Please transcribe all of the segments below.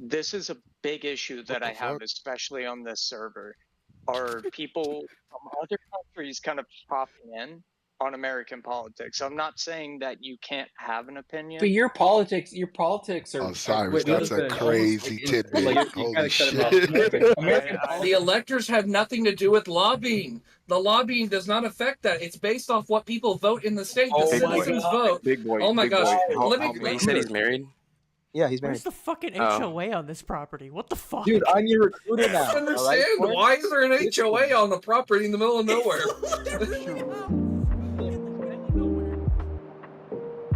this is a big issue that I have, especially on this server. Are people from other countries kind of popping in on American politics? I'm not saying that you can't have an opinion. But your politics are. Oh, Cyrus, that's a crazy tidbit. Like, Holy shit. The electors have nothing to do with lobbying. The lobbying does not affect that. It's based off what people vote in the state. The citizens vote. Big boy. Oh my gosh. He said he's married. Yeah, he's married. Where's the fucking HOA on this property? What the fuck? Dude, I'm your recruiter now. I don't understand. Right? Why is there an HOA on the property in the middle of nowhere? The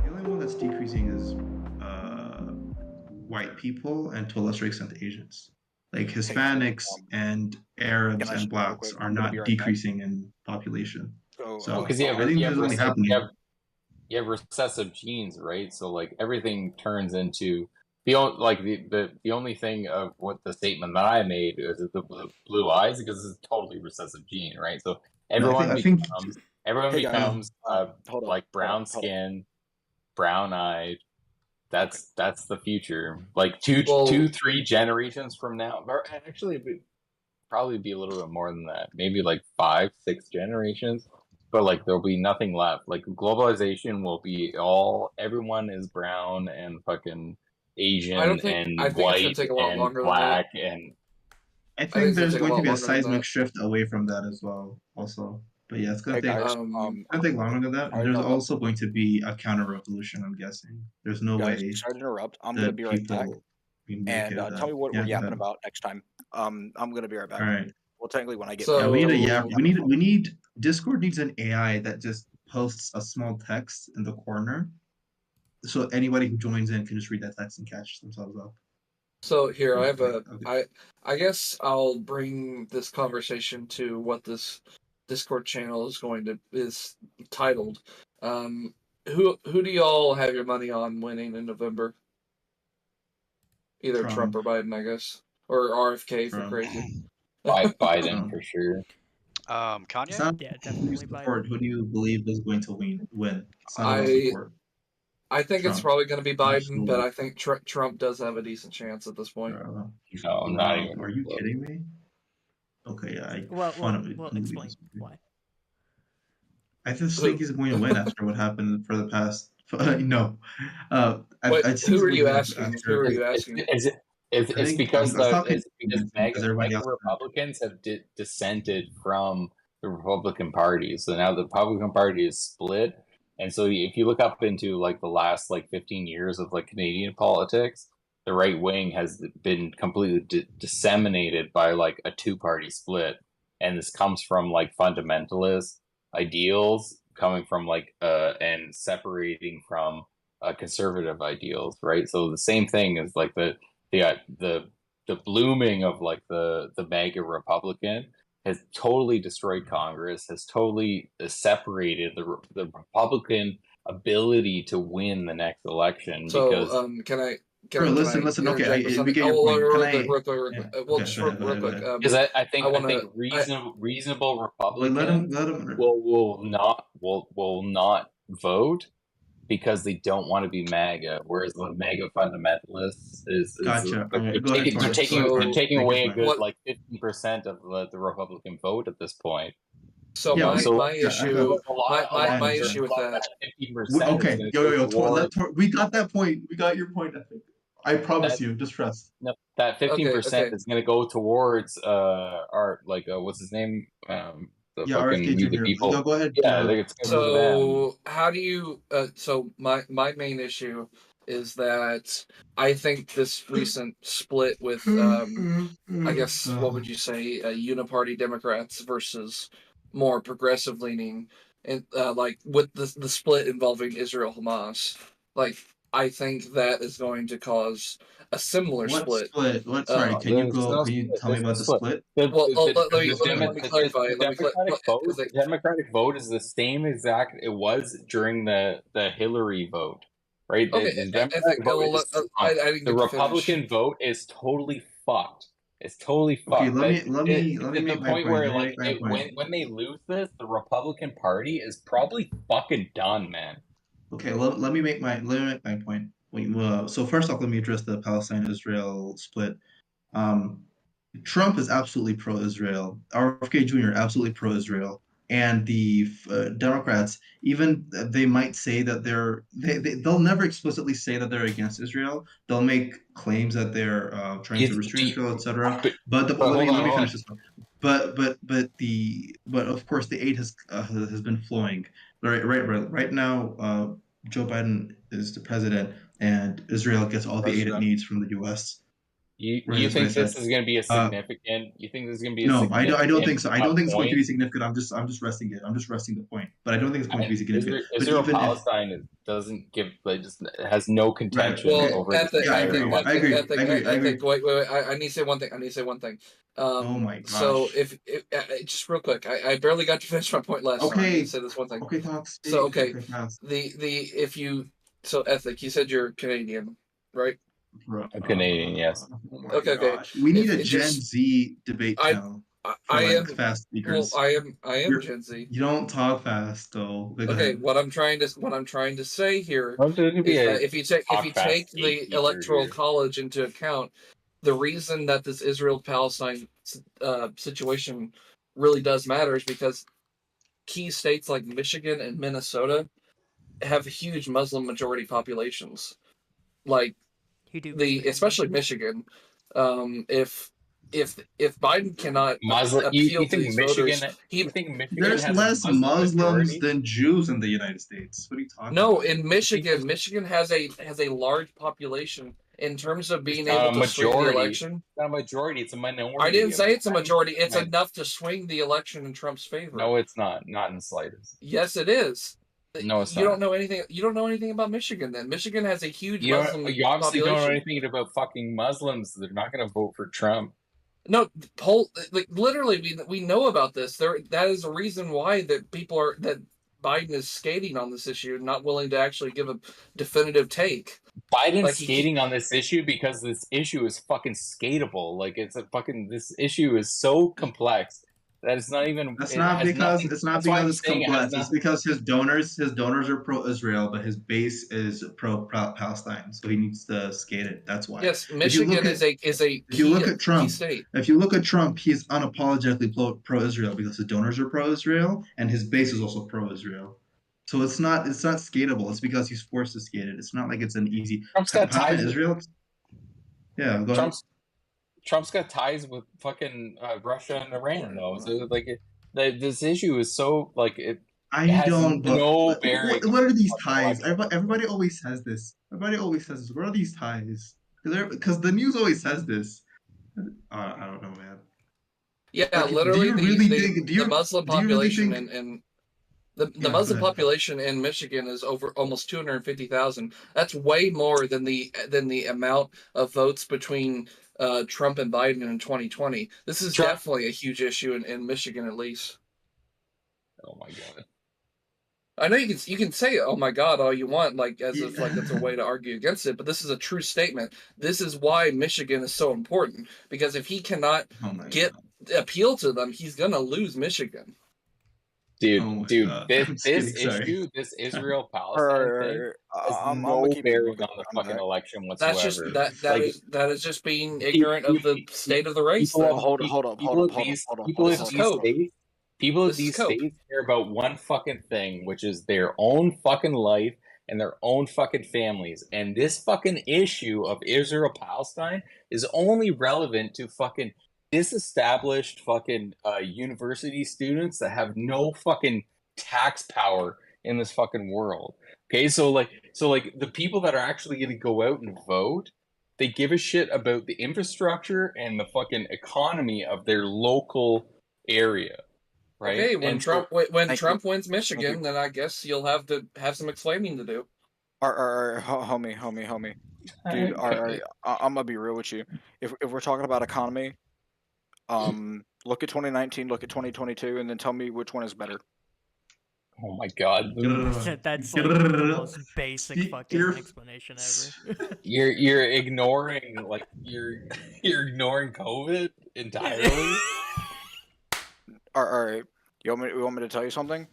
only one that's decreasing is white people and to a lesser extent Asians. Like Hispanics and Arabs and blacks are not decreasing in population. So because I think this is only happening. You have recessive genes, right? So like everything turns into the only thing of what the statement that I made is the blue eyes, because it's a totally recessive gene, right? So everyone becomes like brown skin, brown eyed. That's the future. Like 3 generations from now, or actually it'd probably be a little bit more than that. Maybe like 5, 6 generations. But like there'll be nothing left. Like globalization will be everyone is brown and fucking Asian and white and black and. I think there's going to be a seismic shift away from that as well. Also, but yeah, it's going to take longer than that. And there's also going to be a counter revolution. I'm guessing there's no way. Sorry to interrupt. I'm going to be right back. And tell me what we're yapping about next time. I'm going to be right back. All right. Well, technically, when I get we need Discord needs an AI that just posts a small text in the corner, so anybody who joins in can just read that text and catch themselves up. So here I have I guess I'll bring this conversation to what this Discord channel is titled. Who do y'all have your money on winning in November? Either Trump or Biden, I guess, or RFK for crazy. Biden for sure. Kanye? Yeah, definitely Biden. Who do you believe is going to win? I think it's probably going to be Biden, but I think Trump does have a decent chance at this point. No, I'm not even. Are you kidding me? Okay, yeah. Well, explain why. I just think he's going to win after what happened for the past. No. Who are you asking? It's because mega Republicans have dissented from the Republican Party. So now the Republican Party is split. And so if you look up into like the last 15 years of Canadian politics, the right wing has been completely disseminated by a 2-party split. And this comes from fundamentalist ideals coming from and separating from conservative ideals, right? So the same thing is the blooming of the MAGA Republican has totally destroyed Congress, has totally separated the Republican ability to win the next election. So, because listen. Okay, we get your point. Real quick. Because I think reasonable Republicans will not vote because they don't want to be MAGA, whereas the MAGA fundamentalists they're taking away a good 50% of the Republican vote at this point. So my issue with that. 50%. Okay, we got that point. We got your point. I think. I promise you. Just trust. No, that 15% is going to go towards our what's his name? RFK people. No, go ahead. Yeah, so how do you? So my main issue is that I think this recent split with, I guess, what would you say, uniparty Democrats versus more progressive leaning, and with the split involving Israel Hamas, I think that is going to cause a similar split. What? Sorry, can you tell me about the split? Let me clarify. The Democratic vote is the same exact it was during the Hillary vote, right? The Republican vote is totally fucked. It's totally fucked. Okay, let me make my point. Where when they lose this, the Republican Party is probably fucking done, man. Okay, let me make my point. so first off, let me address the Palestine-Israel split. Trump is absolutely pro-Israel. RFK Jr. absolutely pro-Israel, and the Democrats, even they might say that they'll never explicitly say that they're against Israel. They'll make claims that they're trying to restrict Israel, etc. But let me finish this one. But of course the aid has been flowing. Right now, Joe Biden is the president, and Israel gets all the aid it needs from the U.S. You think this is going to be a significant? You think this is going to be a no? significant? I don't think so. I don't think it's going to be point? significant. I'm just resting it. I'm just resting the point. But I don't think it's going to be significant. Israel Palestine doesn't give, like, just has no contention over this. I agree. Wait. I need to say one thing. Oh my gosh. So if just real quick, I barely got to finish my point last time. I need to say this one thing. Okay, Fox. So okay, Ethic, you said you're Canadian, right? I'm Canadian, yes. Okay. We need a Gen Z debate channel. I am fast speakers. Well, I am Gen Z. You don't talk fast though. Okay, what I'm trying to say here is that if you take the Electoral College into account, the reason that this Israel-Palestine situation really does matter is because key states like Michigan and Minnesota have huge Muslim majority populations. Like especially Michigan. If Biden cannot appeal to these voters, there's less Muslims than Jews in the United States. What are you talking about? No, in Michigan has a large population in terms of being able to swing the election. It's not a majority; it's a minority. I didn't say it's a majority. It's enough to swing the election in Trump's favor. No, it's not. Not in the slightest. Yes, it is. No, it's not. You don't know anything. You don't know anything about Michigan. Then Michigan has a huge Muslim you obviously don't know anything about fucking Muslims. They're not going to vote for Trump. No, literally, we know about this. That is a reason why that Biden is skating on this issue, not willing to actually give a definitive take. Biden's skating on this issue because this issue is fucking skatable. Like, this issue is so complex that it's not even. That's not because it's complex. It's because his donors are pro-Israel, but his base is pro-Palestine. So he needs to skate it. That's why. Yes, Michigan is a if you look at Trump, state. If you look at Trump, he's unapologetically pro-Israel because his donors are pro-Israel and his base is also pro-Israel. So it's not skatable. It's because he's forced to skate it. It's not like it's an easy. Trump's got ties with Israel. Yeah, go ahead. Trump's got ties with fucking Russia and Iran, though. So this issue is so it. No bearing. What are these ties? Everybody always says this. What are these ties? Because the news always says this. I don't know, man. Yeah, literally, the Muslim population and the Muslim population in Michigan is over almost 250,000. That's way more than the amount of votes between Trump and Biden in 2020. This is definitely a huge issue in Michigan, at least. Oh my god! I know you can say "oh my god" all you want, if that's a way to argue against it, but this is a true statement. This is why Michigan is so important, because if he cannot appeal to them, he's gonna lose Michigan. Dude, this Israel Palestine thing has no bearing on the fucking election whatsoever. That is just being ignorant of the state of the race. Hold on. People of these states care about one fucking thing, which is their own fucking life and their own fucking families. And this fucking issue of Israel Palestine is only relevant to fucking disestablished fucking university students that have no fucking tax power in this fucking world. Okay, so the people that are actually going to go out and vote, they give a shit about the infrastructure and the fucking economy of their local area, right? Okay, when Trump wins Michigan, then I guess you'll have to have some explaining to do. Homie, dude. I'm gonna be real with you. If we're talking about economy. Look at 2019, look at 2022, and then tell me which one is better. Oh my god. That's the most basic fucking explanation ever. You're ignoring you're ignoring COVID entirely. All right. You want me to tell you something?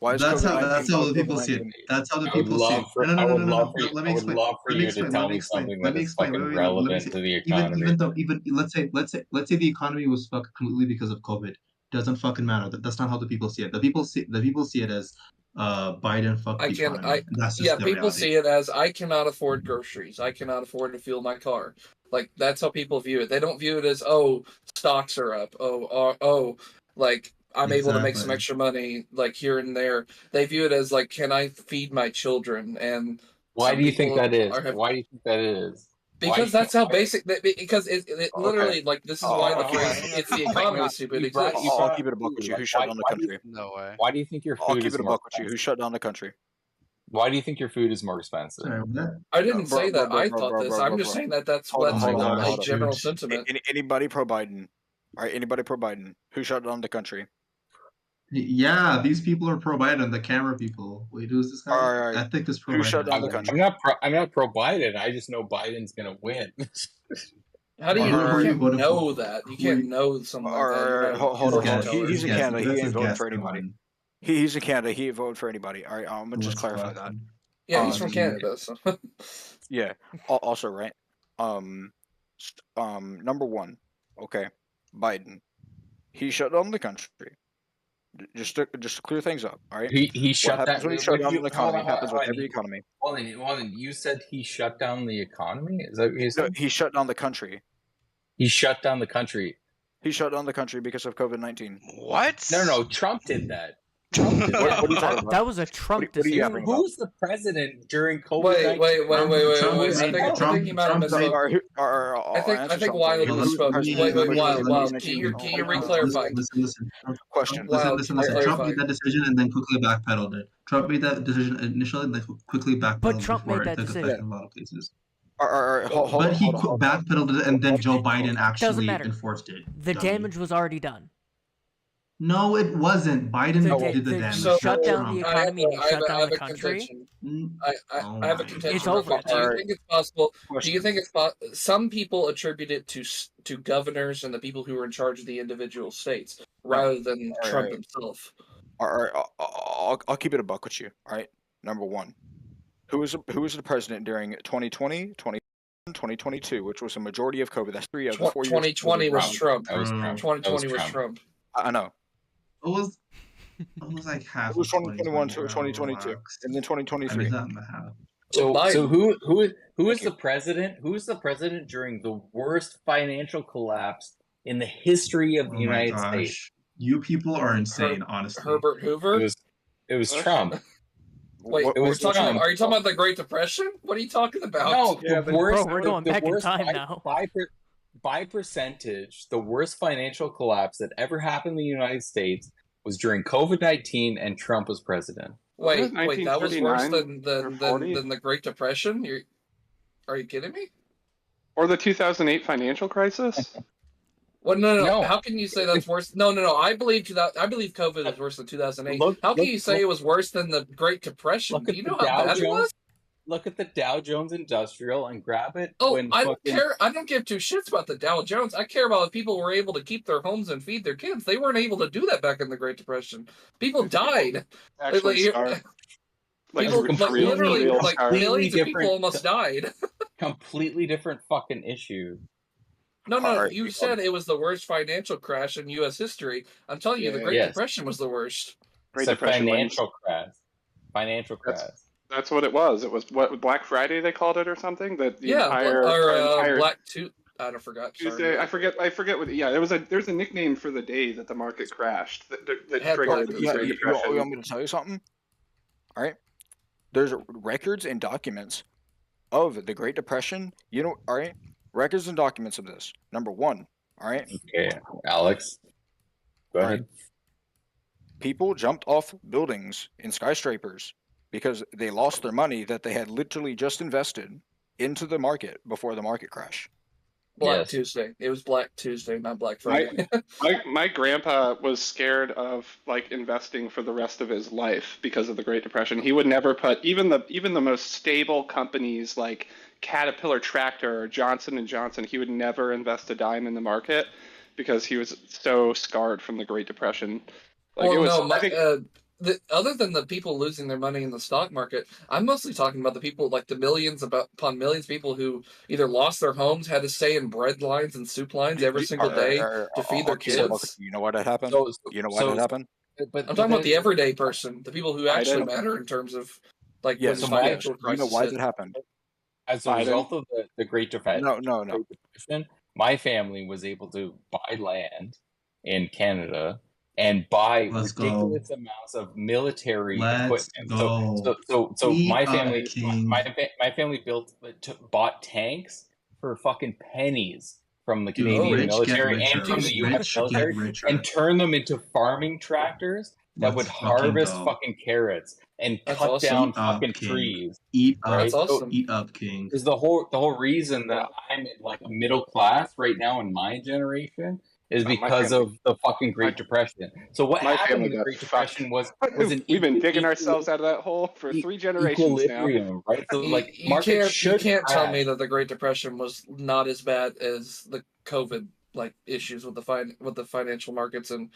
Why is That's how COVID-19 the people see it. COVID-19? That's how the I would people see it. love for No, no, I no, would no, no, love no. for you, Let I me would explain. love for Let me you to explain. tell Let me me explain. something Let that me is explain. fucking Wait, wait, let me relevant say. to the Even economy. though let's say the economy was fucked completely because of COVID. Doesn't fucking matter. That's not how the people see it. The people see it as Biden fucked the economy. And that's just the people reality. see it as I cannot afford groceries. I cannot afford to fuel my car. Like that's how people view it. They don't view it as stocks are up. Like I'm able to make some Exactly. extra money like here and there. They view it as like can I feed my children? And Why some do you think people that is? have Why do you think that is? because that's how basic. Because it literally Okay. like this is why the Okay. phrase "it's the economy, stupid" exists. I'll keep it a buck with you. Who shut down the country? No way. Why do you think your I'll food keep is it a more buck with you. Who expensive? shut down the country? Why do you think your food is more expensive? Sorry, what? I didn't Bro, say bro, that. bro, I bro, thought bro, this. bro, I'm bro, just bro. saying that that's Hold on, what's hold on, hold on, like hold on. general Dude. sentiment. Anybody pro Biden? All right, anybody pro Biden? Who shut down the country? Yeah, these people are pro Biden. The camera people. Wait, who's this guy? All right. I think this pro Who Biden. shut down I'm, the actually. country? I'm not pro Biden. I just know Biden's gonna win. How do Who you, are you you can't voting know for? that? You Who are can't you- know something All like that. You're right, not hold on, fortune hold on. teller. He's in Guess. Canada. He That's ain't his voting guess. for Come anybody. on. He's in Canada. He ain't voting for anybody. All right, I'm gonna just What's clarify that. question? Yeah, he's from Um, Canada. So. Yeah. Also, right. Number one. Okay, Biden. He shut down the country. Just to clear things up. All right. He What shut happens that. when you shut Would down you an hold economy on? happens with every economy. You said he shut down the economy. Is that what you No, said? he shut down the country. He shut down the country. He shut down the country because of COVID-19. What? No. Trump did that. Trump did What that. are you talking about? That was a Trump What are you decision. yapping about? Who's the president during COVID-19? Wait. Trump I think you might have misspoke. I think Wild misspoke. Wild. Can you re-clarify? Listen. Question. Wild, Listen. can you Trump clarify? made that decision and then quickly backpedaled it. Trump made that decision initially and then quickly backpedaled But Trump before made it that took decision. effect in a lot of cases. Hold But on, he hold on. backpedaled it and then Joe Biden Doesn't actually matter. enforced it. The Dummy. damage was already done. No, it wasn't. Biden did the damage. You shut down Trump. the economy and you shut down the a country. contention. Oh I have a my contention. It's real over. quick. Do you think it's possible? Question. Do you think it's some people attribute it to governors and the people who are in charge of the individual states rather than Trump himself? All right, I'll keep it a buck with you. All right, number one, who was the president during 2020, 2022, which was a majority of COVID? That's 3 of the 4 years. 2020 was Trump. That was Trump. 2020 was Trump. I know. It was like half. It was of 2021 to 2020, 2022, relax. and then 2023. Not in the half. So Biden. who is the president? Who is the president during the worst financial collapse in the history of the United States? You people are insane, honestly. Herbert Hoover. It was Trump. Wait, It was Trump. are you talking about the Great Depression? What are you talking about? No, the worst. Bro, we're going back in time by, now. By percentage, the worst financial collapse that ever happened in the United States was during COVID-19 and Trump was president. Wait, that was worse than the Great Depression? Are you kidding me? Or the 2008 financial crisis? Well, no. How can you say that's worse? No. I believe COVID was worse than 2008. How can you say it was worse than the Great Depression? Do you know how bad it was? Look at the Dow Jones Industrial and grab it. Oh, I don't care. I don't give two shits about the Dow Jones. I care about if people were able to keep their homes and feed their kids. They weren't able to do that back in the Great Depression. People died. Actually, Millions of people almost died. Completely different fucking issue. No. You said it was the worst financial crash in U.S. history. I'm telling you, the Great Depression was the worst. It's a financial crash. Financial crash. That's what it was. It was what Black Friday they called it or something. That the entire Black I don't forgot. Tuesday. I forget what. Yeah, there's a nickname for the day that the market crashed. That triggered the Great Depression. You want me to tell you something? All right. There's records and documents of the Great Depression. All right. Records and documents of this. Number one. All right. Okay, Alex. Go ahead. People jumped off buildings in skyscrapers because they lost their money that they had literally just invested into the market before the market crash. Black Tuesday. It was Black Tuesday, not Black Friday. My grandpa was scared of investing for the rest of his life because of the Great Depression. He would never put even the most stable companies like Caterpillar Tractor or Johnson & Johnson. He would never invest a dime in the market because he was so scarred from the Great Depression. other than the people losing their money in the stock market, I'm mostly talking about the people, like the millions upon millions of people who either lost their homes, had to stay in bread lines and soup lines every single day to feed their kids. You know what had happened? You know what had happened? But I'm talking about the everyday person, the people who actually matter in terms of like yes, financial crisis. You know why that happened? As a result of the Great Depression. No. Great Depression, my family was able to buy land in Canada and buy ridiculous amounts of military equipment. So my family, my family bought tanks for fucking pennies from the Canadian military and from the U.S. military, and turned them into farming tractors that would harvest fucking carrots and cut down fucking trees. Eat up, right? Awesome. Eat up, King. Is the whole reason that I'm in like a middle class right now in my generation is because of the fucking Great Depression. So what happened in the Great Depression was we've been digging ourselves out of that hole for 3 generations now. Right? So like you can't tell me that the Great Depression was not as bad as the COVID like issues with the financial markets and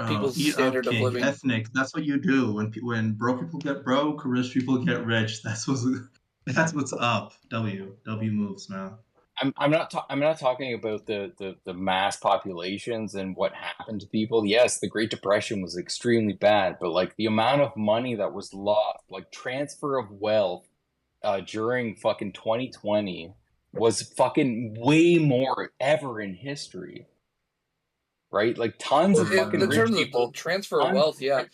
people's standard of living. Ethnic. That's what you do when broke people get broke, rich people get rich. That's what's up. W moves now. I'm not talking about the mass populations and what happened to people. Yes, the Great Depression was extremely bad, but like the amount of money that was lost, like transfer of wealth during fucking 2020 was fucking way more ever in history. Right? Like tons of fucking rich people. Transfer of wealth, yeah.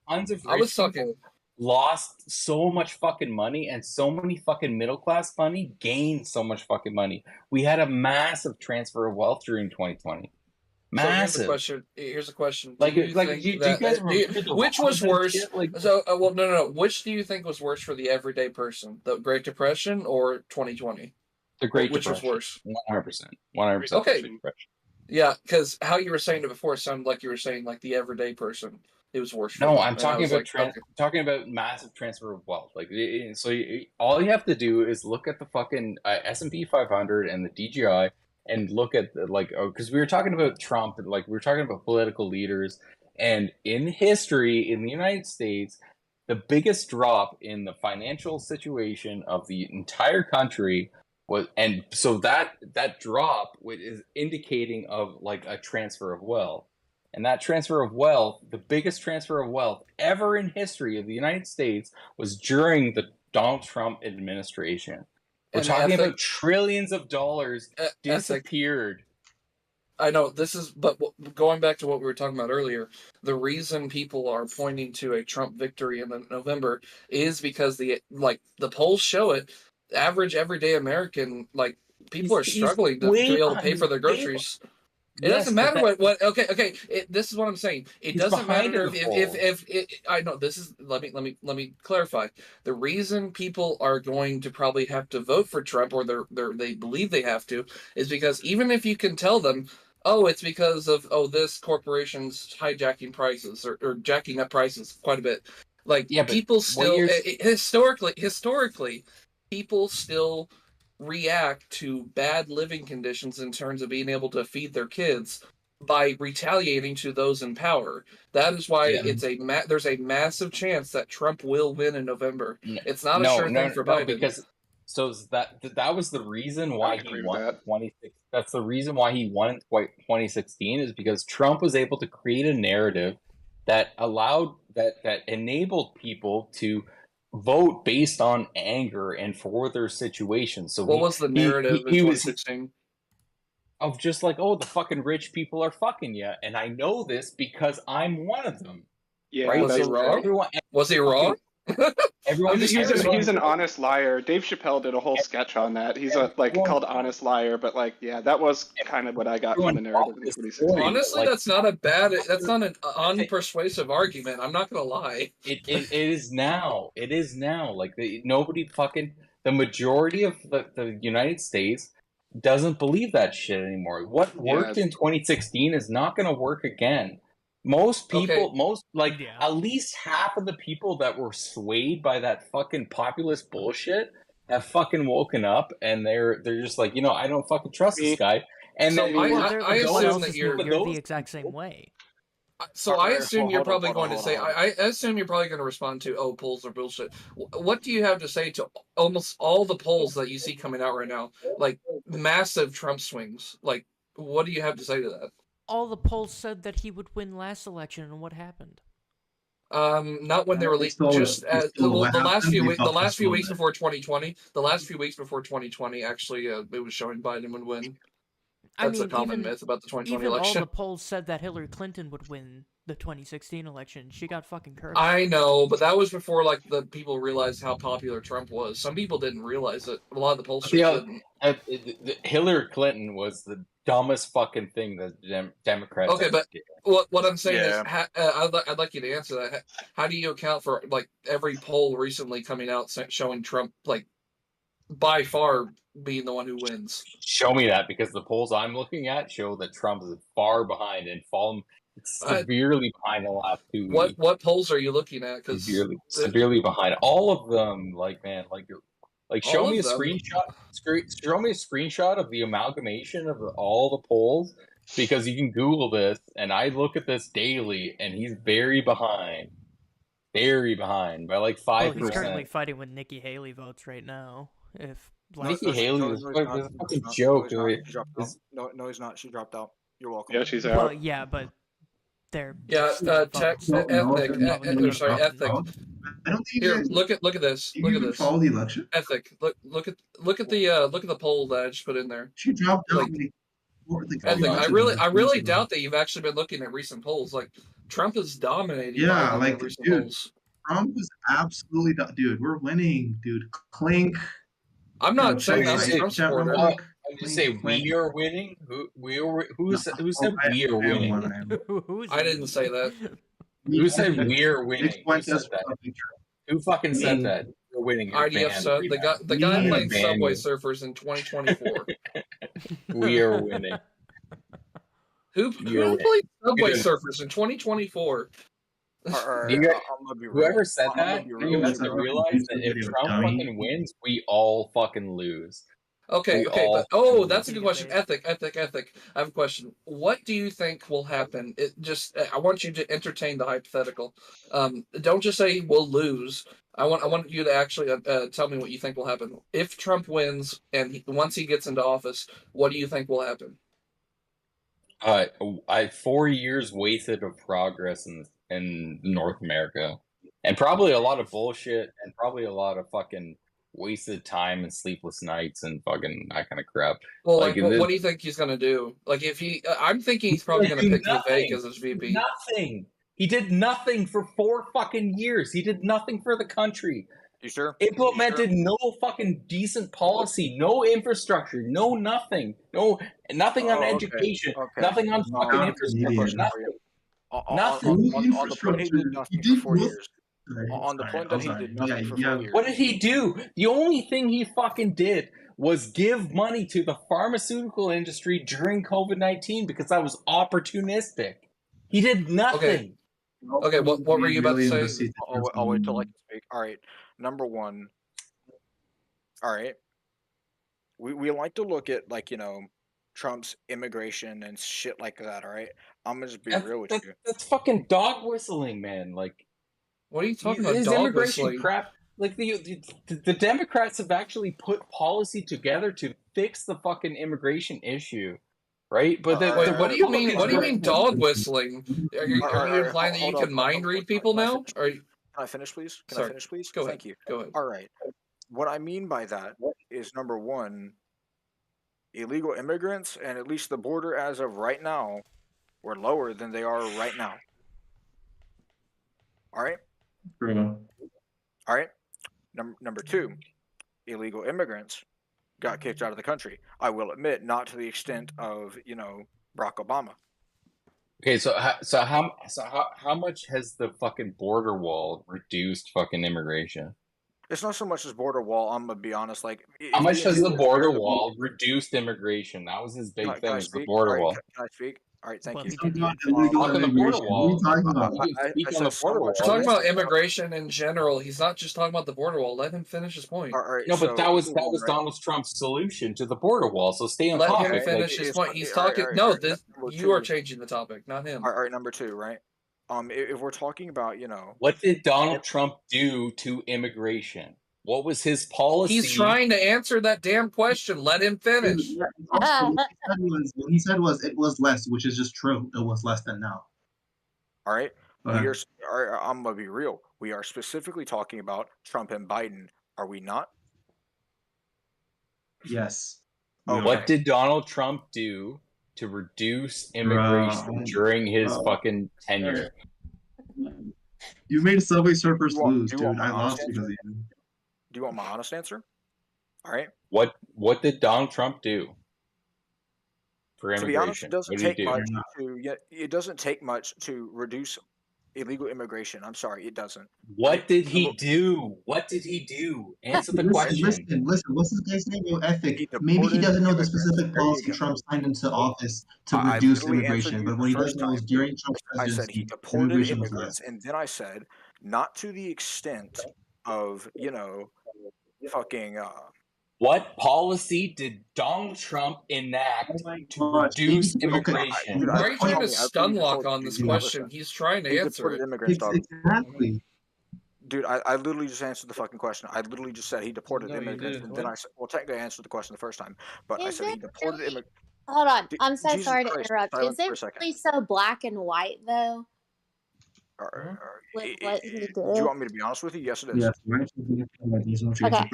Tons of rich people lost so much fucking money, and so many fucking middle class money gained so much fucking money. We had a massive transfer of wealth during 2020. Massive. So here's a question. Do you guys remember which was worse? No. Which do you think was worse for the everyday person? The Great Depression or 2020? The Great Depression. Which was worse? 100%. Okay. Yeah, because how you were saying it before sounded like you were saying like the everyday person. It was worse. No, I'm talking about talking about massive transfer of wealth. Like, so all you have to do is look at the fucking S&P 500 and the DGI, and look at because we were talking about Trump, and like we were talking about political leaders, and in history in the United States, the biggest drop in the financial situation of the entire country was, and so that drop is indicating of like a transfer of wealth. And that transfer of wealth, the biggest transfer of wealth ever in history of the United States, was during the Donald Trump administration. We're talking about trillions of dollars disappeared. I know but going back to what we were talking about earlier, the reason people are pointing to a Trump victory in November is because the polls show it. Average everyday American, like people are struggling to be able to pay for their groceries. It doesn't matter what. Okay. This is what I'm saying. It doesn't matter if I know this is. Let me clarify. The reason people are going to probably have to vote for Trump, or they believe they have to, is because even if you can tell them, oh, it's because of this corporation's hijacking prices or jacking up prices quite a bit. Like people still historically, people still react to bad living conditions in terms of being able to feed their kids by retaliating to those in power. That is why there's a massive chance that Trump will win in November. It's not a sure thing for Biden. Because that was the reason why he won 2016. That's the reason why he won in 2016, is because Trump was able to create a narrative that enabled people to vote based on anger and for their situation. So what was the narrative in 2016? Of just like, oh, the fucking rich people are fucking you, and I know this because I'm one of them. Yeah, right? Was he wrong? Was he wrong? He's an honest liar. Dave Chappelle did a whole sketch on that. He's called Honest Liar, but that was kind of what I got from the narrative in 2016. Honestly, that's not an unpersuasive argument. I'm not gonna lie. It is now. It is now. Like the majority of the United States doesn't believe that shit anymore. What worked in 2016 is not gonna work again. Most people, at least half of the people that were swayed by that fucking populist bullshit have fucking woken up, and they're just like, I don't fucking trust this guy. And so then I assume that you're the exact same way. So I assume you're probably going to say. I assume you're probably going to respond to, "Oh, polls are bullshit." What do you have to say to almost all the polls that you see coming out right now? Like massive Trump swings. Like, what do you have to say to that? All the polls said that he would win last election, and what happened? Not when they released. Just the last few weeks before 2020. The last few weeks before 2020, actually, it was showing Biden would win. That's a common myth about the 2020 election. All the polls said that Hillary Clinton would win the 2016 election. She got fucking cursed. I know, but that was before like the people realized how popular Trump was. Some people didn't realize it. A lot of the pollsters didn't. Hillary Clinton was the dumbest fucking thing that Democrats. Okay, but what I'm saying is, I'd like you to answer that. How do you account for like every poll recently coming out showing Trump like by far being the one who wins? Show me that, because the polls I'm looking at show that Trump is far behind and fallen severely behind the last 2 weeks. What polls are you looking at? Because severely behind all of them. Show me a screenshot. Show me a screenshot of the amalgamation of all the polls, because you can Google this, and I look at this daily, and he's very behind by like 5%. Well, he's currently fighting with Nikki Haley votes right now. If Nikki Haley is a fucking joke. No, he's not. She dropped out. You're welcome. Yeah, she's out. Well, yeah, but they're ethic. I don't think Here, look at this. Look at this. Follow the election. Ethic. Look at the poll that I just put in there. She dropped out. Ethic. I really doubt that you've actually been looking at recent polls. Like Trump is dominating. Yeah, like recent dude, polls. Trump is absolutely dude. We're winning, dude. Clink. I'm not saying I'm a Trump supporter. I'm just saying we are winning. Who said we are winning? I didn't say that. Who said we're winning? Who fucking said that? We're winning. IDF the guy playing Subway Surfers in 2024. We are winning. Who played Subway Surfers in 2024? Whoever said that, you have to realize that if Trump fucking wins, we all fucking lose. Okay, but that's a good question. Ethic. I have a question. What do you think will happen? I want you to entertain the hypothetical. Don't just say we'll lose. I want you to actually tell me what you think will happen if Trump wins and once he gets into office. What do you think will happen? 4 years wasted of progress in North America, and probably a lot of bullshit, and probably a lot of fucking wasted time and sleepless nights and fucking that kind of crap. Well, what do you think he's gonna do? Like, if I'm thinking he's probably gonna pick Vivek as his VP. Nothing. He did nothing for 4 fucking years. He did nothing for the country. You sure? Implemented no fucking decent policy, no infrastructure, no nothing, nothing on education, nothing on fucking infrastructure, nothing. On the point he did nothing for 4 years. On the point that he did nothing for 4 years. What did he do? The only thing he fucking did was give money to the pharmaceutical industry during COVID-19 because that was opportunistic. He did nothing. Okay, what were you about to say? I'll wait till I can speak. All right, number one. All right, we like to look at Trump's immigration and shit like that. All right, I'm gonna just be real with you. That's fucking dog whistling, man. Like, what are you talking about? His dog immigration whistling? crap. Like the Democrats have actually put policy together to fix the fucking immigration issue. Right, but what do you mean? What do you mean, dog whistling? Are you implying that you can mind read people now? Can I finish, please? Can I finish, please? Go ahead. Thank you. Go ahead. All right. What I mean by that is, number one, illegal immigrants, and at least the border as of right now, were lower than they are right now. All right. All right. Number two, illegal immigrants got kicked out of the country. I will admit, not to the extent of Barack Obama. Okay, so how much has the fucking border wall reduced fucking immigration? It's not so much as border wall. I'm gonna be honest. Like, how much has the border wall reduced immigration? That was his big thing. Is the border wall? Can I speak? All right, thank you. On the border wall. Talking about immigration in general. He's not just talking about the border wall. Let him finish his point. No, but that was Donald Trump's solution to the border wall. So stay on topic. Let him finish his point. He's talking. No, you are changing the topic, not him. All right, number two, right? if we're talking about, what did Donald Trump do to immigration? What was his policy? He's trying to answer that damn question. Let him finish. What he said was it was less, which is just true. It was less than now. All right. I'm gonna be real. We are specifically talking about Trump and Biden. Are we not? Yes. Okay. What did Donald Trump do to reduce immigration during his fucking tenure? You made Subway Surfers lose, dude. I lost because of you. Do you want my honest answer? All right. What did Donald Trump do for immigration? To be honest, it doesn't take much to reduce illegal immigration. I'm sorry, it doesn't. What did he do? What did he do? Answer the question. Listen. What's this guy's name? Ethic. Maybe he doesn't know the specific policy Trump signed into office to reduce immigration, but what he does know is during Trump's presidency, I said he deported immigrants, and then I said not to the extent of fucking. What policy did Donald Trump enact to reduce immigration? Why are you trying to stunlock on this question? He's trying to answer it. Exactly. Dude, I literally just answered the fucking question. I literally just said he deported immigrants, and then I said, well, technically I answered the question the first time, but I said he deported immigrants. Hold on, I'm so Jesus sorry to Christ, interrupt. silence Is for a it second. really so black and white though? With what he did? Do you want me to be honest with you? Yes, it is. Yes. Okay.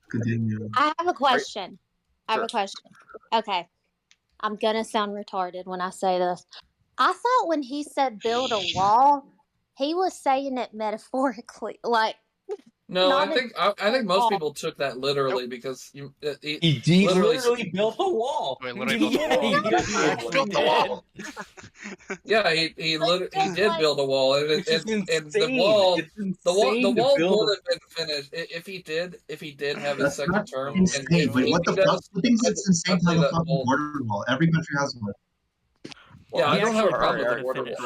Continue. I have a question. Okay. I'm gonna sound retarded when I say this. I thought when he said build a wall, he was saying it metaphorically. Like, no, I think most people took that literally because he literally built the wall. Wait, literally built the wall. Yeah, he did build a wall, and the wall would have been finished if he did have his second term. Insane. Wait, what the fuck? The thing that's insane to have a fucking border wall. Every country has one. Yeah, I don't have a problem with it.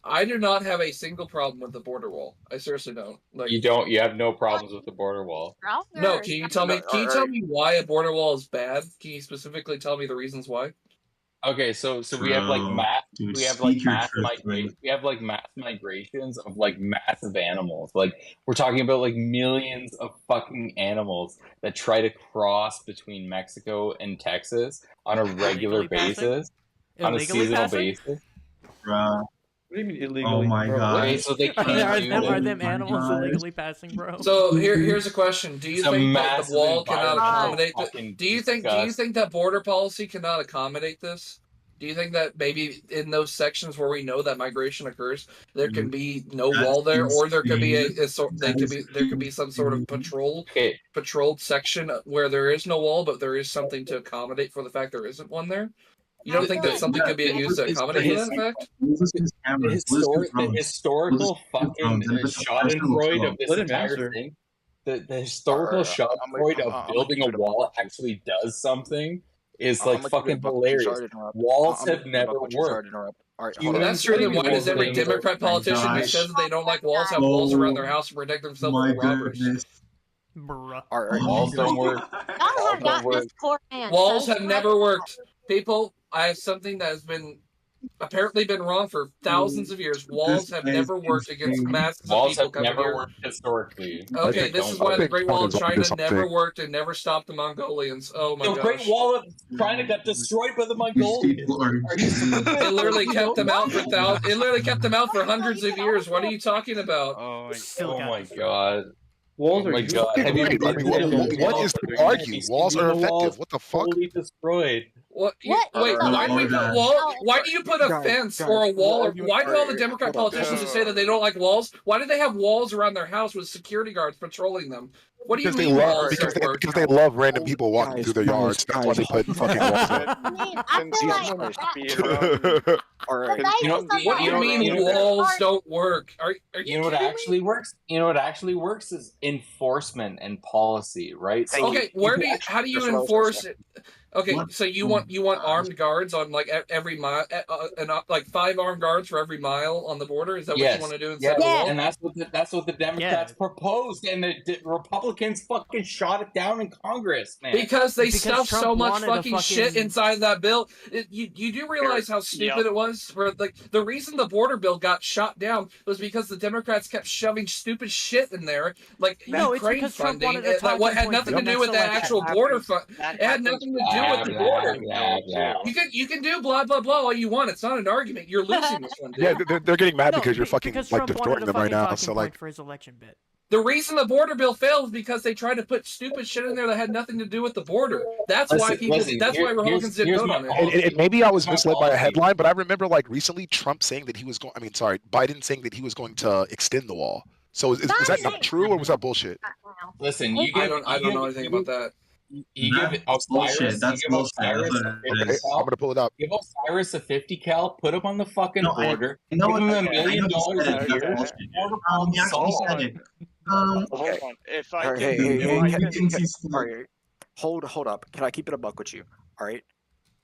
I do not have a single problem with the border wall. I seriously don't. Like, you don't. You have no problems with the border wall. No, can you tell me? Can you tell me why a border wall is bad? Can you specifically tell me the reasons why? Okay, so we have like mass migrations of like massive animals. Like we're talking about like millions of fucking animals that try to cross between Mexico and Texas on a regular basis, on a seasonal basis. What do you mean illegally? Oh my god! Okay, so they can't are them animals illegally passing, bro? So here's a question: do you think that the wall cannot accommodate? Do you think that border policy cannot accommodate this? Do you think that maybe in those sections where we know that migration occurs, there can be no wall there, or there could be there could be some sort of patrolled section where there is no wall, but there is something to accommodate for the fact there isn't one there? You don't think that something could be used to accommodate for that fact? The historical fucking schadenfreude of this entire thing, the historical schadenfreude of building a wall actually does something is like fucking hilarious. Walls have never worked. That's true. Then why does every Democrat politician who says that they don't like walls have walls around their house to protect themselves from robbers? Bruh. Walls don't work. Walls have never worked. People, I have something that has apparently been wrong for thousands of years. Walls have never worked against masses of people coming here. Walls have never worked historically. Okay, this is why the Great Wall of China never worked and never stopped the Mongolians. Oh my gosh. The Great Wall of China got destroyed by the Mongolians. It literally kept them out for It literally kept them out for hundreds of years. What are you talking about? Oh my god. Walls are my god. What is to argue? Walls are effective. What the fuck? Totally destroyed. What? Wait, why do we put wall? Why do you put a fence or a wall? Or why do all the Democrat politicians who say that they don't like walls? Why do they have walls around their house with security guards patrolling them? What do you mean walls don't work? Because they love random people walking through their yards. That's why they put fucking walls in. I feel like what do you mean walls don't work? Are you know what actually works? You know what actually works is enforcement and policy, right? So okay, how do you enforce it? Okay, What? so you want armed guards on like every mile, and like 5 armed guards for every mile on the border? Is that what you want to do instead of a wall? And that's what the Democrats proposed, and the Republicans fucking shot it down in Congress, man. Because they stuffed Trump so much wanted shit inside that bill. You do realize how stupid it was? For like the reason the border bill got shot down was because the Democrats kept shoving stupid shit in there, like Ukraine funding, what had nothing to do with that actual border fund. It had nothing to do with the border. You can do blah blah blah all you want. It's not an argument. You're losing this one, dude. Yeah, they're getting mad because you're fucking like distorting them right now. So like for his election bit. The reason the border bill failed is because they tried to put stupid shit in there that had nothing to do with the border. That's why why Republicans didn't vote on it. And maybe I was misled by a headline, but I remember like recently Trump saying that he was going. Biden saying that he was going to extend the wall. So is that not true, or was that bullshit? Listen, I don't know anything about that. You give Osiris, That's bullshit. Okay, I'm gonna pull it up. Give Osiris a 50 cal, put him on the fucking border, give him $1 million a year. Hold on. If I Hey, hold up. Can I keep it a buck with you? All right.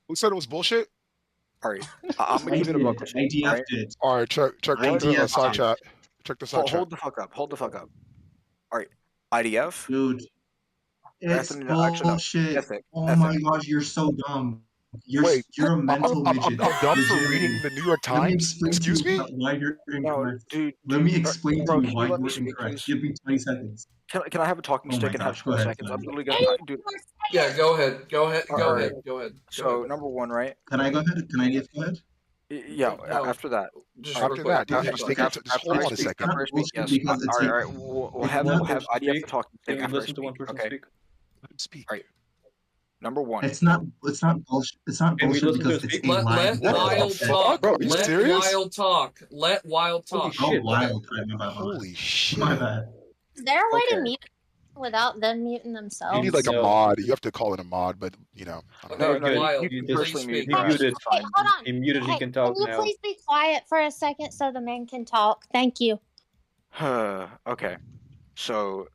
Who said it was bullshit? All right. I'm gonna keep it a buck with you. All right, check the side chat. Check the side chat. Hold the fuck up. Hold the fuck up. All right. IDF. Dude. It's bullshit. Oh my gosh, you're so dumb. You're a mental midget. I'm dumb for reading the New York Times. Excuse me? Why you're incorrect. Let me explain to you why you're incorrect. Give me 20 seconds. Can I have a talking stick and have 20 seconds? I'm literally gonna do. Yeah, go ahead. So number one, right? Can I go ahead? Can I go ahead? Yeah. After that. After that, just hold on a second. All right. We'll have IDF talking stick after I speak. Okay. Speak. All right. Number one. It's not bullshit. It's not bullshit because it's a line. Let Wild talk. Bro, are you serious? Let Wild talk. Holy shit. My bad. Is there a way to mute without them muting themselves? You need like a mod. You have to call it a mod, but you know. No, Wild. you He muted. Hold on. He muted. He can talk now. Can you please be quiet for a second so the men can talk? Thank you. Okay. So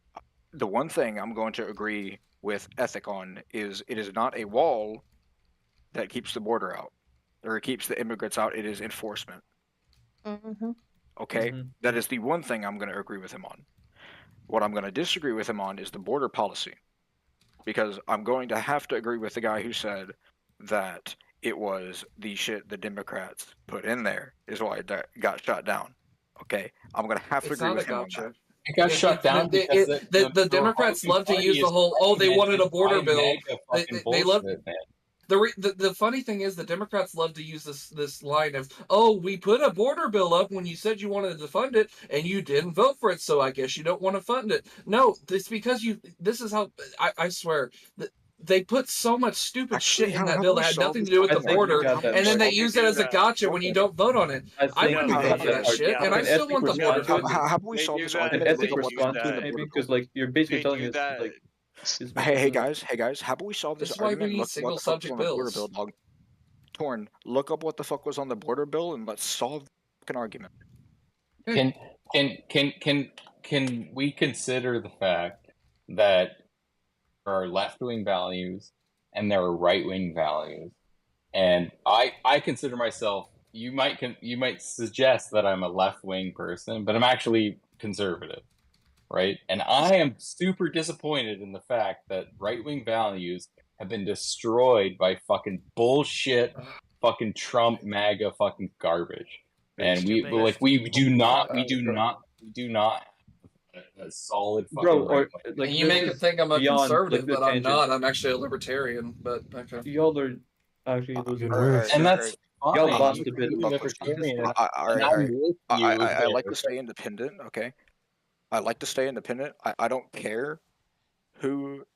the one thing I'm going to agree with Ethic on is it is not a wall that keeps the border out or keeps the immigrants out. It is enforcement. Mm-hmm. Okay? Mm-hmm. That is the one thing I'm going to agree with him on. What I'm going to disagree with him on is the border policy, because I'm going to have to agree with the guy who said that it was the shit the Democrats put in there is why it got shot down. Okay? I'm going to have to agree with him on that. It got shut down because the Democrats love to use the whole, they wanted a border bill. They love the funny thing is the Democrats love to use this line of, we put a border bill up when you said you wanted to fund it and you didn't vote for it, so I guess you don't want to fund it. No, it's because this is how I swear they put so much stupid shit in that bill that had nothing to do with the border, and then they use it as a gotcha when you don't vote on it. I wouldn't vote for that shit, and I still want the border. How have we solved this? An ethic response, maybe, because like you're basically telling us like. Hey guys, how about we solve this argument? Why we need single subject bills. Border bill, Torn, look up what the fuck was on the border bill and let's solve the fucking argument. Can we consider the fact that there are left-wing values and there are right-wing values? And I consider myself, you might suggest that I'm a left-wing person, but I'm actually conservative, right? And I am super disappointed in the fact that right-wing values have been destroyed by fucking bullshit, fucking Trump, MAGA, fucking garbage. And we do not a solid fucking bro. Like you make it think I'm a conservative, but I'm not. I'm actually a libertarian. But okay. Y'all are actually losing. And that's fine. Y'all lost a bit. I like to stay independent. Okay, I like to stay independent. I don't care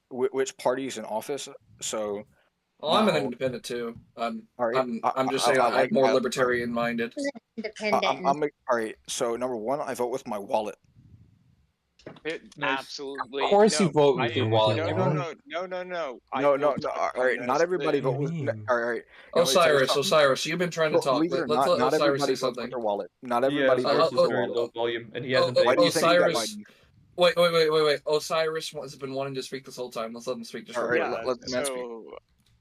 which party's in office. So. Well, I'm an independent too. I'm just saying I'm more libertarian minded. Independent. All right. So number one, I vote with my wallet. Absolutely. Of course, you vote with your wallet. No. No. All right. Not everybody vote with. All right. Osiris, you've been trying to talk. Let's let Osiris say something. Their wallet. Not everybody votes with their wallet. Low volume, and he hasn't. Why do you think Osiris? Wait. Osiris has been wanting to speak this whole time. Let's let him speak. All right. Let him speak.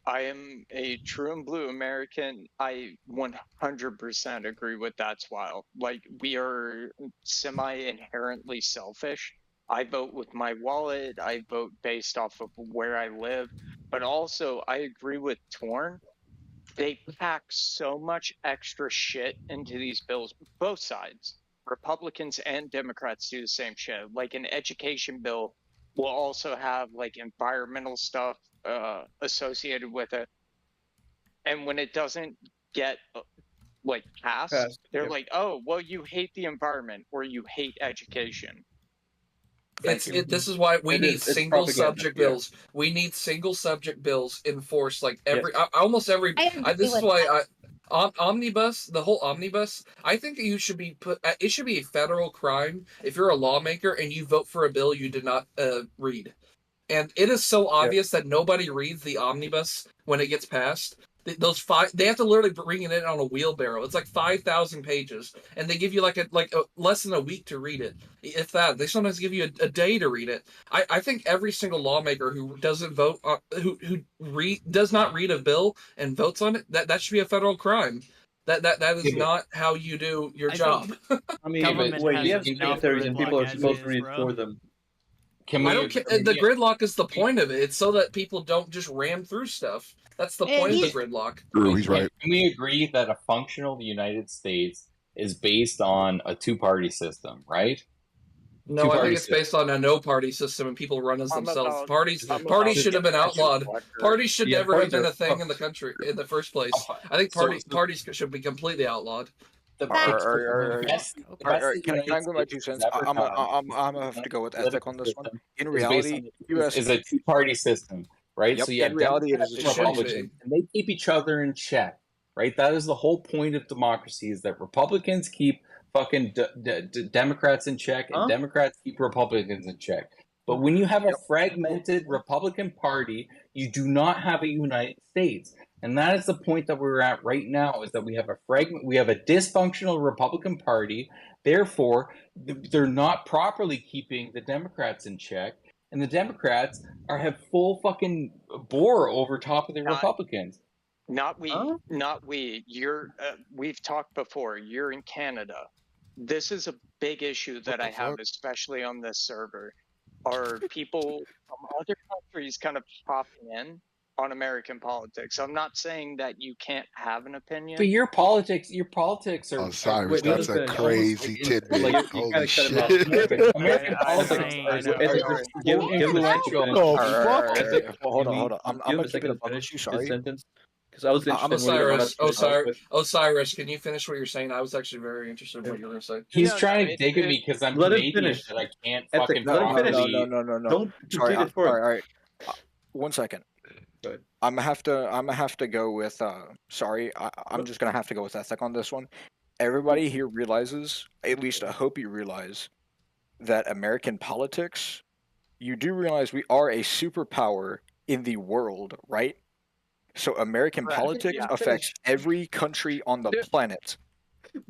I am a true and blue American. I 100% agree with that's wild. Like, we are semi-inherently selfish. I vote with my wallet. I vote based off of where I live. But also, I agree with Torn. They pack so much extra shit into these bills, both sides. Republicans and Democrats do the same shit. Like, an education bill will also have like environmental stuff associated with it, and when it doesn't get like passed, they're like, oh well, you hate the environment or you hate education. This is why we need single subject bills. We need single subject bills enforced like almost every. This is why omnibus, the whole omnibus. I think that you should be put. It should be a federal crime if you're a lawmaker and you vote for a bill you did not read. And it is so obvious that nobody reads the omnibus when it gets passed. They have to literally bring it in on a wheelbarrow. It's like 5,000 pages, and they give you like less than a week to read it. If that, they sometimes give you a day to read it. I think every single lawmaker who doesn't vote, does not read a bill and votes on it, that should be a federal crime. That is not how you do your job. I mean, we have secretaries and people are supposed to read for them. I don't care. The gridlock is the point of it. It's so that people don't just ram through stuff. That's the point of the gridlock. He's right. Can we agree that a functional United States is based on a two-party system, right? No, I think it's based on a no-party system, and people run as themselves. Parties should have been outlawed. Parties should never have been a thing in the country in the first place. I think parties should be completely outlawed. Can I go my 2 cents? I'm gonna have to go with ethic on this one. In reality, U.S. is a two-party system, right? Yep, so you have in reality, it is a Republicans, and they keep each other in check, right? That is the whole point of democracy: is that Republicans keep fucking Democrats in check, and Democrats keep Republicans in check. But when you have a fragmented Republican Party, you do not have a United States. And that is the point that we're at right now, is that we have a dysfunctional Republican Party. Therefore, they're not properly keeping the Democrats in check. And the Democrats have full fucking bore over top of the Republicans. Not we. We've talked before. You're in Canada. This is a big issue that I have, especially on this server. Are people from other countries kind of popping in on American politics? I'm not saying that you can't have an opinion, but your politics are. Oh, Cyrus, that's a crazy tidbit. Holy shit! American politics are influential. Hold on. I'm gonna keep it a bunch. Sorry. Because I was interested. Osiris, can you finish what you're saying? I was actually very interested in what you were going to say. He's trying to dig at me because I'm Canadian, but I can't fucking properly. No. Don't sorry. All right. 1 second. Good. I'm gonna have to go with. Sorry, I'm just gonna have to go with ethic on this one. Everybody here realizes, at least I hope you realize, that American politics. You do realize we are a superpower in the world, right? So American politics affects every country on the planet.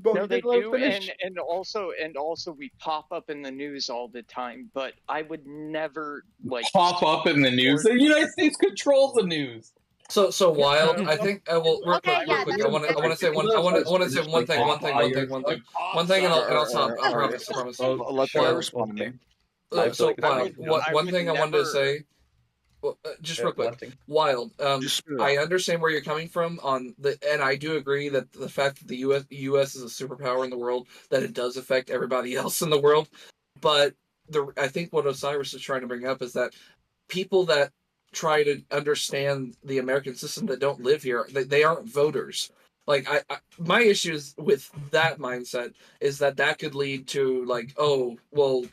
No, they do, and also we pop up in the news all the time. But I would never pop up in the news. The United States controls the news. So wild. I think real quick. I want to say one thing, and I'll stop. I promise. Let me respond to me. So wild. One thing I wanted to say. Well, just real quick, wild. I understand where you're coming from and I do agree that the fact that the U.S. is a superpower in the world, that it does affect everybody else in the world. But I think what Osiris is trying to bring up is that people that try to understand the American system that don't live here, they aren't voters. Like my issues with that mindset is that could lead to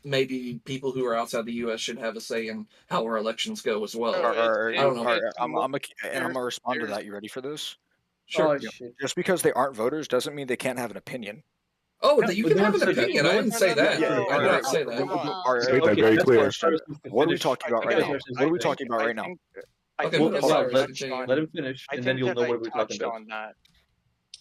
maybe people who are outside the U.S. should have a say in how our elections go as well. I don't know. I'm gonna respond to that. You ready for this? Sure. Just because they aren't voters doesn't mean they can't have an opinion. Oh, you can have an opinion. I didn't say that. I did not say that. Make that very clear. What are we talking about right now? What are we talking about right now? Okay, let him finish, and then you'll know what we're talking about.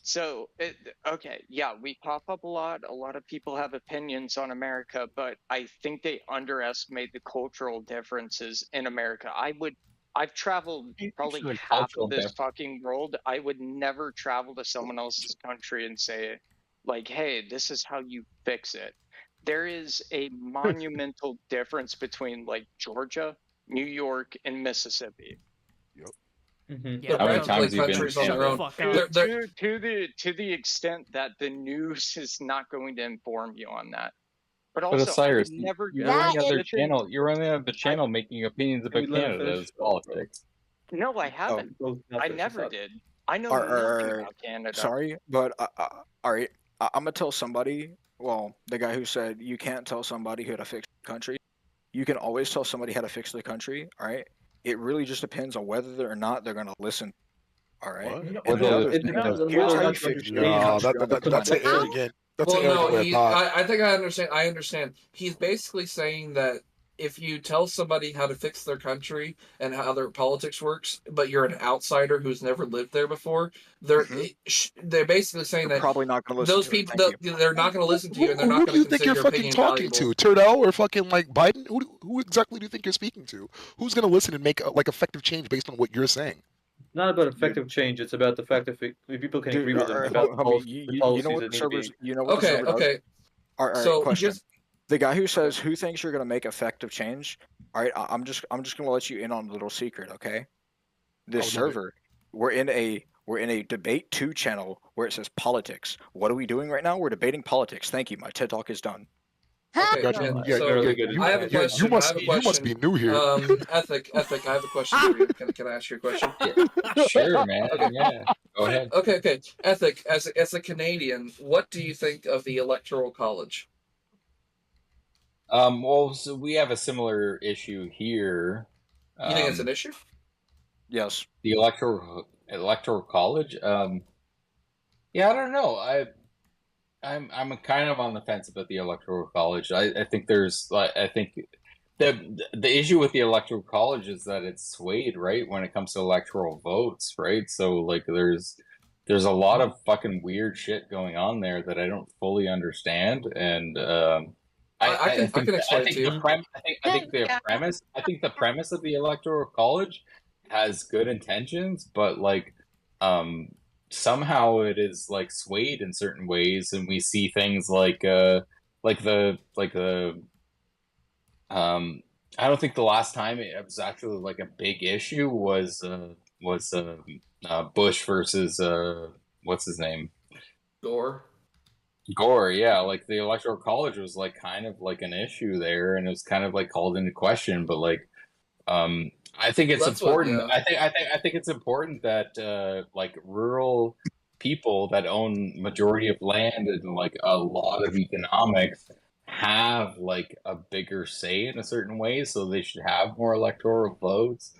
So, we pop up a lot. A lot of people have opinions on America, but I think they underestimate the cultural differences in America. I would I've traveled probably half of this fucking world. I would never travel to someone else's country and say, like, hey, this is how you fix it. There is a monumental difference between like Georgia, New York, and Mississippi. Yeah, How many times you've been countries on their own. To the extent that the news is not going to inform you on that. But also, Cyrus, never you're running other channel. You're running other channel making opinions about Canada's politics. No, I haven't. I never did. I know nothing about Canada. Sorry, but all right, I'm gonna tell somebody. Well, the guy who said you can't tell somebody how to fix the country. You can always tell somebody how to fix the country. All right. It really just depends on whether or not they're gonna listen. All right. That's an arrogant. That's an arrogant thought. I think I understand. I understand. He's basically saying that if you tell somebody how to fix their country and how their politics works, but you're an outsider who's never lived there before, they're basically saying that probably not going to listen. Those people, they're not going to listen to you, and they're not going to. Who do you think you're fucking talking to, Trudeau or fucking like Biden? Who exactly do you think you're speaking to? Who's going to listen and make like effective change based on what you're saying? Not about effective change. It's about the fact that people can agree with them about the policies. You know what servers? You know what okay. Okay. All right. So question. The guy who says who thinks you're going to make effective change. All right. I'm just going to let you in on a little secret. Okay. This server, we're in a debate 2 channel where it says politics. What are we doing right now? We're debating politics. Thank you. My TED Talk is done. Okay, I have a question. You must be new here. Ethic, I have a question for you. Can I ask you a question? Sure, man. Yeah. Go ahead. Okay. Ethic, as a Canadian, what do you think of the Electoral College? Well, so we have a similar issue here. You think it's an issue? Yes. The electoral college. Yeah, I don't know. I'm kind of on the fence about the electoral college. I think the issue with the electoral college is that it's swayed, right, when it comes to electoral votes, right? So like there's a lot of fucking weird shit going on there that I don't fully understand, and I can explain to you. I think the premise of the electoral college has good intentions, but like somehow it is like swayed in certain ways, and we see things like I don't think the last time it was actually like a big issue was Bush versus what's his name? Gore, yeah, like the electoral college was like kind of like an issue there, and it was kind of like called into question. But like, I think it's important. I think it's important that like rural people that own majority of land and like a lot of economics have like a bigger say in a certain way, so they should have more electoral votes.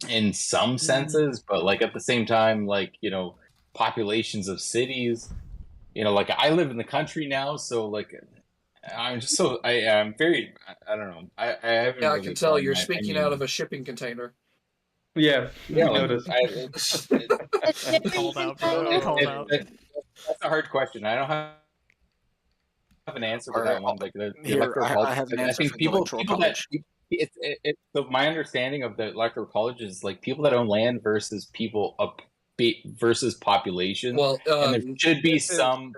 In some senses, but like at the same time, like, you know, populations of cities. You know, like I live in the country now, so like I'm just so I'm very I don't know. I haven't. Yeah, really I can tell you're speaking out of a shipping container. Yeah, noticed. Called out, bro. Called out. That's a hard question. I don't have an answer for that one. Like the electoral college. I have an answer. I think people that so my understanding of the electoral college is like people that own land versus people up. Versus population. Well, and there should be some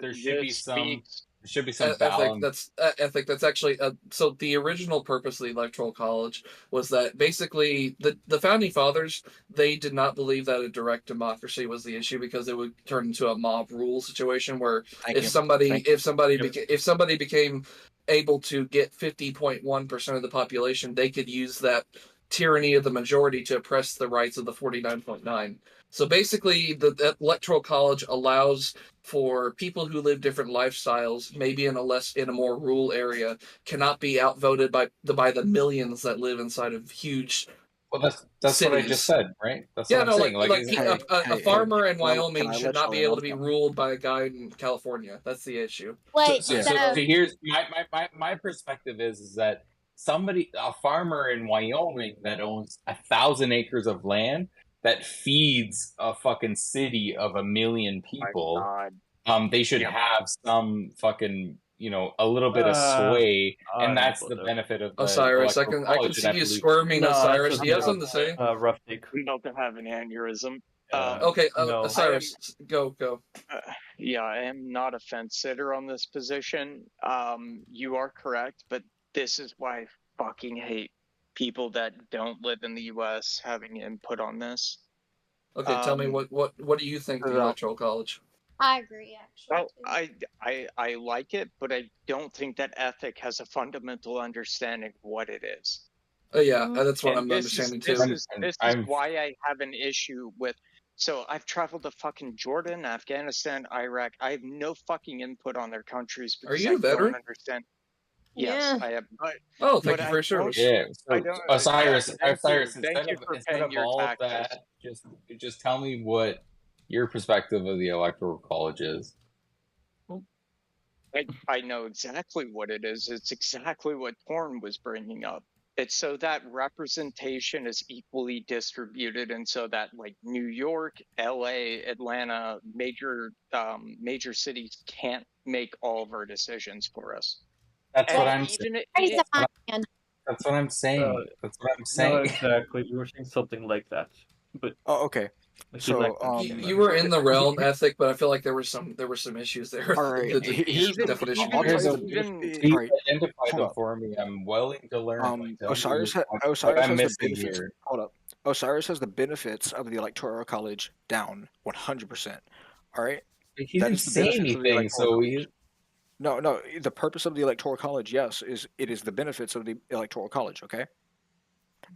balance. Ethic. That's actually so. The original purpose of the Electoral College was that basically the founding fathers, they did not believe that a direct democracy was the issue because it would turn into a mob rule situation where if somebody became able to get 50.1% of the population, they could use that tyranny of the majority to oppress the rights of the 49.9. So basically, the Electoral College allows for people who live different lifestyles, maybe in a more rural area, cannot be outvoted by the millions that live inside of huge. Well, that's cities. What I just said, right? That's what I'm saying. A farmer in Wyoming should not be able to be ruled by a guy in California. That's the issue. Wait, so here's my perspective is that a farmer in Wyoming that owns 1,000 acres of land that feeds a fucking city of 1 million people, they should have some fucking a little bit of sway, and that's the benefit of the Osiris, I Electoral can College, see and I you believe- squirming, No, Osiris. that's Do you have a something to say? rough take. I'm about to have an aneurysm. Okay, No. Osiris, go. Yeah, I am not a fence sitter on this position. You are correct, but this is why I fucking hate people that don't live in the U.S. having input on this. Okay, tell me what do you think of the Electoral College? I agree, actually. Well, too. I like it, but I don't think that ethic has a fundamental understanding of what it is. Oh yeah, that's what And I'm understanding too. This is why I have an issue with. So I've traveled to fucking Jordan, Afghanistan, Iraq. I have no fucking input on their countries because you a I veteran? don't understand. Yes, I am. Oh, thank you for your service. Yeah. I So, don't- Osiris, Thank you for instead paying of your all of taxes. that, just tell me what your perspective of the Electoral College is. I know exactly what it is. It's exactly what Torn was bringing up. It's so that representation is equally distributed, and so that like New York, LA, Atlanta, major cities can't make all of our decisions for us. That's And what I'm even saying. That's what I'm saying. That's what I'm saying. No, exactly. You were saying something like that, but okay. So you were in the realm ethic, but I feel like there were some issues there. All right, the definition. I'll tell you Please right, identify them for me. I'm willing to learn. Osiris has the benefits. Hold up. Osiris has the benefits of the Electoral College down 100%. All right. He didn't say anything, so he. No. The purpose of the Electoral College, yes, is the benefits of the Electoral College. Okay.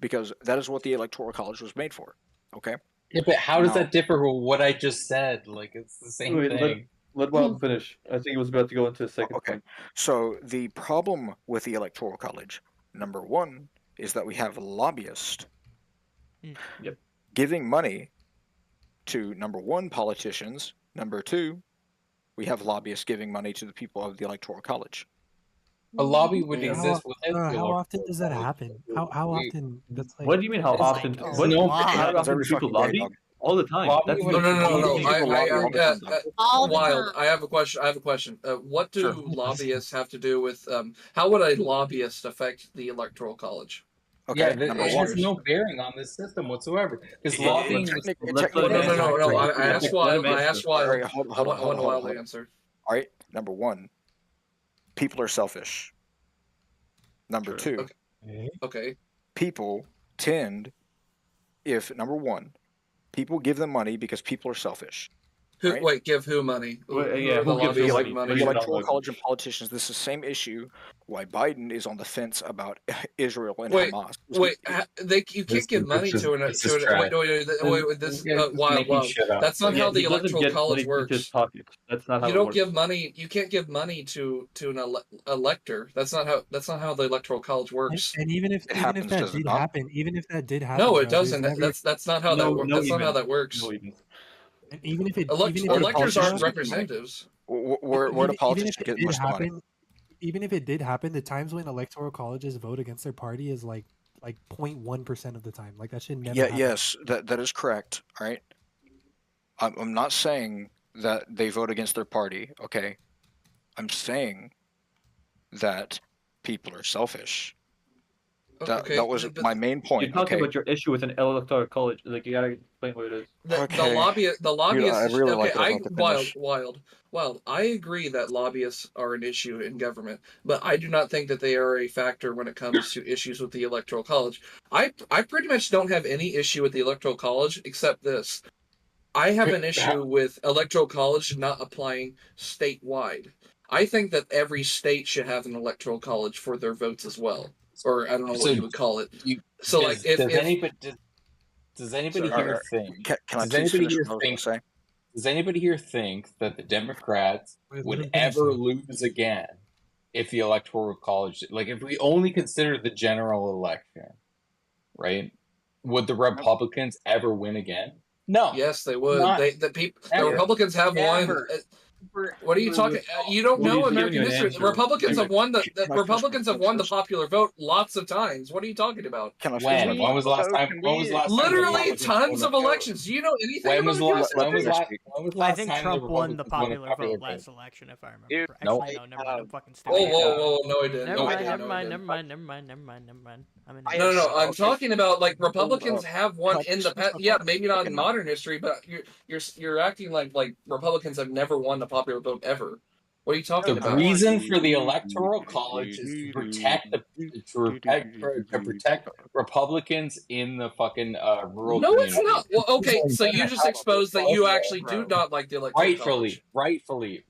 Because that is what the Electoral College was made for. Okay. Yeah, but how does that differ from what I just said? Like, it's the same thing. Let Wild finish. I think he was about to go into a second point. So the problem with the Electoral College, number one, is that we have lobbyists giving money to, number one, politicians. Number two, we have lobbyists giving money to the people of the Electoral College. A lobby would exist within the How often does that happen? How often? That's like. What do you mean? How often? How often do people lobby? All the time. No. Wild. I have a question. What do lobbyists have to do with? How would a lobbyist affect the Electoral College? Okay. Yeah, it has no bearing on this system whatsoever. Because lobbying. No. I asked Wild. I want a Wild answer. All right. Number one, people are selfish. Number two, people tend, number one, people give them money because people are selfish. Right? Wait, give who money? Who gives the money? The Electoral College and politicians. This is the same issue why Biden is on the fence about Israel and Hamas. You can't give money to an. Wild. That's not how the Electoral College works. That's not how you don't give money. You can't give money to an elector. That's not how the Electoral College works. And even if that did happen, no, it doesn't. That's not how that works. That's not how that works. And even if electors aren't representatives. Where do politicians get most of the money? Even if it did happen, the times when electoral colleges vote against their party is like 0.1% of the time. Like that should never happen. Yes, that is correct. All right. I'm not saying that they vote against their party, okay? I'm saying that people are selfish. That was my main point. You're talking about your issue with an electoral college. Like you gotta explain what it is. The lobbyists. Dude, I really Wild. I agree that lobbyists are an issue in government, but I do not think that they are a factor when it comes to issues with the Electoral College. I pretty much don't have any issue with the Electoral College except this. I have an issue with Electoral College not applying statewide. I think that every state should have an Electoral College for their votes as well. Or I don't know what you would call it. Does anybody here think? Does anybody here think that the Democrats would ever lose again if the Electoral College, like if we only consider the general election, right? Would the Republicans ever win again? No. Yes, they would. The Republicans have won. What are you talking? You don't know American history. Republicans have won the popular vote lots of times. What are you talking about? When was the last time? When was the last time? Literally tons of elections. Do you know anything When about was the last? When was last? When was the I last think time Trump the won the Republicans won a popular vote last election, if I remember. Dude, Actually, no, never mind. I'm fucking stupid. Whoa, no, I didn't. Never mind. I'm an idiot. No. I'm talking about like Republicans have won in the past. Yeah, maybe not in modern history, but you're acting like Republicans have never won the popular vote ever. What are you talking about? The reason for the Electoral College is to protect Republicans in the fucking rural communities. It's not. Well, okay, so you just exposed that you actually do not like the Electoral College. Rightfully.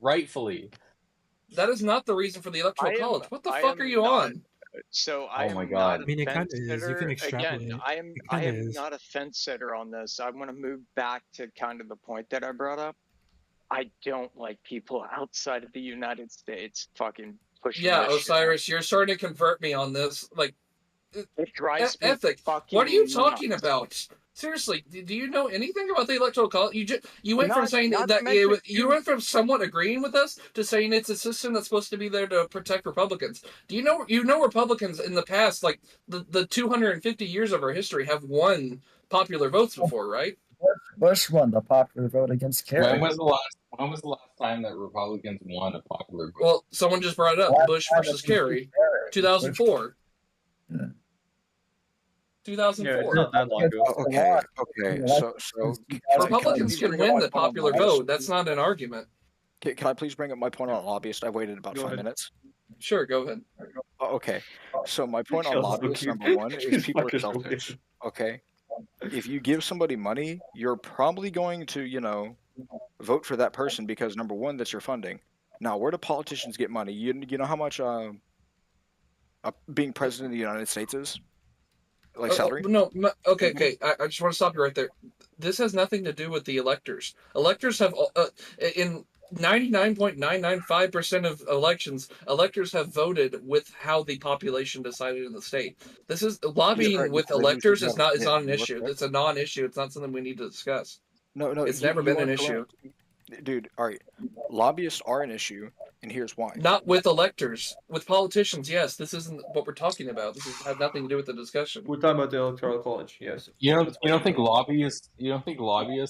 That is not the reason for the Electoral College. What the fuck are you on? So I am my not God. a I mean, it fence kind of is. You sitter. can extrapolate. Again, It I kinda am is. not a fence sitter on this. I want to move back to kind of the point that I brought up. I don't like people outside of the United States fucking pushing. Yeah, this shit. Osiris, you're starting to convert me on this. Like, it drives me ethic. fucking What are you talking nuts. about? Seriously, do you know anything about the Electoral College? You went from saying not that to mention you went from somewhat agreeing with us to saying it's a system that's supposed to be there to protect Republicans. Do you know Republicans in the past, like the 250 years of our history, have won popular votes before, right? Bush won the popular vote against Kerry. When was the last time that Republicans won a popular vote? Well, someone just brought it up. Bush versus Kerry, 2004. Yeah. 2004. Yeah, it's not that long ago. Okay. So Republicans can win the popular vote. That's not an argument. Can I please bring up my point on lobbyists? I waited about 5 minutes. Sure, go ahead. Okay. So my point on lobbyists, number one, is people are selfish. Okay. If you give somebody money, you're probably going to, vote for that person because number one, that's your funding. Now, where do politicians get money? You know how much being president of the United States is? Like salary? Okay. I just want to stop you right there. This has nothing to do with the electors. Electors have in 99.995% of elections, electors have voted with how the population decided in the state. This is lobbying with electors is not an issue. It's a non-issue. It's not something we need to discuss. No, it's never been an issue. Dude, all right. Lobbyists are an issue, and here's why. Not with electors. With politicians, yes. This isn't what we're talking about. This has nothing to do with the discussion. We're talking about the Electoral College, yes. You don't think lobbyists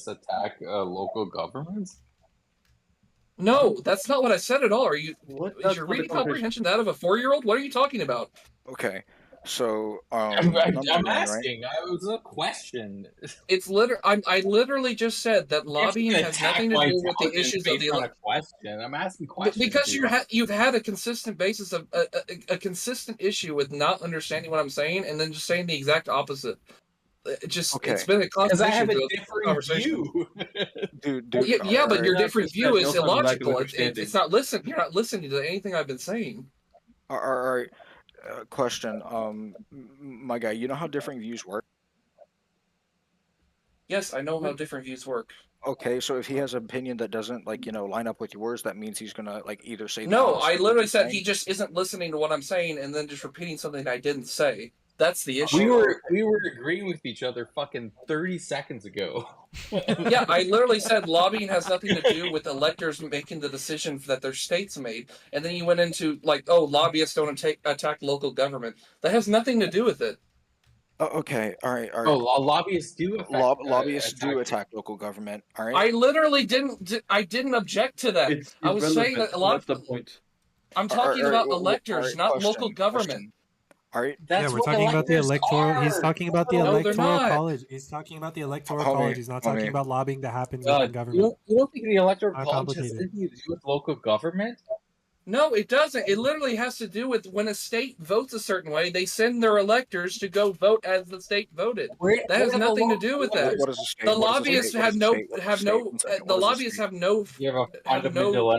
attack local governments? No, that's not what I said at all. Is your reading comprehension that of a 4-year-old? What are you talking about? Okay. So I'm asking. Right? It was a question. It's I literally just said that lobbying has nothing to do with the issues of the question. I'm asking questions because you've had a consistent basis of a consistent issue with not understanding what I'm saying and then just saying the exact opposite. It's been a constant issue throughout the conversation. Dude, yeah, but your different view is illogical. It's not You're not listening to anything I've been saying. All right. Question, my guy. You know how differing views work? Yes, I know how different views work. Okay, so if he has an opinion that doesn't line up with yours, that means he's gonna either say no. I literally said he just isn't listening to what I'm saying and then just repeating something I didn't say. That's the issue. We were agreeing with each other fucking 30 seconds ago. Yeah, I literally said lobbying has nothing to do with electors making the decision that their states made, and then you went into lobbyists don't attack local government. That has nothing to do with it. Okay, all right. Oh, lobbyists do attack local government. All right. I literally didn't. I didn't object to that. I was saying that that's the point. I'm talking about electors, not local government. All right. We're talking about the electoral. He's talking about the electoral college. He's talking about the electoral college. He's not talking about lobbying that happens within government. You don't think the electoral college has anything to do with local government? No, it doesn't. It literally has to do with when a state votes a certain way, they send their electors to go vote as the state voted. That has nothing to do with that. The lobbyists have no. The lobbyists have no. You have a fundamental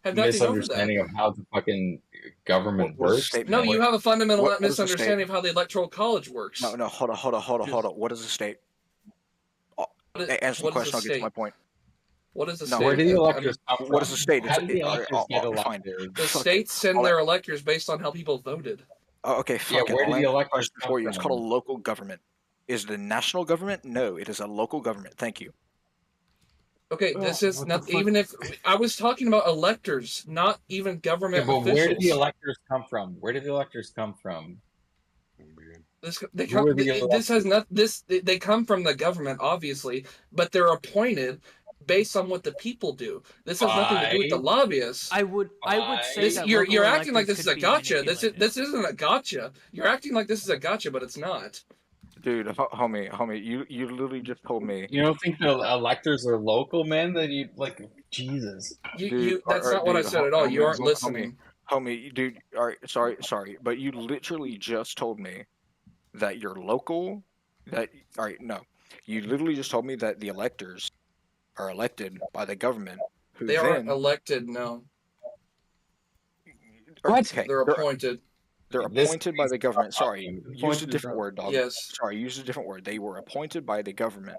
misunderstanding of how the fucking government works. No, you have a fundamental misunderstanding of how the electoral college works. No, hold on. What is a state? Answer the question. I'll get to my point. What is the state? Where do the electors come from? What is the state? The states send their electors based on how people voted. Okay, where do the electors come from? It's called a local government. Is it a national government? No, it is a local government. Thank you. Okay, this is not even if I was talking about electors, not even government but officials. where did the electors come from? Where did the electors come from? This has not this. They come from the government, obviously, but they're appointed based on what the people do. This has nothing to do with the lobbyists. I would say that you're acting like electors this is a could be gotcha. This manipulated. isn't a gotcha. You're acting like this is a gotcha, but it's not. Dude, homie, you literally just told me. You don't think the electors are local, man? That you like, Jesus. That's not what I said at all. You aren't listening. Homie, dude, all right, sorry, but you literally just told me that you're local. All right, no, you literally just told me that the electors are elected by the government. They aren't elected, no. Okay, they're appointed. They're appointed by the government. Sorry, use a different word, dog. Yes. Sorry, use a different word. They were appointed by the government.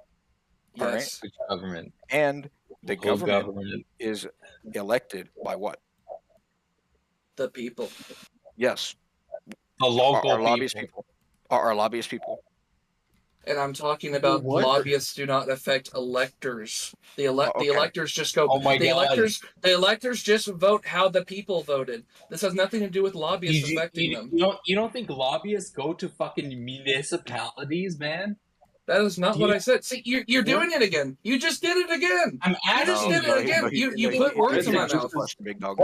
Yes. All right? Which government? And the Whole government is elected by what? The people. Yes. The local our lobbyist people. Our lobbyist people. And I'm talking about lobbyists do not affect electors. The electors just go. Oh my God. The electors just vote how the people voted. This has nothing to do with lobbyists affecting them. You don't think lobbyists go to fucking municipalities, man? That is not what I said. See, you're doing it again. You just did it again. You just did it again. You put words in my mouth. No.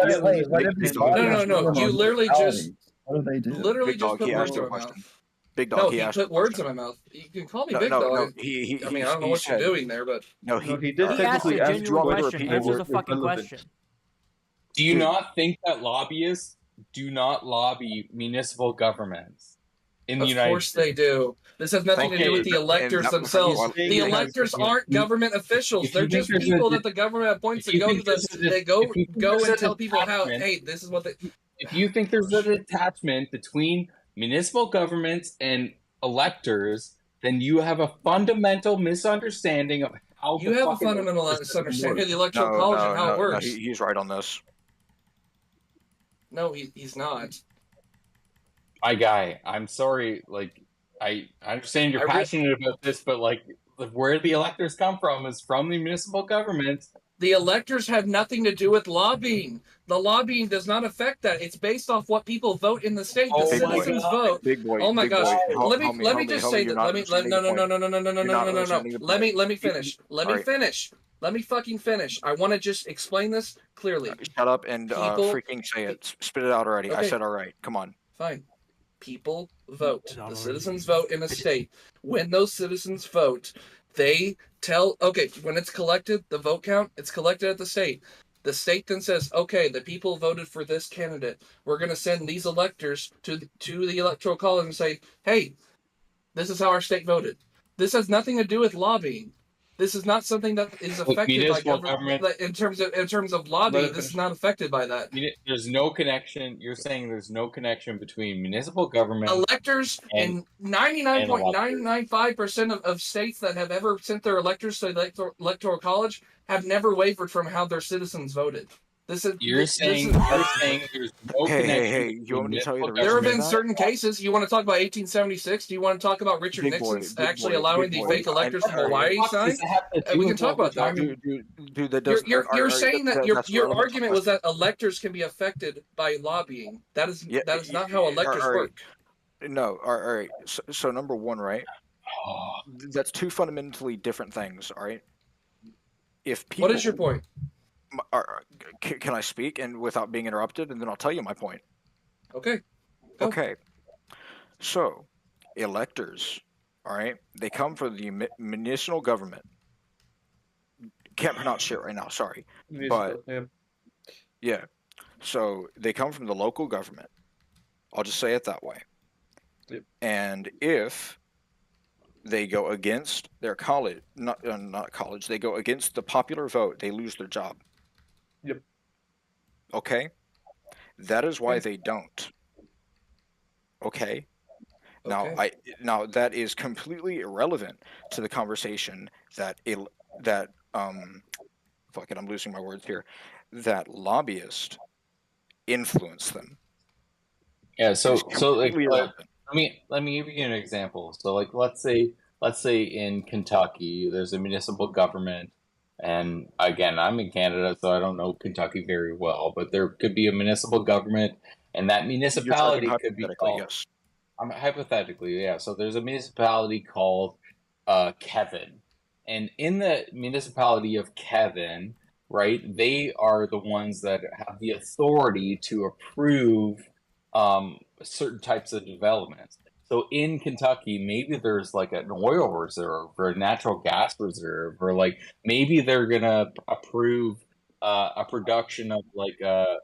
You literally just. What do they do? Literally just put words in my mouth. Big dog, he put words in my mouth. You can call me Big Dog. No, I mean, I don't know what you're doing there, but no, he did technically ask you a question. Answer the fucking question. Do you not think that lobbyists do not lobby municipal governments in the United States? Of course they do. This has nothing to do with the electors themselves. The electors aren't government officials. They're just people that the government appoints to go to the. They go and tell people how. Hey, this is what they. If you think there's an attachment between municipal governments and electors, then you have a fundamental misunderstanding of how you have a fundamental misunderstanding of the electoral college and how it works. No, he's right on this. No, he's not. My guy, I'm sorry. Like, I understand you're passionate about this, but like, where the electors come from is from the municipal government. The electors have nothing to do with lobbying. The lobbying does not affect that. It's based off what people vote in the state. The citizens vote. Big boy. Oh my gosh. Let me just say that. No. Let me finish. Let me fucking finish. I want to just explain this clearly. Shut up and freaking say it. Spit it out already. I said all right. Come on. Fine. People vote. The citizens vote in a state. When those citizens vote, they tell, okay, when it's collected, the vote count, it's collected at the state. The state then says, okay, the people voted for this candidate. We're going to send these electors to the electoral college and say, hey, this is how our state voted. This has nothing to do with lobbying. This is not something that is affected by government. In terms of lobbying, this is not affected by that. There's no connection. You're saying there's no connection between municipal government, electors, and 99.995% of states that have ever sent their electors to the electoral college have never wavered from how their citizens voted. You're saying there's no connection. Hey, you want me to tell you the reason? There have been certain cases. You want to talk about 1876? Do you want to talk about Richard Nixon actually allowing the fake electors from Hawaii sign? We can talk about that. You're saying that your argument was that electors can be affected by lobbying. That is not how electors work. No, all right. So number one, right? That's two fundamentally different things. All right. If people, what is your point? Can I speak and without being interrupted, and then I'll tell you my point. Okay. Go. Okay. So, electors, all right, they come from the municipal government. Can't pronounce shit right now. Sorry, but yeah. So they come from the local government. I'll just say it that way. Yep. And if they go against their college, not college, they go against the popular vote, they lose their job. Yep. Okay? That is why they don't. Okay? Now that is completely irrelevant to the conversation that fuck it, I'm losing my words here. That lobbyists influence them. Yeah, so like let me give you an example. So like let's say in Kentucky there's a municipal government And again, I'm in Canada, so I don't know Kentucky very well, but there could be a municipal government, and that municipality could be called. Yes. Hypothetically, yeah. So there's a municipality called Kevin, and in the municipality of Kevin, right, they are the ones that have the authority to approve certain types of developments. So in Kentucky, maybe there's like an oil reserve or a natural gas reserve, or like maybe they're gonna approve a production of like a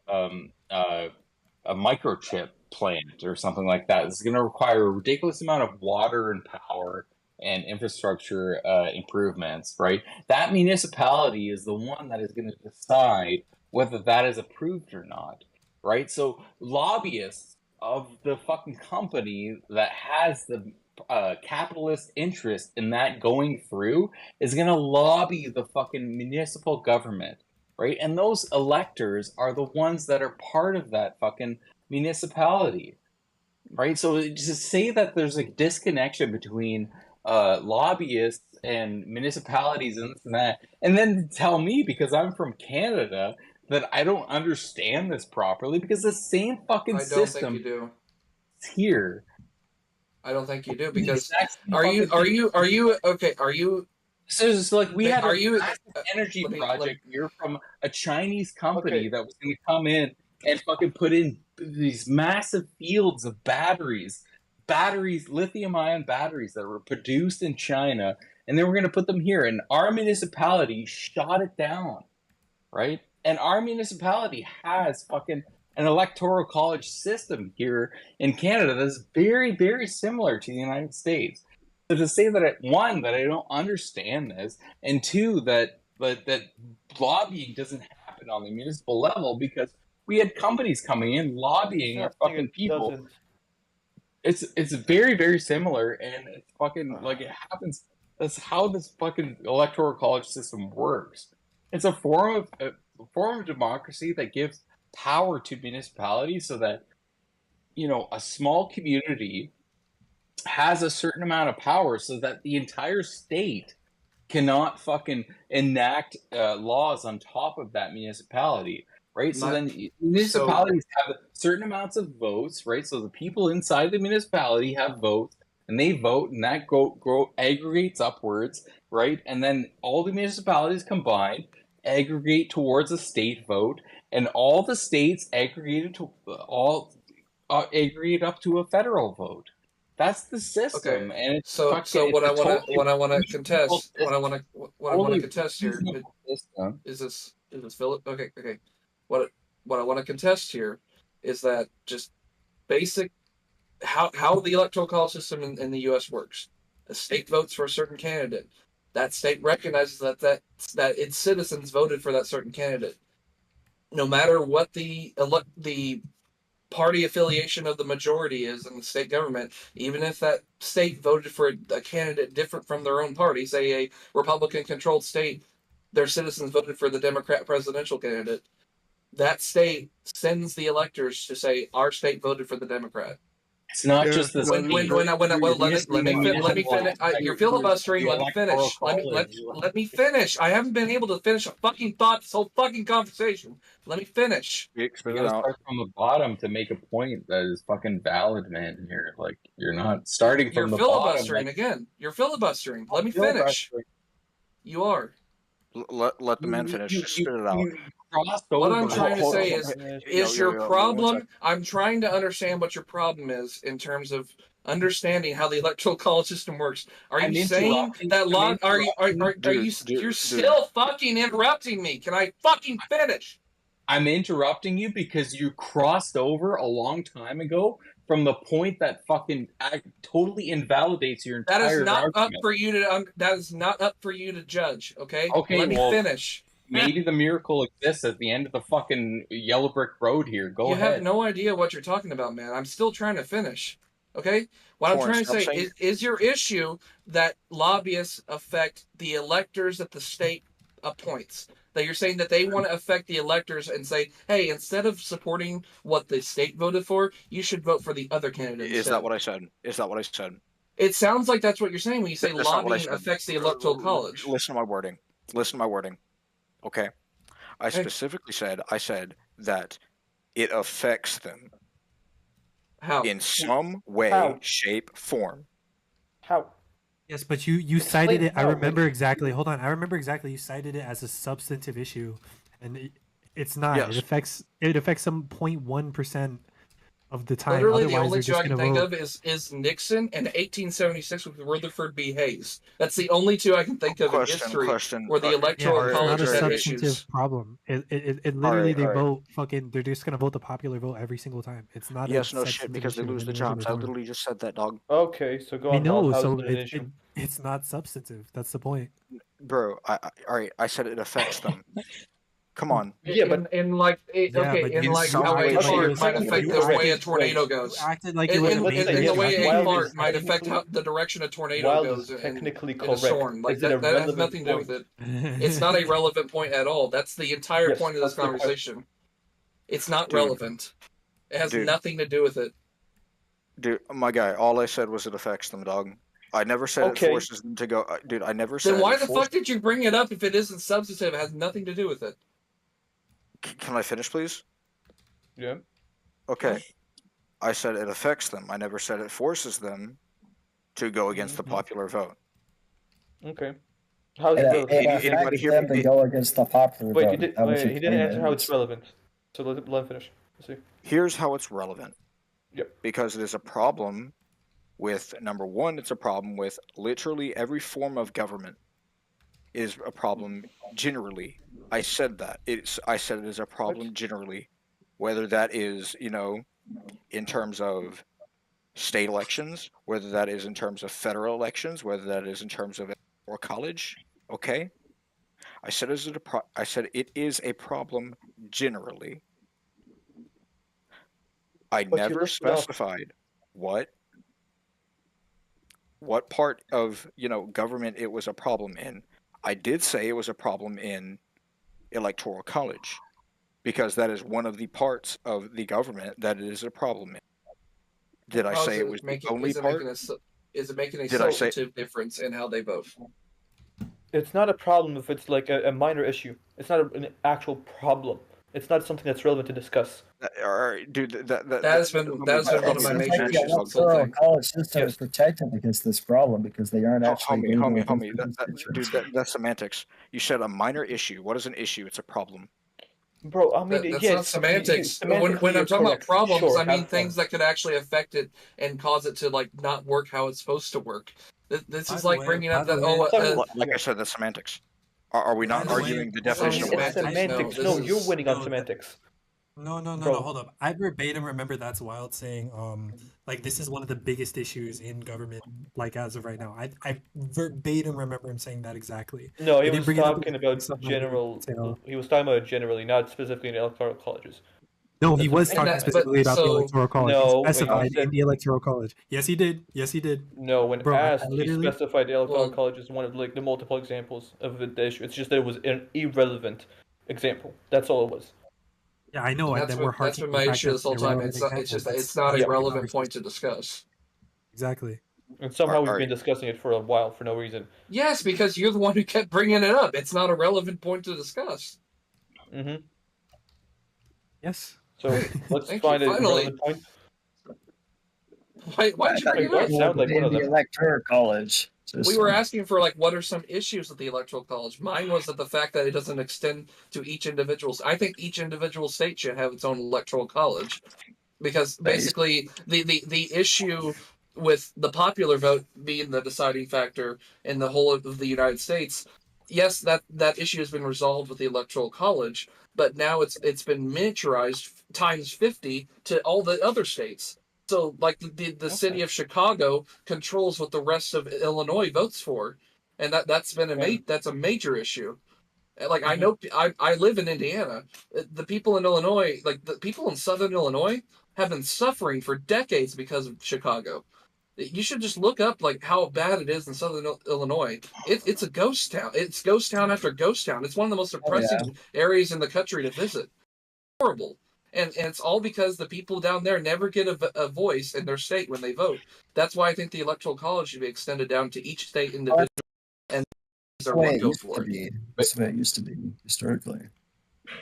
microchip plant or something like that. It's going to require a ridiculous amount of water and power and infrastructure improvements, right? That municipality is the one that is going to decide whether that is approved or not, right? So lobbyists of the fucking company that has the capitalist interest in that going through is going to lobby the fucking municipal government, right? And those electors are the ones that are part of that fucking municipality, right? So to say that there's a disconnection between lobbyists and municipalities and this and that, and then tell me, because I'm from Canada, that I don't understand this properly, because the same fucking system. I don't think you do. Is here. I don't think you do, because are you okay? Are you? So it's like we had an energy project here from a Chinese company that was going to come in and fucking put in these massive fields of batteries, lithium-ion batteries that were produced in China, and they were going to put them here. And our municipality shot it down, right? And our municipality has fucking an electoral college system here in Canada that's very, very similar to the United States. So to say that, one, that I don't understand this, and two, that lobbying doesn't happen on the municipal level, because we had companies coming in lobbying our fucking people. It's very, very similar, and it's fucking like it happens. That's how this fucking electoral college system works. It's a form of democracy that gives power to municipalities, so that, you know, a small community has a certain amount of power, so that the entire state cannot fucking enact laws on top of that municipality, right? So then municipalities have certain amounts of votes, right? So the people inside the municipality have votes, and they vote, and that aggregates upwards, right? And then all the municipalities combined aggregate towards a state vote, and all the states aggregate up to a federal vote. That's the system. Okay. And it's so what I want to contest here is this Philip. Okay. What I want to contest here is that just basic how the electoral college system in the U.S. works. A state votes for a certain candidate. That state recognizes that its citizens voted for that certain candidate. No matter what the party affiliation of the majority is in the state government, even if that state voted for a candidate different from their own party, say a Republican-controlled state, their citizens voted for the Democrat presidential candidate, that state sends the electors to say, our state voted for the Democrat. It's not just the let me finish. You're filibustering. Let me finish. Let me finish. I haven't been able to finish a fucking thought this whole fucking conversation. Let me finish. You gotta start from the bottom to make a point that is fucking valid, man. Here, like, you're not starting from the bottom. You're filibustering again. You're filibustering. Let me finish. You are. Let the man finish. Just spit it out. What I'm trying to say is your problem. I'm trying to understand what your problem is in terms of understanding how the electoral college system works. Are you saying that law? You're still fucking interrupting me? Can I fucking finish? I'm interrupting you because you crossed over a long time ago from the point that fucking totally invalidates your entire argument. That is not argument. up for you to. That is not up for you to judge. Okay. Let me finish. Maybe the miracle exists at the end of the fucking yellow brick road here. Go ahead. You have no idea what you're talking about, man. I'm still trying to finish. Okay? What I'm trying to say is your issue that lobbyists affect the electors that the state appoints. That you're saying that they want to affect the electors and say, hey, instead of supporting what the state voted for, you should vote for the other candidate. Is that what I said? Is that what I said? It sounds like that's what you're saying when you say lobbying affects the electoral college. Listen to my wording. Listen to my wording. Okay. I specifically said that it affects them. How? In some way, shape, form. How? Yes, but you cited it. I remember exactly. Hold on, I remember exactly. You cited it as a substantive issue, and it's not. Yes. It affects some 0.1% of the time. Literally, Otherwise, the only they're two just I can gonna think vote. of is Nixon and 1876 with Rutherford B. Hayes. That's the only two I can think of in history where the Electoral it's College not a had substantive issues. problem. It literally they vote fucking. They're just gonna vote the popular vote every single time. It's not a Yes, no substantive shit, because they issue lose in the any way, shape, jobs. or I form. literally just said that, dog. Okay, so go We on, know, Bob. How's so that an issue? it's not substantive. That's the point. Bro, all right, I said it affects them. Come on. Yeah, but in like how a fart might affect the way a tornado goes. You acted like it In was the way a Wild fart is might affect technically- the direction a tornado Wild goes is technically in a correct. storm. Like Is it a that has relevant nothing to do with point? it. It's not a relevant point at all. That's the entire Yes, point of this that's the question. conversation. It's not Dude. relevant. It has Dude. nothing to do with it. Dude, my guy, all I said was it affects them, dog. I never said it forces them to go. Dude, I never said Then why it the forced... fuck did you bring it up if it isn't substantive? It has nothing to do with it. Can I finish, please? Yeah. Okay. I said it affects them. I never said it forces them to go against the popular vote. Okay. How is It it affects them to go against the popular Wait, vote. he didn't answer how it's relevant. So let him finish. Let's see. Here's how it's relevant. Yep. Because it is a problem with, number one, it's a problem with literally every form of government is a problem generally. I said that. I said it is a problem generally. Whether that is, in terms of state elections, whether that is in terms of federal elections, whether that is in terms of or college, okay? I said it is a problem generally. I never specified what part of, government it was a problem in. I did say it was a problem in electoral college because that is one of the parts of the government that it is a problem in. Did I say it was the only part? Is it making a substantive difference in how they vote? It's not a problem if it's like a minor issue. It's not an actual problem. It's not something that's relevant to discuss. All right, dude. That has been one of my major issues. The electoral college system is protected against this problem because they aren't actually homie. Dude, that's semantics. You said a minor issue. What is an issue? It's a problem. Bro, I mean, that's not semantics. When I'm talking about problems, I mean things that could actually affect it and cause it to not work how it's supposed to work. This is like bringing up that. Like I said, that's semantics. Are we not arguing the definition of it's semantics? No, you're winning on semantics. No, hold up. I verbatim remember That's Wild saying, this is one of the biggest issues in government, as of right now. I verbatim remember him saying that exactly. No, he was talking about general. He was talking about generally, not specifically in electoral colleges. No, he was talking specifically about the electoral college. No, he specified in the electoral college. Yes, he did. No, when asked, he specified the electoral college as one of the multiple examples of the issue. It's just that it was an irrelevant example. That's all it was. Yeah, I know. That's been my issue this whole time. It's not a relevant point to discuss. Exactly. And somehow we've been discussing it for a while for no reason. Yes, because you're the one who kept bringing it up. It's not a relevant point to discuss. Mm-hmm. Yes. So let's find a relevant point. Why did you bring it up? Sound like one of them. The electoral college. We were asking for what are some issues with the electoral college. Mine was that the fact that it doesn't extend to each individual. I think each individual state should have its own electoral college, because basically the issue with the popular vote being the deciding factor in the whole of the United States. Yes, that issue has been resolved with the electoral college, but now it's been miniaturized times 50 to all the other states. So, the city of Chicago controls what the rest of Illinois votes for, and that's been that's a major issue. I know I live in Indiana. The people in Illinois, the people in Southern Illinois, have been suffering for decades because of Chicago. You should just look up how bad it is in Southern Illinois. It's a ghost town. It's ghost town after ghost town. It's one of the most depressing areas in the country to visit. Horrible. And it's all because the people down there never get a voice in their state when they vote. That's why I think the electoral college should be extended down to each state individually, and the way it used to be. That's the way it used to be historically.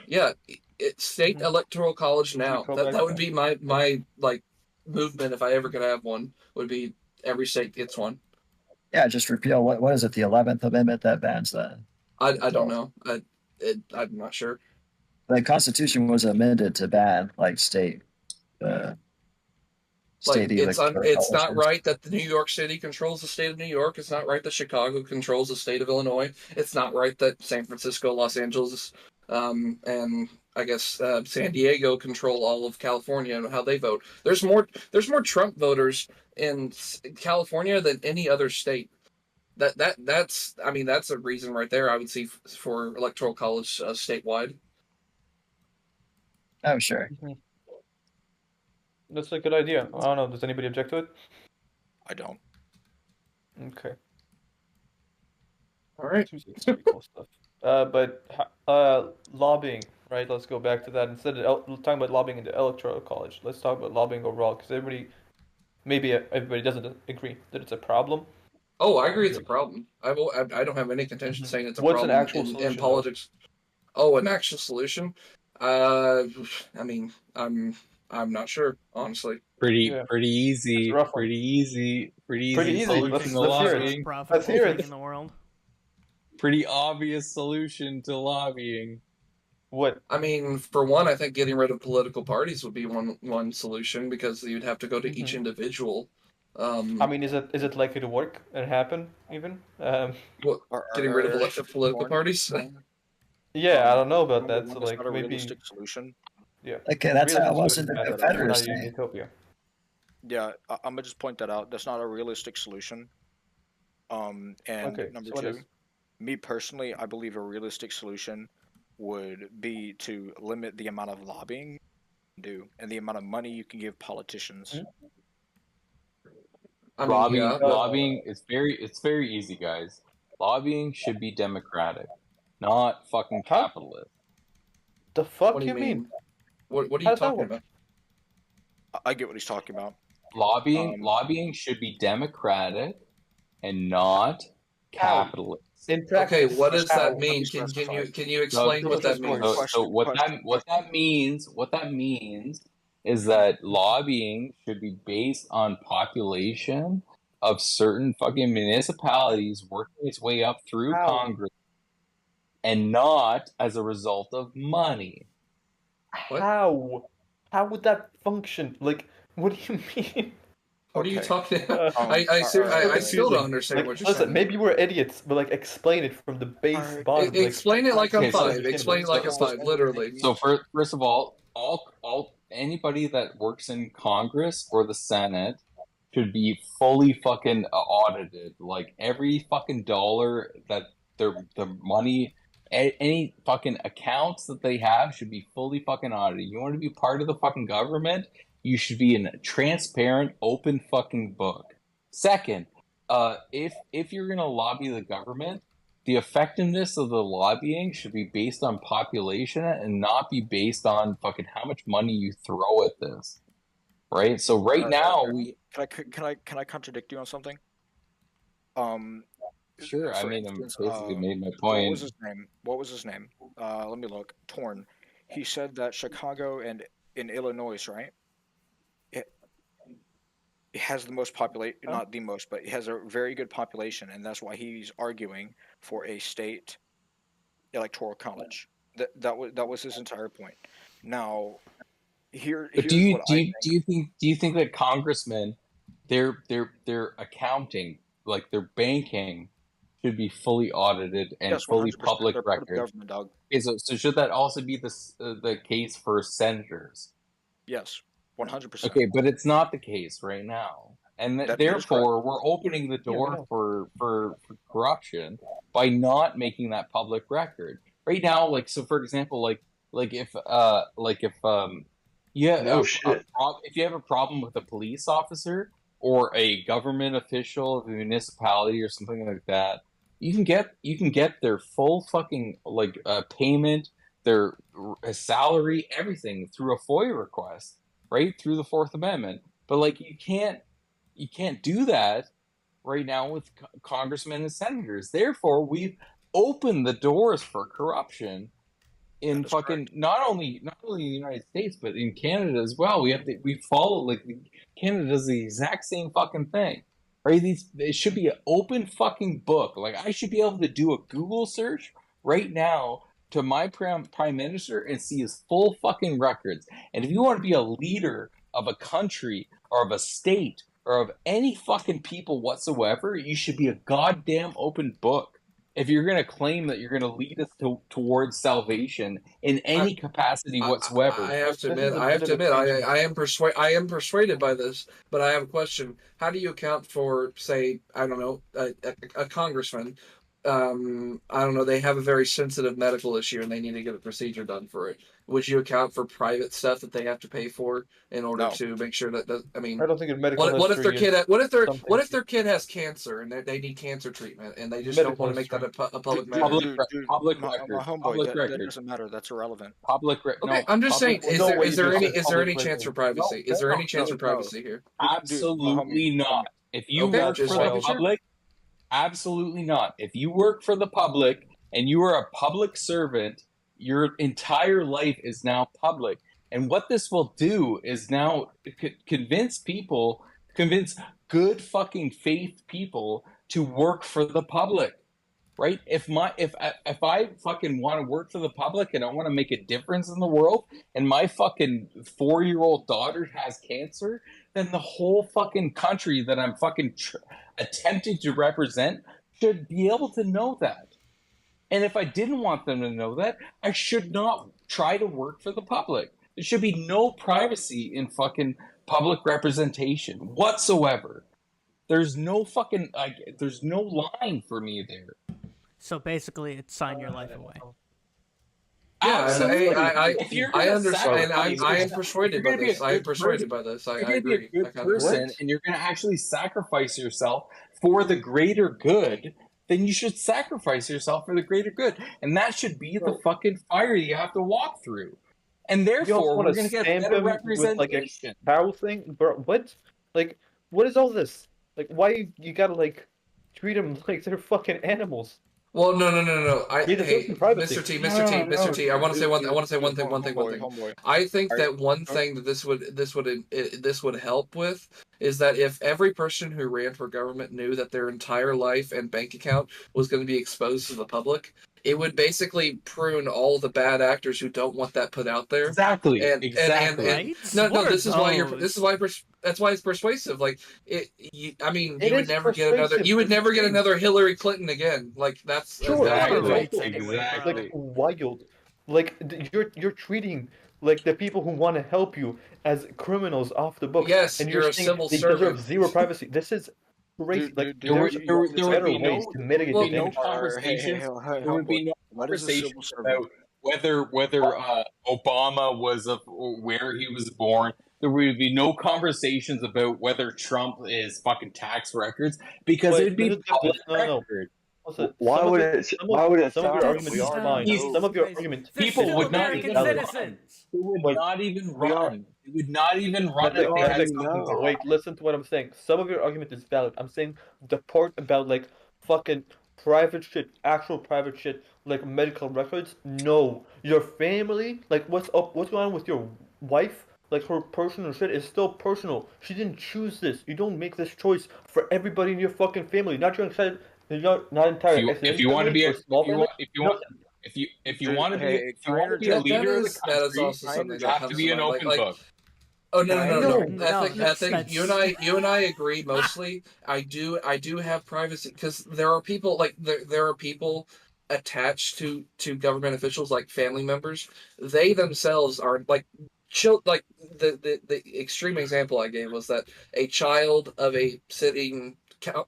Yeah, it's state electoral college now. That would be my like movement if I ever could have one. Would be every state gets one. Yeah, just repeal what is it? The 11th Amendment that bans that. I don't know. I'm not sure. The Constitution was amended to ban like state. Like it's colleges. not right that the New York City controls the state of New York. It's not right that Chicago controls the state of Illinois. It's not right that San Francisco, Los Angeles, and I guess San Diego control all of California and how they vote. There's more Trump voters in California than any other state. That's a reason right there. I would see for electoral college statewide. Oh sure. That's a good idea. I don't know. Does anybody object to it? I don't. Okay. All right. Cool stuff. But lobbying, right? Let's go back to that. Instead of talking about lobbying in the electoral college, let's talk about lobbying overall, because maybe everybody doesn't agree that it's a problem. Oh, I agree it's a problem. I don't have any contention saying it's a What's problem an actual solution, in politics. Oh, an actual solution? I mean, I'm not sure, honestly. Pretty easy. Pretty easy. Let's hear it. Let's hear it. In the world. Pretty obvious solution to lobbying. What? I mean, for one, I think getting rid of political parties would be one solution, because you'd have to go to each individual. I mean, is it likely to work and happen even? What, getting rid of elected political parties? Yeah, I don't know about that. So like not a maybe realistic solution. Yeah. Okay, that's how it was in the Confederacy. Utopia. Yeah, I'm gonna just point that out. That's not a realistic solution. And number two, me personally, I believe a realistic solution would be to limit the amount of lobbying you do and the amount of money you can give politicians. Lobbying is very easy, guys. Lobbying should be democratic, not fucking capitalist. The fuck do you mean? What are you talking about? I get what he's talking about. Lobbying should be democratic and not capitalist. In practice, okay, what does that mean? Can you explain what that means? So what that means is that lobbying should be based on population of certain fucking municipalities working its way up through Congress, and not as a result of money. How would that function? Like, what do you mean? What are you talking about? I still don't understand what you're saying. Maybe we're idiots, but like explain it from the base bottom. Explain it like I'm five. Explain it like I'm five, literally. So first of all anybody that works in Congress or the Senate should be fully fucking audited. Like every fucking dollar that the money, any fucking accounts that they have should be fully fucking audited. You want to be part of the fucking government? You should be in a transparent, open fucking book. Second, if you're gonna lobby the government, the effectiveness of the lobbying should be based on population and not be based on fucking how much money you throw at this. Right? So now we can I contradict you on something? Sure. I mean, I'm basically made my point. What was his name? Let me look. Torn. He said that Chicago and in Illinois, right? It has the most population, not the most, but it has a very good population, and that's why he's arguing for a state electoral college. That was his entire point. Now, do you think that congressmen, their accounting, like their banking, should be fully audited and fully public record? Okay, so should that also be the case for senators? Yes. 100%. Okay, but it's not the case right now, and therefore we're opening the door for corruption by not making that public record right now. Like, so for example, if you have a problem with a police officer or a government official of a municipality or something like that, you can get their full fucking payment, their salary, everything through a FOIA request. Right, through the Fourth Amendment, but like you can't do that right now with congressmen and senators. Therefore, we've open the doors for corruption in fucking not only in the United States but in Canada as well. We follow like Canada does the exact same fucking thing, right? It should be an open fucking book. Like I should be able to do a Google search right now to my prime minister and see his full fucking records. And if you want to be a leader of a country or of a state or of any fucking people whatsoever, you should be a goddamn open book. If you're going to claim that you're going to lead us towards salvation in any capacity whatsoever, I have to admit, I am persuaded by this, but I have a question. How do you account for, say, I don't know, a congressman? I don't know. They have a very sensitive medical issue and they need to get a procedure done for it. Would you account for private stuff that they have to pay for in order to make sure that? I mean, I don't think medical. What if their kid? What if their kid has cancer and they need cancer treatment and they just don't want to make that a public matter? Public my record. homeboy, Public that record. doesn't matter. That's irrelevant. Public record. Okay, No, I'm just saying. Is there any chance record. for privacy? Is there any chance for privacy here? Absolutely not. If you Okay, work for just the making sure. public, absolutely not. If you work for the public and you are a public servant, your entire life is now public. And what this will do is now convince good fucking faith people to work for the public. Right? If I fucking want to work for the public and I want to make a difference in the world, and my fucking 4-year-old daughter has cancer, then the whole fucking country that I'm fucking attempting to represent should be able to know that. And if I didn't want them to know that, I should not try to work for the public. There should be no privacy in fucking public representation whatsoever. There's no fucking there's no line for me there. So basically, it's sign your life away. Yeah, I understand. I am persuaded by this. I am persuaded by this. I agree. You're going to be a good person, and you're going to actually sacrifice yourself for the greater good. Then you should sacrifice yourself for the greater good, and that should be the fucking fire you have to walk through. And therefore, we're going to get better representation. Like a cow thing, bro. What? Like, what is all this? Like, why you gotta like treat them like they're fucking animals? Well, no. Mr. T. I want to say one thing. I think that one thing that this would help with is that if every person who ran for government knew that their entire life and bank account was going to be exposed to the public, it would basically prune all the bad actors who don't want that put out there. Exactly. Right? No. This is why that's why it's persuasive. Like you would never get another Hillary Clinton again. Like that's Exactly. Like wild. Like you're treating like the people who want to help you as criminals off the books. Yes, and you're a civil servant. They deserve zero privacy. This is crazy. Like there would be ways to mitigate the no conversation. There would be no conversation about whether Obama was where he was born. There would be no conversations about whether Trump is fucking tax records because it'd be public record. Why would it? Some of your arguments is fine. Some of your arguments, people would not even citizens. It would not even run. It would not even run. Wait, listen to what I'm saying. Some of your argument is valid. I'm saying the part about like fucking private shit, actual private shit, like medical records. No, your family, like what's going on with your wife? Like her personal shit is still personal. She didn't choose this. You don't make this choice for everybody in your fucking family, not your entire. Not entire. If you want to be a leader of the country, you have to be an open book. Oh no! I think you and I agree mostly. I do have privacy because there are people like there are people attached to government officials like family members. They themselves are like like the extreme example I gave was that a child of a sitting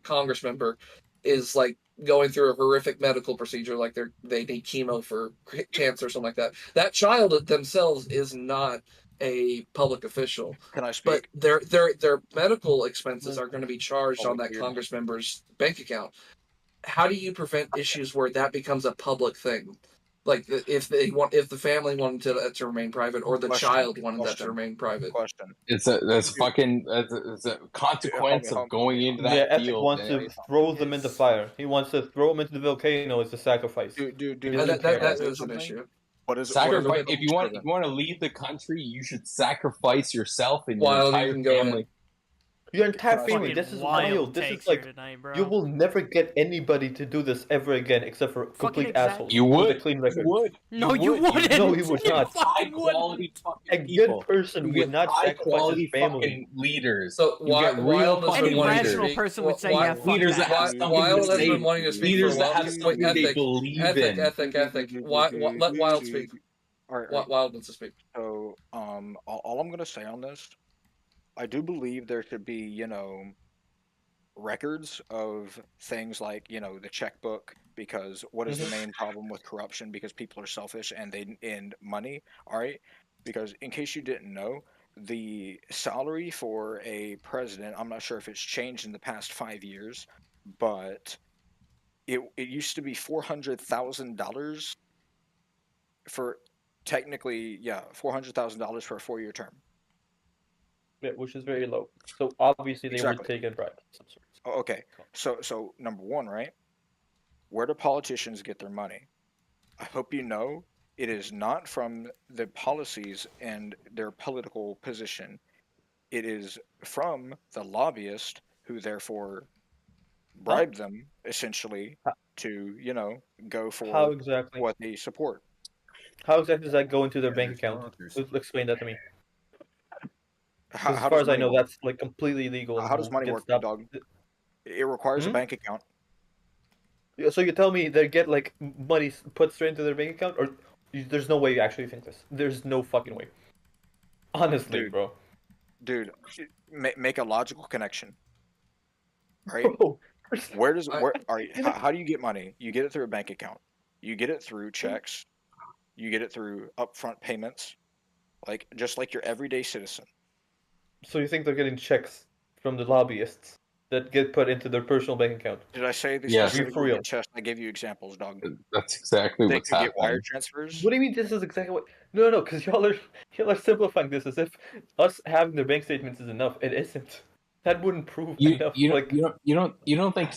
Congress member is like going through a horrific medical procedure, like they need chemo for cancer or something like that. That child themselves is not a public official. Can I speak? But their medical expenses are going to be charged on that Congress member's bank account. How do you prevent issues where that becomes a public thing? Like if the family wanted that to remain private, or the child wanted that to remain private. It's a consequence of going into that Ethic field. wants to throw them in the fire. He wants to throw them into the volcano as a sacrifice. That is an issue. Sacrifice. If you want to lead the country, you should sacrifice yourself and your entire family. Your entire family. This is wild. This is like tonight, you will never get anybody to do this ever again, except for complete assholes. You with would. a clean record. You would. No, you wouldn't. No, he would not. High quality fucking A people. good person would not high sacrifice quality his family. Fucking leaders. So any rational person would say, yeah, fuck leaders that have Wild has been wanting to speak leaders for a that while. have something they believe in. Ethic. Let Wild speak. Wild wants to speak. So, all I'm gonna say on this, I do believe there should be, records of things like, the checkbook, because what is the main problem with corruption? Because people are selfish and they end money. All right, because in case you didn't know, the salary for a president, I'm not sure if it's changed in the past 5 years, but it used to be $400,000 for technically, $400,000 for a 4-year term. Yeah, which is very low. So obviously they would take a bribe. Oh, okay, so number one, right? Where do politicians get their money? I hope you know it is not from the policies and their political position. It is from the lobbyist who therefore bribed them essentially to, go for what they support. How exactly does that go into their bank account? Explain that to me. How as far as I know, work? that's like completely illegal. How does money work, dog? It requires a bank account. Yeah, so you tell me they get like money put straight into their bank account, or there's no way you actually think this? There's no fucking way. Honestly, bro. Dude, make a logical connection. Right? How do you get money? You get it through a bank account. You get it through checks. You get it through upfront payments, just like your everyday citizen. So you think they're getting checks from the lobbyists that get put into their personal bank account? Did I say this? Yeah, For real. Chest. I gave you examples, dog. That's exactly they what's could happening. Get wire transfers. What do you mean? This is exactly what? No, because y'all are simplifying this as if us having their bank statements is enough. It isn't. That wouldn't prove enough. You don't think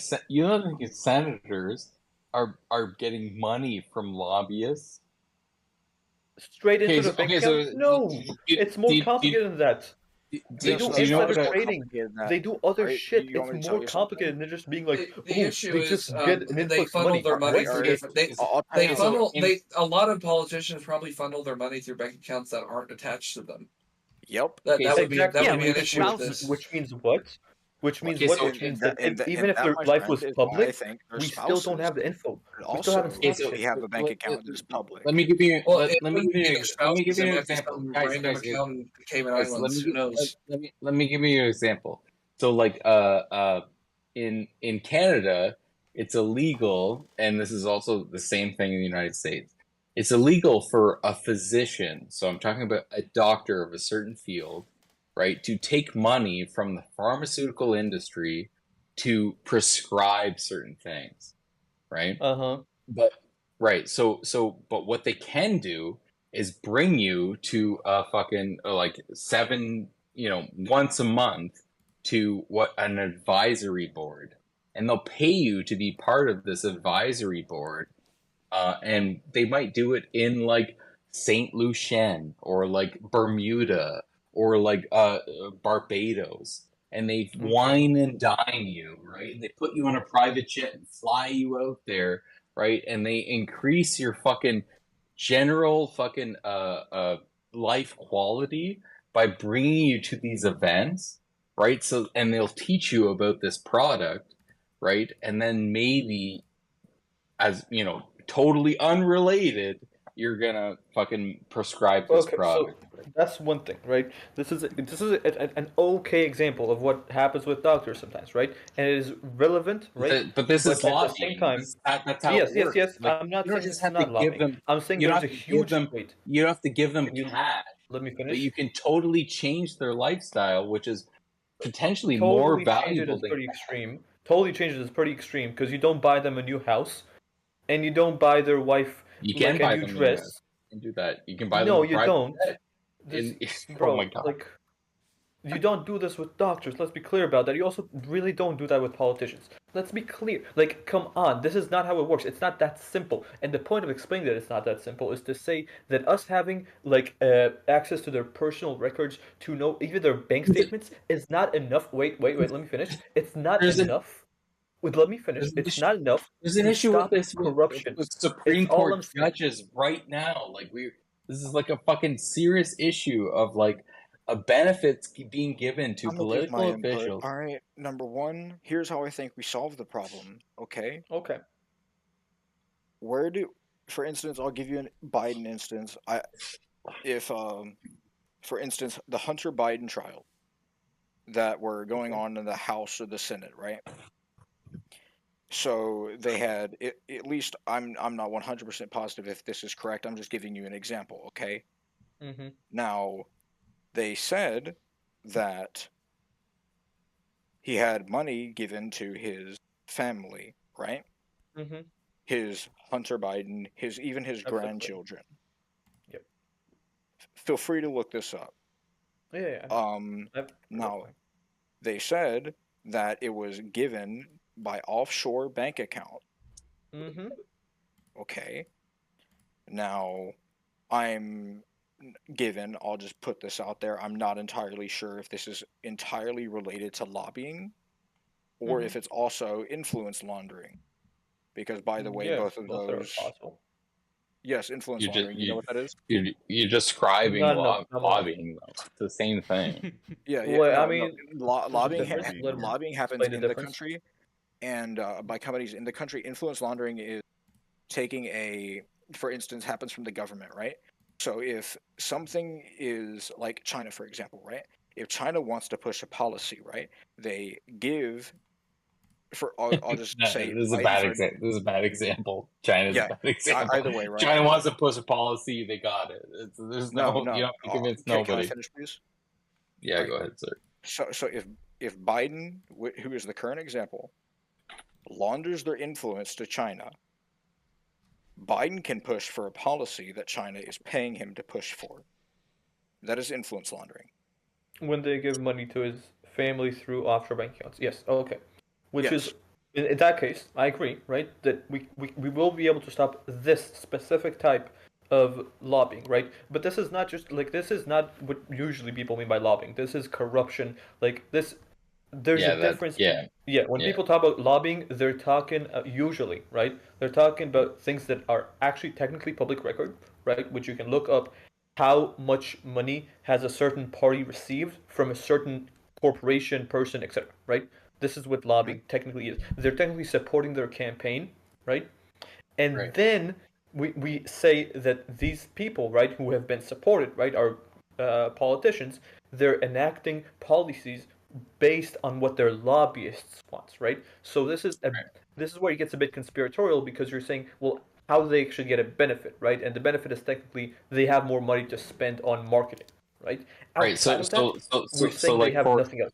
senators are getting money from lobbyists? Straight into the bank account? No, it's more complicated than that. They do insider trading. They do other shit. It's more complicated than just being like, the issue they is just get an they influx funnel their money. They a lot of politicians probably funnel their money through bank accounts that aren't attached to them. Yep. That would be an issue with this. Which means what? Which means that even if their life was public, we still don't have the info. We still haven't we have a bank account that is public. Let me give you let me give you an example. Guys, let me give you an example. So like in Canada, it's illegal, and this is also the same thing in the United States. It's illegal for a physician, so I'm talking about a doctor of a certain field, right, to take money from the pharmaceutical industry to prescribe certain things, right? But but what they can do is bring you to a fucking once a month to an advisory board, and they'll pay you to be part of this advisory board, and they might do it in like Saint Lucia or like Bermuda or like Barbados, and they wine and dine you, right? And they put you on a private jet and fly you out there, right? And they increase your fucking general fucking life quality by bringing you to these events, right? So, and they'll teach you about this product, right? And then maybe, as totally unrelated, you're gonna fucking prescribe this product. So that's one thing, right? This is an okay example of what happens with doctors sometimes, right? And it is relevant, right? But this is lobbying. At the same time, that's how it works. Yes. Like, I'm not you don't saying just it's have not to lobbying. give them. I'm saying You don't there's a have to give huge them. wait. You don't have to give them cash. Let me finish. But you can totally change their lifestyle, which is potentially Totally more change valuable it than pretty extreme. Totally changes is pretty extreme because you don't buy them a new house, and you don't buy their wife You can like buy a new them in the dress. US. You can do that. You can buy them No, with you private don't. jet. Bro, Oh my god. like you don't do this with doctors. Let's be clear about that. You also really don't do that with politicians. Let's be clear. Like, come on. This is not how it works. It's not that simple. And the point of explaining that it's not that simple is to say that us having like access to their personal records to know even their bank statements is not enough. Wait. Let me finish. It's not There's enough. Let me finish. It's not enough There's an to issue with stop this corruption. with It's Supreme all Court I'm saying. judges right now. Like this is like a fucking serious issue of like a benefits being given to I'm gonna give my political input. officials. All right. Number one, here's how I think we solve the problem. Okay. Okay. For instance, I'll give you a Biden instance. For instance, the Hunter Biden trial that were going on in the House or the Senate, right? So they had at least I'm not 100% positive if this is correct. I'm just giving you an example, okay? Mm-hmm. Now, they said that he had money given to his family, right? Mm-hmm. His Hunter Biden, his Absolutely. grandchildren. Yep. Feel free to look this up. Yeah. Now, they said that it was given by offshore bank account. Mm-hmm. Okay. Now, I'll just put this out there, I'm not entirely sure if this is entirely related to lobbying or if it's also influence laundering. Because, by the way, both of are those... possible. Yes, influence laundering. You know what that is? You're describing lobbying, though. It's the same thing. Lobbying happens in the difference? country, and by companies in the country. Influence laundering is taking for instance, happens from the government, right? So if something is like China, for example, right? If China wants to push a policy, right, they give. I'll just say this is a bad example. This is a bad example. China's a bad example. Either way, right? China wants to push a policy, they got it. There's no. You don't have to convince nobody. Can I finish, please? Yeah, go ahead, sir. So if Biden, who is the current example, launders their influence to China, Biden can push for a policy that China is paying him to push for. That is influence laundering. When they give money to his family through offshore bank accounts. Yes, okay. Which is, in that case, I agree, right? That we will be able to stop this specific type of lobbying, right? But this is not just, this is not what usually people mean by lobbying. This is corruption. There's a difference. When people talk about lobbying, they're talking usually, right? They're talking about things that are actually technically public record, right? Which you can look up how much money has a certain party received from a certain corporation, person, etc., right? This is what lobbying technically is. They're technically supporting their campaign, right? And then we say that these people, right, who have been supported, right, are politicians, they're enacting policies based on what their lobbyists want, right? So this is where it gets a bit conspiratorial because you're saying, well, how do they actually get a benefit, right? And the benefit is technically they have more money to spend on marketing, right? Outside of that, we're saying they have nothing else.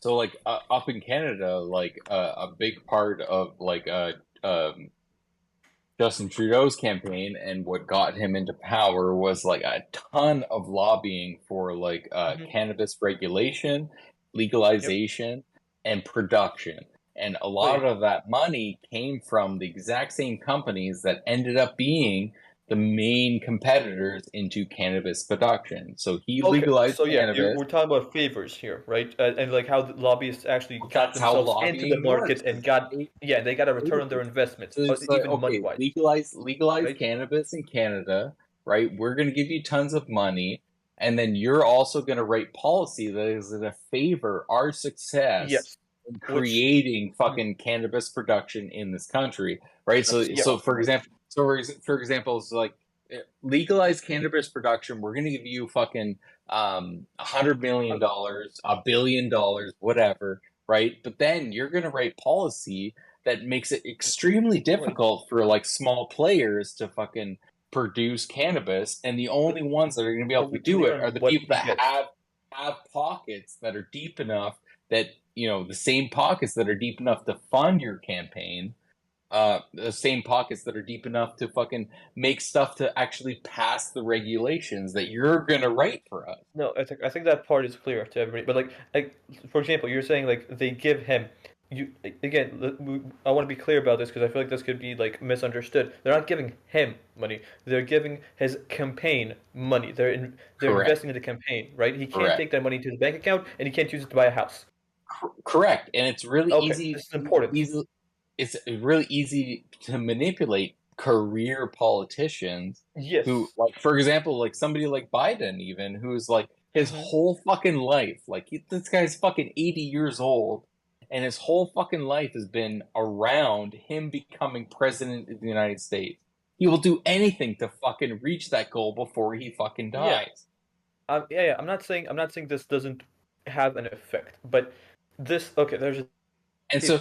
So up in Canada, a big part of Justin Trudeau's campaign and what got him into power was a ton of lobbying for cannabis regulation, legalization, and production. And a lot of that money came from the exact same companies that ended up being the main competitors into cannabis production. So he legalized cannabis. We're talking about favors here, right? And how the lobbyists actually got themselves into the market and they got a return on their investments, even money-wise. Legalize cannabis in Canada, right? We're going to give you tons of money, and then you're also going to write policy that is going to favor our success in creating fucking cannabis production in this country, right? So for example, it's legalize cannabis production. We're going to give you fucking $100 million, $1 billion, whatever, right? But then you're going to write policy that makes it extremely difficult for small players to fucking produce cannabis, and the only ones that are going to be able to do it are the people that have pockets that are deep enough that the same pockets that are deep enough to fund your campaign the same pockets that are deep enough to fucking make stuff to actually pass the regulations that you're gonna write for us. No, I think that part is clear to everybody. But like for example, you're saying like they give him. I want to be clear about this because I feel like this could be like misunderstood. They're not giving him money; they're giving his campaign money. They're investing in the campaign, right? He can't take that money to his bank account, and he can't use it to buy a house. Correct, and it's really easy. This is important. It's really easy to manipulate career politicians. Yes. Who, like, for example, like somebody like Biden, even who's like his whole fucking life, like this guy's fucking 80 years old. And his whole fucking life has been around him becoming president of the United States. He will do anything to fucking reach that goal before he fucking dies. Yeah. I'm not saying this doesn't have an effect, but this there's a and so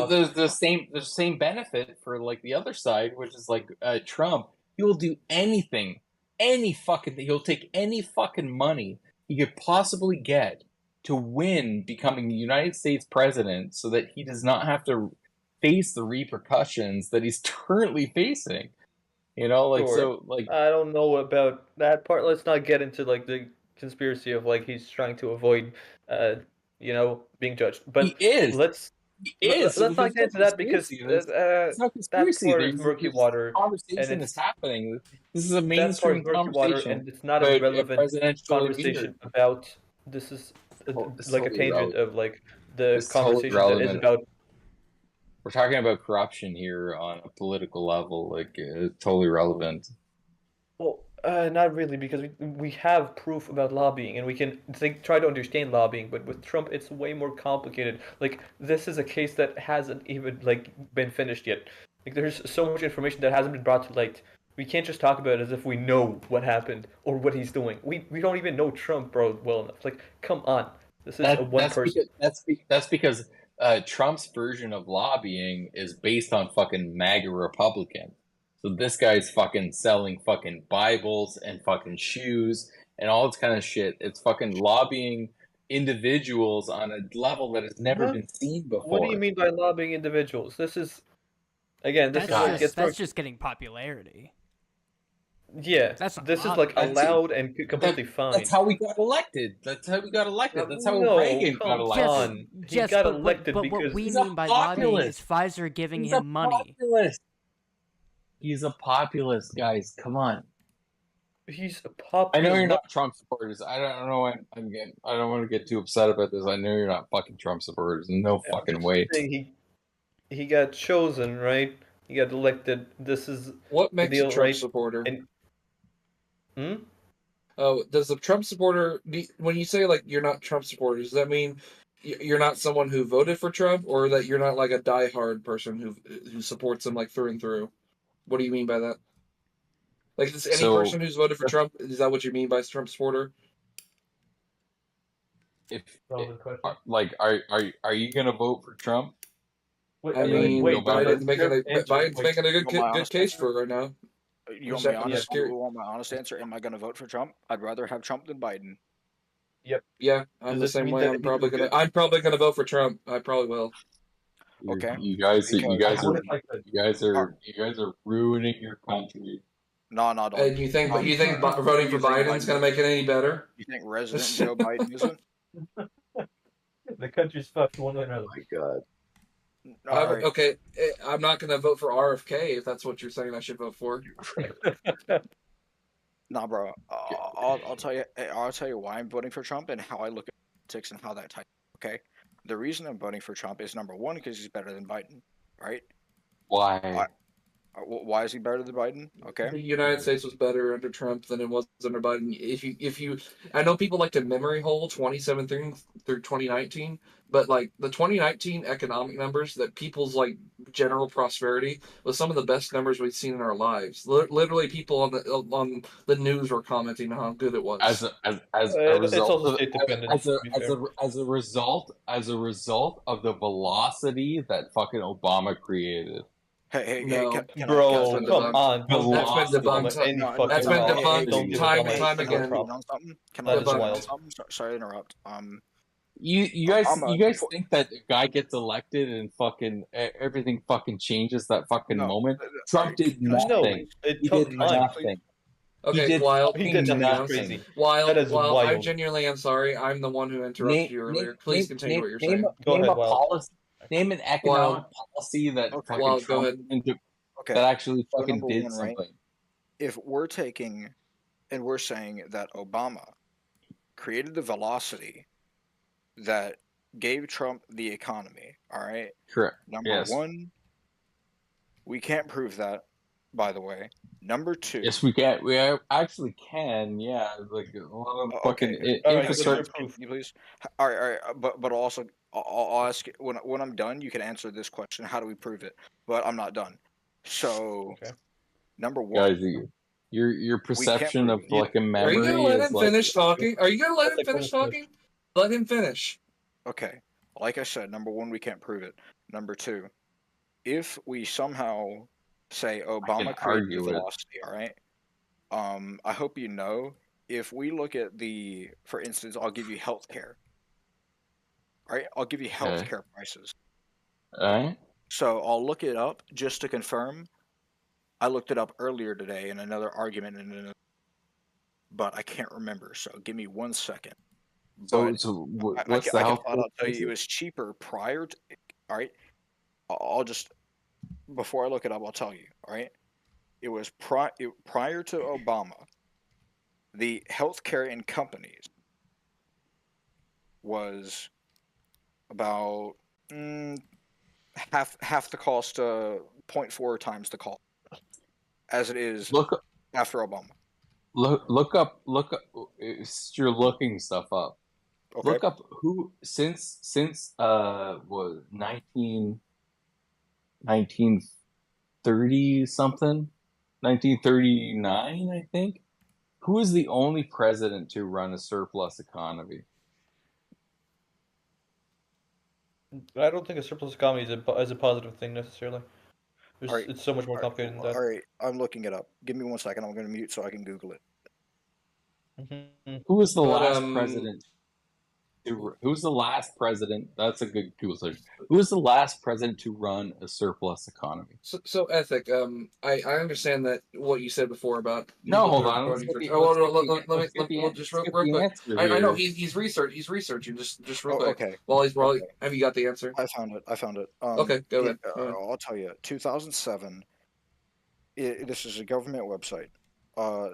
there's the same benefit for like the other side, which is like Trump. He will do anything, he'll take any fucking money he could possibly get to win becoming the United States president so that he does not have to face the repercussions that he's currently facing. You know, like, so, like... I don't know about that part. Let's not get into, like, the conspiracy of, like, he's trying to avoid, being judged. But he is. Let's not get into that because it's not conspiracy. That part is murky water. Conversation is happening. This is a mainstream conversation. And it's not a relevant conversation about... This is... like a tangent of like the conversation that is about. We're talking about corruption here on a political level, like totally relevant. Well, not really, because we have proof about lobbying, and we can try to understand lobbying. But with Trump, it's way more complicated. Like this is a case that hasn't even like been finished yet. Like there's so much information that hasn't been brought to light. We can't just talk about it as if we know what happened or what he's doing. We don't even know Trump, bro, well enough. Like, come on. This is one person. That's because Trump's version of lobbying is based on fucking MAGA Republicans. So this guy's fucking selling fucking Bibles and fucking shoes and all this kind of shit. It's fucking lobbying individuals on a level that has never been seen before. What do you mean by lobbying individuals? This is, again, that's just getting popularity. Yeah, this is like allowed and completely fine. That's how we got elected. That's how Reagan got elected. He got elected but because what we mean by lobbying is Pfizer giving him money. He's a populist, guys. Come on. He's a populist. I know you're not Trump supporters. I don't know. I don't want to get too upset about this. I know you're not fucking Trump supporters. No fucking way. He got chosen, right? He got elected. This is what makes a Trump supporter. Oh, does a Trump supporter, when you say like you're not Trump supporters, does that mean you're not someone who voted for Trump, or that you're not like a diehard person who supports him like through and through? What do you mean by that? Like, is any person who's voted for Trump, is that what you mean by Trump supporter? Are you gonna vote for Trump? Biden's making a good case for it right now. You want my honest answer? Am I going to vote for Trump? I'd rather have Trump than Biden. Yep. Yeah, I'm the same way. I'm probably gonna vote for Trump. I probably will. Okay. You guys are ruining your country. No, don't. And you think voting for Biden's gonna make it any better? You think Resident Joe Biden isn't? The country's fucked one way or another. Oh my God. Right. Okay, I'm not going to vote for RFK if that's what you're saying I should vote for. Nah, bro. I'll tell you why I'm voting for Trump and how I look at politics and how that type. Okay, the reason I'm voting for Trump is number one because he's better than Biden, right? Why? Why is he better than Biden? Okay. The United States was better under Trump than it was under Biden. If you, I know people like to memory hole 2017 through 2019, but like the 2019 economic numbers, that people's like general prosperity was some of the best numbers we've seen in our lives. Literally, people on the news were commenting on how good it was. As a result of the velocity that fucking Obama created. Hey, bro, come on. That's been debunked. That's been debunked time and time again. Can I debunk something? Sorry to interrupt. You guys think that a guy gets elected and fucking everything fucking changes that fucking moment? Trump did nothing. He did nothing. Okay, He did Wild. He did nothing nothing. crazy. Wild, That is Wild. I wild. genuinely am sorry. I'm the one who interrupted you earlier. Please continue what you're saying. Name a policy. Name an economic policy that fucking Wild, go Trump ahead. that actually So fucking number did one, right? something. If we're taking and we're saying that Obama created the velocity that gave Trump the economy, all right? Correct. Number Yes. one, we can't prove that, by the way. Number two. Yes, we can. We actually can. Yeah, like a lot of fucking infrastructure. proof. You please. All right. But also, I'll ask you, when I'm done. You can answer this question. How do we prove it? But I'm not done. So, number one, Guys, your perception of like a Are memory you gonna let is him like. finish talking? Are you gonna let him finish talking? Let him finish. Okay. Like I said, number one, we can't prove it. Number two, if we somehow say Obama created the velocity, all right? I hope you know, if we look at for instance, I'll give you healthcare. All right, I'll give you healthcare prices. All right. So I'll look it up just to confirm. I looked it up earlier today in another argument, but I can't remember. So give me 1 second. What's the health? I'll tell you, it was cheaper prior to. All right, I'll just before I look it up, I'll tell you. All right, it was prior to Obama. The healthcare in companies was about half the cost, 0.4 times the cost, as it is after Obama. Look up. You're looking stuff up. Okay. Look up who since was 1930 something, 1939, I think. Who is the only president to run a surplus economy? I don't think a surplus economy is a positive thing necessarily. It's so much more complicated than that. All right, I'm looking it up. Give me 1 second. I'm going to mute so I can Google it. Who was the last president? Who's the last president? That's a good Google search. Who was the last president to run a surplus economy? So Ethic, I understand that what you said before about hold on. Let me just real quick. I know he's researching just real quick. Okay. Have you got the answer? I found it. Okay, go ahead. I'll tell you. 2007. This is a government website.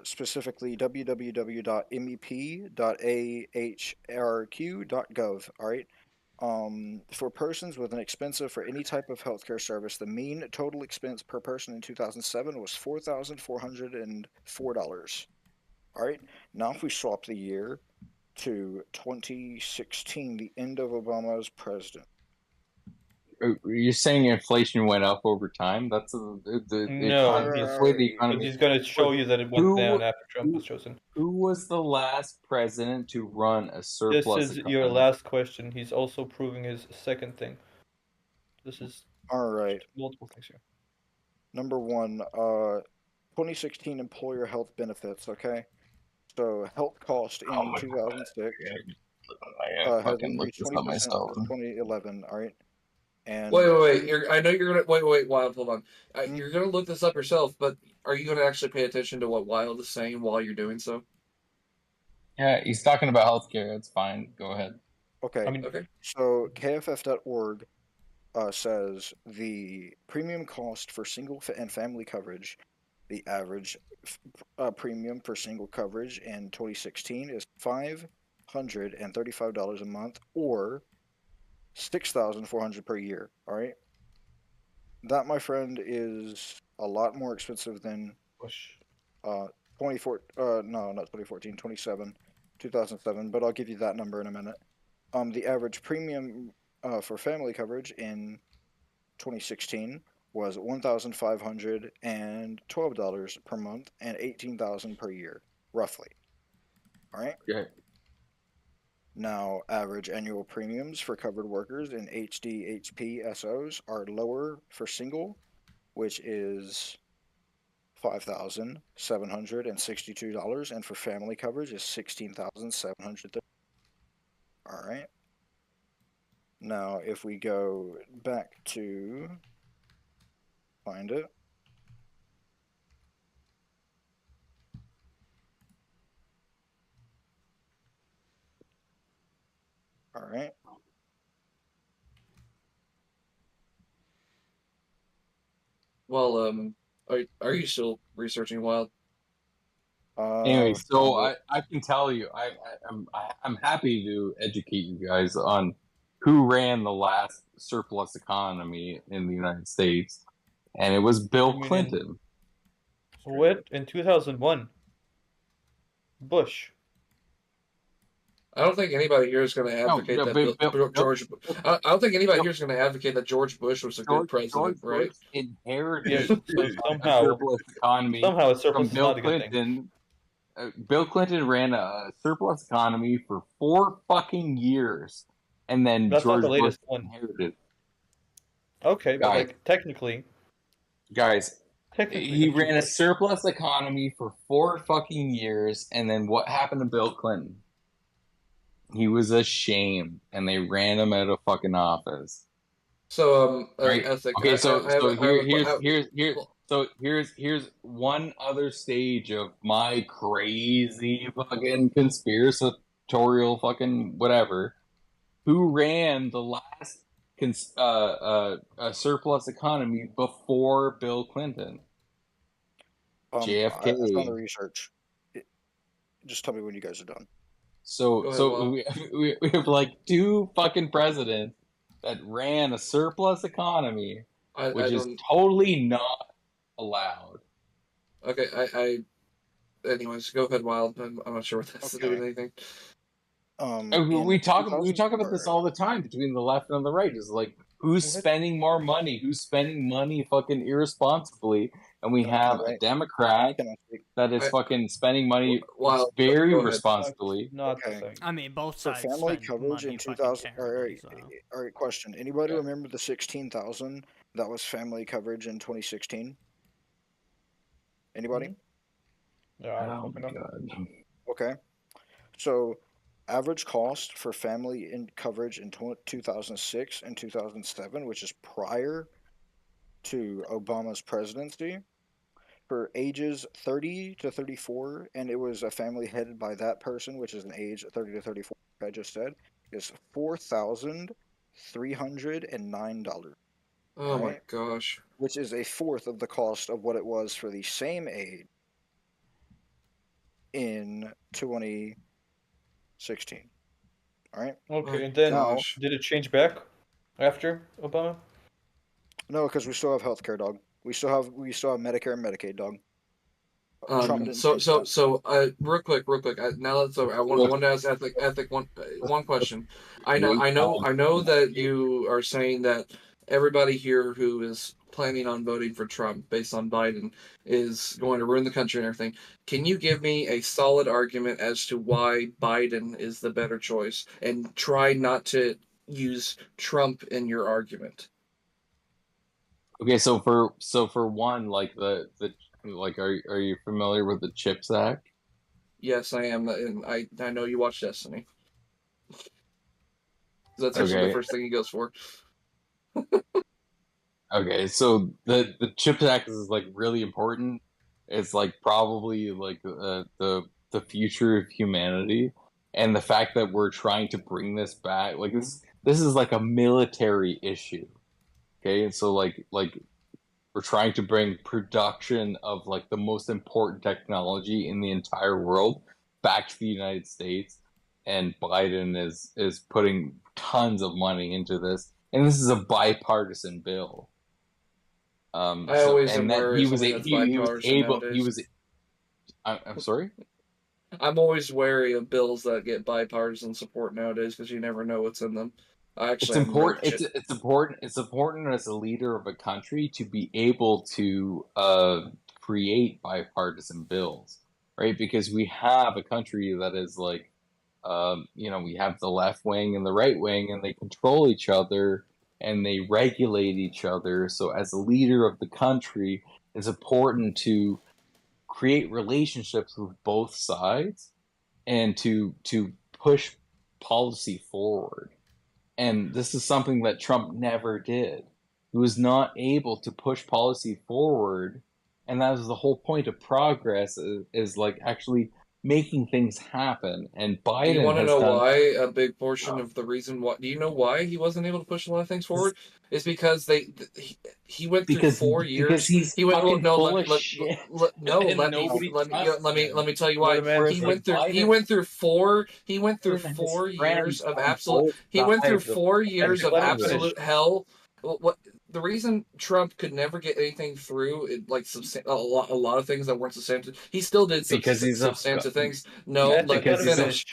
Specifically www.mep.ahrq.gov. All right. For persons with an expensive for any type of healthcare service, the mean total expense per person in 2007 was $4,404. All right. Now, if we swap the year to 2016, the end of Obama's president. You're saying inflation went up over time? That's no. He's going to show you that it went down after Trump was chosen. Who was the last president to run a surplus? This is your last question. He's also proving his second thing. This is all right. Multiple things here. Number one, 2016 employer health benefits. Okay, so health cost in 2006 has increased 20% since 2011. All right. And wait. I know you're gonna wait. Wild, hold on. You're gonna look this up yourself, but are you gonna actually pay attention to what Wild is saying while you're doing so? Yeah, he's talking about healthcare. It's fine. Go ahead. Okay. So KFF.org says the premium cost for single and family coverage, the average premium for single coverage in 2016 is $535 a month, or $6,400 per year. All right, that, my friend, is a lot more expensive than 2007, but I'll give you that number in a minute. The average premium for family coverage in 2016 was $1,512 per month and $18,000 per year, roughly. All right. Okay. Now, average annual premiums for covered workers in HDHP SOs are lower for single, which is $5,762, and for family coverage is $16,730. All right. Now, if we go back to find it. All right. Well, are you still researching Wild? Anyway, so I can tell you, I'm happy to educate you guys on who ran the last surplus economy in the United States, and it was Bill Clinton. What? In 2001? Bush. I don't think anybody here is going to advocate that George. I don't think anybody here is going to advocate that George Bush was a good president, right? Bush inherited somehow a surplus economy a surplus from Bill is not a good Clinton. Bill Clinton ran a surplus economy for 4 fucking years, and then That's George not the latest Bush one. inherited. Okay, but like technically, he ran a surplus economy for 4 fucking years, and then what happened to Bill Clinton? He was a shame, and they ran him out of fucking office. So, right? Ethic. Okay, here's one other stage of my crazy fucking conspiratorial fucking whatever. Who ran the last surplus economy before Bill Clinton? JFK. I found the research. Just tell me when you guys are done. So we have like 2 fucking presidents that ran a surplus economy, which is totally not allowed. Okay, anyways, go ahead, Wild. I'm not sure what that's to do with anything. We talk about this all the time between the left and the right. Is like who's spending more money, who's spending money fucking irresponsibly, and we have a Democrat that is fucking spending money very responsibly. I mean, both for sides family spend coverage money in 2000. terribly, so. All right, question. Anybody remember the 16,000 that was family coverage in 2016? Anybody? Yeah. Oh my god. Okay. So, average cost for family in coverage in 2006 and 2007, which is prior to Obama's presidency, for ages 30 to 34, and it was a family headed by that person, which is an age 30 to 34, like I just said, is $4,309. Oh my gosh. Which is a fourth of the cost of what it was for the same age in 2016. All right. Okay, and then did it change back after Obama? No, because we still have healthcare, dog. We still have Medicare and Medicaid, dog. Real quick. Now that's over. I want to ask Ethic one question. I know that you are saying that everybody here who is planning on voting for Trump based on Biden is going to ruin the country and everything. Can you give me a solid argument as to why Biden is the better choice, and try not to use Trump in your argument? Okay, so for one, like the like, are you familiar with the CHIPS Act? Yes, I am, and I know you watch Destiny. That's usually the first thing he goes for. Okay, so the CHIPS Act is like really important. It's like probably like the future of humanity, and the fact that we're trying to bring this back, like this is like a military issue. Okay, and so like we're trying to bring production of like the most important technology in the entire world back to the United States, and Biden is putting tons of money into this, and this is a bipartisan bill. I'm sorry. I'm always wary of bills that get bipartisan support nowadays because you never know what's in them. It's important. It's important as a leader of a country to be able to create bipartisan bills, right? Because we have a country that is like, we have the left wing and the right wing, and they control each other and they regulate each other. So as a leader of the country, it's important to create relationships with both sides and to push policy forward. And this is something that Trump never did. He was not able to push policy forward, and that was the whole point of progress, is like actually making things happen. And Biden Do you want to has know done why a big portion of the reason why? Do you know why he wasn't able to push a lot of things forward? Is because he went through 4 years. because he's He went fucking no full let, of let, shit. let, no and let me nobody let me trusts let me him. let me tell you why. He went through 4 years of absolute. He went through 4 years of absolute hell. What the reason Trump could never get anything through, a lot of things that weren't substantive. He still did substantive things. No, let me finish.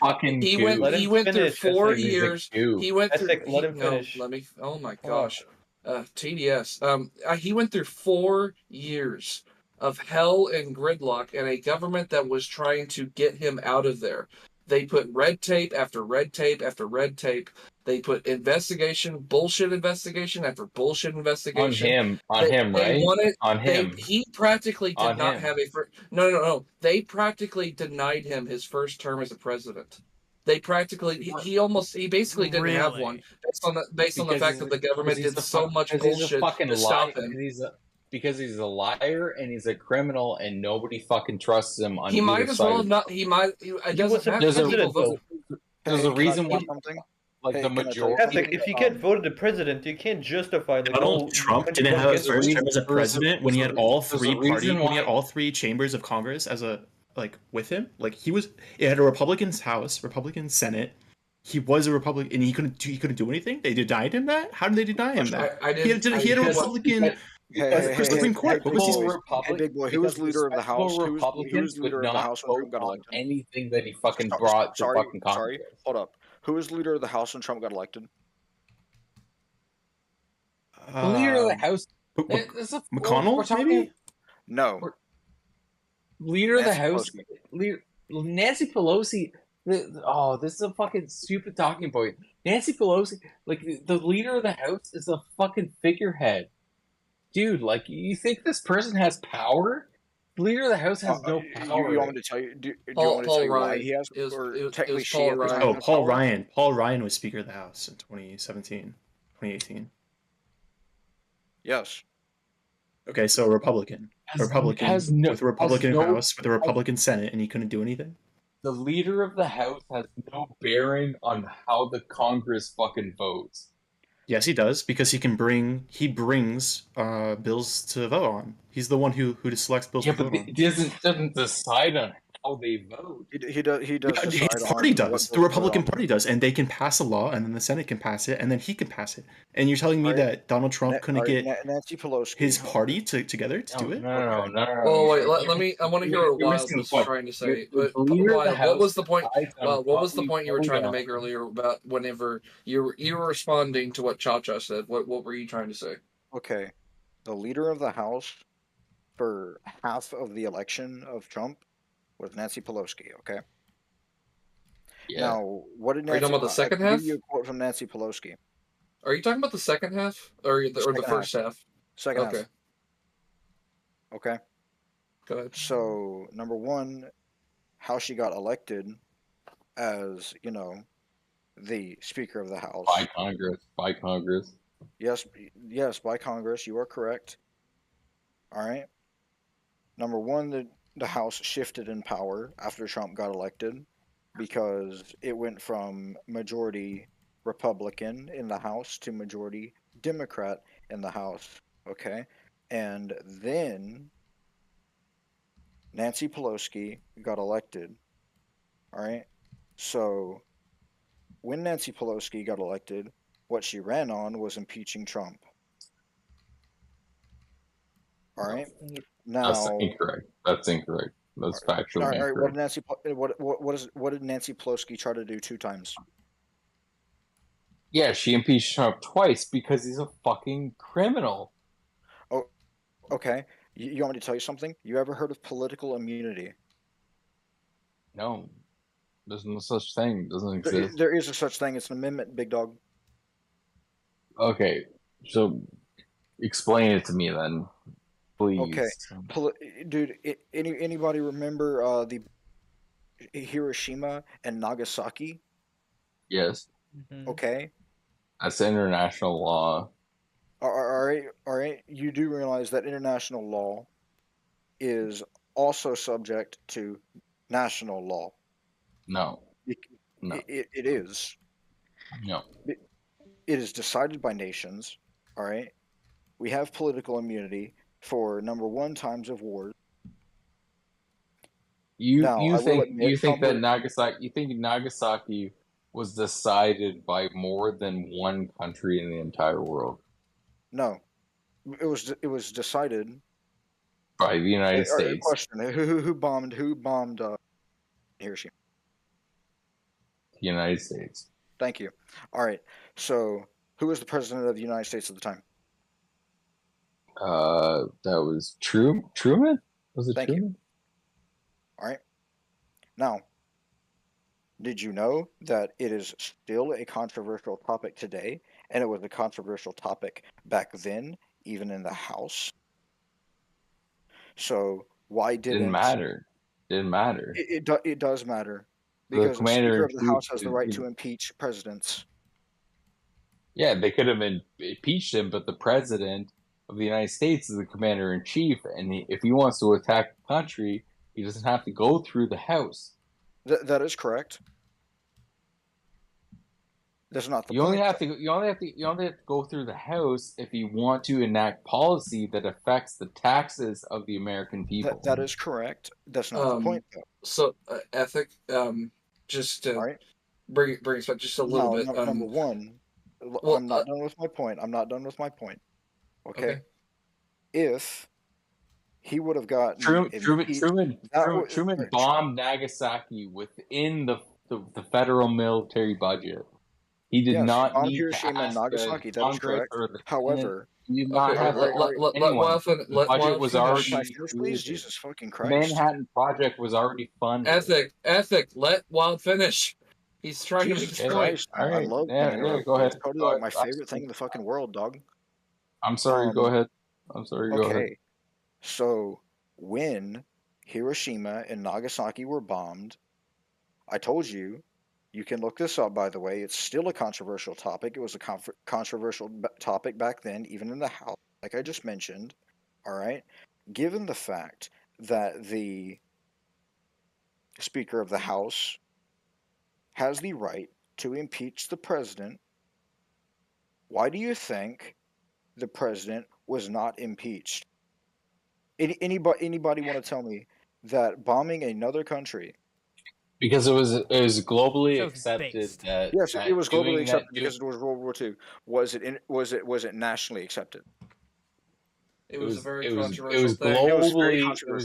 He went through 4 years. He went through. No, let me. Oh my gosh, TDS. He went through 4 years of hell and gridlock, and a government that was trying to get him out of there. They put red tape after red tape after red tape. They put bullshit investigation after bullshit investigation. On him, right? He practically did not have a. No. They practically denied him his first term as a president. They practically, he basically didn't have one based on the fact that the government did so much bullshit to stop him. Because he's a liar and he's a criminal and nobody fucking trusts him on He either might as side well of have not. He might. It doesn't matter. There's a reason why. Like the majority. If you get voted to president, you can't justify like Donald Trump didn't have his first term as a president when he had all three when he had all three chambers of Congress as a with him. Like it had a Republican's House, Republican Senate. He was a Republican, and he couldn't do anything. They denied him that. How did they deny him that? He had a Republican. Supreme Court. What was he? Big boy. Who was leader of the House? Who was leader of the House when Trump got elected? Anything that he fucking brought to fucking Congress. Sorry, hold up. Who was leader of the House when Trump got elected? The leader of the House. McConnell, maybe? No. Leader of the House. Nancy Pelosi. This is a fucking stupid talking point. Nancy Pelosi, like the leader of the House, is a fucking figurehead. Dude, like, you think this person has power? The leader of the House has no power. You want me to tell you? Do you want me to tell you why he has? Technically, she at the time Oh, Paul Ryan. Paul Ryan was Speaker of the House in 2017, 2018. Yes. Okay, so a Republican with a Republican House, with a Republican Senate, and he couldn't do anything? The leader of the House has no bearing on how the Congress fucking votes. Yes, he does, because he brings bills to vote on. He's the one who selects bills to vote on. He doesn't decide on how they vote. He does. His party does. The Republican Party does, and they can pass a law, and then the Senate can pass it, and then he can pass it. And you're telling me that Donald Trump couldn't get Nancy Pelosi his party together to do it? No. Oh wait, let me. I want to hear what Wild was trying to say. Wild, what was the point? What was the point you were trying to make earlier about whenever you were responding to what Cha-Cha said? What were you trying to say? Okay, the leader of the House for half of the election of Trump was Nancy Pelosi. Okay. Yeah. Now, what did Nancy? Are you talking about the second half? Give you a quote from Nancy Pelosi. Are you talking about the second half or the first half? Second half. Okay. Go ahead. So, number one, how she got elected as, the Speaker of the House. By Congress. Yes, by Congress. You are correct. All right. Number one, the House shifted in power after Trump got elected because it went from majority Republican in the House to majority Democrat in the House. Okay. And then Nancy Pelosi got elected. All right. So when Nancy Pelosi got elected, what she ran on was impeaching Trump. All right. Now that's incorrect. That's factually incorrect. All right. What did Nancy Pelosi try to do 2 times? Yeah, she impeached Trump twice because he's a fucking criminal. Oh, okay. You want me to tell you something? You ever heard of political immunity? No. There's no such thing. It doesn't exist. There is a such thing. It's an amendment, big dog. Okay. So explain it to me then, please. Okay. Dude, anybody remember the Hiroshima and Nagasaki? Yes. Okay. That's international law. All right. You do realize that international law is also subject to national law. No. No. It is. No. It is decided by nations. All right. We have political immunity for number one times of wars. You think that Nagasaki was decided by more than one country in the entire world? No, it was decided by the United States. Question: Who bombed Hiroshima? The United States. Thank you. All right. So, who was the president of the United States at the time? That was Truman. Was it Thank Truman? You. All right. Now, did you know that it is still a controversial topic today, and it was a controversial topic back then, even in the House? So why didn't matter? Didn't matter. It does matter because the Speaker of the House has the right to impeach presidents. Yeah, they could have impeached him, but the president of the United States is the commander in chief, and if he wants to attack the country, he doesn't have to go through the House. That is correct. That's not the point. You only have to go through the House if you want to enact policy that affects the taxes of the American people. That is correct. That's not the point, though. So, ethic. Just to bring us back just a little bit. Number one, I'm not done with my point. I'm not done with my point. Okay. If he would have gotten Truman bombed Nagasaki within the federal military budget. He did not need Hiroshima to and Nagasaki. That is correct. However, the budget was already please. Jesus fucking Christ. The Manhattan Project was already funded. Ethic. Let Wild finish. He's trying to make his point. I love go ahead. It's totally like my favorite thing in the fucking world, dog. I'm sorry. Go ahead. I'm sorry. Go ahead. So when Hiroshima and Nagasaki were bombed, I told you. You can look this up, by the way. It's still a controversial topic. It was a controversial topic back then, even in the House, like I just mentioned. All right. Given the fact that the Speaker of the House has the right to impeach the president, why do you think the president was not impeached? Anybody want to tell me that bombing another country? Because it was globally accepted that yes, it was globally accepted because it was World War II. Was it nationally accepted? It was a very controversial thing. It was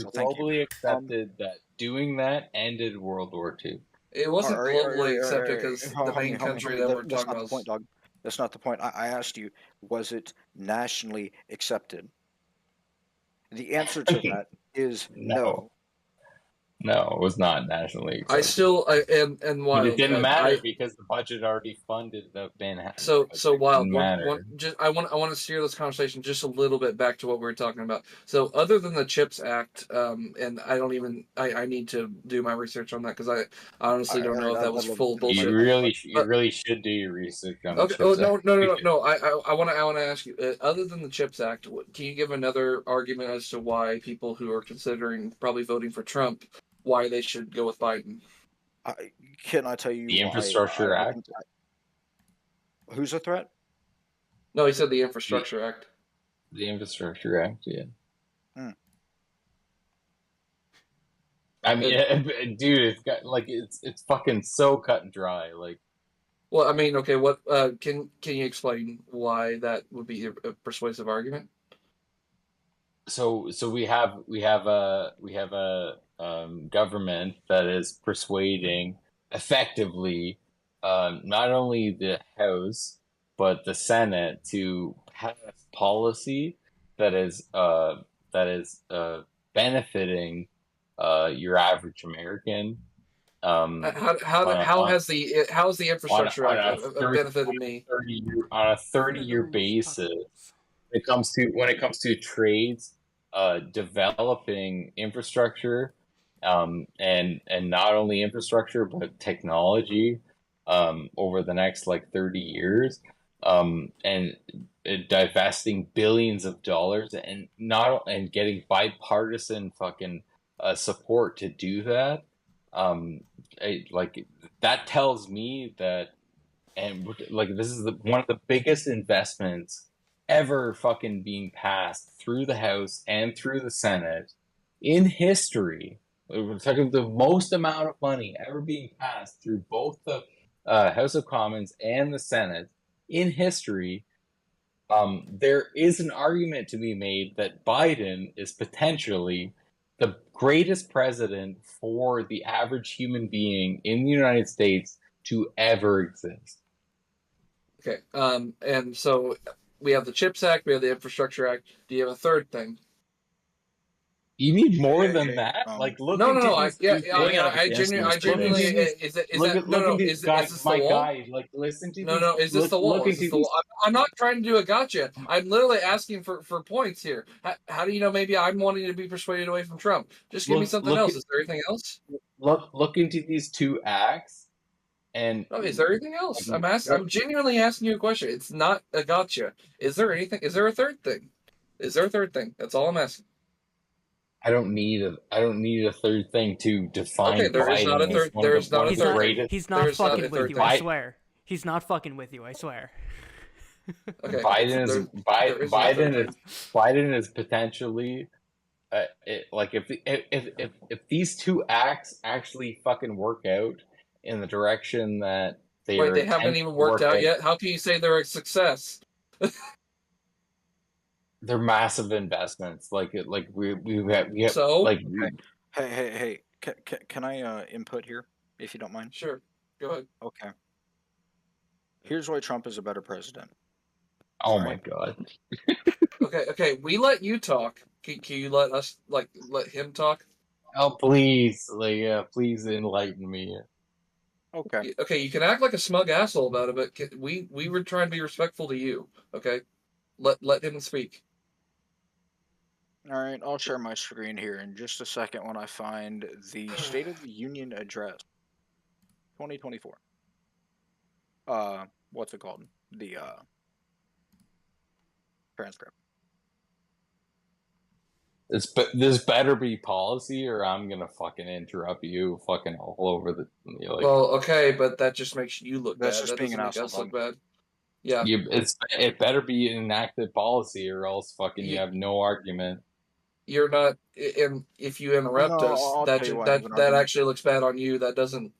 globally accepted that doing that ended World War II. It wasn't globally accepted because the main country that we're talking about. That's not the point, dog. That's not the point. I asked you, was it nationally accepted? The answer to that is no. No, it was not nationally accepted. I still and Wild. But it didn't matter because the budget already funded the Manhattan. So Wild. I want to steer this conversation just a little bit back to what we were talking about. So other than the CHIPS Act, and I need to do my research on that because I honestly don't know if that was full bullshit. You really should do your research on the CHIPS Act. No. I want to ask you. Other than the CHIPS Act, can you give another argument as to why people who are considering probably voting for Trump, why they should go with Biden? Can I tell you the Infrastructure Act? Who's a threat? No, he said the Infrastructure Act. The Infrastructure Act, yeah. I mean, dude, it's got it's fucking so cut and dry. Well, I mean, okay, what can you explain why that would be a persuasive argument? So we have a government that is persuading effectively not only the House but the Senate to pass policy that is benefiting your average American. How has the Infrastructure Act benefited me? On a 30-year basis, when it comes to trades, developing infrastructure, and not only infrastructure but technology over the next 30 years, and divesting billions of dollars and getting bipartisan fucking support to do that. That tells me that, and like this is one of the biggest investments ever fucking being passed through the House and through the Senate in history. We're talking the most amount of money ever being passed through both the House of Commons and the Senate in history. There is an argument to be made that Biden is potentially the greatest president for the average human being in the United States to ever exist. Okay. And so we have the CHIPS Act, we have the Infrastructure Act. Do you have a third thing? You need more than that. Like, look. No. I genuinely. Is that the wall? Guy. Like, listen to. No. Is this the wall? Is this the wall? I'm not trying to do a gotcha. I'm literally asking for points here. How do you know? Maybe I'm wanting to be persuaded away from Trump. Just give me something else. Is there anything else? Look into these two acts. And is there anything else? I'm genuinely asking you a question. It's not a gotcha. Is there anything? Is there a third thing? Is there a third thing? That's all I'm asking. I don't need a third thing to define. Okay, there is not a third. There is not a third. He's not fucking with you. I swear. He's not fucking with you. I swear. Okay. Biden is potentially, if these two acts actually fucking work out in the direction that they haven't even worked out yet. How can you say they're a success? They're massive investments. We have. So hey, can I input here, if you don't mind? Sure, go ahead. Okay. Here's why Trump is a better president. Oh my god. Okay. We let you talk. Can you let us let him talk? Oh please, please enlighten me. Okay. Okay, you can act like a smug asshole about it, but we were trying to be respectful to you. Okay, let him speak. All right, I'll share my screen here in just a second when I find the State of the Union address, 2024. What's it called? The transcript. This better be policy, or I'm gonna fucking interrupt you, fucking all over the. Well, okay, but that just makes you look That's bad. just That being doesn't an make us asshole. look bad. Yeah. It better be an enacted policy, or else fucking you have no argument. You're not, and if you interrupt us, that actually looks bad on you. That doesn't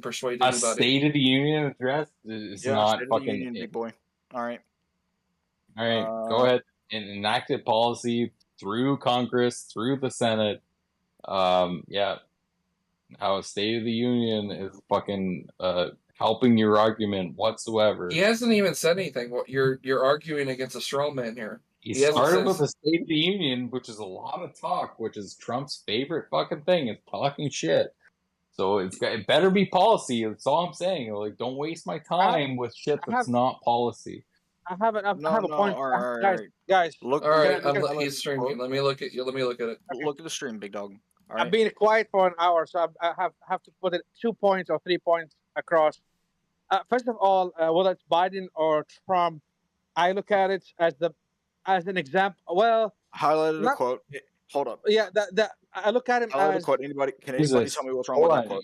persuade anybody. A State of the Union address is not State fucking of the Union, big boy. All right, go ahead and enact a policy through Congress, through the Senate. How a State of the Union is fucking helping your argument whatsoever. He hasn't even said anything. You're arguing against a straw man here. He started with the State of the Union, which is a lot of talk, which is Trump's favorite fucking thing. It's talking shit. So it better be policy. That's all I'm saying. Like, don't waste my time with shit that's not policy. I have a point. All right. Guys. Look. All right, he's streaming. Let me look at you. Let me look at it. Okay. Look at the stream, big dog. All right. I've been quiet for an hour, so I have to put it 2 points or 3 points across. First of all, whether it's Biden or Trump, I look at it as an example. Well, highlighted a quote. Hold up. Yeah, that I look at him highlighted as. A quote. Can anybody tell me what's wrong with that quote?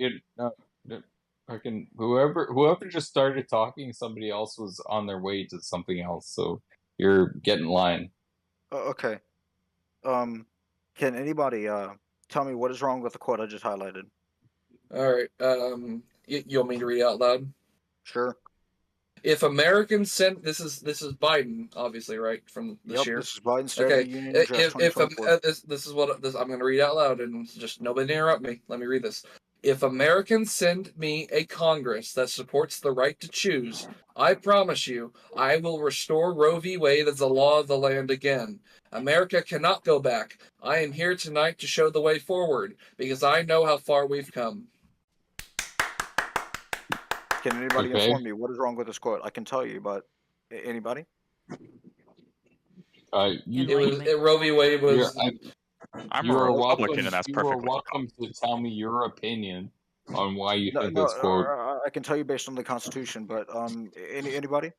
Whoever just started talking, somebody else was on their way to something else. So you're getting in line. Okay. Can anybody tell me what is wrong with the quote I just highlighted? All right. You want me to read it out loud? Sure. If Americans sent this is Biden, obviously, right, from this year. This is Biden's State of the Union address 2024. This is what I'm going to read out loud, and just nobody interrupt me. Let me read this. If Americans send me a Congress that supports the right to choose, I promise you, I will restore Roe v. Wade as the law of the land again. America cannot go back. I am here tonight to show the way forward, because I know how far we've come. Can anybody inform me what is wrong with this quote? I can tell you, but anybody? Roe v. Wade was. I'm a Republican, and that's perfectly You are welcome to tell me your opinion on why you think this quote. I can tell you based on the Constitution, but anybody?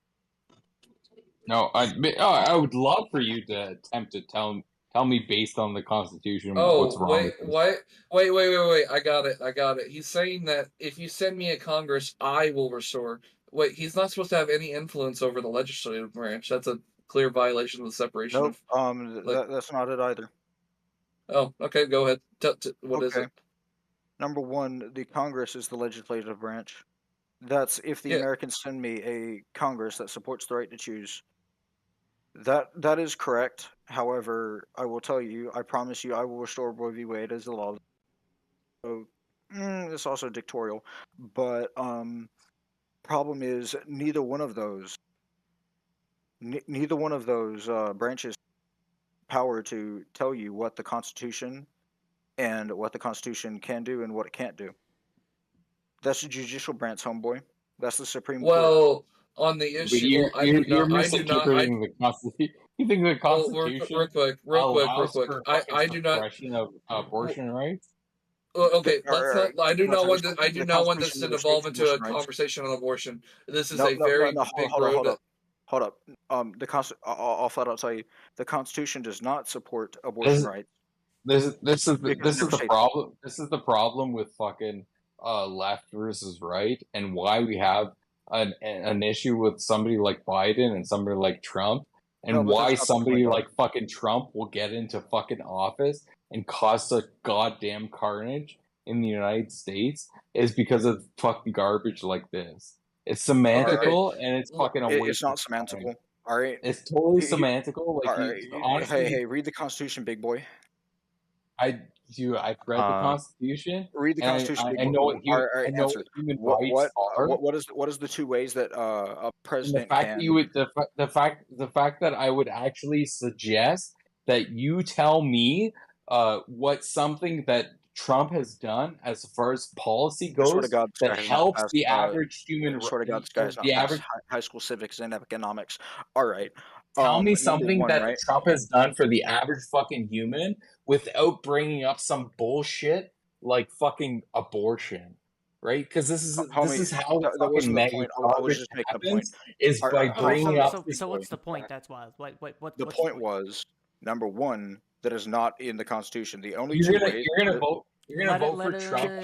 No, I would love for you to attempt to tell me based on the Constitution what's Oh, wrong. wait. I got it. He's saying that if you send me a Congress, I will restore. Wait, he's not supposed to have any influence over the legislative branch. That's a clear violation of the separation Nope. of. That's not it either. Oh, okay. Go ahead. What is it? Number one, the Congress is the legislative branch. That's if the Americans send me a Congress that supports the right to choose. That is correct. However, I will tell you, I promise you, I will restore Roe v. Wade as the law. So, it's also dictatorial, but problem is neither one of those branches power to tell you what the Constitution and what the Constitution can do and what it can't do. That's the judicial branch, homeboy. That's the Supreme Court. Well, on the issue, You're misinterpreting the Constitution. You think the Constitution real quick. allows for I do not. suppression of abortion rights? Okay, let's not. I do not want this to devolve into a rights. conversation on abortion. This is No, a very big road. Hold up. I'll flat out tell you, the Constitution does not support abortion rights. This is the problem. This is the problem with fucking left versus right, and why we have an issue with somebody like Biden and somebody like Trump, and why somebody like fucking Trump will get into fucking office and cause such goddamn carnage in the United States is because of fucking garbage like this. It's semantical and it's fucking a waste. It's not semantical. All right. It's totally semantical. Like, honestly, hey, read the Constitution, big boy. I've read the Constitution. Read the Constitution. I know what human rights are. What is the two ways that a president can? The fact that I would actually suggest that you tell me what something that Trump has done as far as policy goes that helps the average human. This guy's not average high school civics and economics. All right. Tell me something that Trump has done for the average fucking human without bringing up some bullshit like fucking abortion, right? Because this is how fucking mega garbage happens is by bringing up. So what's the point? That's why. What the point was, number one, that is not in the Constitution. The only You're gonna vote for Trump.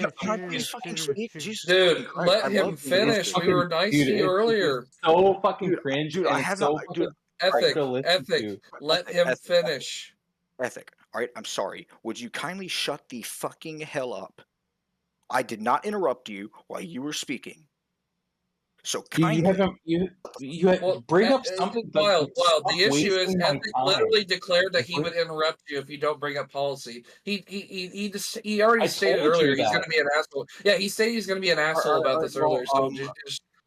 Dude, let him finish. We were nice to you earlier. So fucking cringe. Dude, I have not. Ethic. Let him finish. Ethic. All right, I'm sorry. Would you kindly shut the fucking hell up? I did not interrupt you while you were speaking. So kindly. You bring up something. Wild. The issue is Ethic literally declared that he would interrupt you if you don't bring up policy. He already stated earlier he's going to be an asshole. Yeah, he said he's going to be an asshole about this earlier. So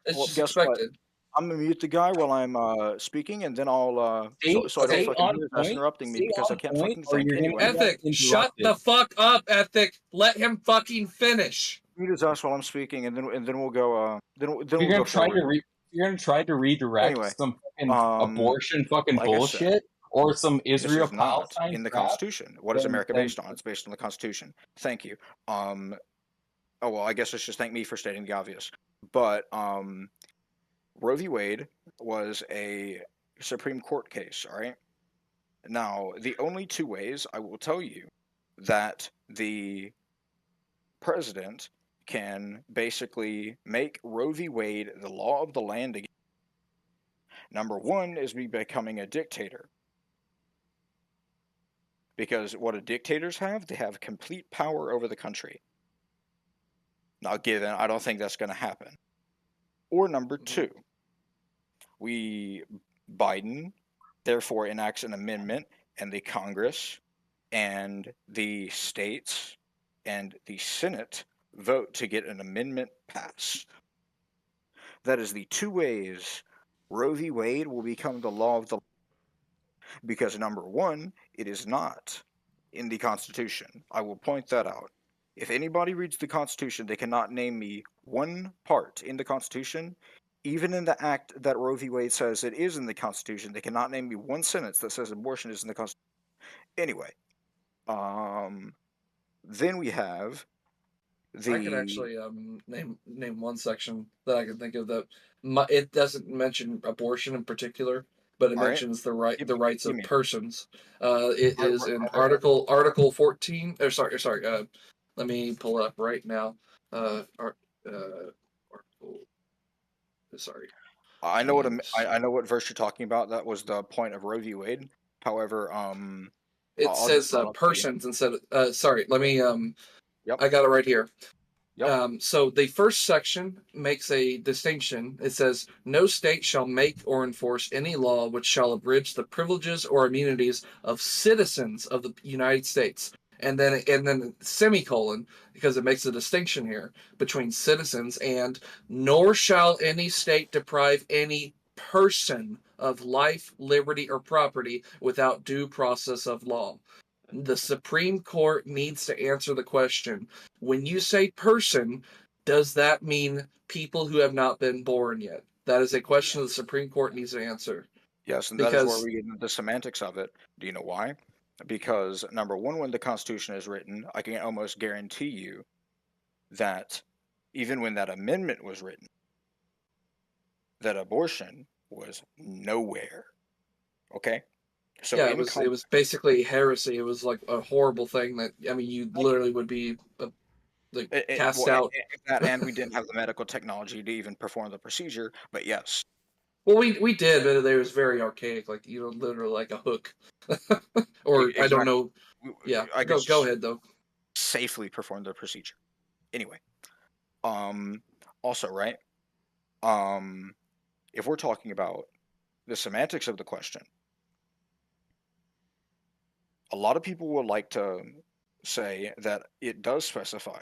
it's just expected. I'm gonna mute the guy while I'm speaking, and then I'll so I don't fucking hear this interrupting me because I can't fucking think anyway. Ethic, shut the fuck up, Ethic. Let him fucking finish. Mute his ass while I'm speaking, and then we'll go. You're gonna try to redirect some fucking abortion fucking bullshit or some Israel Palestine in the Constitution. What is America based on? It's based on the Constitution. Thank you. Oh well, I guess let's just thank me for stating the obvious. But Roe v. Wade was a Supreme Court case, all right? Now, the only two ways I will tell you that the president can basically make Roe v. Wade the law of the land again. Number one is becoming a dictator. Because what do dictators have? They have complete power over the country. Now, given, I don't think that's going to happen. Or number two, Biden therefore enacts an amendment, and the Congress and the states and the Senate vote to get an amendment passed. That is the two ways Roe v. Wade will become the law of the land. Because number one, it is not in the Constitution. I will point that out. If anybody reads the Constitution, they cannot name me one part in the Constitution. Even in the act that Roe v. Wade says it is in the Constitution, they cannot name me one sentence that says abortion is in the Constitution. Anyway, then we have the. I can actually name one section that I can think of that it doesn't mention abortion in particular, but it All right. mentions the Give rights of me. persons. It Right, is in right. Article 14. Or sorry. Let me pull it up right now. Article. Sorry. I know I know what verse you're talking about. That was the point of Roe v. Wade. However, It I'll says just I'll tell you. persons instead of. Sorry. Let me. Yep. I got it right here. Yep. So the first section makes a distinction. It says, "No state shall make or enforce any law which shall abridge the privileges or immunities of citizens of the United States." And then semicolon, because it makes a distinction here between citizens and "nor shall any state deprive any person of life, liberty, or property without due process of law." The Supreme Court needs to answer the question, when you say person, does that mean people who have not been born yet? That is a question the Supreme Court needs to answer. Yes, and that is where we get into the semantics of it. Do you know why? Because number one, when the Constitution is written, I can almost guarantee you that even when that amendment was written, that abortion was nowhere. Okay? So yeah, it was basically heresy. It was like a horrible thing that, I mean, you literally would be like cast out. And we didn't have the medical technology to even perform the procedure, but yes. Well, we did, but it was very archaic, like, literally like a hook. Or exactly. I don't know. Yeah, go ahead though. Safely perform the procedure. Anyway, also, right? If we're talking about the semantics of the question, a lot of people would like to say that it does specify,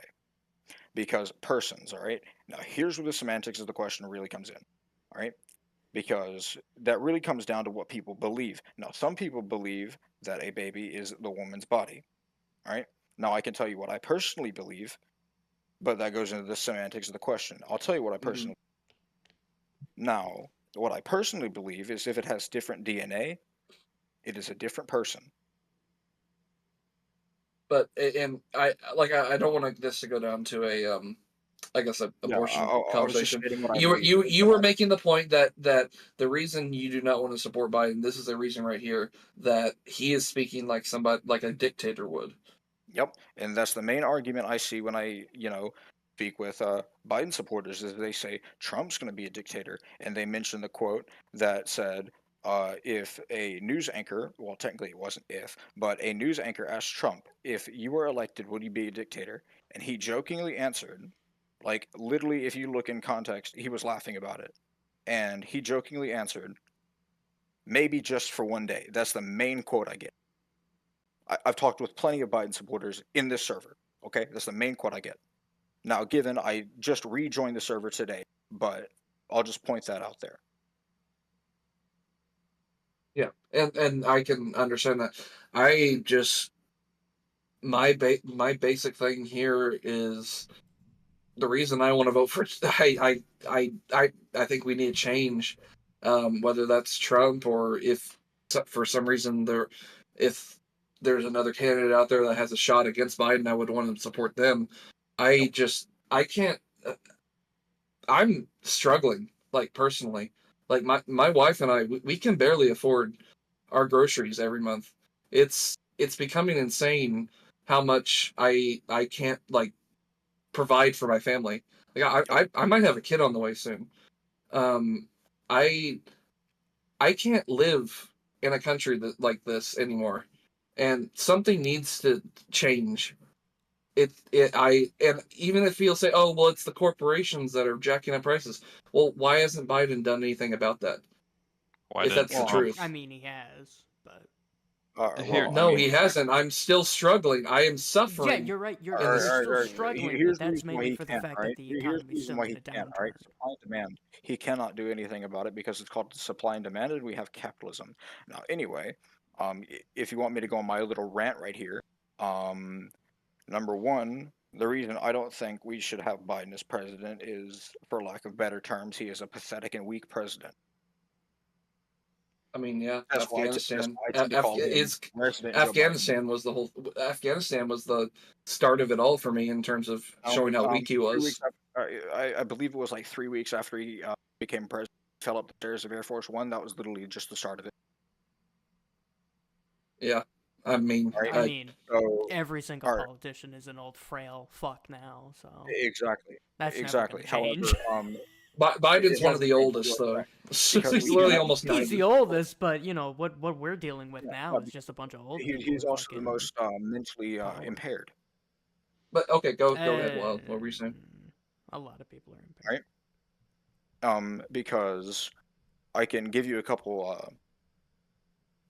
because persons, all right? Now, here's where the semantics of the question really comes in, all right? Because that really comes down to what people believe. Now, some people believe that a baby is the woman's body, all right? Now, I can tell you what I personally believe, but that goes into the semantics of the question. I'll tell you what I personally Now, what I personally believe is if it has different DNA, it is a different person. But and I don't want this to go down to a I guess a abortion conversation. You were making the point that the reason you do not want to support Biden, this is the reason right here, that he is speaking like somebody, like a dictator would. Yep, and that's the main argument I see when I speak with Biden supporters, is they say Trump's going to be a dictator, and they mention the quote that said, if a news anchor, well, technically it wasn't if, but a news anchor asked Trump, if you were elected, would you be a dictator? And he jokingly answered, like, literally, if you look in context, he was laughing about it. And he jokingly answered, maybe just for one day. That's the main quote I get. I've talked with plenty of Biden supporters in this server. Okay, that's the main quote I get. Now, given I just rejoined the server today, but I'll just point that out there. Yeah, and I can understand that. I just my basic thing here is the reason I want to vote for. I think we need change, whether that's Trump or if for some reason if there's another candidate out there that has a shot against Biden, I would want to support them. I can't. I'm struggling, like, personally. Like, my wife and I, we can barely afford our groceries every month. It's becoming insane how much I can't, like, provide for my family. Like, I might have a kid on the way soon. I can't live in a country that like this anymore, and something needs to change. And even if you'll say, oh well, it's the corporations that are jacking up prices. Well, why hasn't Biden done anything about that? If that's the truth. I mean, he has, but no, he hasn't. I'm still struggling. I am suffering. Yeah, you're right. You're still struggling, but that's mainly for the fact that the economy is still in a downturn. All right, supply and demand. He cannot do anything about it because it's called supply and demand, and we have capitalism. Now, anyway, if you want me to go on my little rant right here, number one, the reason I don't think we should have Biden as president is, for lack of better terms, he is a pathetic and weak president. I mean, yeah, that's Afghanistan. Afghanistan was the whole. Afghanistan was the start of it all for me in terms of showing how weak he was. I believe it was like 3 weeks after he became president. fell up the stairs of Air Force One, that was literally just the start of it. Yeah, I mean, every single politician is an old frail fuck now. So exactly, that's exactly. never gonna change. However, Biden's one of the oldest, though. He's literally almost 90. He's the oldest, but you know what we're dealing with now is just a bunch of old people. He's also the most mentally impaired. But okay, go ahead. Well, what were you saying? A lot of people are impaired. Right. Because I can give you a couple.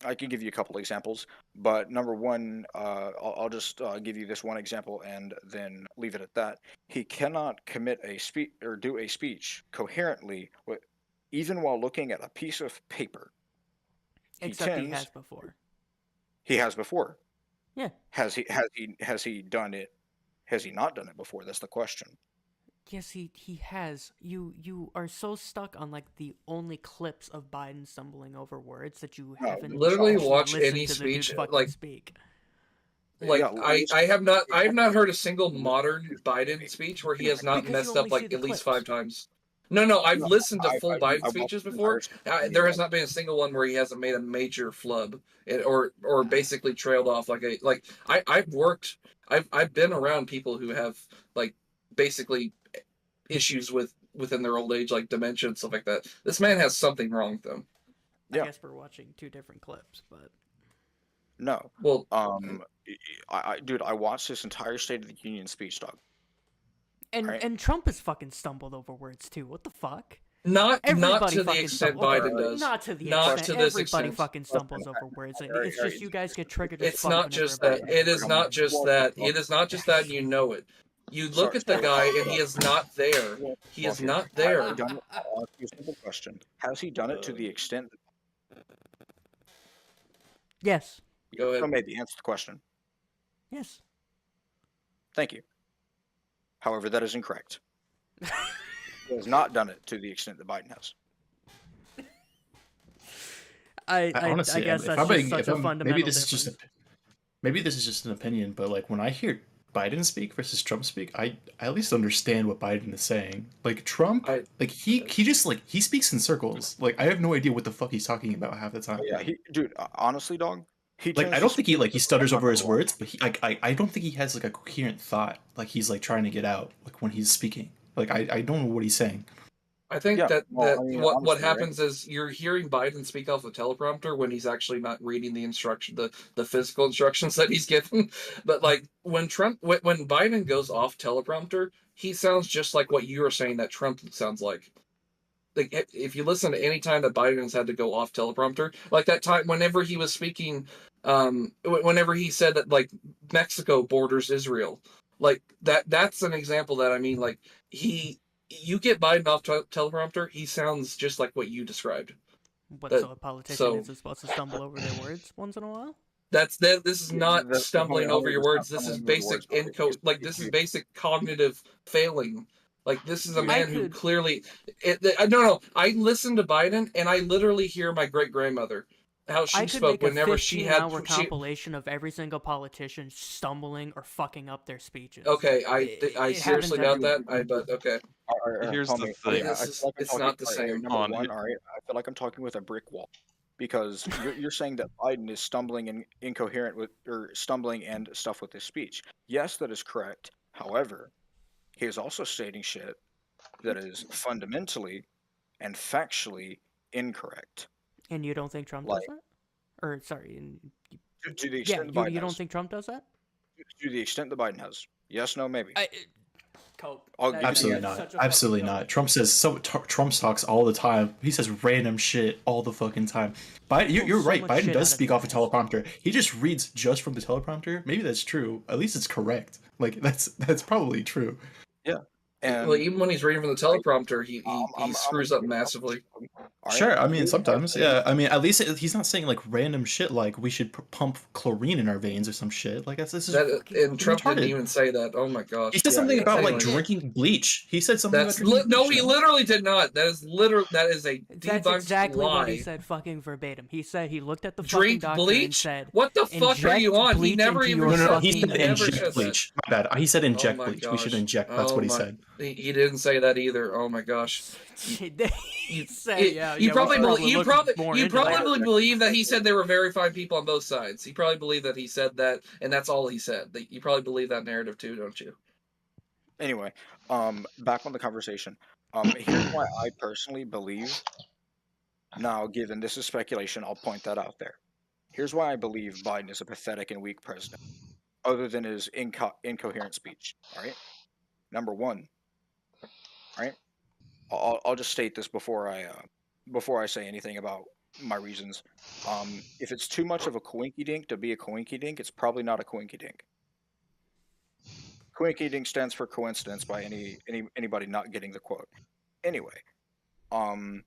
I can give you a couple examples, but number one, I'll just give you this one example and then leave it at that. He cannot commit a speech or do a speech coherently, even while looking at a piece of paper. Except he has before. He has before. Yeah. Has he done it? Has he not done it before? That's the question. Yes, he has. You are so stuck on like the only clips of Biden stumbling over words that you haven't literally watch any speech speak. Like I have not heard a single modern Biden speech where he has not messed up like at least 5 times. No, I've listened to full Biden speeches before. There has not been a single one where he hasn't made a major flub or basically trailed off I've been around people who have like basically issues within their old age, like dementia and stuff like that. This man has something wrong with him. I guess we're watching 2 different clips, but no. Well, dude, I watched this entire State of the Union speech, dog. And Trump has fucking stumbled over words too. What the fuck? Not to the extent Biden does. Not to the extent. To this Everybody fucking stumbles over words. And it's just you guys get triggered. It's not just that. It is not just that. It is not just that. You know it. You look at the guy and he is not there. He is not there. I'll ask you a simple question. Has he done it to the extent? Yes. Go ahead. Maybe answer the question. Yes. Thank you. However, that is incorrect. He has not done it to the extent that Biden has. Honestly, I guess that's just such a fundamental difference. Maybe this is just an opinion, but like when I hear Biden speak versus Trump speak, I at least understand what Biden is saying. Like Trump, he just he speaks in circles. Like I have no idea what the fuck he's talking about half the time. Yeah, dude, honestly, dog. I don't think he stutters over his words, but I don't think he has like a coherent thought. Like he's like trying to get out like when he's speaking. Like I don't know what he's saying. I think what happens is you're hearing Biden speak off the teleprompter when he's actually not reading the physical instructions that he's given. But like when Biden goes off teleprompter, he sounds just like what you were saying that Trump sounds like. Like if you listen to any time that Biden has had to go off teleprompter, like that time whenever he was speaking, whenever he said that like Mexico borders Israel, like that's an example that I mean like you get Biden off teleprompter, he sounds just like what you described. But so a politician is supposed to stumble over their words once in a while? This is not stumbling over your words. This is basic this is basic cognitive failing. Like this is a man who clearly no. I listen to Biden and I literally hear my great grandmother how she spoke whenever she had a compilation of every single politician stumbling or fucking up their speeches. Okay, I seriously doubt that. But okay. Here's the thing. It's not the same. All right, I feel like I'm talking with a brick wall because you're saying that Biden is stumbling and incoherent or stumbling and stuff with his speech. Yes, that is correct. However, he is also stating shit that is fundamentally and factually incorrect. And you don't think Trump does that? Or sorry, to the extent Biden you don't think Trump does that? To the extent that Biden has, yes, no, maybe. Absolutely not. Absolutely not. Trump says Trump talks all the time. He says random shit all the fucking time. Biden, you're right. Biden does speak off a teleprompter. He just reads just from the teleprompter. Maybe that's true. At least it's correct. Like that's probably true. Yeah. And well, even when he's reading from the teleprompter, he screws up massively. All Sure, I mean sometimes, yeah. I mean, at least he's not saying like random shit like we should pump chlorine in our veins or some shit. Like this is and Trump retarded. didn't even say that. Oh my gosh. He said something about like Anyway. drinking bleach. He said something about drinking bleach. No, he literally did not. That is a That's debunked exactly lie. what he said, fucking verbatim. He said he looked at the Drink fucking doctor bleach? and said, "What the fuck are you on?" He never even No, he said inject bleach. My bad. He said inject bleach. Gosh. We should inject. That's what he said. He didn't say that either. Oh my gosh. You probably believe that he said there were very fine people on both sides. He probably believed that he said that, and that's all he said. You probably believe that narrative too, don't you? Anyway, back on the conversation. Here's why I personally believe. Now, given this is speculation, I'll point that out there. Here's why I believe Biden is a pathetic and weak president, other than his incoherent speech. All right. Number one. All right. I'll just state this before I say anything about my reasons. If it's too much of a coinky dink to be a coinky dink, it's probably not a coinky dink. Coinky dink stands for coincidence by anybody not getting the quote. Anyway, 1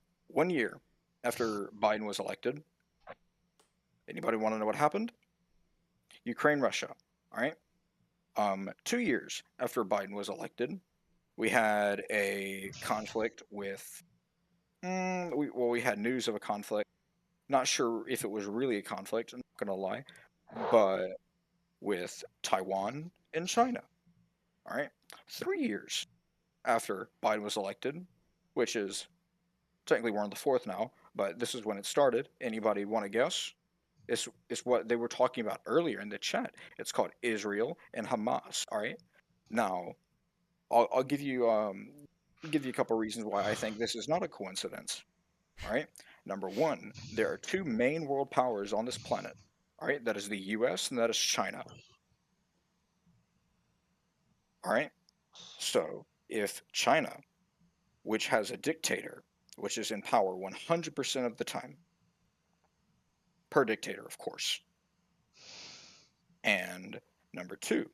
year after Biden was elected, anybody want to know what happened? Ukraine, Russia. All right. 2 years after Biden was elected, we had a conflict with. We had news of a conflict. Not sure if it was really a conflict. I'm not gonna lie, but with Taiwan and China. All right. 3 years after Biden was elected, which is technically we're on the 4th now, but this is when it started. Anybody want to guess? It's what they were talking about earlier in the chat. It's called Israel and Hamas. All right. Now, I'll give you a couple reasons why I think this is not a coincidence. All right. Number one, there are two main world powers on this planet. All right. That is the U.S. and that is China. All right. So if China, which has a dictator, which is in power 100% of the time, per dictator, of course. And number two,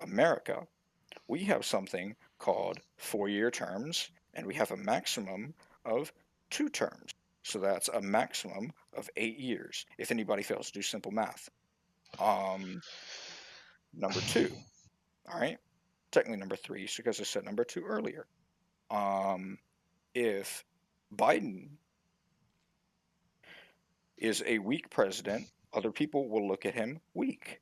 America, we have something called 4-year terms, and we have a maximum of 2 terms. So that's a maximum of 8 years. If anybody fails to do simple math. Number two, all right? Technically number three, because I said number two earlier. If Biden is a weak president, other people will look at him weak.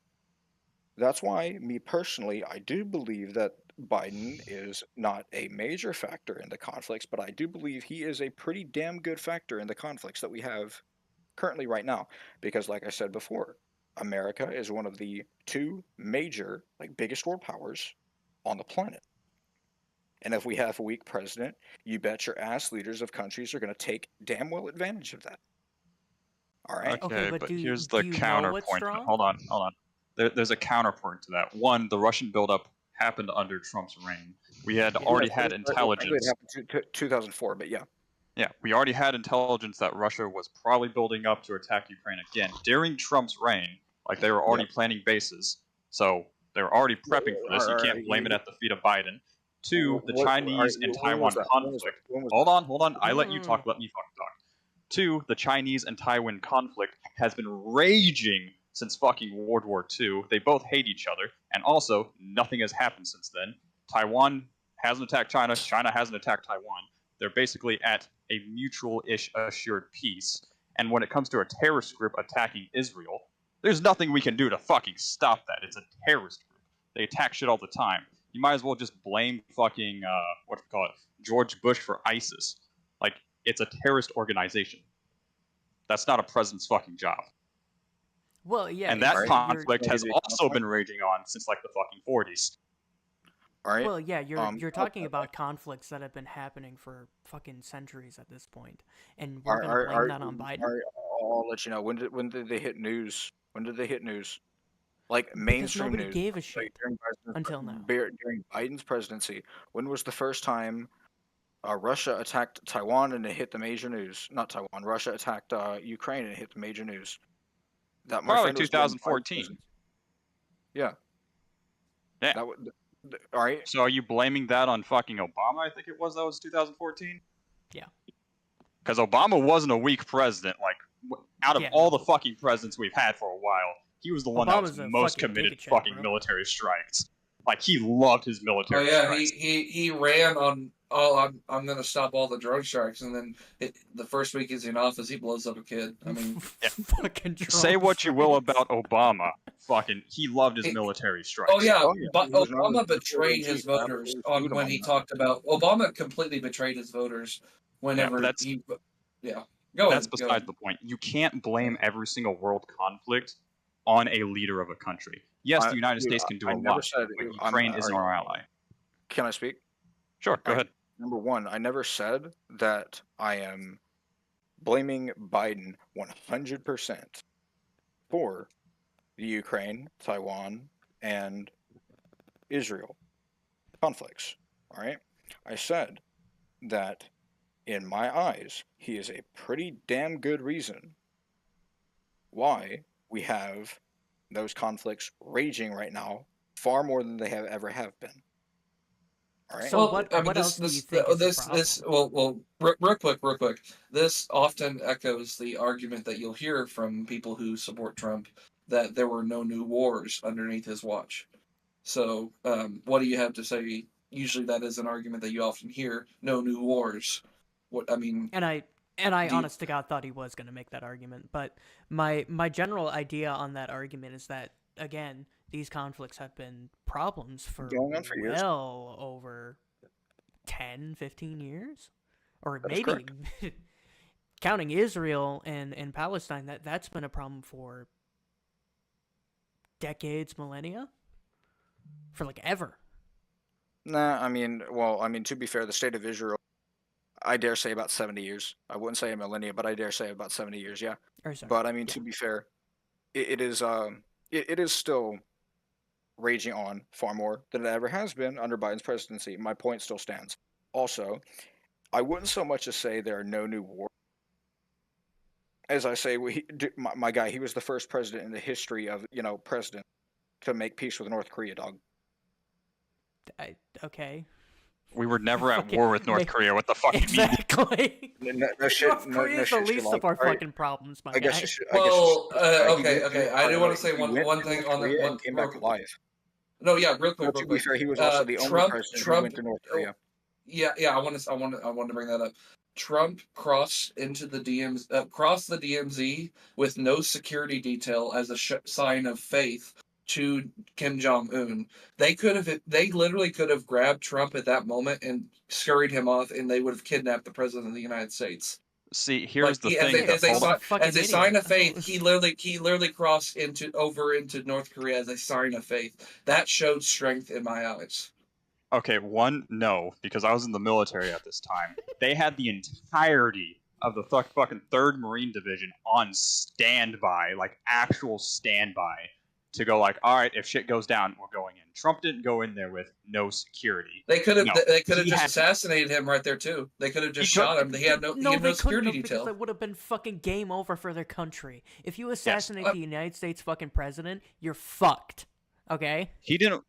That's why, me personally, I do believe that Biden is not a major factor in the conflicts, but I do believe he is a pretty damn good factor in the conflicts that we have currently right now. Because like I said before, America is one of the 2 major, biggest world powers on the planet. And if we have a weak president, you bet your ass leaders of countries are going to take damn well advantage of that. All right. Okay, but here's the counterpoint. Hold on. There's a counterpoint to that. One, the Russian buildup happened under Trump's reign. We had already had intelligence. It happened to 2004, but yeah. Yeah, we already had intelligence that Russia was probably building up to attack Ukraine again during Trump's reign. They were already planning bases, so they were already prepping for this. You can't blame it at the feet of Biden. Two, the Chinese and Taiwan conflict. Hold on. I let you talk. Let me fucking talk. Two, the Chinese and Taiwan conflict has been raging since fucking World War II. They both hate each other, and also, nothing has happened since then. Taiwan hasn't attacked China. China hasn't attacked Taiwan. They're basically at a mutual-ish assured peace. And when it comes to a terrorist group attacking Israel, there's nothing we can do to fucking stop that. It's a terrorist group. They attack shit all the time. You might as well just blame fucking, George Bush for ISIS. It's a terrorist organization. That's not a president's fucking job. Well, yeah. And that conflict has also been raging on since, the fucking 40s. All right. Well, yeah, you're talking about conflicts that have been happening for fucking centuries at this point, and we're gonna blame that on Biden. I'll let you know. When did they hit news? When did they hit news? Mainstream because nobody news. gave a shit until now. During Biden's presidency, when was the first time Russia attacked Taiwan and it hit the major news? Not Taiwan. Russia attacked Ukraine and it hit the major news. That probably 2014. Yeah. Yeah. All right. So are you blaming that on fucking Obama? I think it was. That was 2014. Yeah. Because Obama wasn't a weak president. Like, out of all the fucking presidents we've had for a while, he was the one that was most committed to fucking military strikes. Like, he loved his military strikes. He ran on, I'm going to stop all the drone strikes, and then the first week he's in office, he blows up a kid. I mean, fucking say what you will about Obama, fucking, he loved his military strikes. Oh yeah, but Obama betrayed his voters on when he talked about. Obama completely betrayed his voters whenever he. Yeah, that's beside the point. You can't blame every single world conflict on a leader of a country. Yes, the United States can do a lot, but Ukraine isn't our ally. Can I speak? Sure, go ahead. Number one, I never said that I am blaming Biden 100% for the Ukraine, Taiwan, and Israel conflicts. All right? I said that in my eyes, he is a pretty damn good reason why we have those conflicts raging right now far more than they have ever have been. All right. So what else do you think is the problem? Real quick. This often echoes the argument that you'll hear from people who support Trump that there were no new wars underneath his watch. So, what do you have to say? Usually, that is an argument that you often hear: no new wars. What I mean, and I honest to God thought he was going to make that argument, but my general idea on that argument is that again, these conflicts have been problems for years. Well over 10, 15 years, or That maybe counting Israel and Palestine. That's been a problem for decades, millennia, for like ever. Nah, I mean, to be fair, the state of Israel, I dare say about 70 years. I wouldn't say a millennia, but I dare say about 70 years, yeah. But I mean, to be fair, it is still raging on far more than it ever has been under Biden's presidency. My point still stands. Also, I wouldn't so much as say there are no new wars. As I say, my guy, he was the first president in the history of, president to make peace with North Korea, dog. Okay. We were never at war with North Korea. What the fuck? Exactly. No shit. North Korea is the least of our fucking problems, my guy. Okay. I do want to say one thing on that one. Came back alive. No, yeah, real quick. To be fair, he was also the only person who went to North Korea. Yeah. I want to bring that up. Trump crossed the DMZ with no security detail as a sign of faith to Kim Jong-un. They literally could have grabbed Trump at that moment and scurried him off, and they would have kidnapped the president of the United States. See, here's the thing. As a sign of faith, he literally crossed over into North Korea as a sign of faith. That showed strength in my eyes. Okay, no, because I was in the military at this time. They had the entirety of the fucking 3rd Marine Division on standby, like actual standby, to go like, all right, if shit goes down, we're going in. Trump didn't go in there with no security. They could have just assassinated him right there too. They could have just shot him. He had no security detail. Because it would have been fucking game over for their country. If you assassinate the United States fucking president, you're fucked. Okay? He didn't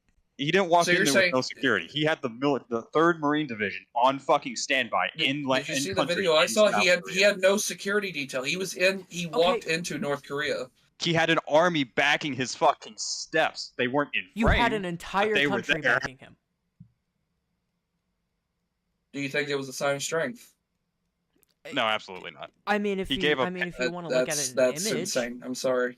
walk in there with no security. He had the 3rd Marine Division on fucking standby in Did you see the video I saw? He had no security detail. He walked into North Korea. He had an army backing his fucking steps. They weren't in frame. You had an entire country backing him. Do you think it was a sign of strength? No, absolutely not. I mean, if you want to look at it in that's image, insane. I'm sorry.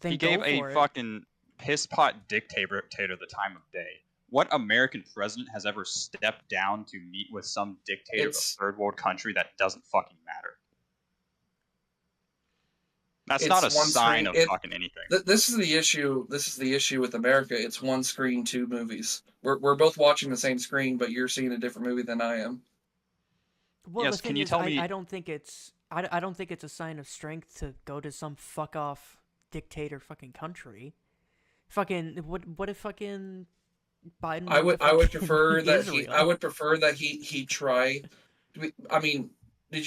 He gave a fucking pisspot dictator the time of day. What American president has ever stepped down to meet with some dictator of a 3rd world country that doesn't fucking matter? That's not a sign of fucking anything. This is the issue. This is the issue with America. It's one screen, 2 movies. We're both watching the same screen, but you're seeing a different movie than I am. Well, yes, can you tell me? I don't think it's a sign of strength to go to some fuck off dictator fucking country. Fucking what if fucking Biden? I would prefer that he try. I mean, did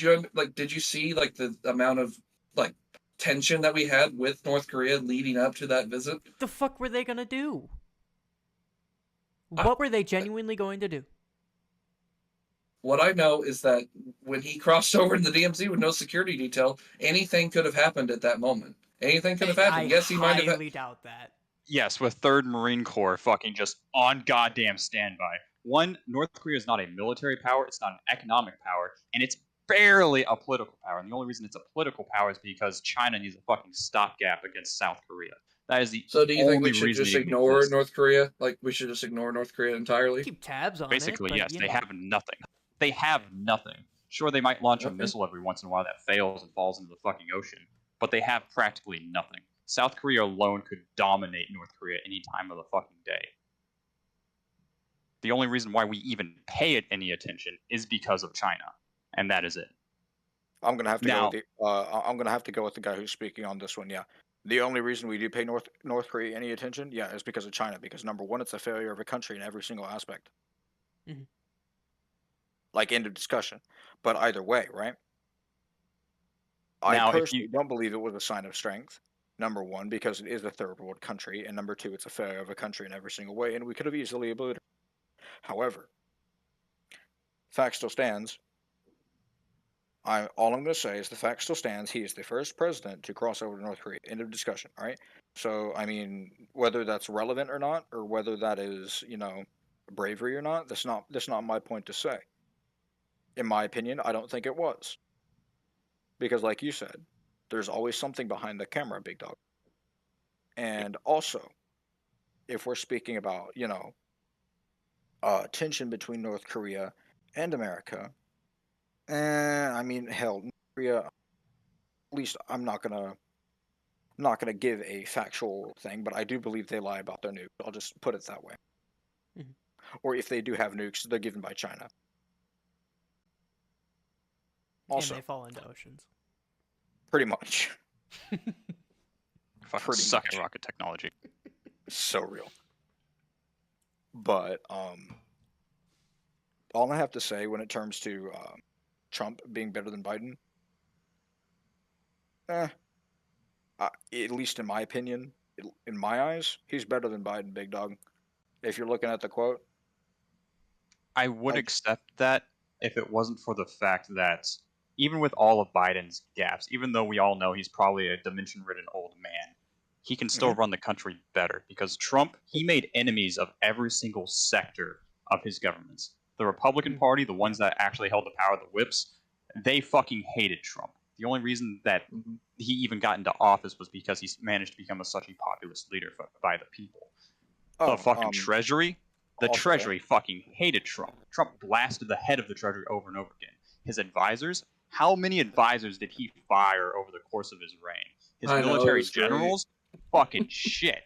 you see like the amount of like tension that we had with North Korea leading up to that visit? The fuck were they gonna do? What were they genuinely going to do? what I know is that when he crossed over in the DMZ with no security detail, anything could have happened at that moment. Anything could have happened. Yes, he might have. I highly doubt that. Yes, with 3rd Marine Corps fucking just on goddamn standby. One, North Korea is not a military power, it's not an economic power, and it's barely a political power. And the only reason it's a political power is because China needs a fucking stopgap against South Korea. That is the So do you think we only should reason just it even ignore exists. North Korea? Like, we should just ignore North Korea entirely? Keep tabs on Basically, it. But, yes, you they know. have nothing. They have nothing. Sure, they might launch a Okay. missile every once in a while that fails and falls into the fucking ocean, but they have practically nothing. South Korea alone could dominate North Korea any time of the fucking day. The only reason why we even pay it any attention is because of China, and that is it. I'm gonna have to go with the, I'm gonna have to go with the guy who's speaking on this one. Yeah, the only reason we do pay North Korea any attention, yeah, is because of China. Because number one, it's a failure of a country in every single aspect. Mhm. Like, end of discussion. But either way, right? Now, I personally don't believe it was a sign of strength. Number one, because it is a third world country, and number two, it's a failure of a country in every single way, and we could have easily avoided it. However, fact still stands. All I'm going to say is the fact still stands. He is the first president to cross over to North Korea. End of discussion. All right. So, I mean, whether that's relevant or not, or whether that is, bravery or not, that's not my point to say. In my opinion, I don't think it was, because, like you said, there's always something behind the camera, big dog. And also, if we're speaking about, tension between North Korea and America, I mean, hell, North Korea. At least I'm not gonna give a factual thing, but I do believe they lie about their nukes. I'll just put it that way. Mhm. Or if they do have nukes, they're given by China. Also, and they fall into oceans. Pretty much. Fucking suck at rocket technology. So real. But all I have to say when it comes to Trump being better than Biden, at least in my opinion, in my eyes, he's better than Biden, big dog. If you're looking at the quote, I would accept that if it wasn't for the fact that even with all of Biden's gaps, even though we all know he's probably a dementia-ridden old man, he can still run the country better, because Trump, he made enemies of every single sector of his governments. The Republican Party, the ones that actually held the power, the whips, they fucking hated Trump. The only reason that he even got into office was because he managed to become such a populist leader by the people. The fucking Treasury, the Treasury fucking hated Trump. Trump blasted the head of the Treasury over and over again. His advisors, how many advisors did he fire over the course of his reign? His military generals, fucking shit.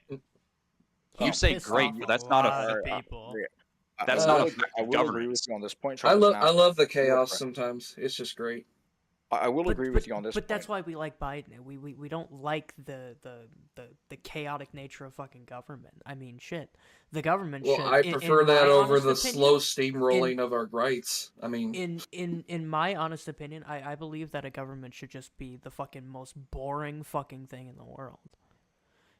You say great, but that's not a people. That's not I will agree with you on this point. I love the chaos sometimes. It's just great. I will agree with you on this. But that's why we like Biden. We don't like the chaotic nature of fucking government. I mean, shit. The government. Well, should, I prefer that over the slow opinion, steamrolling of our rights. I mean, in my honest opinion, I believe that a government should just be the fucking most boring fucking thing in the world.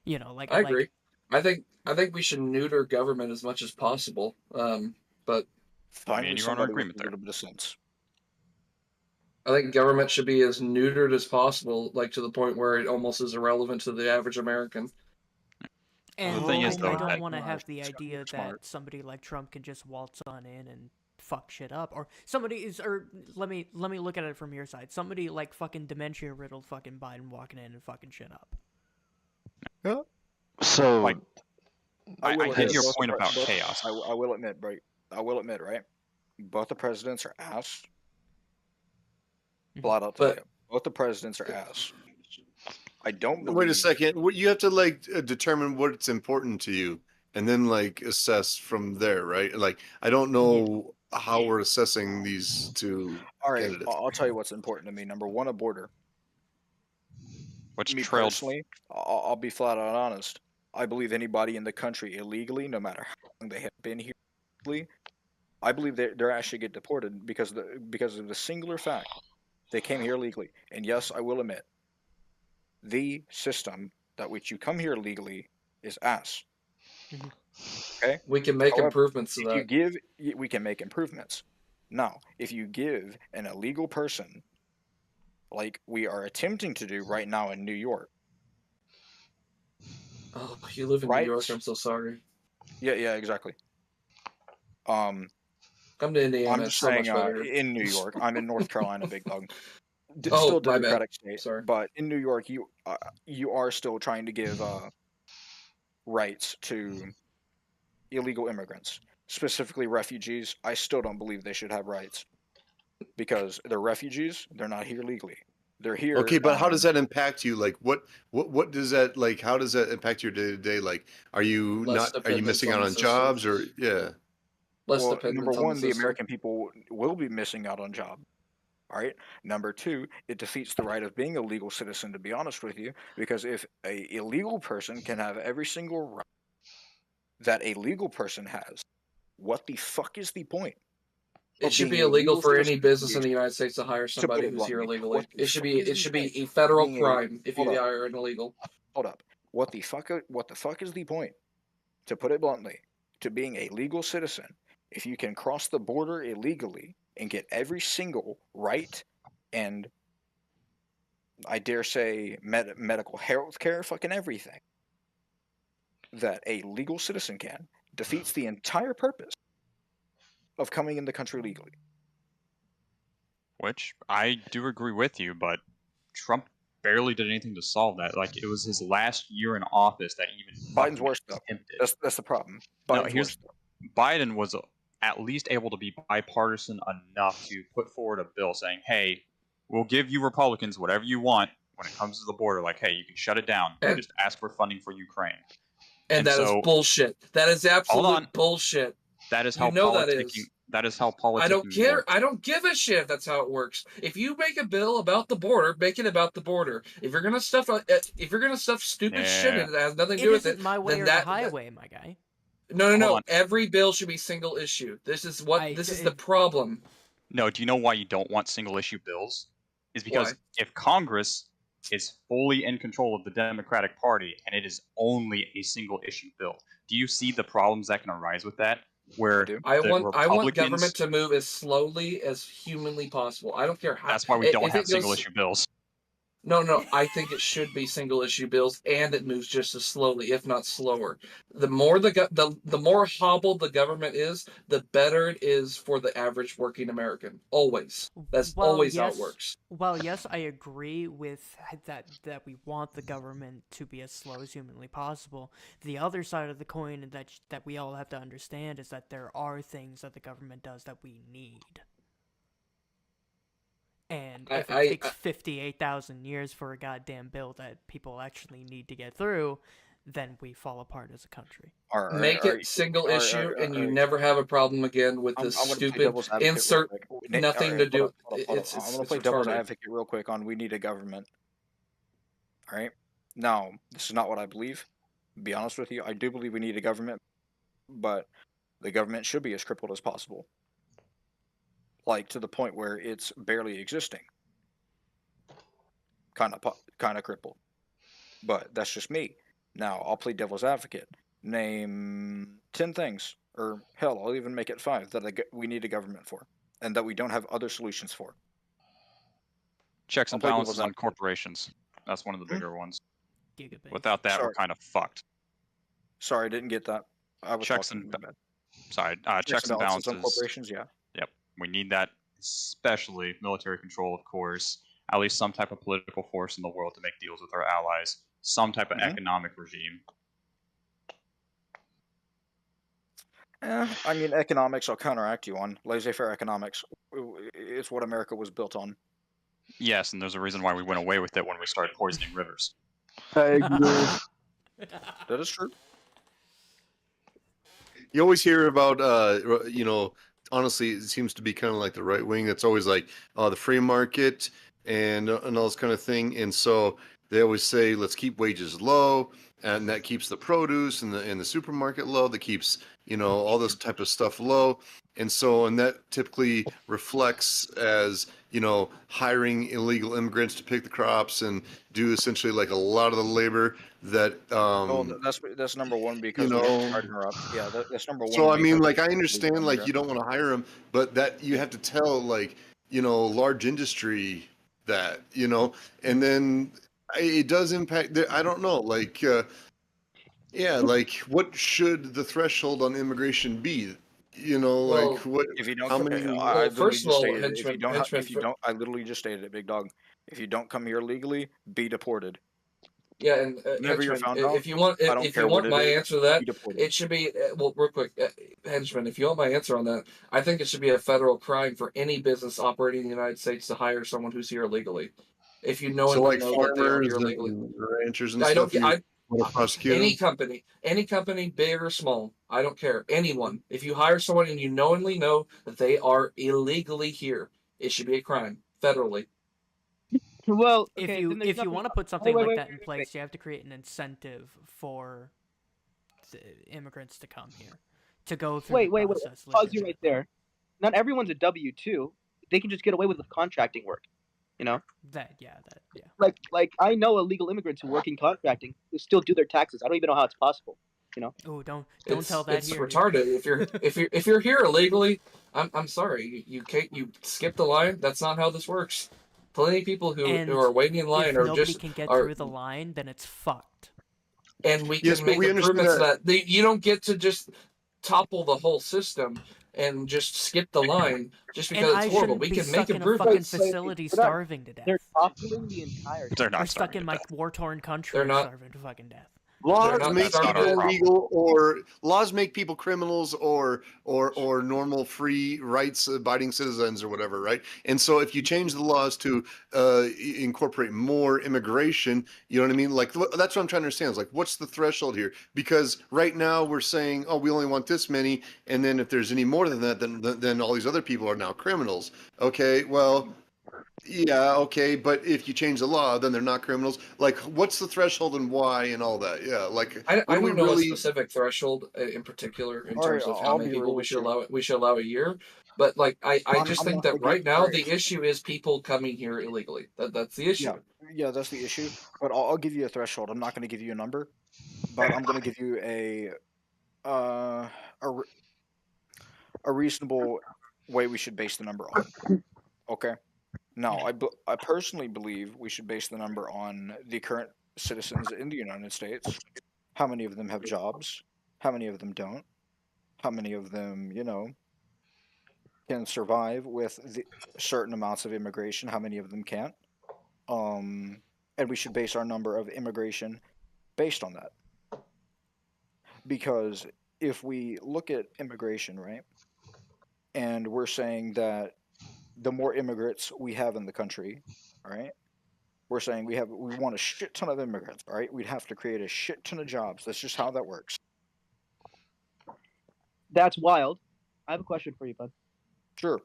You know, like I agree. I think we should neuter government as much as possible. But finally, you're on agreement there. A little bit of sense. I think government should be as neutered as possible, like to the point where it almost is irrelevant to the average American. And the thing is, though, I don't want to have the idea that somebody like Trump can just waltz on in and fuck shit up, or let me look at it from your side. Somebody like fucking dementia riddled fucking Biden walking in and fucking shit up. Yeah. So, like, I get your point about chaos. I will admit, right? Both the presidents are ass. Flat out to you. Both the presidents are ass. I don't believe... Wait a second. You have to determine what's important to you, and then assess from there, right? Like, I don't know how we're assessing these two candidates. I'll tell you what's important to me. Number one, a border. Which me trailed... personally, I'll be flat out honest. I believe anybody in the country illegally, no matter how long they have been here illegally, I believe they're actually get deported because of the singular fact they came here legally. And yes, I will admit, the system that which you come here legally is ass. Okay, we can make improvements to that. We can make improvements. Now, if you give an illegal person, like we are attempting to do right now in New York. Oh, you live in New York. I'm so sorry. Yeah, exactly. Come to Indiana. I'm just so saying, much better. in New York, I'm in North Carolina, big dog. Oh, Still my bad. Democratic state, Sorry. but in New York, you are still trying to give rights to illegal immigrants, specifically refugees. I still don't believe they should have rights because they're refugees. They're not here legally. They're here. Okay, but how does that impact you? Like, what does that like? How does that impact your day to day? Like, are you missing out on jobs or yeah? Well, number one, the American people will be missing out on jobs. All right. Number two, it defeats the right of being a legal citizen, to be honest with you, because if a illegal person can have every single right that a legal person has, what the fuck is the point? It should be illegal for any business in the United States to hire somebody who's here illegally. It should be a federal crime if you hire an illegal. Hold up. What the fuck is the point? To put it bluntly, to being a legal citizen, if you can cross the border illegally and get every single right and I dare say medical health care, fucking everything that a legal citizen can, defeats the entire purpose of coming in the country legally. Which I do agree with you, but Trump barely did anything to solve that. Like, it was his last year in office that even Biden's worse though. That's the problem. Biden was at least able to be bipartisan enough to put forward a bill saying, hey, we'll give you Republicans whatever you want when it comes to the border. Like, hey, you can shut it down. Just ask for funding for Ukraine. And that is bullshit. That is absolute bullshit. That is how that is how politics. I don't care. I don't give a shit if that's how it works. If you make a bill about the border, make it about the border. If you're gonna stuff stupid shit and it has nothing to do with it, my way or the highway, my guy. No. Every bill should be single issue. This is the problem. No, do you know why you don't want single issue bills? Is because if Congress is fully in control of the Democratic Party and it is only a single issue bill, do you see the problems that can arise with that? Where I want government to move as slowly as humanly possible. I don't care how. That's why we don't have single issue bills. No. I think it should be single issue bills, and it moves just as slowly, if not slower. The more the more hobbled the government is, the better it is for the average working American. Always. That's always how it works. Well, yes, I agree with that we want the government to be as slow as humanly possible. The other side of the coin that we all have to understand is that there are things that the government does that we need. And if it takes 58,000 years for a goddamn bill that people actually need to get through, then we fall apart as a country. Make it single issue, and you never have a problem again with this stupid insert nothing to do. I'm going to play devil's advocate real quick on we need a government. All right? Now, this is not what I believe. To be honest with you, I do believe we need a government, but the government should be as crippled as possible. Like, to the point where it's barely existing. Kind of crippled. But that's just me. Now, I'll play devil's advocate. Name 10 things, or hell, I'll even make it 5, that we need a government for, and that we don't have other solutions for. Checks and balances on corporations. That's one of the bigger ones. Gigabase. Without that, we're kind of fucked. Sorry, I didn't get that. I was checks and balances on corporations, yeah. Yep, we need that, especially military control, of course. At least some type of political force in the world to make deals with our allies. Some type of economic regime. I mean, economics I'll counteract you on. Laissez-faire economics. It's what America was built on. Yes, and there's a reason why we went away with it when we started poisoning rivers. I agree. That is true. You always hear about, honestly, it seems to be kind of like the right wing. That's always like, the free market and all this kind of thing. And so they always say, let's keep wages low, and that keeps the produce and the supermarket low. That keeps all this type of stuff low. And that typically reflects as, hiring illegal immigrants to pick the crops and do essentially like a lot of the labor that, that's number one because yeah, that's number one. So, I mean, like, I understand, like, you don't want to hire them, but that you have to tell, like, large industry that, and then it does impact, I don't know, like, like, what should the threshold on immigration be? Like, what, if you don't, how many, I first of all, I literally just stated it, big dog. If you don't come here legally, be deported. Yeah, and henchman, if you want my answer to that, it should be well, real quick, henchman. If you want my answer on that, I think it should be a federal crime for any business operating in the United States to hire someone who's here illegally. If you know that they are here illegally, ranchers and stuff. Any company, big or small, I don't care. Anyone, if you hire someone and you knowingly know that they are illegally here, it should be a crime federally. Well, okay, if you want to put something like that in place, you have to create an incentive for immigrants to come here, to go through the process. Pause you right there. Not everyone's a W-2. They can just get away with contracting work. That. Like I know illegal immigrants who work in contracting who still do their taxes. I don't even know how it's possible. Oh, don't tell that it's here. It's retarded. If you're here illegally, I'm sorry. You skip the line. That's not how this works. Plenty of people who are waiting in line if nobody can get through the line, then it's fucked. And we can make improvements to that. You don't get to just topple the whole system and just skip the line just because it's horrible. We can make improvements. In a fucking facility starving to death. They're toppling the entire. They're not stuck in my war-torn country. They're not starving to fucking death. Laws make people illegal, or laws make people criminals, or normal, free, rights-abiding citizens, or whatever, right? And so, if you change the laws to incorporate more immigration, you know what I mean? Like, that's what I'm trying to understand. Is like, what's the threshold here? Because right now we're saying, oh, we only want this many, and then if there's any more than that, then all these other people are now criminals. Okay, well. Yeah, okay, but if you change the law, then they're not criminals. Like, what's the threshold and why and all that? Yeah, like I don't know a specific threshold in particular in terms of how many people we should allow. We should allow a year, but like I just think that right now the issue is people coming here illegally. That's the issue. Yeah, that's the issue. But I'll give you a threshold. I'm not going to give you a number, but I'm going to give you a reasonable way we should base the number on. Okay. Now, I personally believe we should base the number on the current citizens in the United States. How many of them have jobs? How many of them don't? How many of them, can survive with the certain amounts of immigration? How many of them can't? And we should base our number of immigration based on that. Because if we look at immigration, right, and we're saying that the more immigrants we have in the country, all right, we're saying we want a shit ton of immigrants, all right? We'd have to create a shit ton of jobs. That's just how that works. That's wild. I have a question for you, bud. Sure.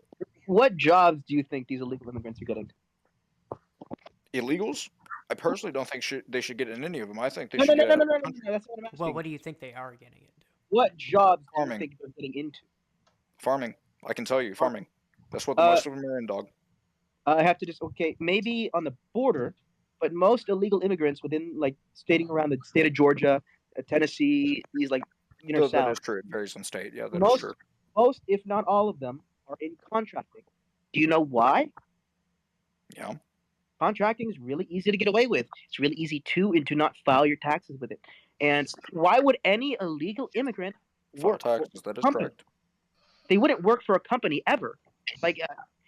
What jobs do you think these illegal immigrants are getting? Illegals? I personally don't think they should get in any of them. I think they no, should no, get no. That's what I'm asking. Well, what do you think they are getting into? What jobs do you think they're getting into? Farming. I can tell you, farming. That's what the most of them are in, dog. I have to maybe on the border, but most illegal immigrants within, like, stating around the state of Georgia, Tennessee, these, like, south. That is true. It varies on state. Yeah, that is true. Most, if not all of them, are in contracting. Do you know why? Yeah. Contracting is really easy to get away with. It's really easy to not file your taxes with it. And why would any illegal immigrant work for taxes? That is correct. They wouldn't work for a company ever. Like,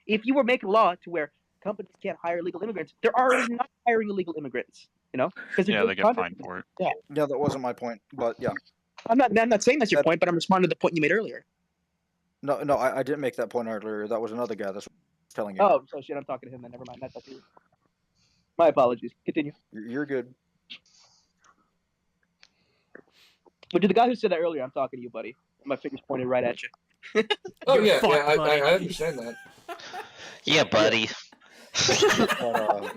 if you were making a law to where companies can't hire illegal immigrants, they're already not hiring illegal immigrants. Because they get fined for it. Yeah, that wasn't my point, but yeah. I'm not saying that's your point, but I'm responding to the point you made earlier. No, I didn't make that point earlier. That was another guy that's telling you. Oh, so shit, I'm talking to him then. Never mind. That's you. My apologies. Continue. You're good. But to the guy who said that earlier, I'm talking to you, buddy. My finger's pointed right at you. Oh yeah, I understand that. Yeah, buddy. But,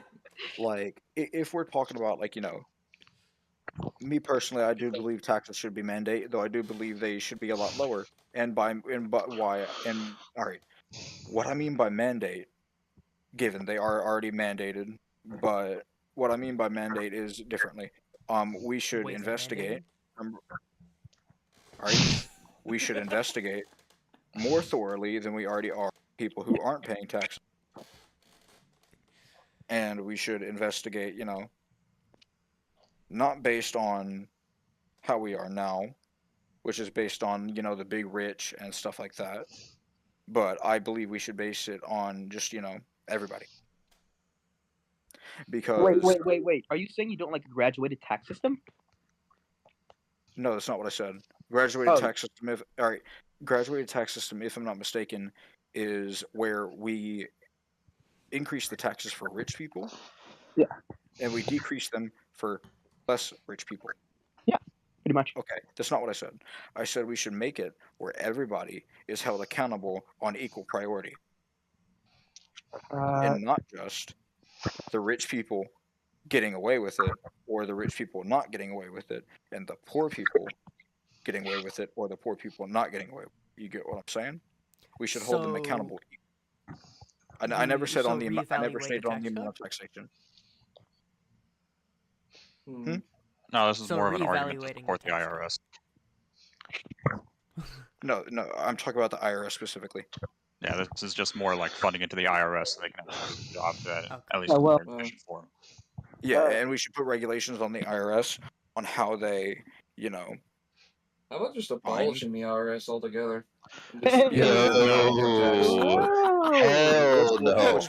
like, if we're talking about, like, Me personally, I do believe taxes should be mandated, though I do believe they should be a lot lower. But why? And all right, what I mean by mandate, given they are already mandated, but what I mean by mandate is differently. We should investigate. All right, we should investigate more thoroughly than we already are people who aren't paying taxes, and we should investigate. Not based on how we are now, which is based on the big rich and stuff like that. But I believe we should base it on just everybody. Because wait. Are you saying you don't like a graduated tax system? No, that's not what I said. Graduated tax system. Graduated tax system, if I'm not mistaken, is where we increase the taxes for rich people. Yeah. And we decrease them for less rich people. Yeah, pretty much. Okay, that's not what I said. I said we should make it where everybody is held accountable on equal priority. And not just the rich people getting away with it, or the rich people not getting away with it, and the poor people getting away with it, or the poor people not getting away with it. You get what I'm saying? We should hold them accountable. I never said on the amount of taxation. No, this is more of an argument to support the IRS. No, I'm talking about the IRS specifically. Yeah, this is just more like funding into the IRS so they can have a job that at least efficient for them. Yeah, and we should put regulations on the IRS on how they, How about just abolishing the IRS altogether? Hell no.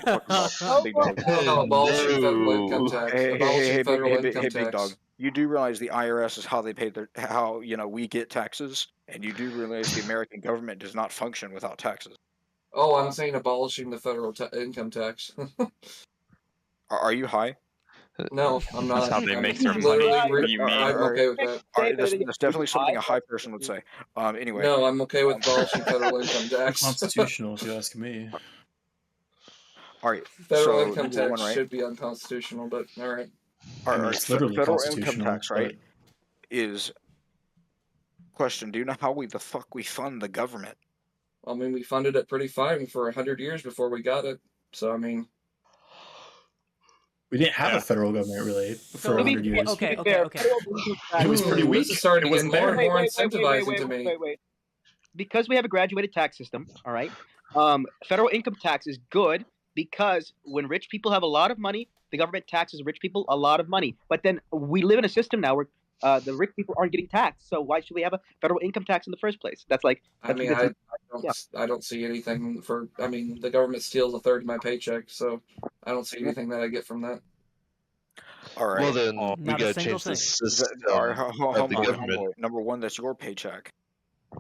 Abolishing federal income tax. Hey, Federal big income dog. tax. You do realize the IRS is how they pay how we get taxes, and you do realize the American government does not function without taxes. Oh, I'm saying abolishing the federal income tax. Are you high? No, I'm not. That's how they make their money. What do you mean? I'm okay with that. All right, that's definitely something a high person would say. Anyway. No, I'm okay with abolishing federal income tax. Constitutional, if you ask me. All right. Federal income tax should be unconstitutional, but all right. All right. It's literally federal income constitutional, tax, right? Is question. Do you know how the fuck we fund the government? I mean, we funded it pretty fine for 100 years before we got it. So I mean. We didn't have a federal government really for 100 years. Okay. It was pretty weak. This is starting to get more and more incentivizing to me. Wait. Because we have a graduated tax system, all right? Federal income tax is good because when rich people have a lot of money, the government taxes rich people a lot of money. But then we live in a system now where the rich people aren't getting taxed. So why should we have a federal income tax in the first place? That's like. I don't see anything for. I mean, the government steals a third of my paycheck, so I don't see anything that I get from that. All right. Well, then we gotta change the system of the government. Number one, that's your paycheck.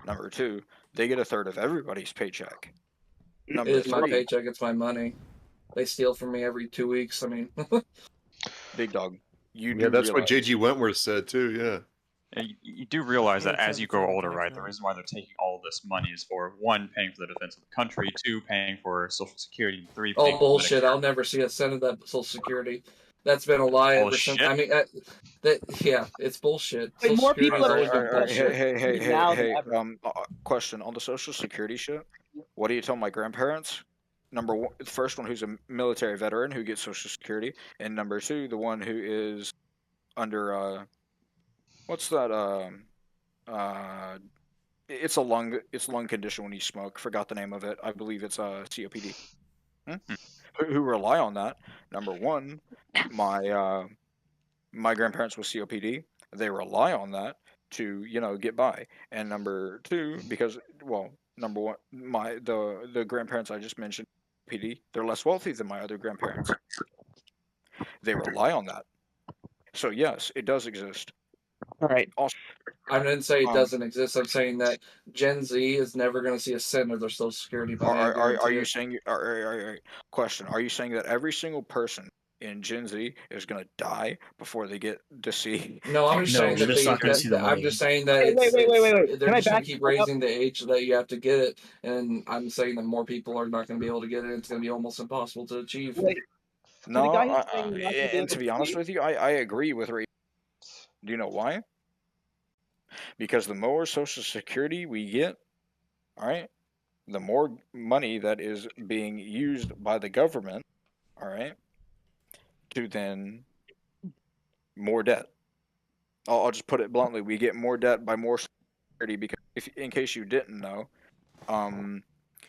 Number two, they get a third of everybody's paycheck. It is my paycheck. It's my money. They steal from me every 2 weeks. I mean, big dog. That's what JG Wentworth said too. Yeah. And you do realize that as you grow older, right? The reason why they're taking all of this money is for 1, paying for the defense of the country, 2, paying for Social Security, and 3. Oh bullshit! I'll never see a cent of that Social Security. That's been a lie ever since. I mean, it's bullshit. Wait, more people are. Hey. Question on the Social Security shit. What do you tell my grandparents? Number one, the first one who's a military veteran who gets Social Security, and number 2, the one who is under what's that? It's a lung condition when you smoke. Forgot the name of it. I believe it's COPD. Who rely on that. Number 1, my grandparents with COPD. They rely on that to get by. And number 2, because number 1, the grandparents I just mentioned, COPD, they're less wealthy than my other grandparents. They rely on that. So yes, it does exist. All right. Also, I didn't say it doesn't exist. I'm saying that Gen Z is never going to see a cent of their Social Security. Are you saying? Question: Are you saying that every single person in Gen Z is going to die before they get to see? No, I'm just saying that I'm just saying that. Wait. They're just going to keep raising the age that you have to get it, and I'm saying that more people are not going to be able to get it. It's going to be almost impossible to achieve. No, and to be honest with you, I agree with Do you know why? Because the more Social Security we get, all right, the more money that is being used by the government, all right, to then more debt. I'll just put it bluntly: we get more debt by more security because, in case you didn't know,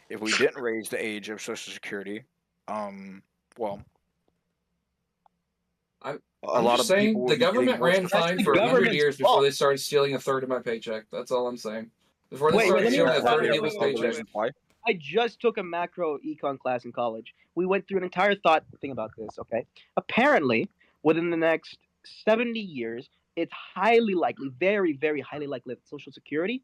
if we didn't raise the age of Social Security, well, I'm a lot just of people saying will the be getting government more ran Social fine Security. for 100 years before they started stealing a third of my paycheck. That's all I'm saying. Before they started stealing a third of people's paychecks. I just took a macro econ class in college. We went through an entire thought thing about this, okay? Apparently, within the next 70 years, it's highly likely, very, very highly likely that Social Security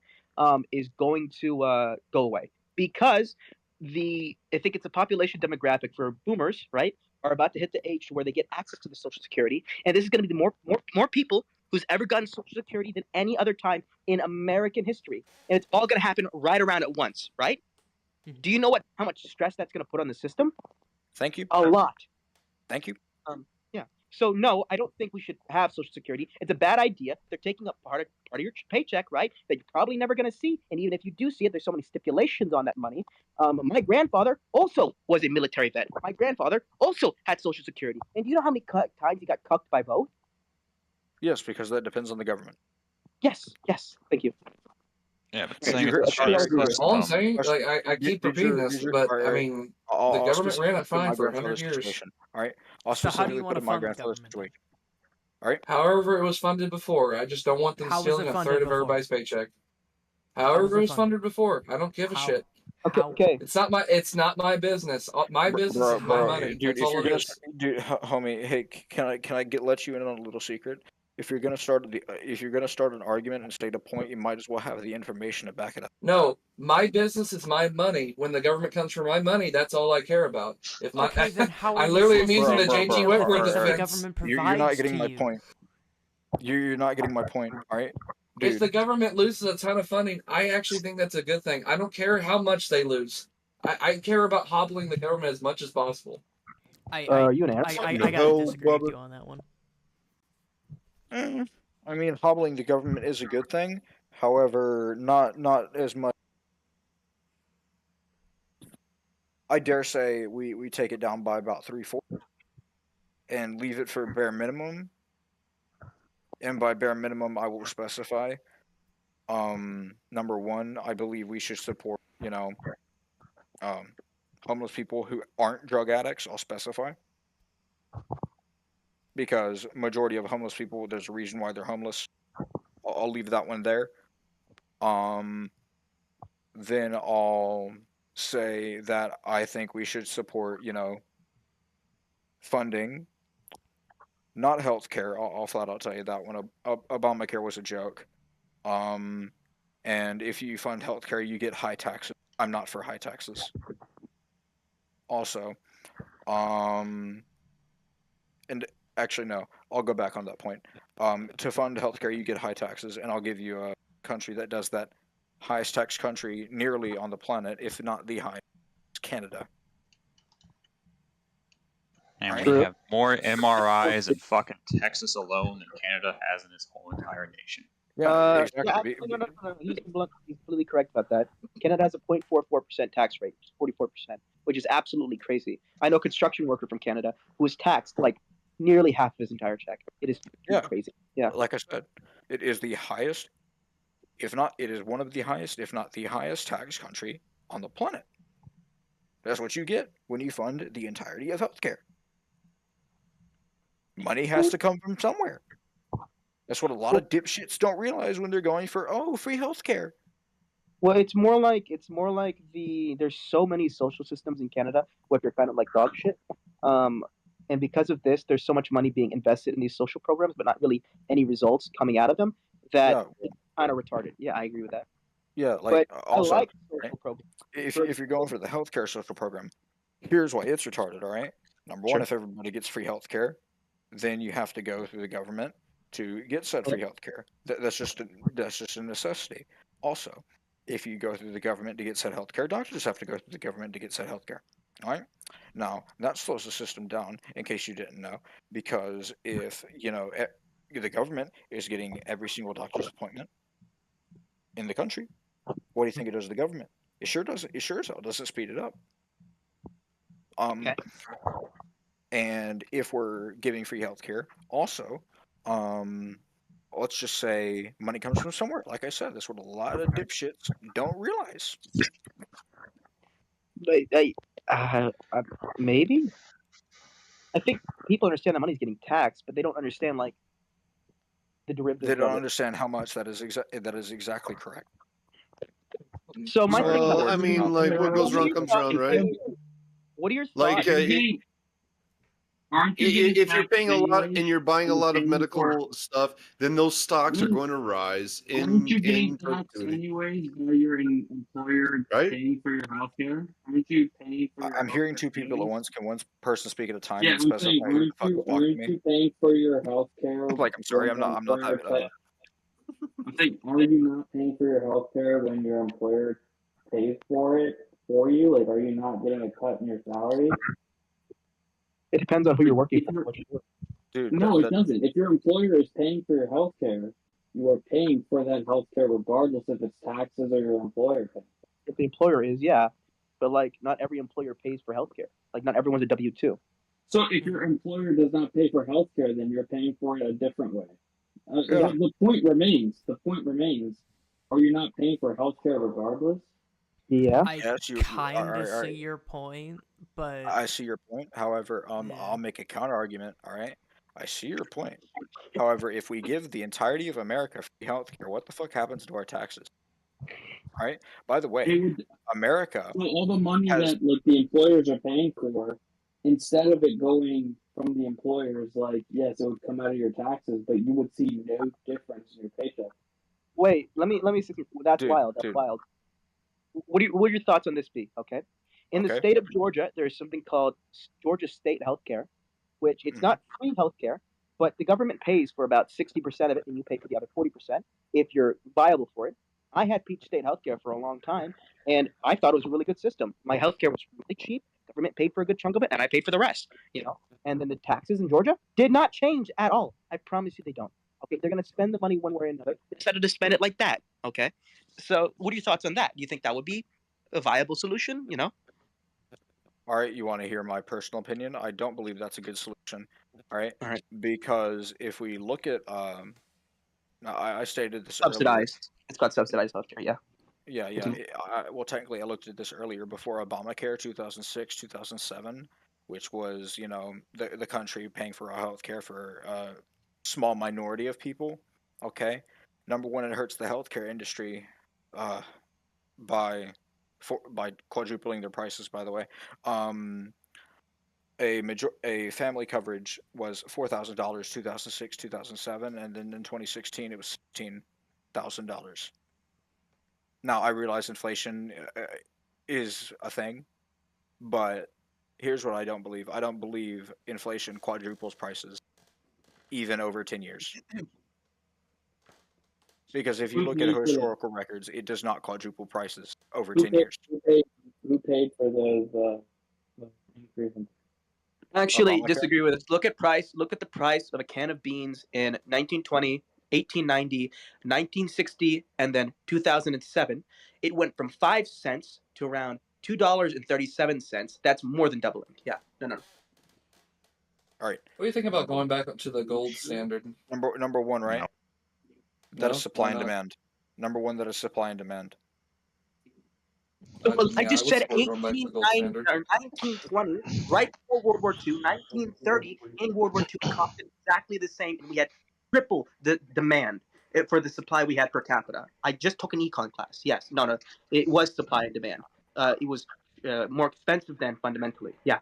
is going to go away. Because I think it's a population demographic for boomers, right, are about to hit the age where they get access to the Social Security. And this is going to be more people who's ever gotten Social Security than any other time in American history. And it's all going to happen right around at once, right? Do you know how much stress that's going to put on the system? Thank you. A lot. Thank you. Yeah. So no, I don't think we should have Social Security. It's a bad idea. They're taking up part of your paycheck, right? That you're probably never going to see. And even if you do see it, there's so many stipulations on that money. My grandfather also was a military vet. My grandfather also had Social Security. And do you know how many times he got cucked by both? Yes, because that depends on the government. Yes. Thank you. Yeah, but Okay, saying it's a All I'm saying, like I keep repeating this, but I mean, the government ran it fine for 100 years. All right, I'll specifically put in my grandfather's situation. All right. However, it was funded before. I just don't want them stealing a third of everybody's paycheck. However, it was funded before. I don't give a shit. Okay. It's not my business. My business is my money. Dude, That's if all you're it gonna, is. dude, homie, hey, can I let you in on a little secret? If you're gonna start an argument and state a point, you might as well have the information to back it up. No, my business is my money. When the government comes for my money, that's all I care about. If my, Okay, then how are I'm we literally supposed to using the deal JG with Whitworth things that the defense. government You're not provides getting to my you? point. You're not getting my point. All right, If dude. the government loses a ton of funding, I actually think that's a good thing. I don't care how much they lose. I care about hobbling the government as much as possible. I gotta disagree with you on that one. I mean, hobbling the government is a good thing. However, not as much. I dare say we take it down by about 3/4 and leave it for bare minimum. And by bare minimum, I will specify. Number one, I believe we should support, homeless people who aren't drug addicts. I'll specify. Because majority of homeless people, there's a reason why they're homeless. I'll leave that one there. Then I'll say that I think we should support, funding, not healthcare. I'll flat out tell you that one. Obamacare was a joke. And if you fund healthcare, you get high taxes. I'm not for high taxes. Also, and actually no, I'll go back on that point. To fund healthcare, you get high taxes, and I'll give you a country that does that. Highest tax country nearly on the planet, if not the highest, Canada. And we have more MRIs in fucking Texas alone than Canada has in its whole entire nation. Yeah, exactly. No. He's completely correct about that. Canada has a 0.44% tax rate, 44%, which is absolutely crazy. I know a construction worker from Canada who was taxed like nearly half of his entire check. It is crazy. Yeah. Like I said, it is the highest, if not, it is one of the highest, if not the highest tax country on the planet. That's what you get when you fund the entirety of healthcare. Money has to come from somewhere. That's what a lot of dipshits don't realize when they're going for free healthcare. Well, it's more like there's so many social systems in Canada where they're kind of like dog shit. And because of this, there's so much money being invested in these social programs, but not really any results coming out of them. That it's kind of retarded. Yeah, I agree with that. Yeah, like but also, I like social programs. If you're going for the healthcare social program, here's why it's retarded. All right, number one, if everybody gets free healthcare, then you have to go through the government to get said free healthcare. That's just a necessity. Also, if you go through the government to get said healthcare, doctors have to go through the government to get said healthcare. All right. Now that slows the system down. In case you didn't know, because if the government is getting every single doctor's appointment in the country. What do you think it does to the government? It sure doesn't. It sure as hell doesn't speed it up. Okay. And if we're giving free healthcare, also, let's just say money comes from somewhere. Like I said, that's what a lot of dipshits don't realize. Maybe. I think people understand that money's getting taxed, but they don't understand like the derivatives. They don't of it. understand how much that is. That is exactly correct. So my thing. I mean, like what goes around comes around, right? What are your thoughts? Like, if you're paying a lot and you're buying a lot of medical stuff, then those stocks are going to rise Aren't you getting in taxed anyways while you're an employer paying for your health care? Aren't you paying for your I'm hearing two people at once. Can one person speak at a time and specify who the fuck is talking to me? You paying for your health care? Like, I'm sorry, I'm not that. I'm saying, are you not paying for your health care when your employer pays for it for you? Like, are you not getting a cut in your salary? It depends on who you're working for. Dude, no, it doesn't. If your employer is paying for your health care, you are paying for that health care regardless if it's taxes or your employer pays. If the employer is, yeah. But like not every employer pays for health care. Like not everyone's a W-2. So if your employer does not pay for health care, then you're paying for it a different way. The point remains. Are you not paying for health care regardless? Yeah. I kind of see your point, but I see your point. However, I'll make a counter argument. All right, I see your point. However, if we give the entirety of America free healthcare, what the fuck happens to our taxes? All right. By the way, America. So all the money that like the employers are paying for, instead of it going from the employers, like yes, it would come out of your taxes, but you would see no difference in your paycheck. Wait, let me see. That's wild. That's wild. What are your thoughts on this, B? Okay. In the state of Georgia, there's something called Georgia State Healthcare, which it's not free healthcare, but the government pays for about 60% of it, and you pay for the other 40% if you're viable for it. I had Peach State Healthcare for a long time, and I thought it was a really good system. My healthcare was really cheap. Government paid for a good chunk of it, and I paid for the rest. And then the taxes in Georgia did not change at all. I promise you, they don't. Okay, they're going to spend the money one way or another. They decided to spend it like that. Okay, so what are your thoughts on that? Do you think that would be a viable solution? All right, you want to hear my personal opinion? I don't believe that's a good solution. All right. Because if we look at, I stated this subsidized. Earlier. It's called subsidized healthcare. Yeah. Yeah. Well, technically, I looked at this earlier before Obamacare, 2006, 2007, which was the country paying for healthcare for a small minority of people. Okay. Number one, it hurts the healthcare industry by quadrupling their prices. By the way, a family coverage was $4,000, 2006, 2007, and then in 2016 it was $16,000. Now I realize inflation is a thing, but here's what I don't believe. I don't believe inflation quadruples prices even over 10 years. Because if you look at historical records, it does not quadruple prices over 10 years. Who paid for the increase? Actually, disagree with this. Look at the price of a can of beans in 1920, 1890, 1960, and then 2007. It went from 5 cents to around $2.37. That's more than doubling. Yeah. No. All right. What do you think about going back up to the gold standard? Number one, right? No. That is supply and demand. Number one, that is supply and demand. I just said 1920, right before World War II, 1930, in World War II, it costed exactly the same, and we had triple the demand for the supply we had per capita. I just took an econ class. Yes, no, it was supply and demand. It was more expensive than fundamentally. Yeah.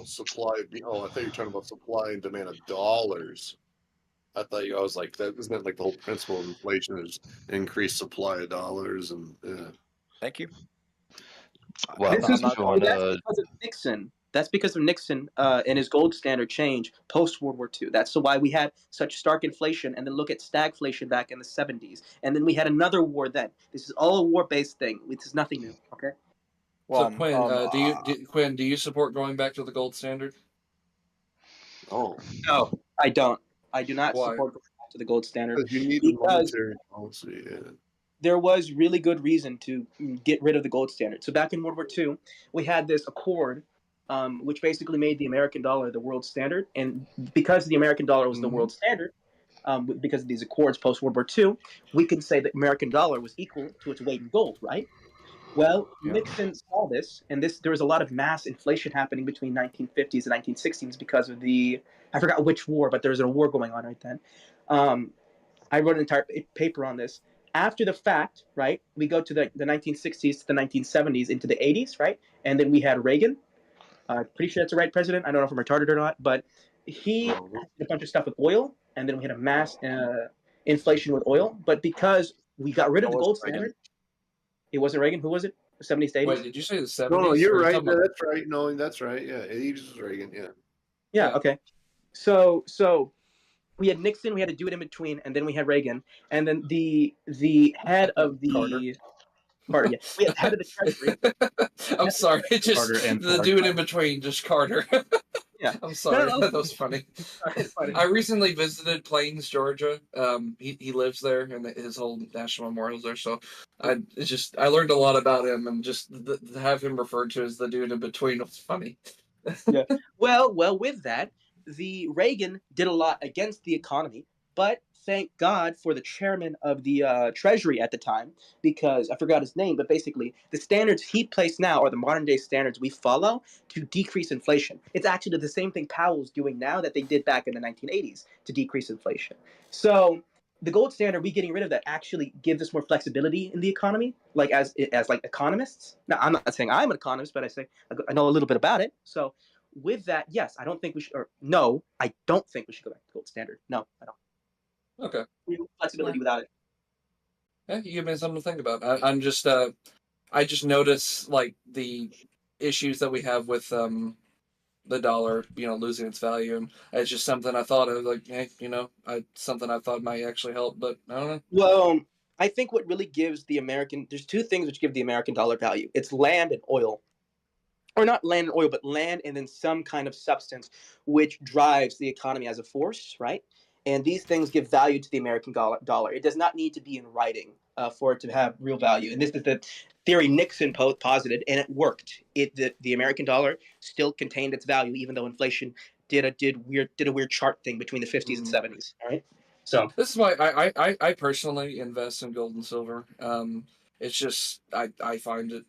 Supply. I thought you were talking about supply and demand of dollars. I was like, that isn't that like the whole principle of inflation is increased supply of dollars and yeah. Thank you. Well, that's because of Nixon. That's because of Nixon and his gold standard change post World War II. That's why we had such stark inflation, and then look at stagflation back in the 70s, and then we had another war then. This is all a war-based thing. This is nothing new. Okay. Well, so Quinn, do you support going back to the gold standard? Oh. No, I don't. I do not Why? support going back to the gold standard Because you need a monetary policy. Yeah. There was really good reason to get rid of the gold standard. So back in World War II, we had this accord, which basically made the American dollar the world standard. And because the American dollar was the world standard, because of these accords post World War II, we can say that American dollar was equal to its weight in gold, right? Well, Nixon saw this, and there was a lot of mass inflation happening between 1950s and 1960s because of I forgot which war, but there was a war going on right then. I wrote an entire paper on this. After the fact, right, we go to the 1960s to the 1970s into the 80s, right? And then we had Reagan. Pretty sure that's the right president. I don't know if I'm retarded or not, but he did a bunch of stuff with oil, and then we had a mass inflation with oil. But because we got rid of the gold standard, it wasn't Reagan. Who was it? 70s to 80s? Wait, did you say the 70s? No, you're right. No, that's right. No, that's right. Yeah, 80s was Reagan. Yeah. Yeah. Okay. So we had Nixon, we had to do it in between, and then we had Reagan, and then the head of the Carter. Yeah, we had the head of the Treasury. I'm sorry, just Carter and the dude in between, just Carter. Yeah, I'm sorry, No. that was funny. I recently visited Plains, Georgia. He lives there, and his whole national memorial's there. So I learned a lot about him, and just to have him referred to as the dude in between was funny. Yeah. Well, with that, the Reagan did a lot against the economy, but thank God for the chairman of the Treasury at the time, because I forgot his name, but basically the standards he placed now are the modern day standards we follow to decrease inflation. It's actually the same thing Powell's doing now that they did back in the 1980s to decrease inflation. So the gold standard, we getting rid of that actually gives us more flexibility in the economy, like as like economists. Now, I'm not saying I'm an economist, but I know a little bit about it. So with that, yes, I don't think we should, or no, I don't think we should go back to the gold standard. No, I don't. Okay. Flexibility without it. Yeah, you give me something to think about. I just notice like the issues that we have with the dollar, losing its value, and it's just something I thought of, like, hey, something I thought might actually help, but I don't know. Well, I think what really gives there's two things which give the American dollar value. It's land and oil. Or not land and oil, but land and then some kind of substance which drives the economy as a force, right? And these things give value to the American dollar. It does not need to be in writing for it to have real value. And this is the theory Nixon posited, and it worked. The American dollar still contained its value, even though inflation did a weird chart thing between the 50s and 70s. All right. So this is why I personally invest in gold and silver. It's just I find it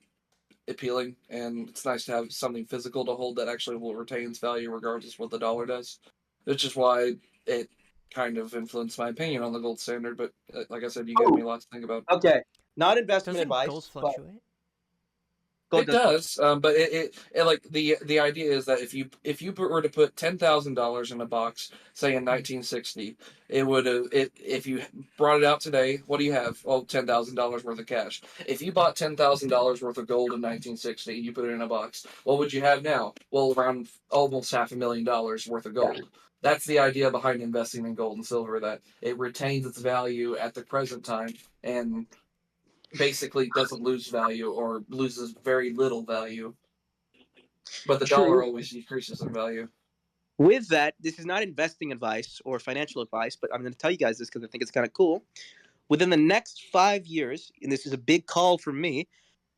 appealing, and it's nice to have something physical to hold that actually will retain its value regardless of what the dollar does. Which is why it kind of influenced my opinion on the gold standard, but like I said, you gave me a lot to think about. Okay, not investment advice. Gold fluctuate? It does, but it like the idea is that if you were to put $10,000 in a box, say in 1960, it would if you brought it out today, what do you have? Oh, $10,000 worth of cash. If you bought $10,000 worth of gold in 1960, you put it in a box, what would you have now? Well, around almost $500,000 worth of gold. That's the idea behind investing in gold and silver, that it retains its value at the present time and basically doesn't lose value or loses very little value. But the dollar always decreases in value. With that, this is not investing advice or financial advice, but I'm going to tell you guys this because I think it's kind of cool. Within the next 5 years, and this is a big call from me,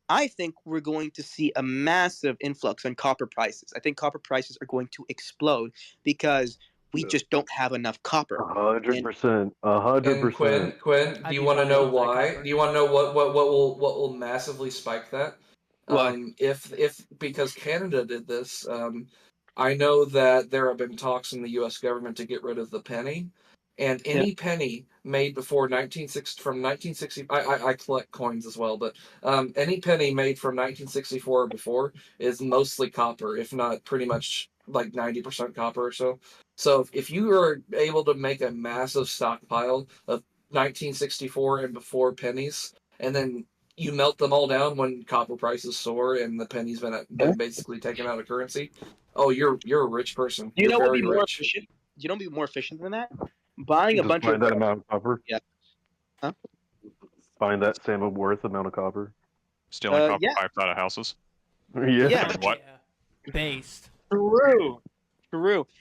I think we're going to see a massive influx on copper prices. I think copper prices are going to explode because we just don't have enough copper. 100%. 100%. Quinn, do you want to know why? Do you want to know what will massively spike that? What? Because Canada did this, I know that there have been talks in the U.S. government to get rid of the penny, and any penny made before 1960 from 1960. I collect coins as well, but any penny made from 1964 or before is mostly copper, if not pretty much like 90% copper or so. So if you are able to make a massive stockpile of 1964 and before pennies, and then you melt them all down when copper prices soar and the penny's been basically taken out of currency, oh, you're a rich person. You know what would be very more rich. efficient? You know what would be more efficient than that? Buying a bunch buy of that amount of copper. Yeah. Huh? Find that same worth amount of copper. Stealing copper pipes out of houses. Yeah. What? Based. True.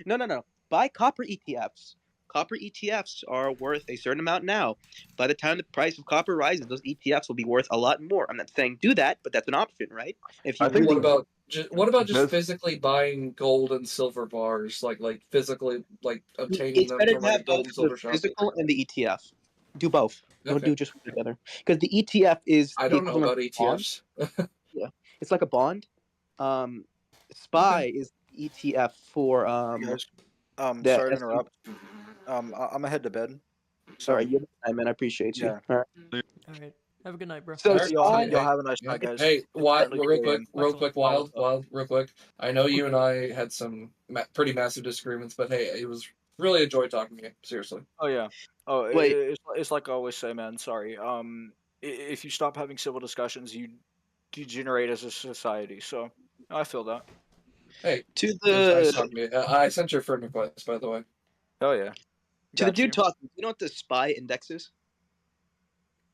No. buy copper ETFs. Copper ETFs are worth a certain amount now. By the time the price of copper rises, those ETFs will be worth a lot more. I'm not saying do that, but that's an option, right? If you really what about just physically buying gold and silver bars, like physically obtaining it's them better from to have a gold and both silver the shop? physical and the ETF. Do both. Don't Okay. do just one together. Because the ETF is I the don't know equivalent about of ETFs. yeah, it's like a bond. SPY is ETF for Guys, the sorry to interrupt. I'm gonna head to bed. So All right, you have a time, man. I appreciate you. yeah. All right. All right. Have a good night, bro. So All right, Y'all have a nice night, guys. Hey, Wild, Friendly real Canadian. quick, Wild, real quick. I know you and I had some pretty massive disagreements, but hey, it was really a joy talking to you. Seriously. Oh yeah. Oh, Wait. it's like I always say, man. Sorry. If you stop having civil discussions, you degenerate as a society. So I feel that. Hey, to it was nice the talking to you. I sent your friend request, by the way. Oh yeah. to the Got dude you. talking. You know what the SPY index is?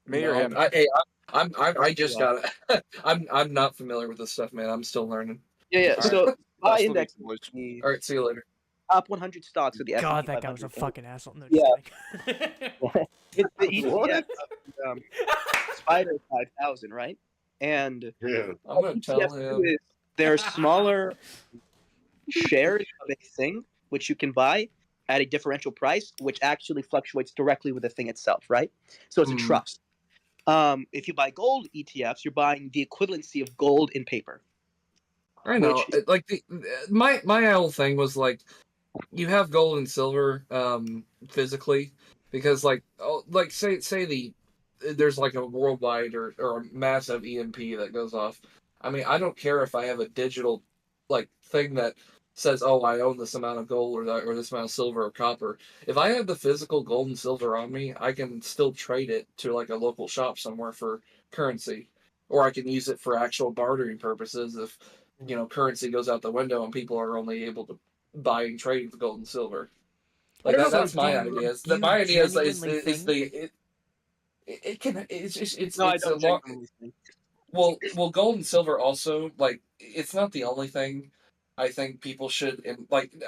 Me or him? I just got it. I'm not familiar with this stuff, man. I'm still learning. Yeah. All So right. SPY index. All right. See you later. Top 100 stocks of the S&P God, 500. that guy was a fucking asshole. No, Yeah. just It's the ETF What? of Spider 5000, right? And Yeah. I'm gonna tell ETFs him. is they're smaller shares of a thing which you can buy at a differential price, which actually fluctuates directly with the thing itself, right? So it's a trust. If you buy gold ETFs, you're buying the equivalency of gold in paper. I know. Like my whole thing was like, you have gold and silver physically because say there's like a worldwide or a massive EMP that goes off. I mean, I don't care if I have a digital thing that says, oh, I own this amount of gold or this amount of silver or copper. If I have the physical gold and silver on me, I can still trade it to like a local shop somewhere for currency, or I can use it for actual bartering purposes if currency goes out the window and people are only able to buy and trade with gold and silver. Like that's my idea. My idea is it can it's no, it's I don't a lot. think. Well, gold and silver also it's not the only thing. I think people should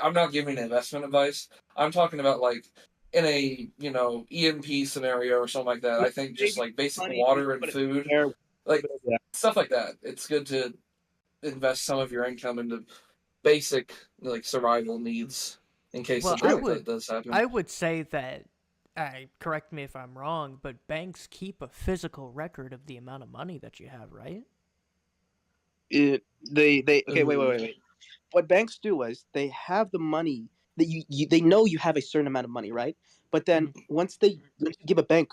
I'm not giving investment advice. I'm talking about in a EMP scenario or something like that. I think just basic water and food, stuff like that. It's good to invest some of your income into basic survival needs in case something like that does happen. I would say that, correct me if I'm wrong, but banks keep a physical record of the amount of money that you have, right? Okay, wait. What banks do is they have the money that they know you have a certain amount of money, right? But then once you give a bank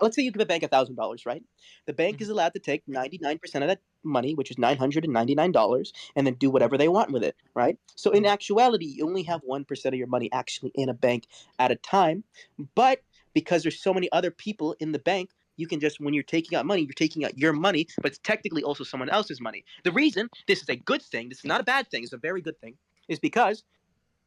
let's say you give a bank $1,000, right? The bank is allowed to take 99% of that money, which is $999, and then do whatever they want with it, right? So in actuality, you only have 1% of your money actually in a bank at a time, but because there's so many other people in the bank, you can just, when you're taking out money, you're taking out your money, but it's technically also someone else's money. The reason this is a good thing, this is not a bad thing, it's a very good thing, is because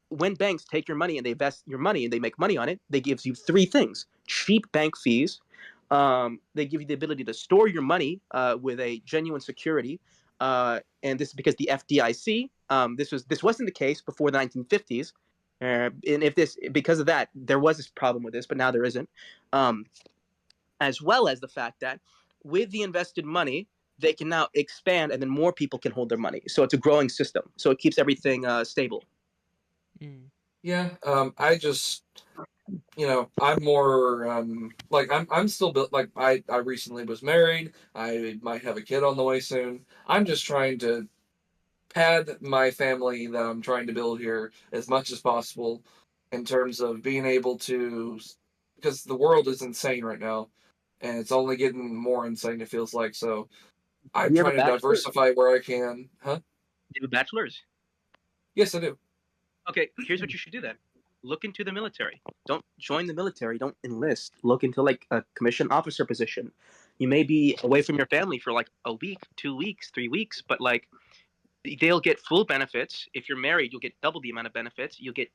when banks take your money and they invest your money and they make money on it, they give you three things: cheap bank fees, they give you the ability to store your money with a genuine security, and this is because the FDIC. This wasn't the case before the 1950s, and because of that, there was this problem with this, but now there isn't. As well as the fact that with the invested money, they can now expand and then more people can hold their money. So it's a growing system. So it keeps everything stable. Yeah, I just, I'm more, I'm still built, I recently was married. I might have a kid on the way soon. I'm just trying to pad my family that I'm trying to build here as much as possible in terms of being able to, because the world is insane right now, and it's only getting more insane, it feels like. So I'm trying to diversify where I can. Huh? Do you have a bachelor's? Yes, I do. Okay, here's what you should do then. Look into the military. Don't join the military. Don't enlist. Look into a commissioned officer position. You may be away from your family for a week, 2 weeks, 3 weeks, but they'll get full benefits. If you're married, you'll get double the amount of benefits. You'll get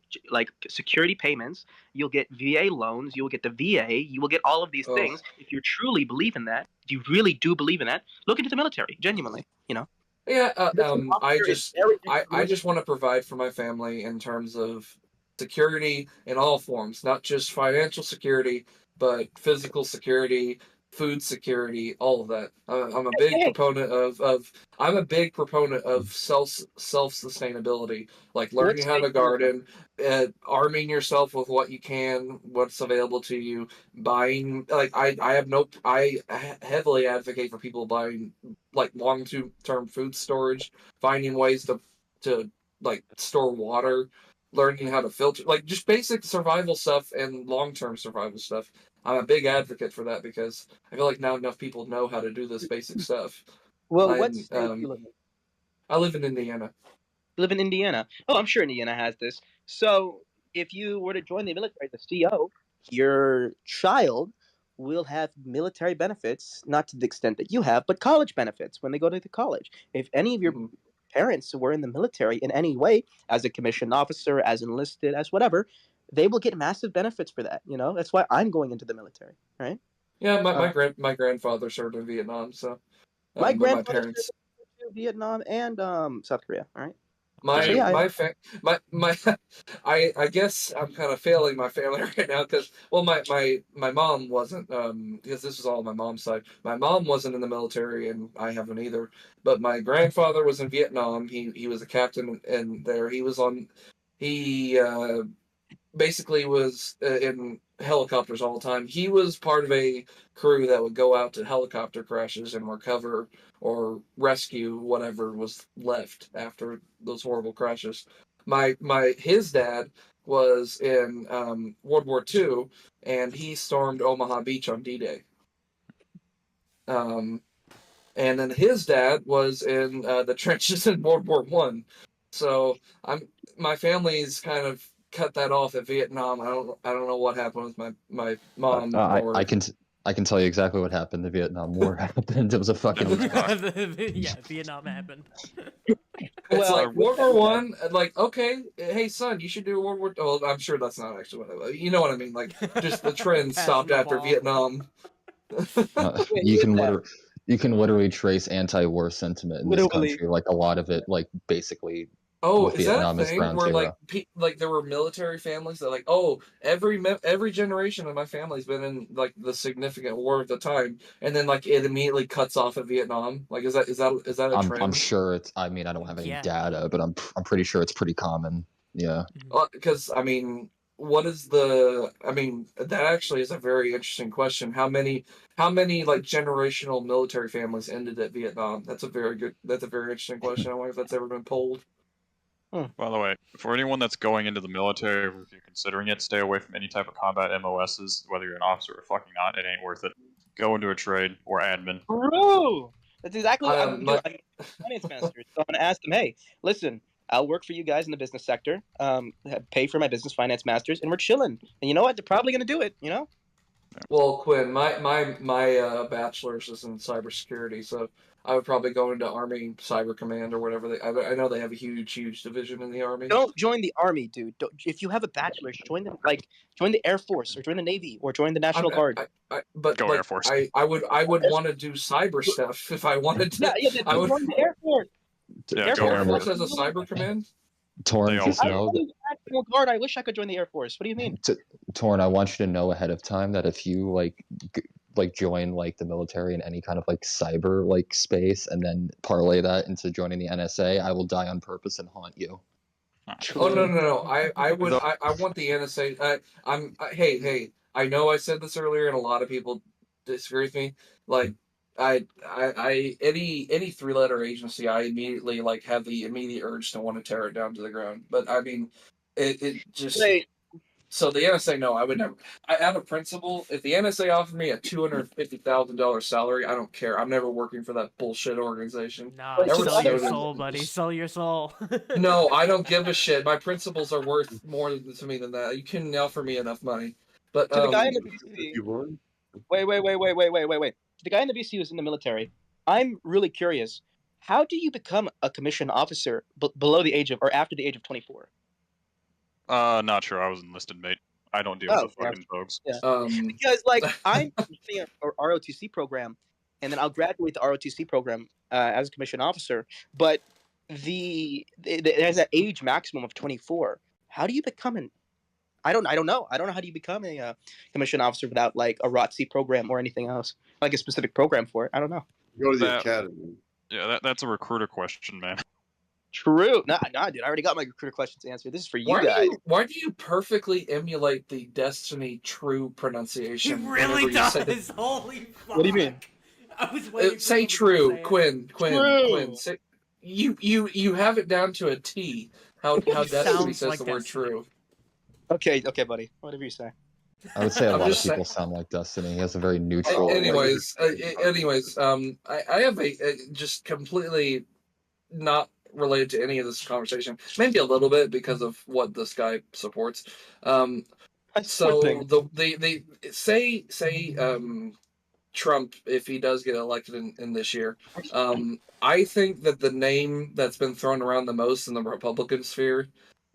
security payments. You'll get VA loans. You'll get the VA. You will get all of these things. If you truly believe in that, if you really do believe in that, look into the military. Genuinely, Yeah, I just want to provide for my family in terms of security in all forms, not just financial security, but physical security, food security, all of that. I'm a big proponent of self sustainability, like learning how to garden, arming yourself with what you can, what's available to you, buying. Like I heavily advocate for people buying like long-term food storage, finding ways to like store water, learning how to filter, like just basic survival stuff and long-term survival stuff. I'm a big advocate for that because I feel like not enough people know how to do this basic stuff. Well, what state do you live in? I live in Indiana. You live in Indiana. Oh, I'm sure Indiana has this. So if you were to join the military, the CO, your child will have military benefits, not to the extent that you have, but college benefits when they go to the college. If any of your parents were in the military in any way, as a commissioned officer, as enlisted, as whatever, they will get massive benefits for that. You know, that's why I'm going into the military, right? Yeah, my grandfather served in Vietnam, so my grandfather served in Vietnam and South Korea. All right. I guess I'm kind of failing my family right now because my mom wasn't because this is all my mom's side. My mom wasn't in the military and I haven't either. But my grandfather was in Vietnam. He was a captain in there. He basically was in helicopters all the time. He was part of a crew that would go out to helicopter crashes and recover or rescue whatever was left after those horrible crashes. His dad was in World War II, and he stormed Omaha Beach on D-Day. And then his dad was in the trenches in World War One. So my family's kind of cut that off at Vietnam. I don't know what happened with my mom. I can tell you exactly what happened. The Vietnam War happened. It was a fucking yeah, Vietnam happened. It's like World War One. Like, okay, hey son, you should do World War. Well, I'm sure that's not actually what you know what I mean. Like, just the trend stopped after Vietnam. You can literally trace anti-war sentiment in this country. Like a lot of it, like basically. Oh, is Vietnam that a thing where like there were military families that like every generation of my family's been in like the significant war of the time, and then like it immediately cuts off at Vietnam. Like is that a trend? I'm sure it's. I mean, I don't have any data, but I'm pretty sure it's pretty common. Yeah. Because I mean, what is the? I mean, that actually is a very interesting question. How many like generational military families ended at Vietnam? That's a very interesting question. I wonder if that's ever been polled. By the way, for anyone that's going into the military, if you're considering it, stay away from any type of combat MOSs, whether you're an officer or fucking not. It ain't worth it. Go into a trade or admin. Bro, that's exactly what I'm doing. I'm a finance master, so I'm going to ask them, hey, listen, I'll work for you guys in the business sector, pay for my business finance masters, and we're chilling. And you know what? They're probably going to do it, you know? Well, Quinn, my bachelor's is in cybersecurity, so I would probably go into Army Cyber Command or whatever. I know they have a huge division in the Army. Don't join the Army, dude. If you have a bachelor's, join the Air Force or join the Navy or join the National Guard. But go Air Force. I would want to do cyber stuff if I wanted to. Yeah, I would join the Air Force. Yeah, Air Force has a Cyber Command. Torn, just know that. National Guard. I wish I could join the Air Force. What do you mean? Torn, I want you to know ahead of time that if you like join like the military in any kind of like cyber like space and then parlay that into joining the NSA, I will die on purpose and haunt you. Oh no! I want the NSA. Hey! I know I said this earlier, and a lot of people disagree with me. Like, any 3-letter agency, I immediately like have the immediate urge to want to tear it down to the ground. But I mean, it just. So the NSA, no, I would never. I have a principle. If the NSA offered me a $250,000 salary, I don't care. I'm never working for that bullshit organization. No, sell your soul, buddy. Sell your soul. No, I don't give a shit. My principles are worth more to me than that. You can offer me enough money, but to the guy in the BC. Wait. To the guy in the BC who's in the military, I'm really curious. How do you become a commissioned officer below the age of or after the age of 24? Not sure. I was enlisted, mate. I don't deal with the fucking folks. Yeah. Because like I'm doing a ROTC program, and then I'll graduate the ROTC program as a commissioned officer. But there's an age maximum of 24. How do you become I don't know. I don't know how do you become a commission officer without like a ROTC program or anything else, like a specific program for it. I don't know. Go to the academy. Yeah, that's a recruiter question, man. True. Nah, dude. I already got my recruiter questions answered. This is for you guys. Why do you perfectly emulate the Destiny True pronunciation? He really whenever you say does. Holy fuck. What do you mean? I was waiting. Say true, Quinn. Say, you have it down to a T. How Destiny says like the word true. Okay, buddy. Whatever you say. I would say a I'm lot of just people sound like Destiny. He has a very neutral. Anyways, I have a just completely not related to any of this conversation. Maybe a little bit because of what this guy supports. So the say Trump, if he does get elected in this year, I think that the name that's been thrown around the most in the Republican sphere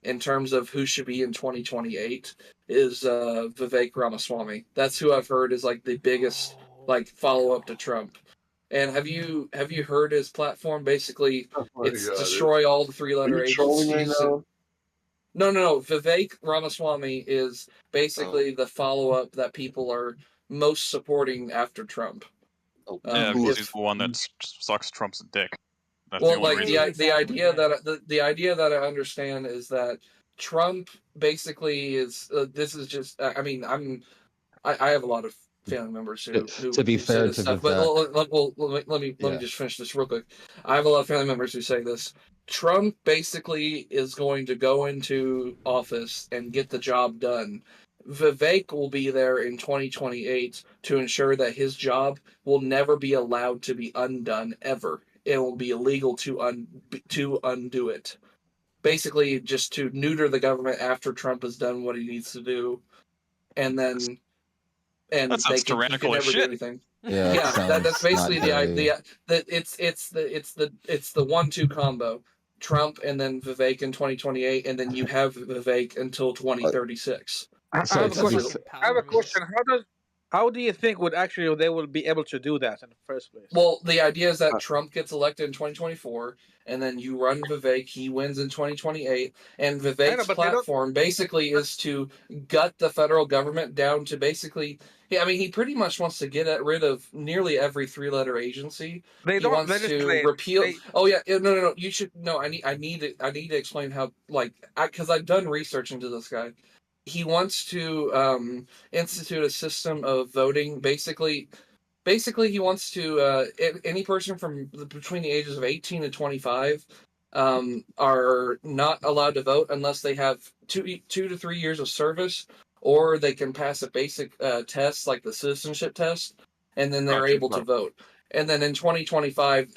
in terms of who should be in 2028 is Vivek Ramaswamy. That's who I've heard is like the biggest like follow-up to Trump. And have you heard his platform? Basically, it's destroy all the three-letter agencies. No. Vivek Ramaswamy is basically the follow-up that people are most supporting after Trump. Yeah, because he's the one that sucks Trump's dick. That's Well, the only like reason. the idea that I understand is that Trump basically is. This is just. I mean, I have a lot of family members who to be fair say this to stuff, Vivek. but let me just finish this real quick. I have a lot of family members who say this. Trump basically is going to go into office and get the job done. Vivek will be there in 2028 to ensure that his job will never be allowed to be undone ever. It will be illegal to undo it. Basically, just to neuter the government after Trump has done what he needs to do, and then that sounds tyrannical as shit. Yeah, that's basically very... it's the 1-2 combo. Trump and then Vivek in 2028, and then you have Vivek until 2036. I have a question. How do you think they will be able to do that in the first place? Well, the idea is that Trump gets elected in 2024, and then you run Vivek. He wins in 2028, and Vivek's platform basically is to gut the federal government down to basically. I mean, he pretty much wants to get rid of nearly every three-letter agency. He wants to repeal. Oh yeah, no. You should no. I need to explain how because I've done research into this guy. He wants to institute a system of voting. Basically, he wants to any person from between the ages of 18 and 25 are not allowed to vote unless they have 2 to 3 years of service, or they can pass a basic test like the citizenship test, and then they're able to vote. And then in 2025,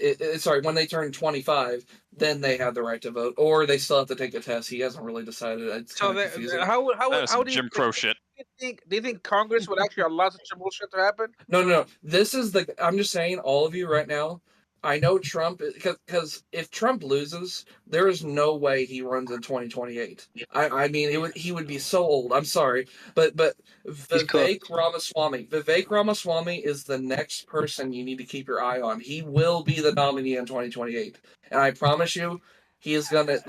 when they turn 25, then they have the right to vote, or they still have to take a test. He hasn't really decided. It's kind of confusing. How do Jim Crow shit. Do you think Congress would actually allow such a bullshit to happen? No. This is I'm just saying, all of you right now. I know Trump, because if Trump loses, there is no way he runs in 2028. I mean, he would be so old. I'm sorry, but Vivek Ramaswamy is the next person you need to keep your eye on. He will be the nominee in 2028, and I promise you, he is gonna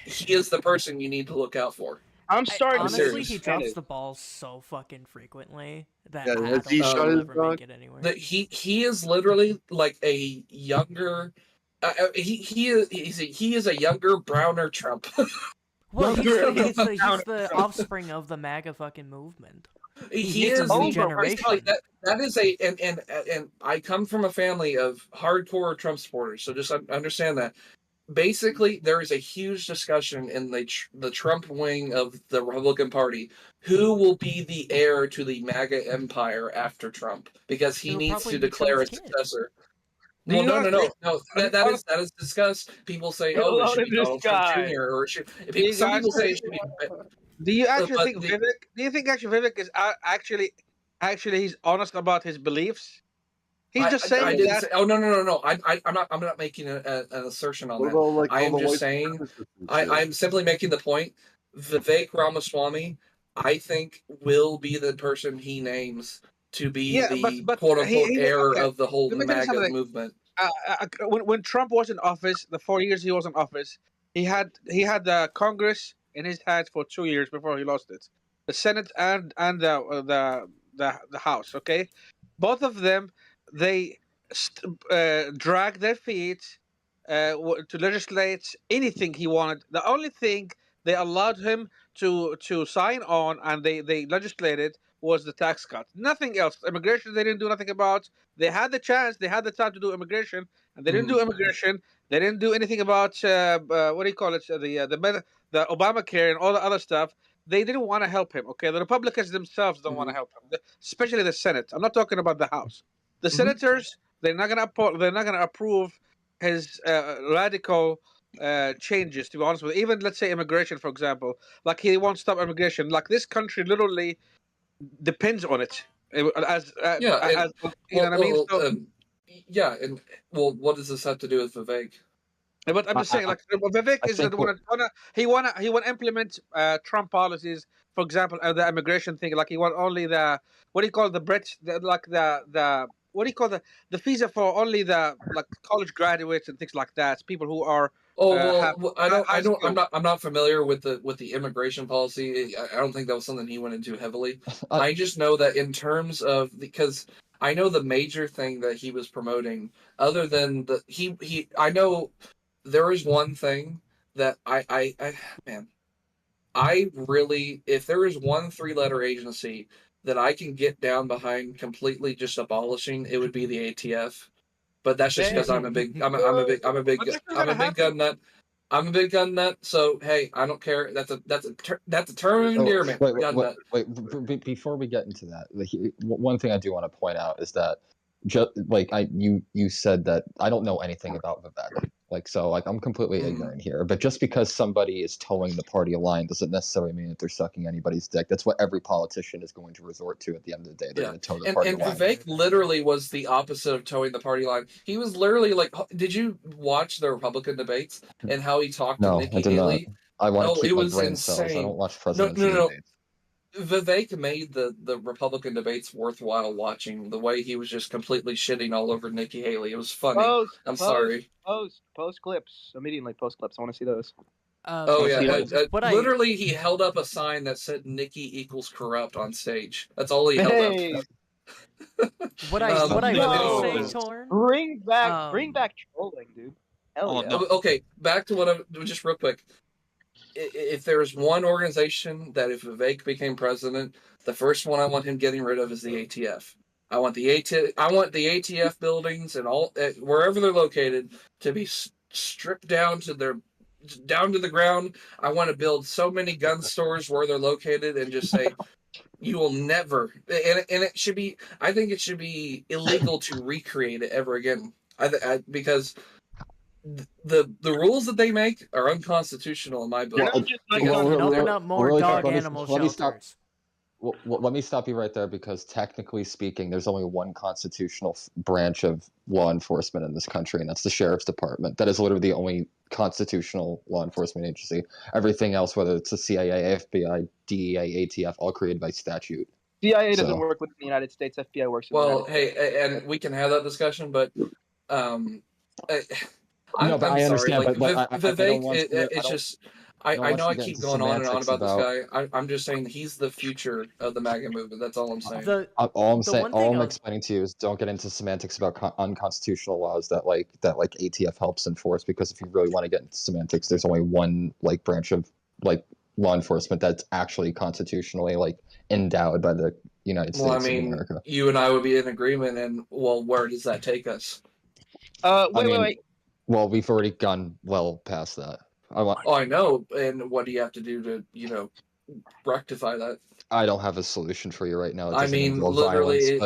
he is the person you need to look out for. I'm sorry. Honestly, he drops the ball so fucking frequently that I don't think he'll ever make it anywhere. He is literally like a younger. He is a younger, browner Trump. Well, he's the offspring of the MAGA fucking movement. He is a generation. That is and I come from a family of hardcore Trump supporters, so just understand that. Basically, there is a huge discussion in the Trump wing of the Republican Party who will be the heir to the MAGA empire after Trump, because he needs to declare a successor. Well, no. That is discussed. People say, "Oh, it should be Donald Trump Jr." Or some people say it should be. Do you actually think Vivek? Do you think Vivek is actually he's honest about his beliefs? He's just saying that. Oh no! I'm not making an assertion on that. I am just saying. I'm simply making the point. Vivek Ramaswamy, I think, will be the person he names to be the quote unquote heir of the whole MAGA movement. When Trump was in office, the 4 years he was in office, he had the Congress in his hands for 2 years before he lost it. The Senate and the House. Okay, both of them, they drag their feet to legislate anything he wanted. The only thing they allowed him to sign on and they legislated was the tax cut. Nothing else. Immigration they didn't do nothing about. They had the chance, they had the time to do immigration, and they didn't do immigration. They didn't do anything about what do you call it? The Obamacare and all the other stuff. They didn't want to help him. Okay, the Republicans themselves don't want to help him, especially the Senate. I'm not talking about the House. The senators, they're not gonna approve his radical changes. To be honest with you, even let's say immigration, for example, like he won't stop immigration. Like this country literally depends on it. Yeah, as you know what I mean. So, yeah, and well, what does this have to do with Vivek? but I'm just saying, like Vivek is the one he wanna implement Trump policies. For example, the immigration thing, like he want only the what do you call the Brits, like the what do you call the visa for only the like college graduates and things like that, people who are I'm not familiar with the immigration policy. I don't think that was something he went into heavily. I just know that in terms of because I know the major thing that he was promoting, other than I know there is one thing that I really, if there is one 3-letter agency that I can get down behind completely just abolishing, it would be the ATF. But that's just because I'm a big gun nut. I'm a big gun nut. So hey, I don't care. That's a term of endearment. Wait, before we get into that, one thing I do want to point out is that you said that I don't know anything about Vivek. I'm completely ignorant here. But just because somebody is towing the party line doesn't necessarily mean that they're sucking anybody's dick. That's what every politician is going to resort to at the end of the day. They're going to toe the party line. And Vivek literally was the opposite of towing the party line. He was literally like, did you watch the Republican debates and how he talked to Nikki Haley? I want to keep my brain cells. I don't watch presidential debates. Vivek made the Republican debates worthwhile watching. The way he was just completely shitting all over Nikki Haley. It was funny. Sorry. Post clips. Immediately post clips. I want to see those. Literally, he held up a sign that said "Nikki equals corrupt" on stage. That's all he held up. What I will say, Torn. Bring back trolling, dude. Hell yeah. Okay, back to what I just real quick. If there's one organization that if Vivek became president, the first one I want him getting rid of is the ATF. I want the ATF buildings and all wherever they're located to be stripped down to the ground. I want to build so many gun stores where they're located and just say you will never. And it should be. I think it should be illegal to recreate it ever again. Because the rules that they make are unconstitutional in my book. Open up more dog animal shelters. Let me stop you right there because technically speaking, there's only one constitutional branch of law enforcement in this country, and that's the Sheriff's Department. That is literally the only constitutional law enforcement agency. Everything else, whether it's the CIA, FBI, DEA, ATF, all created by statute. CIA doesn't work with the United States. FBI works with the United States. And we can have that discussion, but I understand, but Vivek, it's just I know I keep going on and on about this guy. I'm just saying he's the future of the MAGA movement. That's all I'm saying. All I'm explaining to you is don't get into semantics about unconstitutional laws that ATF helps enforce. Because if you really want to get into semantics, there's only one branch of law enforcement that's actually constitutionally endowed by the United States of America. You and I would be in agreement. And where does that take us? Wait. Well, we've already gone well past that. I know. And what do you have to do to, rectify that? I don't have a solution for you right now. Literally,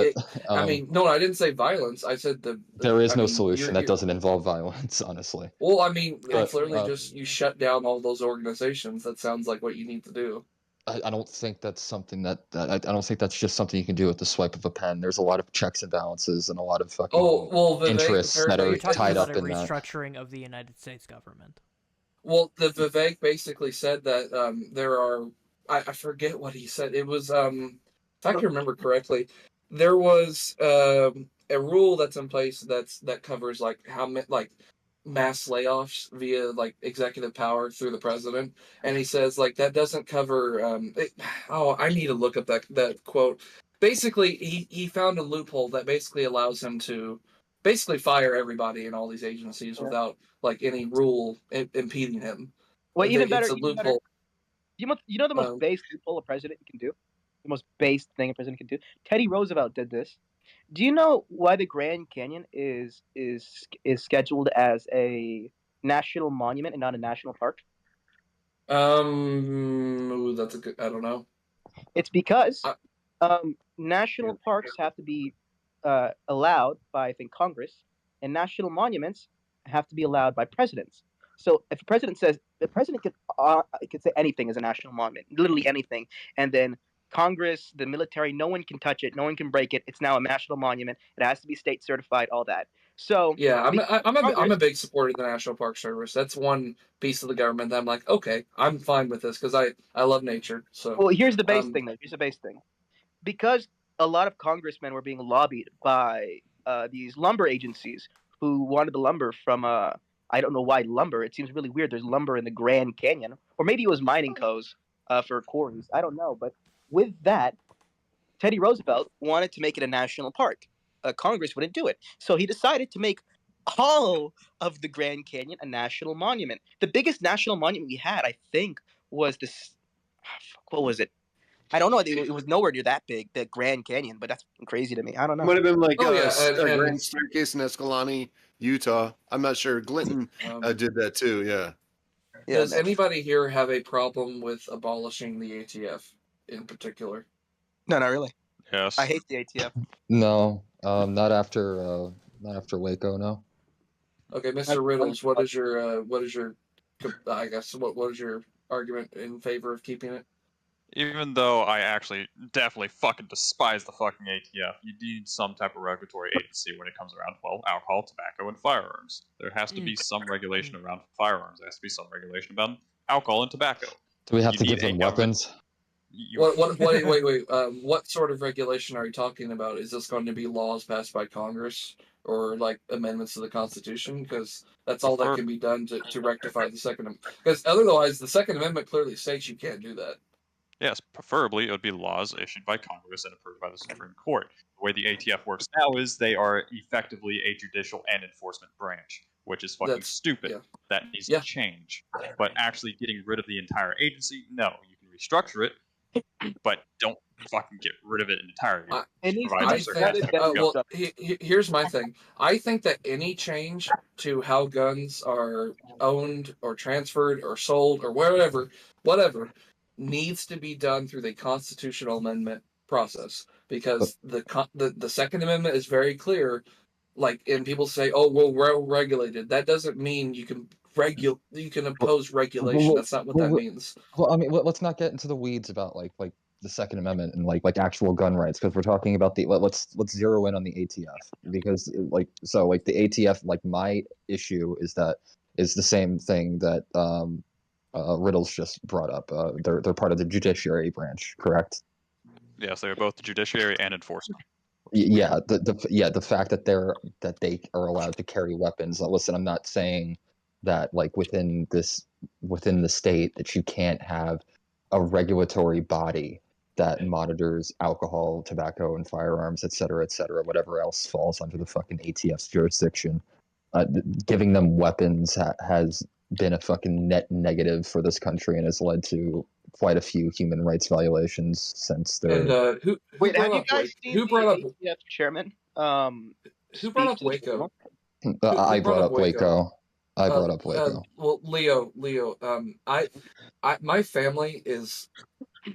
no, I didn't say violence. I said there is no solution that doesn't involve violence, honestly. Well, it's literally just you shut down all those organizations. That sounds like what you need to do. I don't think that's something I don't think that's just something you can do with the swipe of a pen. There's a lot of checks and balances and a lot of fucking interests that are tied up in that. Restructuring of the United States government. Well, the Vivek basically said that there are. I forget what he said. It was if I can remember correctly, there was a rule that's in place that covers how many mass layoffs via like executive power through the president, and he says like that doesn't cover. I need to look up that quote. Basically, he found a loophole that basically allows him to basically fire everybody in all these agencies without like any rule impeding him. Well, even better, it's a loophole. You know the most base loophole a president can do? The most base thing a president can do? Teddy Roosevelt did this. Do you know why the Grand Canyon is scheduled as a national monument and not a national park? That's a good. I don't know. It's because national parks have to be allowed by, I think, Congress, and national monuments have to be allowed by presidents. So if the president could say anything as a national monument, literally anything, and then Congress, the military, no one can touch it, no one can break it. It's now a national monument. It has to be state certified, all that. So yeah, I'm a big supporter of the National Park Service. That's one piece of the government that I'm like, okay, I'm fine with this because I love nature. So well, here's the base thing, though. Here's the base thing. Because a lot of congressmen were being lobbied by these lumber agencies who wanted the lumber from I don't know why lumber. It seems really weird. There's lumber in the Grand Canyon, or maybe it was mining codes for quarries. I don't know. But with that, Teddy Roosevelt wanted to make it a national park. Congress wouldn't do it, so he decided to make all of the Grand Canyon a national monument. The biggest national monument we had, I think, was this. What was it? I don't know. It was nowhere near that big, the Grand Canyon, but that's crazy to me. I don't know. Might have been like and Grand Staircase in Escalante, Utah. I'm not sure. Glinton did that too. Yeah. Does anybody here have a problem with abolishing the ATF in particular? No, not really. Yes. I hate the ATF. No, not after Waco. No. Okay, Mr. Riddles, what is your I guess what is your argument in favor of keeping it? Even though I actually definitely fucking despise the fucking ATF, you need some type of regulatory agency when it comes around, well, alcohol, tobacco, and firearms. There has to be some regulation around firearms. There has to be some regulation about alcohol and tobacco. Do we have to give them weapons? Wait. What sort of regulation are you talking about? Is this going to be laws passed by Congress or like amendments to the Constitution? Because that's all that can be done to rectify the Second Amendment. Because otherwise, the Second Amendment clearly states you can't do that. Yes, preferably it would be laws issued by Congress and approved by the Supreme Court. The way the ATF works now is they are effectively a judicial and enforcement branch, which is fucking stupid. Yeah. That needs to change. But actually getting rid of the entire agency, no. You can restructure it, but don't fucking get rid of it entirely. Here's my thing. I think that any change to how guns are owned or transferred or sold or whatever, needs to be done through the constitutional amendment process, because the Second Amendment is very clear. Like, and people say, "Oh, well, regulated." That doesn't mean you can impose regulation. That's not what that means. Well, I mean, let's not get into the weeds about like the Second Amendment and like actual gun rights, because we're talking about let's zero in on the ATF, because the ATF, like, my issue is the same thing that Riddles just brought up. They're part of the judiciary branch, correct? Yes, they are both the judiciary and enforcement. Yeah, the fact that they are allowed to carry weapons. Listen, I'm not saying that like within the state that you can't have a regulatory body that monitors alcohol, tobacco, and firearms, et cetera, whatever else falls under the fucking ATF's jurisdiction. Giving them weapons has been a fucking net negative for this country and has led to quite a few human rights violations since the. And who have you guys seen who brought up ATF chairman? Who brought up Waco? I brought up Waco. I brought up Waco. Well, Leo, my family is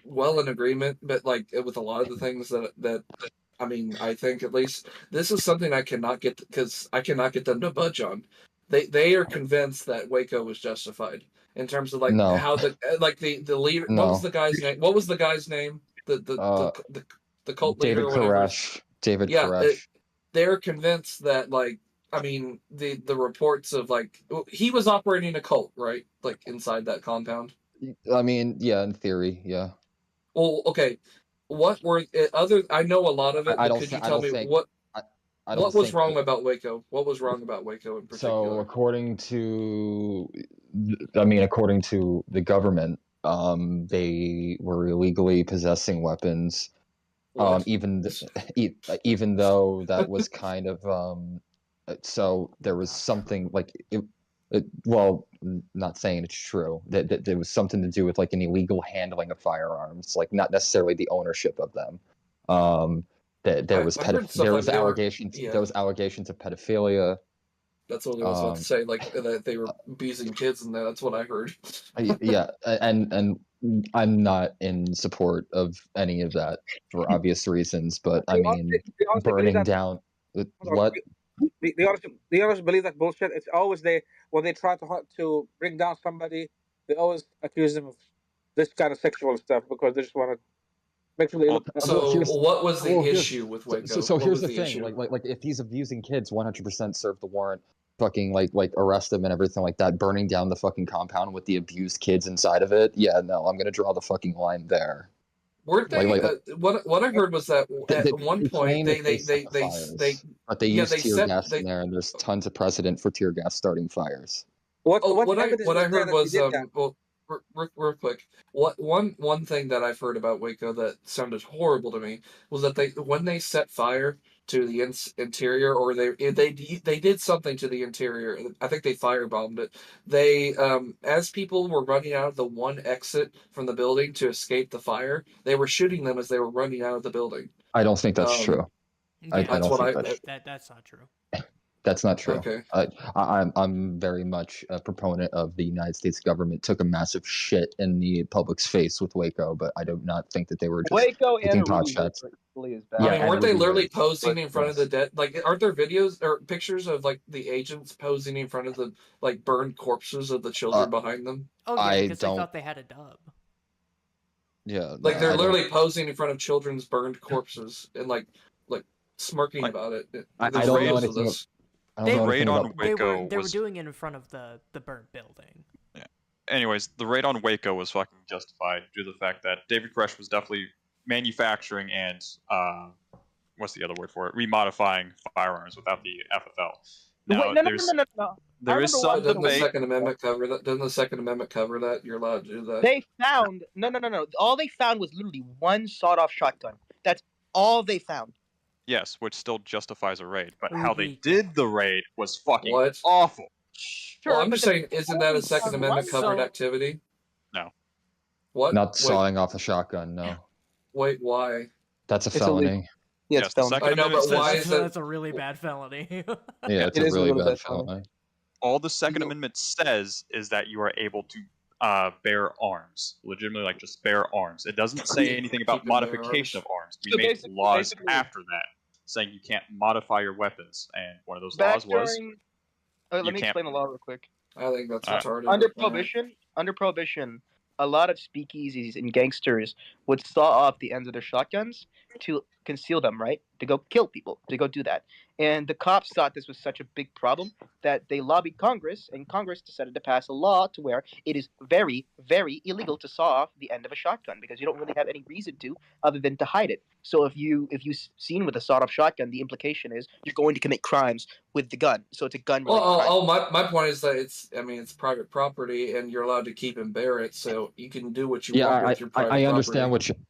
well in agreement, but like with a lot of the things that I mean, I think at least this is something I cannot get them to budge on. They are convinced that Waco was justified in terms of like how the leader. No. What was the guy's name? What was the guy's name? The cult leader. David Koresh. David Koresh. They're convinced that, like, I mean, the reports of like he was operating a cult, right? Like inside that compound. I mean, yeah, in theory, yeah. Well, okay. What were other? I know a lot of it. But could you tell me what? What was wrong about Waco? What was wrong about Waco in particular? So according to the government, they were illegally possessing weapons. Even though that was kind of so there was something like well, not saying it's true, that there was something to do with like an illegal handling of firearms, like not necessarily the ownership of them. There was allegations of pedophilia. That's what I was about to say, like that they were abusing kids, and that's what I heard. Yeah, and I'm not in support of any of that for obvious reasons, but I mean, burning down what? They honestly believe that bullshit. It's always when they try to bring down somebody, they always accuse them of this kind of sexual stuff because they just want to make sure they look. So what was the issue with Waco? So here's the thing, like if he's abusing kids, 100% serve the warrant. Fucking like arrest him and everything like that, burning down the fucking compound with the abused kids inside of it. Yeah, no, I'm gonna draw the fucking line there. Weren't they? What I heard was that at one point they used tear gas in there, and there's tons of precedent for tear gas starting fires. What I heard was real quick. One thing that I've heard about Waco that sounded horrible to me was that when they set fire to the interior, or they did something to the interior. I think they firebombed it. They as people were running out of the one exit from the building to escape the fire, they were shooting them as they were running out of the building. I don't think that's true. Yeah, that's not true. That's not true. Okay. I'm very much a proponent of the United States government took a massive shit in the public's face with Waco, but I do not think that they were just Waco taking pot shots. I mean, weren't they literally posing in front of the dead? Like, aren't there videos or pictures of like the agents posing in front of the like burned corpses of the children behind them? Oh yeah, because they thought they had a dub. Yeah, like they're literally posing in front of children's burned corpses and like smirking about it. I don't know anything. The raid on Waco they were doing it in front of the burnt building. Yeah. Anyways, the raid on Waco was fucking justified due to the fact that David Koresh was definitely manufacturing and what's the other word for it? Remodifying firearms without the FFL. Now, no. There is some Doesn't the debate. Second Amendment cover that? Doesn't the Second Amendment cover that? You're allowed to do that. They found no. All they found was literally one sawed-off shotgun. That's all they found. Yes, which still justifies a raid, but how they did the raid was fucking awful. Well, I'm just saying, isn't that a Second Amendment covered activity? No. What? Not sawing off a shotgun, no. Wait, why? That's a felony. Yeah, it's felony. I know, but why is that? That's a really bad felony. Yeah, it's a really bad felony. All the Second Amendment says is that you are able to bear arms, legitimately, like just bear arms. It doesn't say anything about modification of arms. We made laws after that saying you can't modify your weapons, and one of those laws was. Let me explain the law real quick. I think that's retarded. Under prohibition, a lot of speakeasies and gangsters would saw off the ends of their shotguns to conceal them, right? To go kill people, to go do that. And the cops thought this was such a big problem that they lobbied Congress, and Congress decided to pass a law to where it is very, very illegal to saw off the end of a shotgun because you don't really have any reason to other than to hide it. So if you seen with a sawed-off shotgun, the implication is you're going to commit crimes with the gun. So it's a gun-related crime. My point is that it's private property and you're allowed to keep and bear it, so you can do what you want with your private property.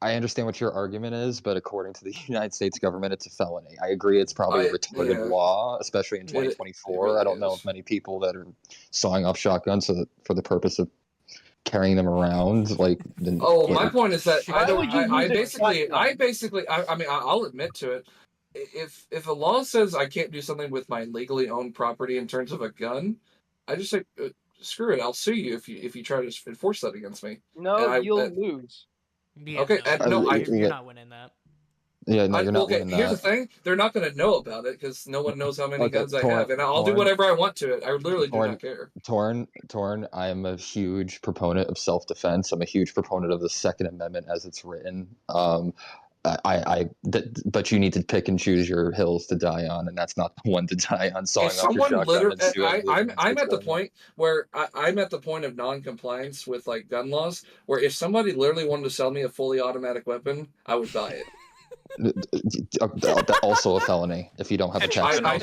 I understand what your argument is, but according to the United States government, it's a felony. I agree, it's probably a retarded law, especially in 2024. I don't know of many people that are sawing off shotguns for the purpose of carrying them around. My point is that I'll admit to it. If a law says I can't do something with my legally owned property in terms of a gun, I just say screw it. I'll sue you if you try to enforce that against me. No, you'll lose. Yeah, okay, you're not winning that. Yeah, no, you're not winning that. Here's the thing: they're not going to know about it because no one knows how many guns I have, and I'll do whatever I want to it. I literally do not care. Torn. I am a huge proponent of self-defense. I'm a huge proponent of the Second Amendment as it's written. But you need to pick and choose your hills to die on, and that's not the one to die on. Sawing off your shotgun. I'm at the point where I'm at the point of non-compliance with like gun laws, where if somebody literally wanted to sell me a fully automatic weapon, I would buy it. Also a felony if you don't have a tax. I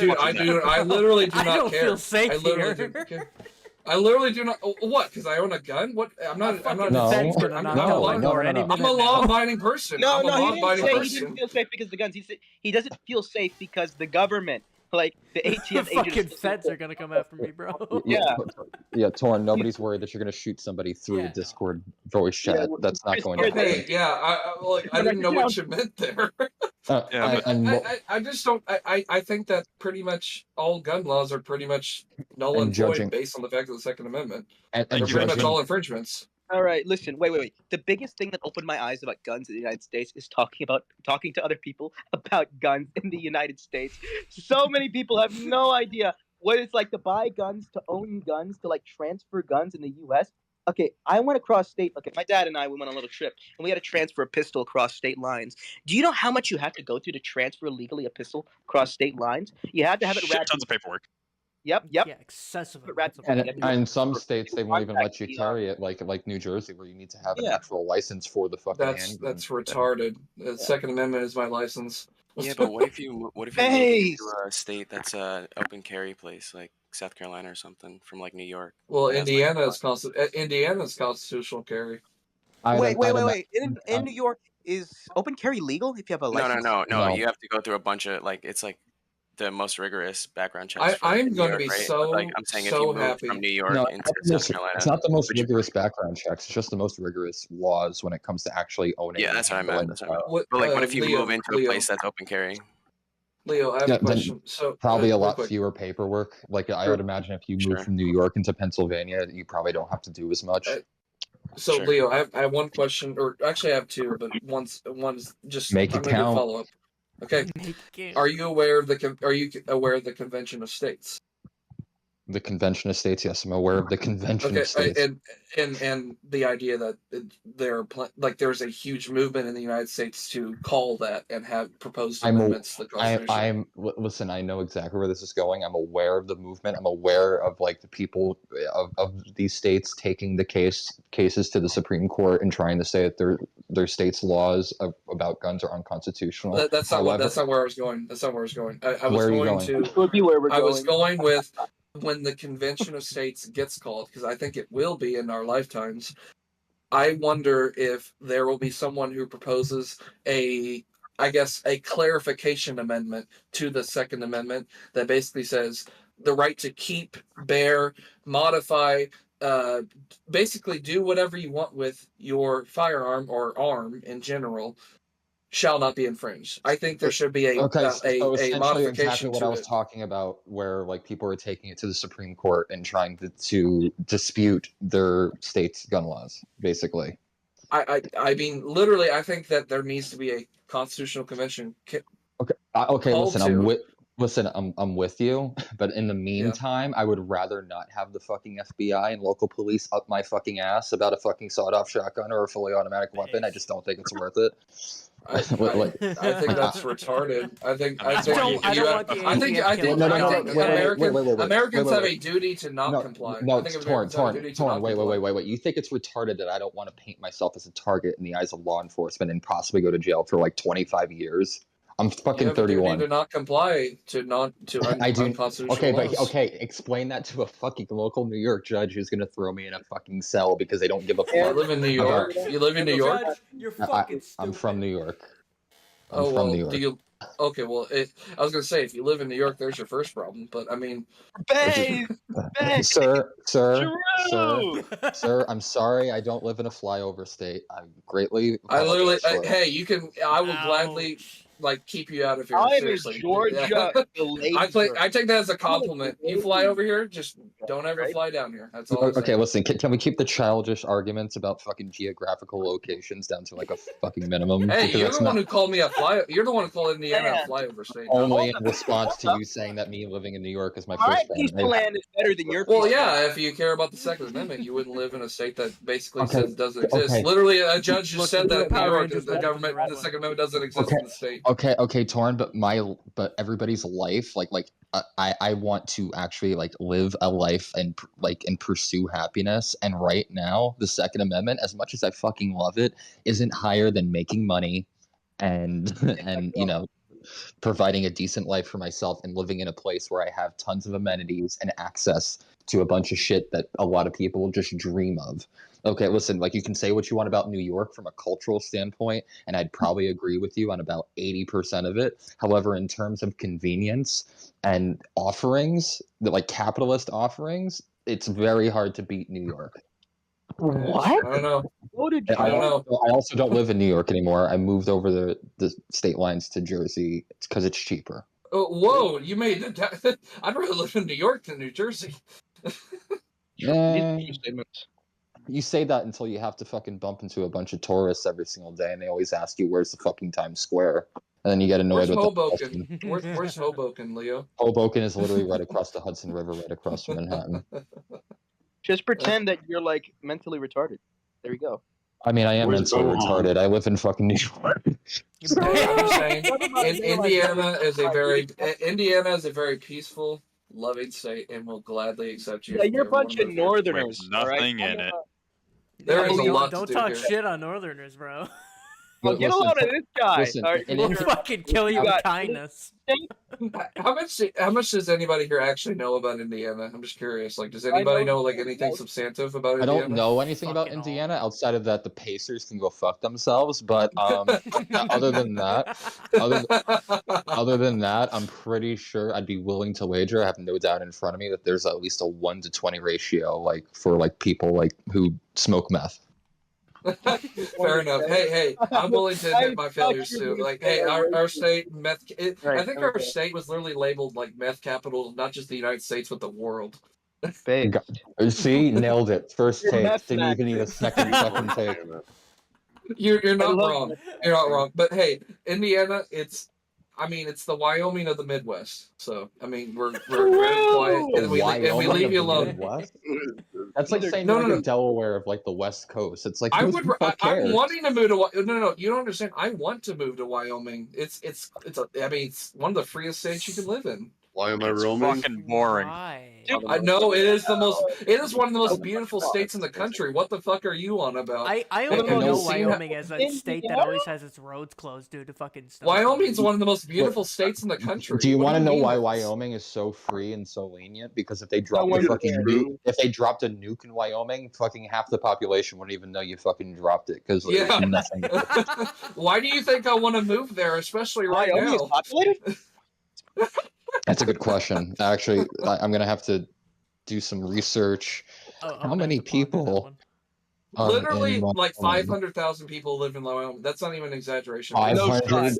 literally do not care. I don't feel safe I literally here. do care. I literally do not. What? Because I own a gun? What? I'm not. I'm not. No, I'm a law-abiding person. No, I'm a no, he didn't law-abiding say person. he didn't feel safe because of the guns. He said he doesn't feel safe because the government, like the ATF fucking agents, feds are gonna come after me, bro. Yeah, Torn. Nobody's worried that you're going to shoot somebody through a Discord voice chat. That's not going to happen. Okay, yeah. I didn't know what you meant there. I just don't. I think that pretty much all gun laws are pretty much null and void based on the fact of the Second Amendment. They're pretty much all infringements. All right, listen, wait. The biggest thing that opened my eyes about guns in the United States is talking to other people about guns in the United States. So many people have no idea what it's like to buy guns, to own guns, to like transfer guns in the U.S. Okay, I went across state. Okay, my dad and I, we went on a little trip, and we had to transfer a pistol across state lines. Do you know how much you have to go through to transfer legally a pistol across state lines? You had to have it wrapped. Tons of paperwork. Yep. Yeah, excessive. And in some states, they won't even let you carry it, like New Jersey, where you need to have an actual license for the fucking handgun. That's retarded. The Second Amendment is my license. Yeah, but what if you move into a state that's a open carry place, like South Carolina or something, from like New York? Well, Indiana is constitutional carry. Wait. In New York, is open carry legal if you have a license? No. You have to go through a bunch of it's like the most rigorous background checks. I'm going to be I'm saying if you move from New York into South Carolina, it's not the most rigorous background checks. It's just the most rigorous laws when it comes to actually owning. Yeah, that's what I meant. But what if you move into a place that's open carry? Leo, I have a question. So probably a lot fewer paperwork. Like I would imagine if you move from New York into Pennsylvania, you probably don't have to do as much. So Leo, I have one question, or actually I have two, but one's just make it count. Follow up. Okay. Are you aware of the Convention of States? The Convention of States, yes, I'm aware of the Convention of States. And the idea that there's a huge movement in the United States to call that and have proposed amendments to the Constitution. Listen, I know exactly where this is going. I'm aware of the movement. I'm aware of the people of these states taking the cases to the Supreme Court and trying to say that their state's laws about guns are unconstitutional. That's not where I was going. That's not where I was going. I was going with when the Convention of States gets called, because I think it will be in our lifetimes. I wonder if there will be someone who proposes a clarification amendment to the Second Amendment that basically says the right to keep, bear, modify, basically do whatever you want with your firearm or arm in general shall not be infringed. I think there should be a modification exactly what I was talking about, where people are taking it to the Supreme Court and trying to dispute their state's gun laws, basically. I mean, literally, I think that there needs to be a constitutional convention. Okay. Listen, I'm with you, but in the meantime, I would rather not have the fucking FBI and local police up my fucking ass about a fucking sawed-off shotgun or a fully automatic weapon. I just don't think it's worth it. I think that's retarded. Americans have a duty to not comply. Wait. You think it's retarded that I don't want to paint myself as a target in the eyes of law enforcement and possibly go to jail for 25 years? I'm fucking 31. To not comply to unconstitutional laws. Okay. Explain that to a fucking local New York judge who's gonna throw me in a fucking cell because they don't give a fuck. You live in New York. You live in New York. You're fucking stupid. I'm from New York. New York. Okay, well, I was gonna say if you live in New York, there's your first problem. But I mean, sir, I'm sorry, I don't live in a flyover state. I will gladly keep you out of here. I'm seriously. in Georgia. I take that as a compliment. You fly over here, just don't ever fly down here. That's all. Okay, listen. Can we keep the childish arguments about fucking geographical locations down to a fucking minimum? Hey, you're the one who called me You're the one who called Indiana a flyover state. Only in response to you saying that me living in New York is my first piece of land is better than your. Well, yeah. If you care about the Second Amendment, you wouldn't live in a state that basically says doesn't exist. Literally, a judge just said that in New York, the Second Amendment doesn't exist in the state. Okay, Torn, but everybody's life, I want to actually live a life and pursue happiness. And right now, the Second Amendment, as much as I fucking love it, isn't higher than making money and providing a decent life for myself and living in a place where I have tons of amenities and access to a bunch of shit that a lot of people just dream of. Okay, listen, like you can say what you want about New York from a cultural standpoint, and I'd probably agree with you on about 80% of it. However, in terms of convenience and offerings, like capitalist offerings, it's very hard to beat New York. What? I don't know. I also don't live in New York anymore. I moved over the state lines to Jersey because it's cheaper. Oh, whoa! You made it. I'd rather live in New York than New Jersey. You say that until you have to fucking bump into a bunch of tourists every single day, and they always ask you, "Where's the fucking Times Square?" And then you get annoyed Where's with Hoboken? Where's Hoboken, Leo? Hoboken is literally right across the Hudson River, right across from Manhattan. Just pretend that you're like mentally retarded. There you go. I mean, I am mentally retarded. I live in fucking New York. I'm just saying, Indiana is a very peaceful, loving state, and will gladly accept you. Yeah, you're a bunch of Northerners. With nothing in it. There is a lot Don't to do talk here. shit on Northerners, bro. Well, get a load of this guy. We'll fucking kill you with kindness. How much does anybody here actually know about Indiana? I'm just curious. Like, does anybody know like anything substantive about I Indiana? don't know anything about Indiana outside of that the Pacers can go fuck themselves. But other than that, I'm pretty sure I'd be willing to wager. I have no doubt in front of me that there's at least a 1-to-20 ratio, like for like people like who smoke meth. Fair enough. Hey, I'm willing to admit my failures too. Like, hey, our state meth. I think our state was literally labeled like meth capital, not just the United States, but the world. See, nailed it. First take. Didn't even need a second fucking take. You're not wrong. You're not wrong. But hey, Indiana, it's the Wyoming of the Midwest. So I mean, we're very quiet, and we leave you alone. That's like saying a Delaware of like the West Coast. It's like I'm wanting to move to no. You don't understand. I want to move to Wyoming. It's one of the freest states you can live in. Why am I It's roaming? fucking boring. I know it is one of the most beautiful states in the country. What the fuck are you on about? I only know Wyoming as a state that always has its roads closed due to fucking stuff. Wyoming's one of the most beautiful states in the country. Do you want to know why Wyoming is so free and so lenient? Because if they dropped a nuke in Wyoming, fucking half the population wouldn't even know you fucking dropped it because there's nothing. Why do you think I want to move there, especially right now? Is populated? That's a good question. Actually, I'm gonna have to do some research. How many people? Literally, like 500,000 people live in Wyoming. That's not even an exaggeration. 500.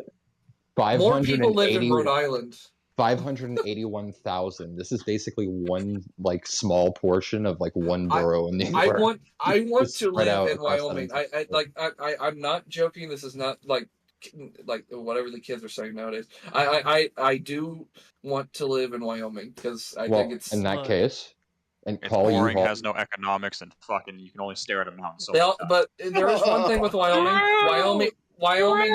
More people live in Rhode Island. 581,000. This is basically one like small portion of like one borough in New York. I want to live in Wyoming. I'm not joking. This is not like whatever the kids are saying nowadays. I do want to live in Wyoming because I think it's in that case. And it's boring, has no economics, and fucking you can only stare at a mountain. So but there is one thing with Wyoming. Wyoming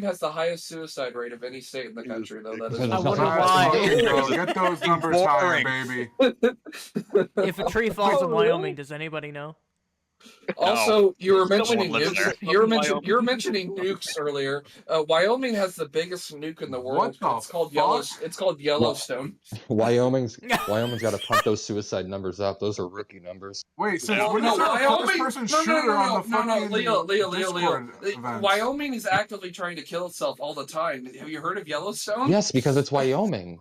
has the highest suicide rate of any state in the country, though. That is I wonder why. Get those numbers higher, baby. If a tree falls in Wyoming, does anybody know? Also, you were mentioning nukes. You were mentioning nukes earlier. Wyoming has the biggest nuke in the world. It's called Yellowstone. Wyoming's got to pump those suicide numbers up. Those are rookie numbers. Wait, so when is there a first-person shooter on the fucking Leo. Wyoming is actively trying to kill itself all the time. Have you heard of Yellowstone? Yes, because it's Wyoming.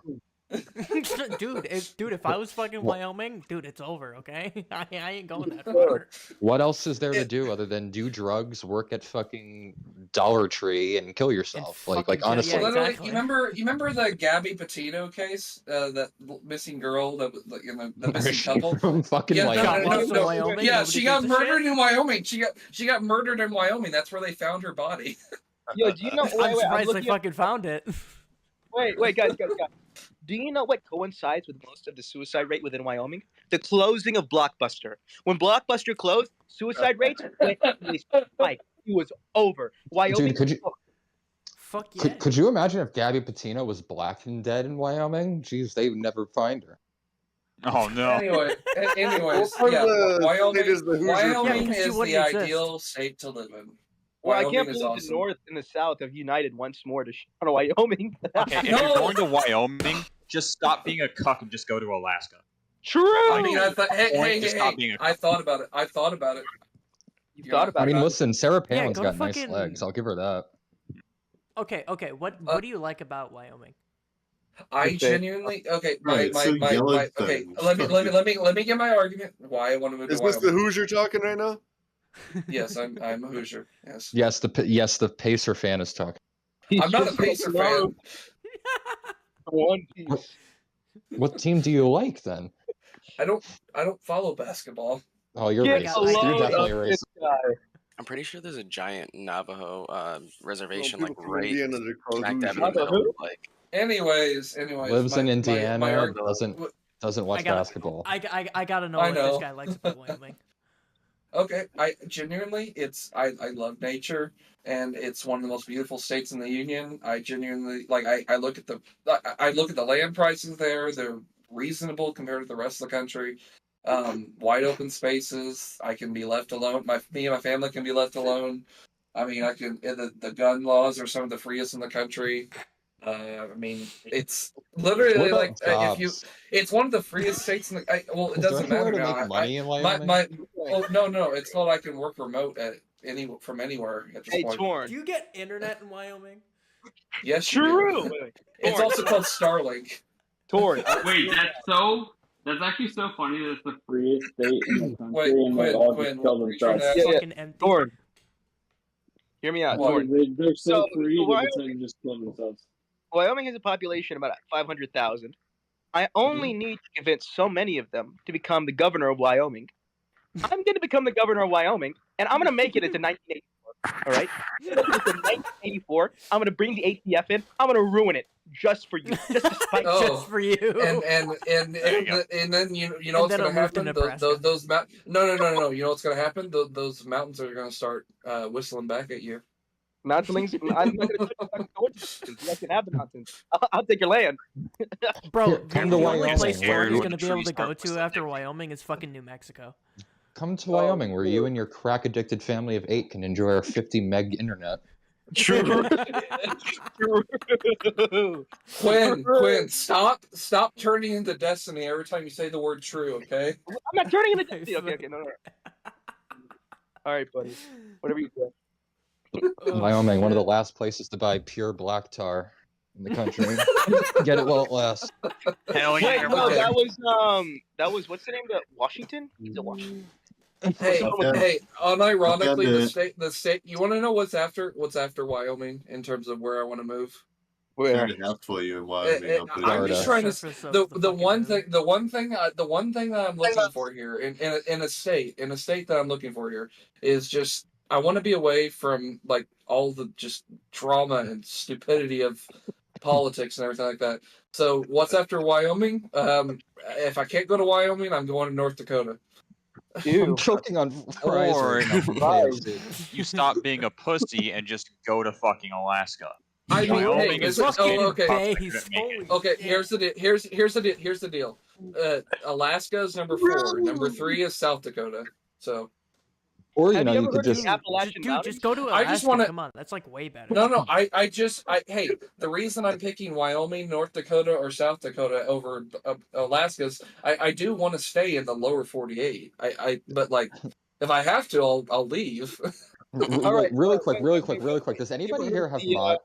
dude, if I was fucking Wyoming, dude, it's over, okay? I ain't going that far. What else is there to do other than do drugs, work at fucking Dollar Tree, and kill yourself? Like honestly. Yeah, exactly. You remember the Gabby Petito case? That missing girl, the missing couple from fucking Wyoming. Yeah, she got murdered in Wyoming. She got murdered in Wyoming. That's where they found her body. Yo, do you know? I'm surprised they fucking found it. Wait, guys. Do you know what coincides with most of the suicide rate within Wyoming? The closing of Blockbuster. When Blockbuster closed, suicide rates went spiked. It was over. Wyoming. Dude, could you? Fuck yeah. Could you imagine if Gabby Petito was black and dead in Wyoming? Jeez, they would never find her. Oh no. Anyways, yeah, Wyoming is the ideal state to live in. Well, I Wyoming can't is believe awesome. the North and the South have united once more to shit on Wyoming. Okay, if you're going to Wyoming, just stop being a cuck and just go to Alaska. True. I mean, I thought, being a I thought about it. I thought about it. You thought about I mean, it. listen, Sarah Palin's go got to nice fucking- legs. I'll give her that. Okay. What do you like about Wyoming? I genuinely okay. Right, so Okay. Yellowstone. Let me get my argument why I want to move Is to this Wyoming. the Hoosier talking right now? Yes, I'm a Hoosier. Yes. Yes, the Pacer fan is talking. I'm not a Pacer fan. One Piece. What team do you like then? I don't follow basketball. Oh, you're Get racist. You're definitely racist. I'm pretty sure there's a giant Navajo reservation Well, like people from right Indiana, they're called smack dab in Hoosiers. the middle. Like, Anyways, Lives in Indiana. my argument. Doesn't watch basketball. I gotta know I what know. this guy likes about Wyoming. Okay, I genuinely, I love nature, and it's one of the most beautiful states in the union. I genuinely like. I look at the land prices there; they're reasonable compared to the rest of the country. Wide open spaces. I can be left alone. Me and my family can be left alone. I mean, the gun laws are some of the freest in the country. I mean, it's literally What about like jobs? it's one of the freest states in the. Well, it Is there doesn't anywhere matter to now. make money in Wyoming? No, it's called I can work remote from anywhere at this Hey, point. Torn. Do you get internet in Wyoming? Yes, you do. True. It's also called Starlink. Torn. Wait, that's actually so funny that it's the freest state in the country Wait, and they all Quinn, just kill what are you trying themselves. to ask? Fucking empty. Torn. Hear me out, Like, Torn. they're so free so they decide to just kill themselves. Wyoming has a population of about 500,000. I only need to convince so many of them to become the governor of Wyoming. I'm going to become the governor of Wyoming, and I'm going to make it into 1984. All right? Into 1984, I'm going to bring the ATF in. I'm going to ruin it just for you, just to spite you. Just for you. And then you know what's then gonna I'll move to happen? Nebraska. Those no. You know what's gonna happen? Those mountains are gonna start whistling back at you. Mountains. I'm not going to touch the You guys can have the mountains. I'll take your land. Bro, Come the to only Wyoming. place Where Jordan's you- gonna be able to go to after Wyoming is fucking New Mexico. Come to Wyoming, where you and your crack-addicted family of 8 can enjoy our 50 meg internet. True. Quinn, stop turning into Destiny every time you say the word true, okay? I'm not turning into Destiny. Okay, no. All right, buddy. Whatever you do. Wyoming, one of the last places to buy pure black tar in the country. Get it while it lasts. Hell yeah! Wait, no, that was what's the name of Washington? Is it Washington? Hey, unironically, the state. You want to know what's after Wyoming in terms of where I want to move? Where? For you in Wyoming. I'm just trying to the one thing that I'm looking for here in a state that I'm looking for here is just I want to be away from like all the just drama and stupidity of politics and everything like that. So what's after Wyoming? If I can't go to Wyoming, I'm going to North Dakota. I'm choking on fries Or right now from KFC. you stop being a pussy and just go to fucking Alaska. I mean, Wyoming hey, is okay. Base. Okay, here's the deal. Alaska is number 4. Number 3 is South Dakota. So. Or Have you you ever could heard of just the Appalachian Dude, Mountains? just go to Alaska. I just wanna- Come on, that's like way better. No. Hey, the reason I'm picking Wyoming, North Dakota, or South Dakota over Alaska's, I do want to stay in the lower 48. But like, if I have to, I'll leave. really quick. Does anybody here have mod?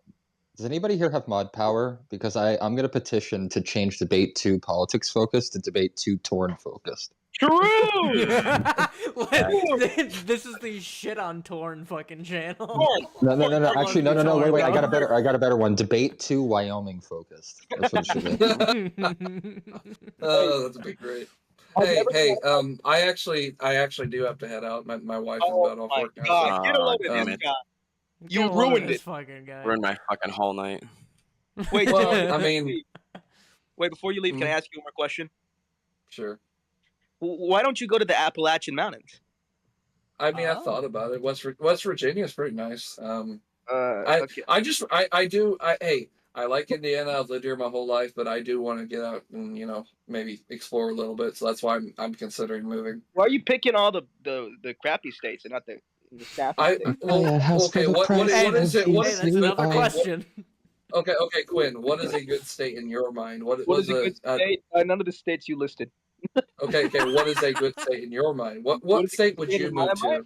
Does anybody here have mod power? Because I'm gonna petition to change debate 2 politics focused to debate 2 torn focused. True. This is the shit on torn fucking channel. No. Actually, no. Wait. I got a better one. Debate 2 Wyoming focused. That's what it should be. Oh, that'd be great. Hey, I actually do have to head out. My wife is about off work now. God, get a load of this guy. You ruined it. Fucking guy. ruined my fucking whole night. Wait, Well, I mean, wait. Before you leave, can I ask you one more question? sure. Why don't you go to the Appalachian Mountains? I mean, I thought about it. West Virginia is pretty nice. Okay. I like Indiana. I've lived here my whole life, but I do want to get out and maybe explore a little bit. So that's why I'm considering moving. Why are you picking all the crappy states and not the The staff. Okay. What is it? What is that's another question. Okay, Quinn. What is a good state in your mind? What is a good state? None of the states you listed. Okay. What is a good state in your mind? What state would you move to?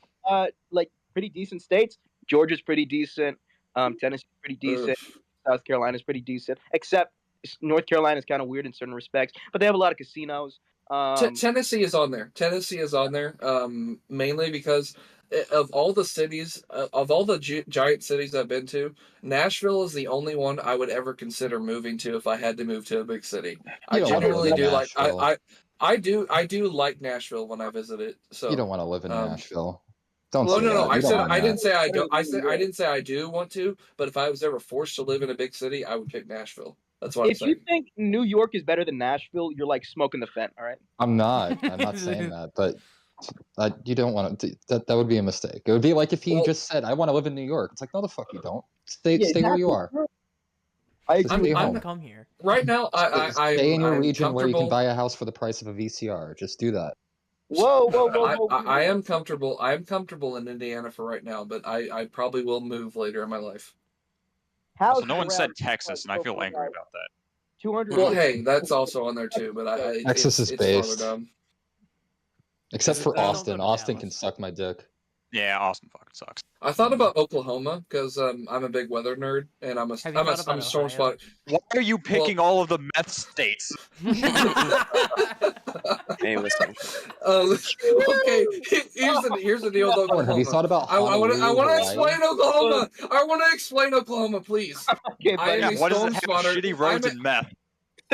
Like pretty decent states. Georgia's pretty decent. Tennessee's pretty decent. South Carolina's pretty decent. Except North Carolina's kind of weird in certain respects, but they have a lot of casinos. Tennessee is on there. Mainly because of all the cities, of all the giant cities I've been to, Nashville is the only one I would ever consider moving to if I had to move to a big city. I genuinely do like. I do like Nashville when I visit it. So you don't want to live in Nashville. Don't well, say no. that. I didn't say I do. I didn't say I do want to. But if I was ever forced to live in a big city, I would pick Nashville. That's what I'm saying. If you think New York is better than Nashville, you're like smoking the fent. All right. I'm not saying that, but you don't want to. That would be a mistake. It would be like if he just said, "I want to live in New York." It's like, no, the fuck you don't. Stay where you are. I'm come here right now. I stay in your region where you can buy a house for the price of a VCR. Just do that. Whoa. I am comfortable. I am comfortable in Indiana for right now, but I probably will move later in my life. So no one said Texas, and I feel angry about that. 200. Well, hey, that's also on there too, but Texas is based. Except for Austin. Austin Dallas. Can suck my dick. Yeah, Austin fucking sucks. I thought about Oklahoma because I'm a big weather nerd and I'm a storm spotter. Why are you picking all of the meth states? Hey, listen. Okay, here's the deal with Oklahoma. Have you thought about I want to explain Oklahoma. I want to explain Oklahoma, please. Okay, what does it have shitty roads and meth?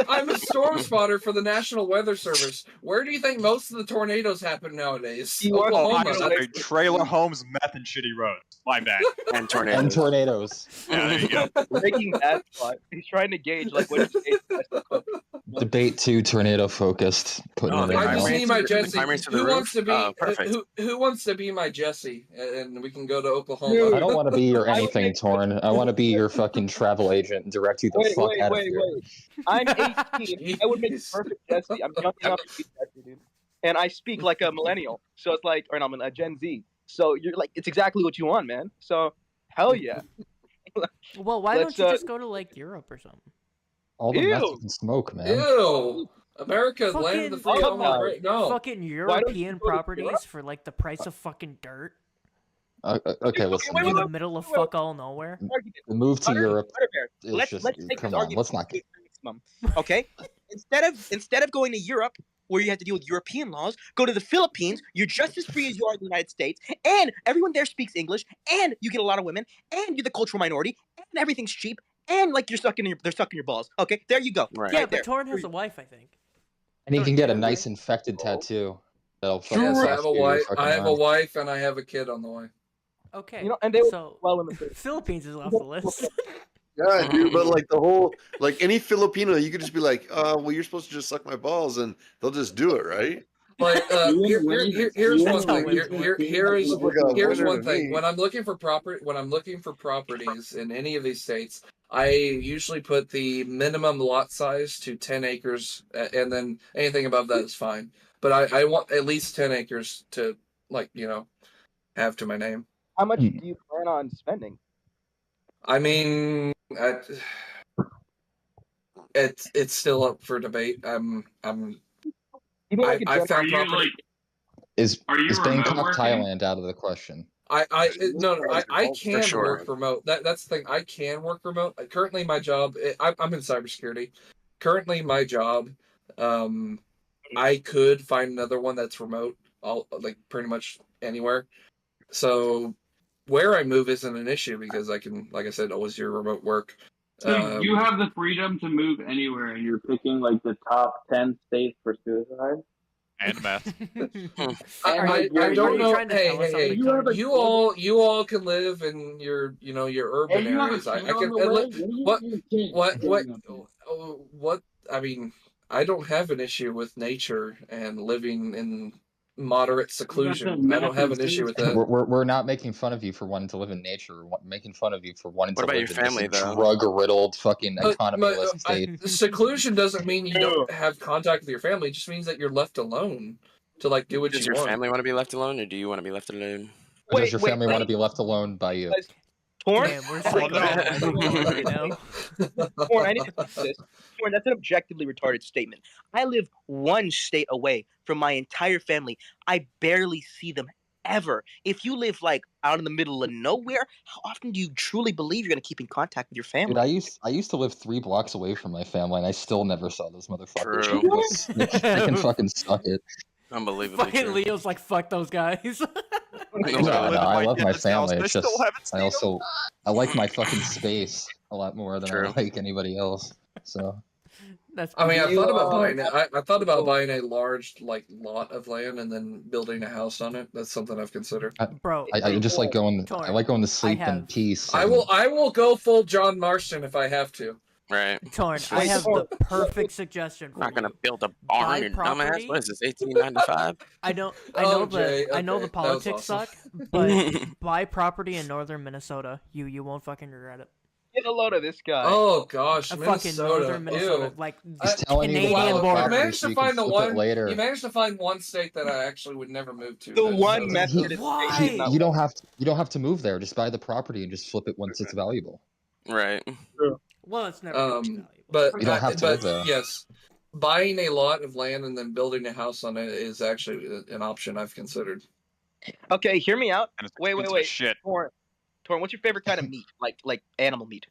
I'm a storm spotter for the National Weather Service. Where do you think most of the tornadoes happen nowadays? Oklahoma. Trailer homes, meth, and shitty roads. My bad. And tornadoes. And tornadoes. Yeah, there you go. Breaking that spot. He's trying to gauge like what Debate 2 tornado focused. Putting it in I just need my Jesse. Who wants to be? Perfect. Who wants to be my Jesse? And we can go to Oklahoma. I don't want to be your anything, Torn. I want to be your fucking travel agent and direct you the fuck out of here. I'm 18. I would make the perfect Jesse. I'm young enough to be Jesse, dude. And I speak like a millennial. So it's like, or I'm a Gen Z. So you're like, it's exactly what you want, man. So hell yeah. Well, why don't you just go to like Europe or something? All the meth you can smoke, man. Ew. America's land of the free. No. Fucking European properties for like the price of fucking dirt. Okay, listen. In the middle of fuck all nowhere. The move to Europe. Let's take come this on, argument let's not get. Okay, instead of going to Europe where you have to deal with European laws, go to the Philippines. You're just as free as you are in the United States, and everyone there speaks English, and you get a lot of women, and you're the cultural minority, and everything's cheap, and like they're sucking your balls. Okay, there you go. Right. Yeah, but Torn has a wife, I think. And he can get a nice infected tattoo. That'll I have a wife. I have a wife, and I have a kid on the way. Okay, you know, and they so well in the Philippines is off the list. Yeah, dude, but like the whole, like any Filipino, you could just be like, well, you're supposed to just suck my balls, and they'll just do it, right? Like, here's one thing. Here's one thing. When I'm looking for properties in any of these states, I usually put the minimum lot size to 10 acres, and then anything above that is fine. But I want at least 10 acres to, like, have to my name. How much do you plan on spending? I mean, it's still up for debate. I found property. Is Bangkok, Thailand out of the question? I can work remote. That's the thing. I can work remote. Currently, my job. I'm in cybersecurity. Currently, my job. I could find another one that's remote. Like pretty much anywhere. So where I move isn't an issue because I can, like I said, always do remote work. So you have the freedom to move anywhere, and you're picking like the top 10 states for suicide. And meth. I don't know. Hey! You all can live in your urban areas. What? I mean, I don't have an issue with nature and living in moderate seclusion. I don't have an issue with that. We're not making fun of you for wanting to live in nature. We're making fun of you for wanting to live in family, this drug-riddled fucking economy-less state. Seclusion doesn't mean you don't have contact with your family. It just means that you're left alone to like do what you want. Does your family want to be left alone, or do you want to be left alone? Or does your family want to be left alone by you? Torn? Man, we're so right now. Torn, I need to say this. Torn, that's an objectively retarded statement. I live one state away from my entire family. I barely see them ever. If you live like out in the middle of nowhere, how often do you truly believe you're gonna keep in contact with your family? Dude, I used to live 3 blocks away from my family, and I still never saw those motherfuckers. True. They can fucking suck it. Unbelievably Fucking true. Leo's like, fuck those guys. No, I love my family. It's just I like my fucking space a lot more than I like anybody else. So. That's. I mean, I thought about buying it. I thought about buying a large lot of land and then building a house on it. That's something I've considered. Bro, I just like going. I like going to sleep in peace. I will go full John Marston if I have to. Right. Torn, I have the perfect suggestion for I'm not gonna you. build a barn, Buy you property. dumbass. What is this, 1895? I know Jay, I know okay, the that was politics awesome. suck, but buy property in northern Minnesota. You won't fucking regret it. Get a load of this guy. Oh gosh, A Minnesota. fucking northern Minnesota, Ew. like He's telling you to buy Canadian the border. You property managed so to you can find the flip it one. later. You managed to find one state that I actually would never move to. The one Minnesota. method. Why? You don't have to move there. Just buy the property and just flip it once it's valuable. Right. Well, it's never gonna be valuable. But You don't have to live but there. yes, buying a lot of land and then building a house on it is actually an option I've considered. Okay, hear me out. And it's Wait. expensive as shit. Torn, what's your favorite kind of meat? Like animal meat?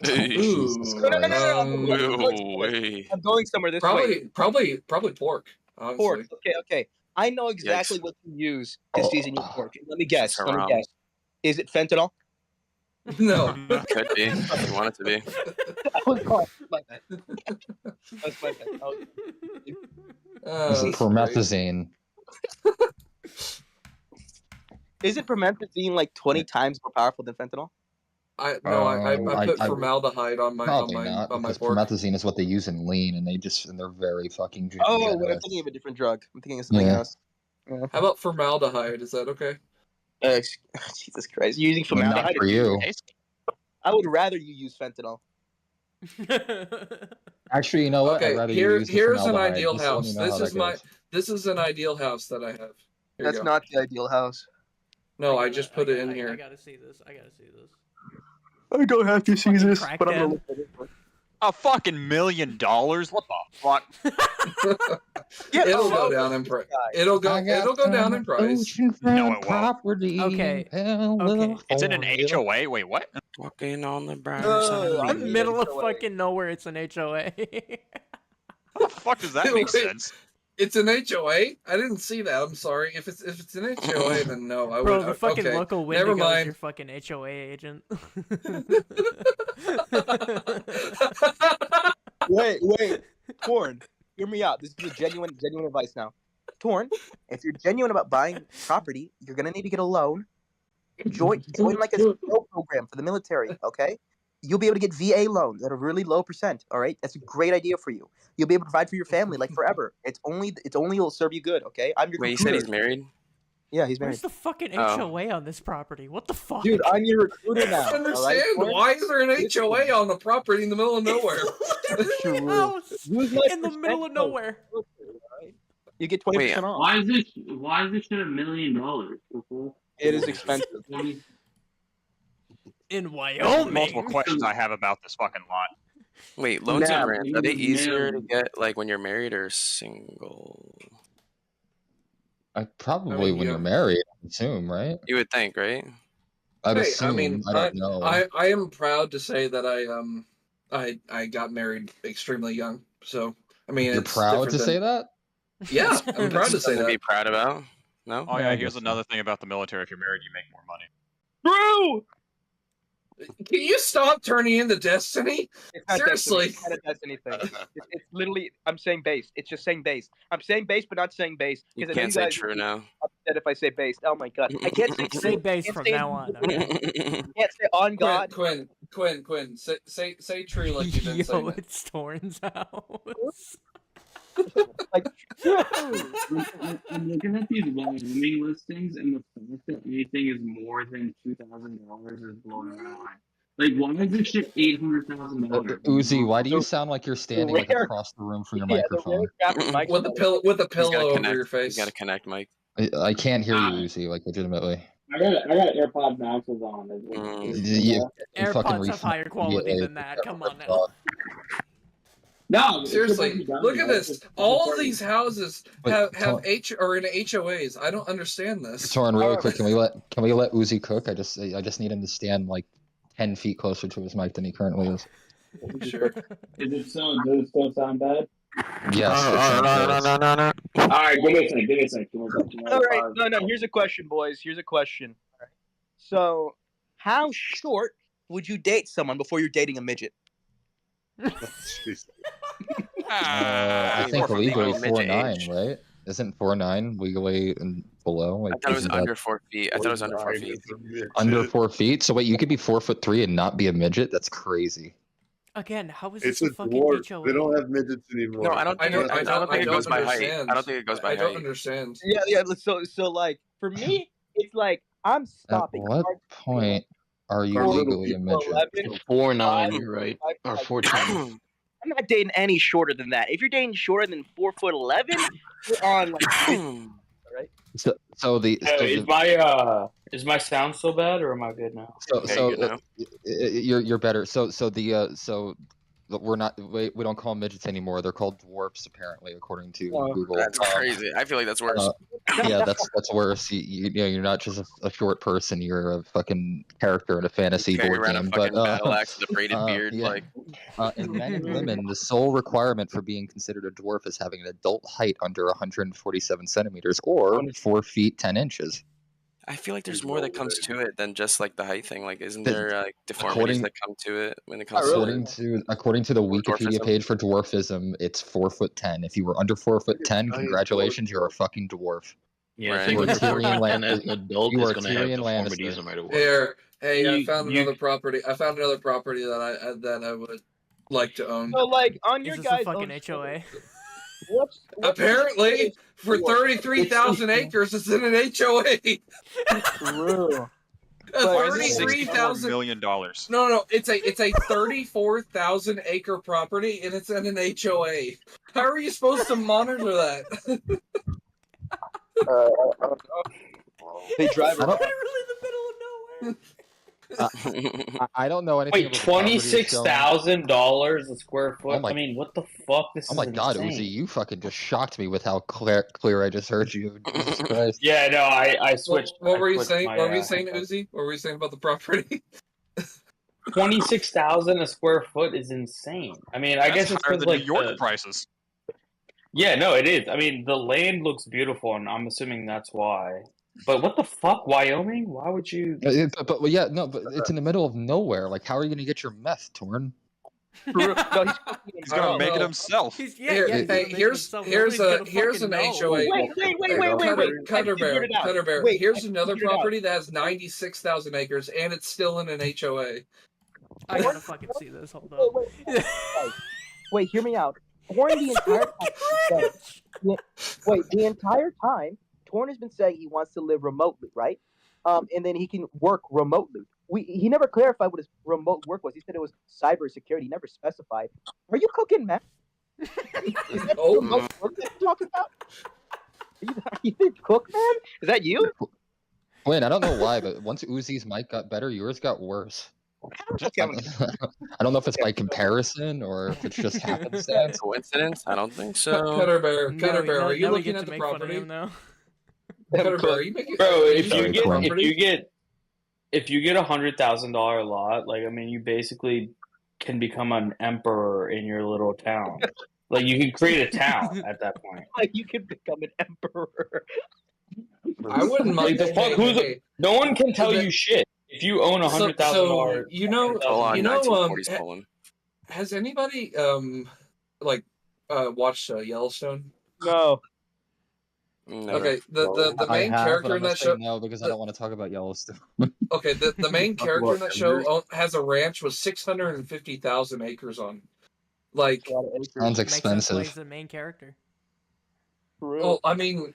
Ooh, No way. I'm going somewhere this way. Probably pork. Honestly. Pork. Okay. I know exactly what you use to season your pork. Let me guess. Is it fentanyl? No. Could be. If you want it to be. I was wrong. My bad. That's my bad. Is it promethazine? Isn't promethazine like 20 times more powerful than fentanyl? I put formaldehyde on my probably on my not, on my because pork. promethazine is what they use in lean, and they're very fucking. Oh, well, I'm generous. thinking of a different drug. I'm thinking of something else. How about formaldehyde? Is that okay? Jesus Christ! You're using Well, formaldehyde? not for you. I would rather you use fentanyl. Actually, you know what? Okay, I'd rather you use the here's an formaldehyde. ideal Just let me house. know how that goes. This is an ideal house that I have. Here That's you go. not the ideal house. No, I just put it in I here. gotta see this. I I don't have to see this, crack but I'm gonna them. look at it. A fucking $1 million? What the fuck? It'll go down in price. It'll go down in price. No, it won't. Okay. It's in an HOA. Wait, what? Walking on the brighter side. In the middle of fucking nowhere, it's an HOA. How the fuck does that make sense? It's an HOA. I didn't see that. I'm sorry. If it's an HOA, then no. I Bro, would. the fucking okay. local Never Wendigo is mind. your fucking HOA agent. Wait. Torn, hear me out. This is a genuine advice now. Torn, if you're genuine about buying property, you're gonna need to get a loan. Join like a CPO program for the military, okay? You'll be able to get VA loans at a really low percent, all right? That's a great idea for you. You'll be able to provide for your family like forever. It's only will serve you good, okay? I'm your Wait, you said recruiter. he's married? Yeah, he's married. Where's the fucking Oh. HOA on this property? What the fuck? Dude, I'm your recruiter now. I don't understand. Why is there an HOA on the property in the middle of nowhere? House Use my in the middle of percent nowhere. You get 20% off. Why is this shit $1 million? It is expensive. In Multiple Wyoming. questions I have about this fucking lot. Wait, loans Nah, and rent, are they easier to man. get like when you're married or single? Probably when you're married, I assume, right? You would think, right? I'd Hey, assume. I mean, I don't know. I am proud to say that I got married extremely young. So I mean, You're it's proud to different say than- that? Yeah, I'm proud to say Something to be that. proud about. No. Oh Yeah, yeah, I here's guess another thing about the military. If you're married, you make more money. True! Can you stop turning into Destiny? It's not Seriously. Destiny. It's not a Destiny thing. It's literally, I'm saying base. It's just saying base. I'm saying base, but not saying base. You Because I know can't say guys true now. upset if I say base. Oh my god. I can't say Say true. base Can't from say- now on. Okay? I can't say on God. Quinn, say true like you've been Yo, saying. it's Torn's house. Like, I'm looking at these Wyoming listings, and the fact that anything is more than $2,000 is blowing my mind. Like, why is this shit $800,000? Uzi, why do you sound like you're standing like rare- across the room from your yeah, the microphone? rare graphic mic- With a pillow He's gotta over connect. your You face. gotta connect, Mike. I can't hear you, Uzi, like legitimately. I got AirPod Maxes on. AirPods have higher quality than that. Come on now. No, seriously, look at this. All these houses have are in HOAs. I don't understand this. Torn, really quick, can we let Uzi cook? I just need him to stand like 10 feet closer to his mic than he currently is. Sure. Does it still sound bad? Yes. No. All right, give me a sec. All right, no. Here's a question, boys. Here's a question. All right. So, how short would you date someone before you're dating a midget? I think legally 4'9", right? Isn't 4'9" legally and below? Like, I thought it was under 4 feet. I thought it was under 4 feet. Under 4 feet? So wait, you could be 4'3" and not be a midget? That's crazy. Again, how is It's this a a fucking dwarf. HOA? They don't have midgets anymore. No, I don't think it goes by height. I don't think it goes by height. I don't understand. Yeah. So like for me, it's like I'm stopping. At what point are you legally a midget? 4'9", you're right, or 4'10". I'm not dating any shorter than that. If you're dating shorter than 4'11", you're on like. Right. Is my sound so bad or am I good now? You're better. We don't call them midgets anymore. They're called dwarfs, apparently, according to Google. That's crazy. I feel like that's worse. Yeah, that's worse. You're not just a short person. You're a fucking character in a fantasy board game. But battle axe with a braided beard, yeah. In men and women, the sole requirement for being considered a dwarf is having an adult height under 147 centimeters or 4 feet 10 inches. I feel like there's more that comes to it than just like the height thing. Like, isn't there like deformities that come to it when it comes according to the Wikipedia dwarfism? page for dwarfism, it's 4'10". If you were under 4'10", congratulations, you're a fucking dwarf. Yeah, You are Tyrion Lannister. adult You is are going to have Tyrion deformities Lannister. no matter what. Here, hey, I found another property. I found another property that I would like to own. So like on your Is this guys' a fucking own HOA? What's Apparently, for 33,000 acres, it's in an HOA. True. $33,000 million. No, it's a 34,000 acre property and it's in an HOA. How are you supposed to monitor that? They drive around. Literally the middle of nowhere. I don't know anything. Wait, $26,000 a square foot. Oh my- I mean, what the fuck? Oh my god, insane. Uzi, you fucking just shocked me with how clear I just heard you. Jesus Christ. Yeah, no, I switched. What were you switched saying? my, What were you saying, Uzi? What were you saying about the property? 26,000 a square foot is insane. I mean, I guess it's higher because than like New York prices. Yeah, no, it is. I mean, the land looks beautiful, and I'm assuming that's why. But what the fuck, Wyoming? Why would you? But it's in the middle of nowhere. Like, how are you gonna get your meth, Torn? No, He's gonna make it himself. Here's an HOA. Wait. Cutterbear. Wait, Here's I another figured it out. property that has 96,000 acres, and it's still in an HOA. I gotta fucking see this. Hold on. Wait, hear me out. Torn the entire time, Torn has been saying he wants to live remotely, right? And then he can work remotely. He never clarified what his remote work was. He said it was cybersecurity. He never specified. Are you cooking meth? Is that remote work that you're talking about? You did cook, man? Is that you? Wait, I don't know why, but once Uzi's mic got better, yours got worse. I don't know if it's by comparison or if it's just happenstance. Coincidence? I don't think so. Cutterbear, are you now we looking get at to the make fun of property? him now. Cutterbear, are you making? Bro, if Sorry, you Torn. get $100,000 lot, like I mean, you basically can become an emperor in your little town. Like you can create a town at that point. Like you could become an emperor. I wouldn't mind. Like, the fuck? No one can tell you shit if you own $100,000. So you know, Poland. Has anybody watched Yellowstone? No. Okay, the main character in that show. No, because I don't want to talk about Yellowstone. Okay, the main character in that show has a ranch with 650,000 acres on. Like, sounds expensive. Makes the main character. Well, I mean,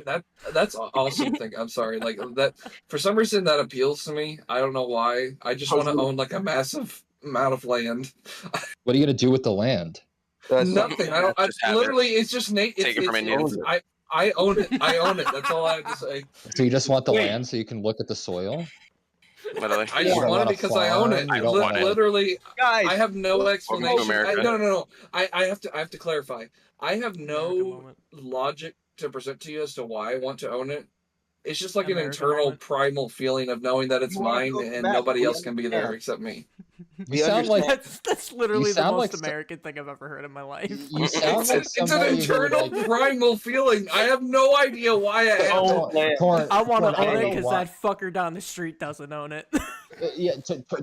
that's an awesome thing. I'm sorry, like that. For some reason, that appeals to me. I don't know why. I just want to own like a massive amount of land. What are you gonna do with the land? Nothing. I don't. Literally, it's just Nate. Take it from Indians. I own it. I own it. That's all I have to say. So you just want the land so you can look at the soil? Literally. I just want it because I own it. I don't want it. Literally, Guys, I have no explanation. America. No. I have to clarify. I have no logic to present to you as to why I want to own it. It's just like an internal primal feeling of knowing that it's mine and nobody else can be there except me. You sound like that's literally the sound most like American thing I've ever heard in my life. you sound like It's an somebody who internal like primal feeling. I have no idea why I have it. I want to own it know because why. that fucker down the street doesn't own it. Yeah,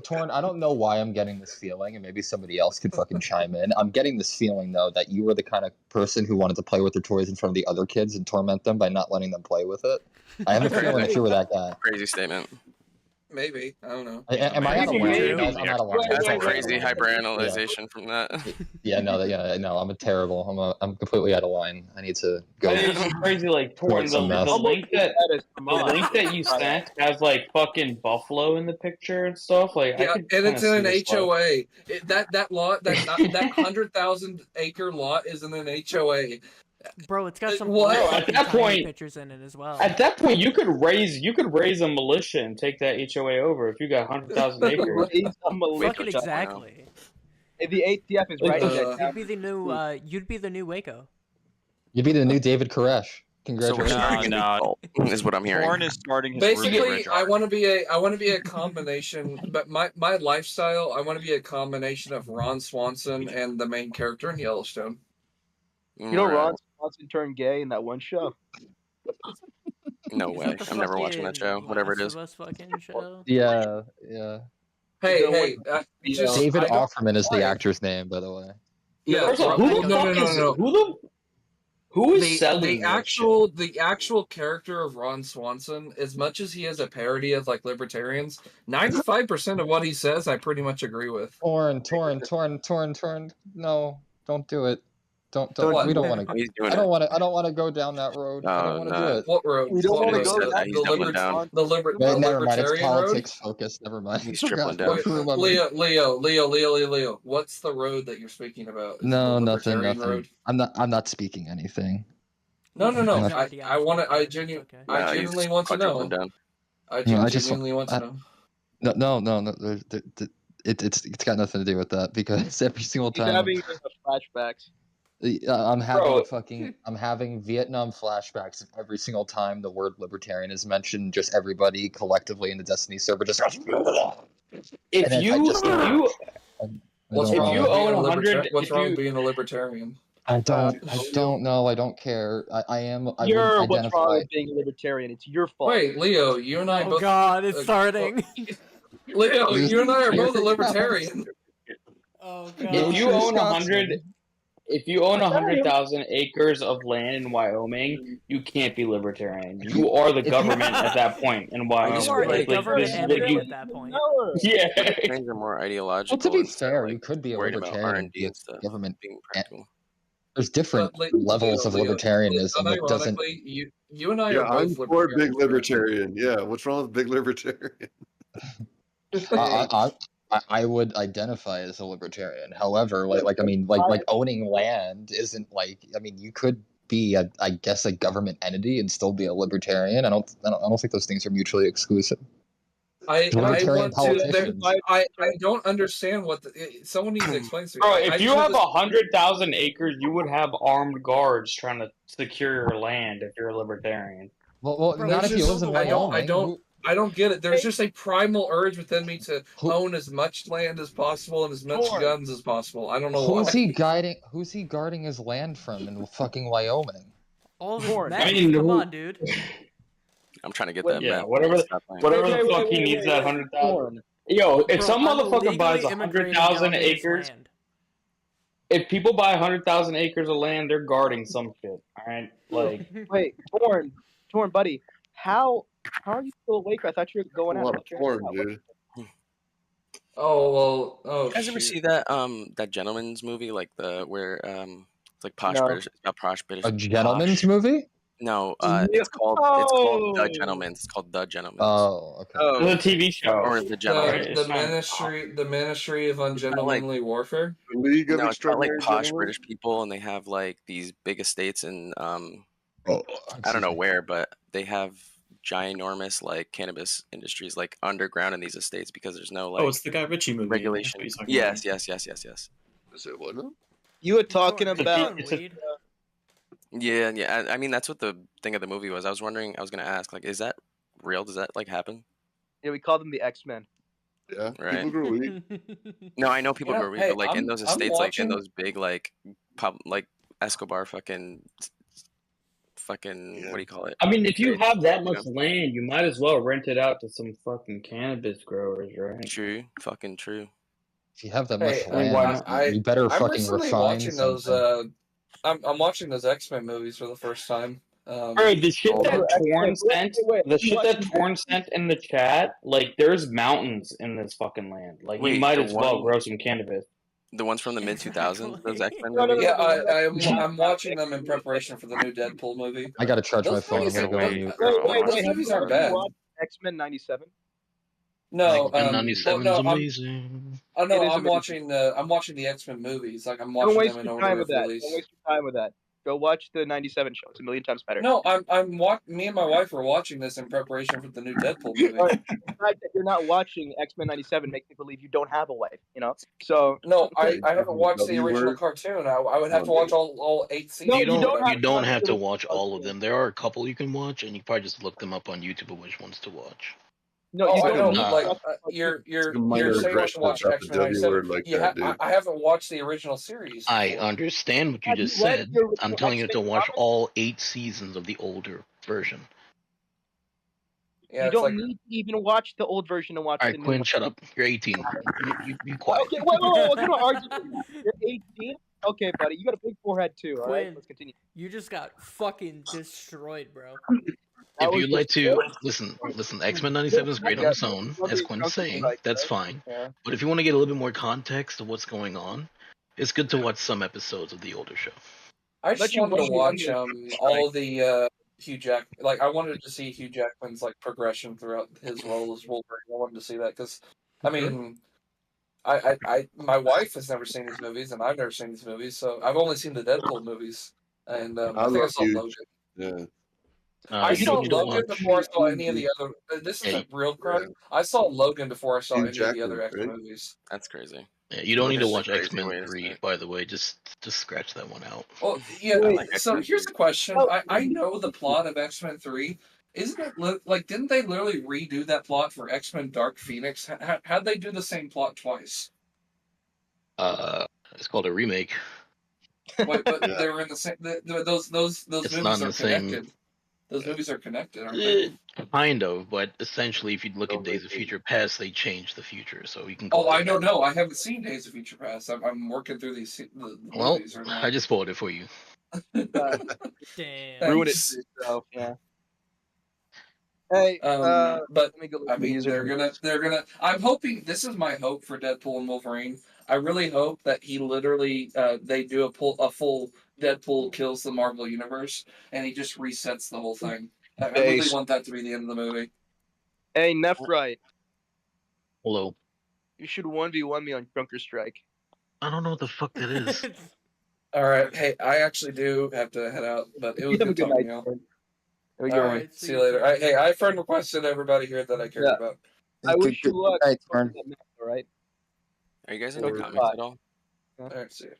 Torn, I don't know why I'm getting this feeling, and maybe somebody else could fucking chime in. I'm getting this feeling, though, that you were the kind of person who wanted to play with their toys in front of the other kids and torment them by not letting them play with it. I have a feeling that you were that guy. Crazy statement. Maybe. I don't know. Am I out of line? Guys, I'm out of line. That's a crazy hyperanalyzation from that. No, I'm I'm completely out of line. I need to go. It's crazy, like Torn, the link that you sent has like fucking buffalo in the picture and stuff. Like, Yeah, I could and it's in an HOA. Like... That lot, that 100,000 acre lot is in an HOA. Bro, it's got some at that point pictures in it as well. At that point, you could raise a militia and take that HOA over if you got 100,000 acres. Fuck it, exactly. If the ATF is right, you'd be the new Waco. You'd be the new David Koresh. Congratulations. No, is what I'm hearing. Torn is starting his Basically, I want to be a combination, but my lifestyle, I want to be a combination of Ron Swanson and the main character in Yellowstone. You know, Ron Swanson turned gay in that one show. No way. I'm never watching that show. Whatever it is. Yeah. Hey, David Offerman is the actor's name, by the way. Yeah. Who is selling the actual character of Ron Swanson? As much as he is a parody of like libertarians, 95% of what he says, I pretty much agree with. Torn. No, don't do it. Don't. We don't want to. I don't want to go down that road. I don't want to do it. What road? We don't want to go down the never mind. It's libertarian road. politics focused. Never mind. He's tripling down. Leo. What's the road that you're speaking about? No, nothing. Road? I'm not speaking anything. No. I want to. I genuinely want to know. I genuinely want to know. No. It's got nothing to do with that because every single time. He's having flashbacks. I'm having Vietnam flashbacks every single time the word libertarian is mentioned. Just everybody collectively in the Destiny server just. If you own 100, what's wrong with being a libertarian? I don't know. I don't care. I am. You're what's wrong with being a libertarian. It's your fault. Wait, Leo, you and I both. Oh God, it's starting. Leo, you and I are both a libertarian. Oh God. If you own 100. If you own 100,000 acres of land in Wyoming, you can't be libertarian. You are the government at that point in Wyoming. You are a government entity at that point. Yeah. Things are more ideological. Well, to be fair, you could be a libertarian and stuff. Government being practical. There's different levels of libertarianism. It doesn't. You and I are both for big libertarian. Yeah, what's wrong with big libertarian? I would identify as a libertarian. However, like owning land isn't like. I mean, you could be I guess a government entity and still be a libertarian. I don't think those things are mutually exclusive. I don't understand what someone needs to explain to me. Bro, if you have 100,000 acres, you would have armed guards trying to secure your land if you're a libertarian. Well, not if you live in Wyoming. I don't get it. There's just a primal urge within me to own as much land as possible and as much guns as possible. I don't know why. Who's he guarding his land from in fucking Wyoming? All the come on, dude. I'm trying to get that. Yeah, whatever the fuck he needs that 100,000. Yo, if some motherfucker buys 100,000 acres, if people buy 100,000 acres of land, they're guarding some shit. All right, like wait, Torn, buddy, how are you still awake? I thought you were going out. Dude. Oh. You guys ever see that that gentleman's movie, like where it's like posh British? It's about posh British. A gentleman's movie? No, it's called The Gentleman. It's called The Gentleman. Oh, okay. It's a TV show. Or The Gentleman. The Ministry of Ungentlemanly Warfare. League of Extraordinary. It's about like posh Gentlemen? British people, and they have like these big estates in I don't know where, but they have ginormous like cannabis industries like underground in these estates because there's no like. Oh, it's the Guy Ritchie movie. Regulation. Yes. Is it what now? You were talking about weed. Yeah. I mean, that's what the thing of the movie was. I was wondering. I was gonna ask, like, is that real? Does that like happen? Yeah, we call them the X-Men. Yeah, Right. people grow weed. No, I know people grow weed, but like in those estates, like in watching- those big like like Escobar fucking what do you call it? I mean, if you have that You much land, you might as well rent it out to some fucking cannabis growers, right? True, fucking true. If you have that Hey, much land, you better I'm fucking recently refine watching something. those. I'm watching those X-Men movies for the first time. Bro, the shit that Torn sent, Torn sent in the chat, like, there's mountains in this fucking land. Like, you might the as well one- grow some cannabis. The ones from the mid 2000s, those X-Men movies. Yeah, I'm watching them in preparation for the new Deadpool movie. I gotta charge my Those phone. I'm movies gonna are go on good. mute. Those movies aren't bad. X-Men 97. No, X-Men 97 is I'm amazing. I'm amazing. watching the X-Men movies. Like I'm Don't watching waste them in your order time of with that. release. Don't waste your time with that. Go watch the 97 show. It's a million times better. No, me and my wife are watching this in preparation for the new Deadpool movie. The fact that you're not watching X-Men 97 makes me believe you don't have a wife, you know? So No, I haven't watched the original cartoon. I would have to watch all 8 seasons. You don't have to watch all of them. There are a couple you can watch, and you can probably just look them up on YouTube of which ones to watch. No, you I don't know. need Like you're saying to watch X-Men 97. I haven't watched the original series. I understand what you just said. I'm telling you to watch all 8 seasons of the older version. Yeah, you don't need to even watch the old version to watch All the right, new Quinn, one. shut up. You're 18. You quiet. Okay, wait, what kind of argument? You're 18? Okay, buddy, you got a big forehead too, alright? Quinn, Let's continue. You just got fucking destroyed, bro. If you'd like to listen, X-Men 97 is great on its own, as Quinn's saying. That's fine. Yeah. But if you want to get a little bit more context of what's going on, it's good to watch some episodes of the older show. I just wanted to watch all the Hugh Jack. Like I wanted to see Hugh Jackman's like progression throughout his role as Wolverine. I wanted to see that because, I mean, my wife has never seen these movies and I've never seen these movies, so I've only seen the Deadpool movies, and I think I saw Logan. Yeah. I saw Logan before I saw any of the other. This is a real crime. I saw Logan before I saw any of the other X-Men movies. That's crazy. Yeah, you don't need to watch X-Men 3, by the way. Just scratch that one out. Well, yeah. So here's the question. I know the plot of X-Men 3. Isn't it like? Didn't they literally redo that plot for X-Men Dark Phoenix? How'd they do the same plot twice? It's called a remake. Wait, but they were in the same. Those movies not in are the same- connected. Those movies are connected, aren't they? Kind of, but essentially, if you look at Days of Future Past, they changed the future, so you can. Oh, I don't know. I haven't seen Days of Future Past. I'm working through the Well, movies right now. I just spoiled it for you. Damn. Ruin it for yourself, yeah. Hey, but I mean, they're gonna. I'm hoping this is my hope for Deadpool and Wolverine. I really hope that he literally they do a full Deadpool kills the Marvel universe and he just resets the whole thing. I really want that to be the end of the movie. Hey, Nephrite. Hello. You should 1v1 me on Drunker Strike. I don't know what the fuck that is. All right. Hey, I actually do have to head out, but it was good talking to y'all. All right. See you later. Hey, I friend requested everybody here that I care about. I wish you luck. Hey, All right. Are you guys into comics at all? All right. See you.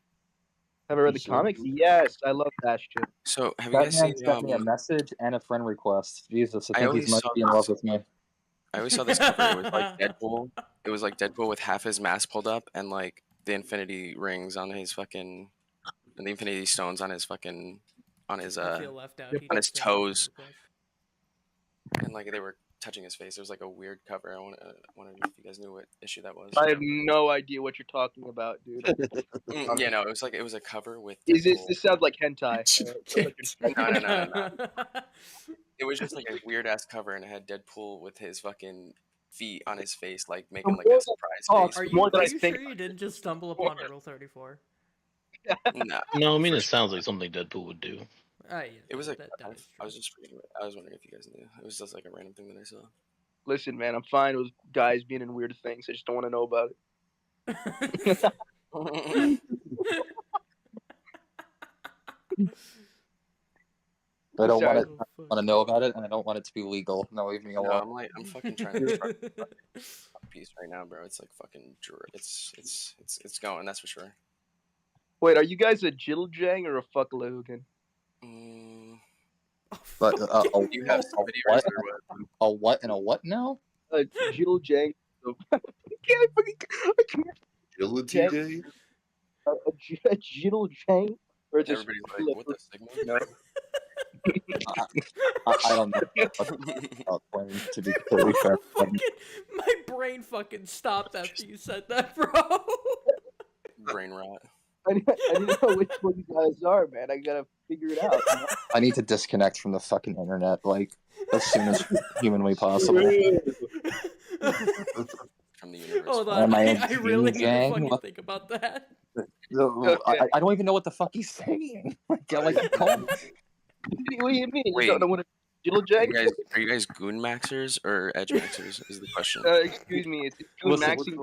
Have I read the comics? Yes, I love Bastion. So, have you guys seen sent me a message and a friend request. Jesus, I think always he's might saw be in love with me. I always saw this cover. It was like Deadpool. It was like Deadpool with half his mask pulled up and like the Infinity Rings on his fucking, and the Infinity Stones on his fucking, on his toes, and like they were touching his face. It was like a weird cover. I wondered if you guys knew what issue that was. I have no idea what you're talking about, dude. Yeah, no, it was a cover with. Is this sounds like hentai? No. It was just like a weird ass cover, and it had Deadpool with his fucking feet on his face, like making like a surprise face. Are you sure you didn't just stumble upon Rule 34? No, I mean it sounds like something Deadpool would do. It was like I was just reading it. I was wondering if you guys knew. It was just like a random thing that I saw. Listen, man, I'm fine with guys being in weird things. I just don't want to know about it. I don't want to know about it, and I don't want it to be legal. No, leave me No, alone. I'm fucking trying to construct a piece right now, bro. It's like fucking, it's going. That's for sure. Wait, are you guys a Jiddlejang or a fuckalogan? But You have somebody what? or what? A what and a what now? A Jiddlejang. I can't. Jiddlejang? A Jiddlejang? Or just Everybody's like, what the signal? No. I don't know. To be completely fair. My brain fucking stopped after you said that, bro. Brain rot. I need to know which one you guys are, man. I gotta figure it out. You know? I need to disconnect from the fucking internet, like, as soon as humanly possible. From the universe. Hold on, I really need to fucking think about that. I don't even know what the fuck he's saying. Like, What do you mean? Wait, You don't know what a Jiddlejang? Are you guys goon maxers or edge maxers? Is the question. Excuse me, it's goon Listen, maxing.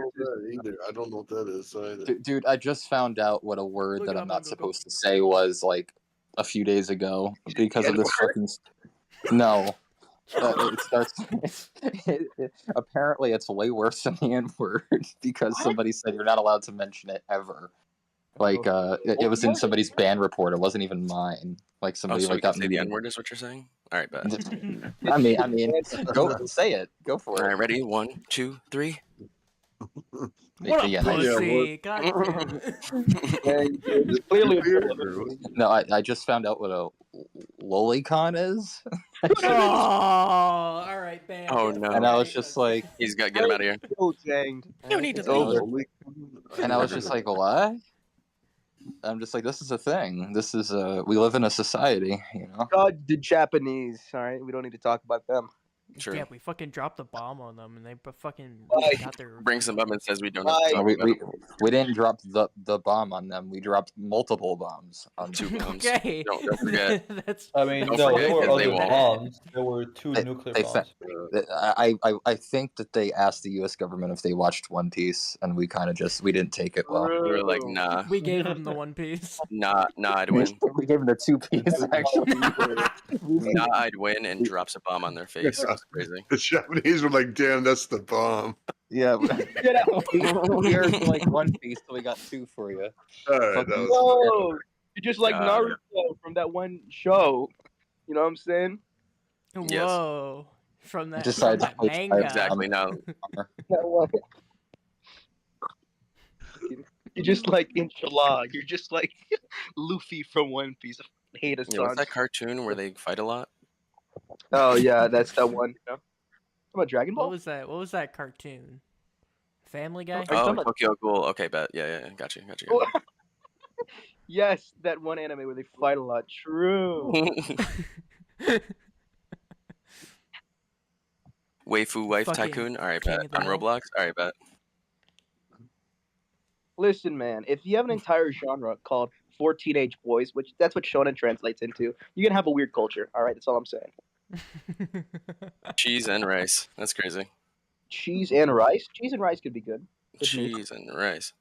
I don't know what that is either. Dude, I just found out what a word that I'm not supposed to say was, like, a few days ago because of this fucking... No. It starts... apparently, it's way worse than the N-word because somebody said you're not allowed to mention it ever. Like, it was in somebody's ban report. It wasn't even mine. Like, somebody so like you got can say the N-word is what you're saying? All right, bet. I mean, go say it. Go for it. All right, ready? 1, 2, 3. What a pussy! God damn it. No, I just found out what a lolicon is. Oh, all right, bam. Oh no! And I was just like, he's got to get him out of here. You need to leave. And I was just like, what? I'm just like, this is a thing. This is we live in a society, you know. God, the Japanese. All right, we don't need to talk about them. Sure. Yeah, we fucking dropped a bomb on them, and they fucking got their... Brings them up and says we don't. We didn't drop the bomb on them. We dropped multiple bombs on 2 bombs. Okay. Don't forget. I mean, Don't no, forget, there were 'cause they other won't. bombs. There were 2 nuclear bombs. I think that they asked the U.S. government if they watched One Piece, and we kind of we didn't take it well. We were like, nah. We gave them the One Piece. Nah, I'd win. We gave them the 2 piece, actually. Nah, I'd win, and drops a bomb on their face. That's crazy. The Japanese were like, damn, that's the bomb. Yeah. Get out. Here's like One Piece, so we got 2 for you. All right, that was Whoa, you're just like God. Naruto from that one show. You know what I'm saying? Yes. Whoa. From that, Decided from to that play manga. Exactly. Now. That one. You're just like Inshallah. You're just like Luffy from One Piece. I hate his Yeah, what's sons. that cartoon where they fight a lot? Oh yeah, that's that one. You know? About Dragon Ball? What was that? What was that cartoon? Family Guy? Oh, Tokyo Ghoul. Okay, bet. Yeah. Got you. Yes, that one anime where they fight a lot. True. Waifu Wife Fucking Tycoon. All right, King bet. of the On Hill. Roblox. All right, bet. Listen, man, if you have an entire genre called 4 Teenage Boys, which that's what shonen translates into, you're gonna have a weird culture. All right, that's all I'm saying. Cheese and rice. That's crazy. Cheese and rice. Cheese and rice could be good. Cheese and rice.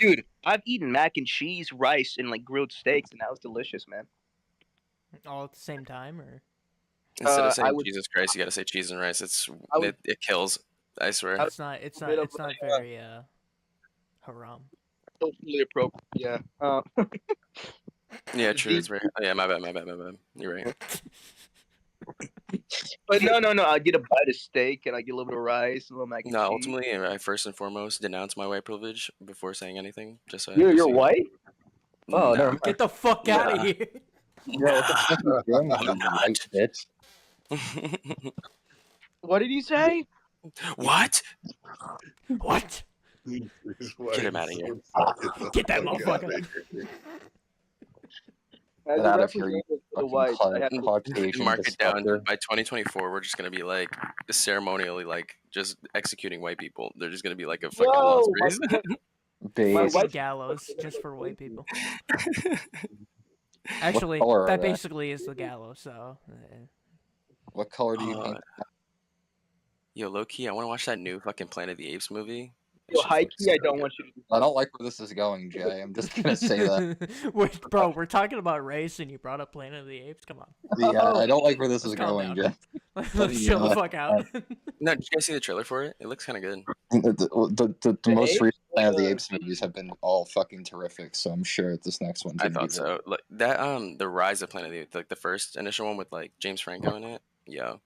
Dude, I've eaten mac and cheese, rice, and like grilled steaks, and that was delicious, man. All at the same time, or? Instead of saying I would- Jesus Christ, you gotta say cheese and rice. I would- It kills. I swear. It's not very haram. Totally appropriate. Yeah. Yeah, true. It's very. Oh, yeah, my bad. You're right. But no. I get a bite of steak and I get a little bit of rice, a little mac and No, cheese. ultimately, I first and foremost denounce my white privilege before saying anything. Just so You're white? Oh, never mind. Get the fuck out of here! What did you say? What? What? Get him out of here. Get that motherfucker. As Get a out of here, you representative for the whites, I have to- Caucasian Mark it down. disruptor. By 2024, we're just gonna be like ceremonially, like just executing white people. They're just gonna be like a fucking Whoa, lost my- race. Base. Fucking gallows just for white people. Actually, color are that they? basically is the gallows. So. What color do you paint? Yo, low key, I want to watch that new fucking Planet of the Apes movie. Well, high key, I don't want you to do I don't like where this is going, Jay. I'm just gonna say that. Wait, bro, we're talking about race and you brought up Planet of the Apes? Come on. Yeah, I don't like where this is Let's calm going, down. Jay. Let's chill the fuck out. No, did you guys see the trailer for it? It looks kind of good. The most recent Planet of the Apes movies have been all fucking terrific, so I'm sure this next one's I gonna thought be so. Like that, the Rise of Planet of the Apes, like the first initial one with like James Franco in it. Yo,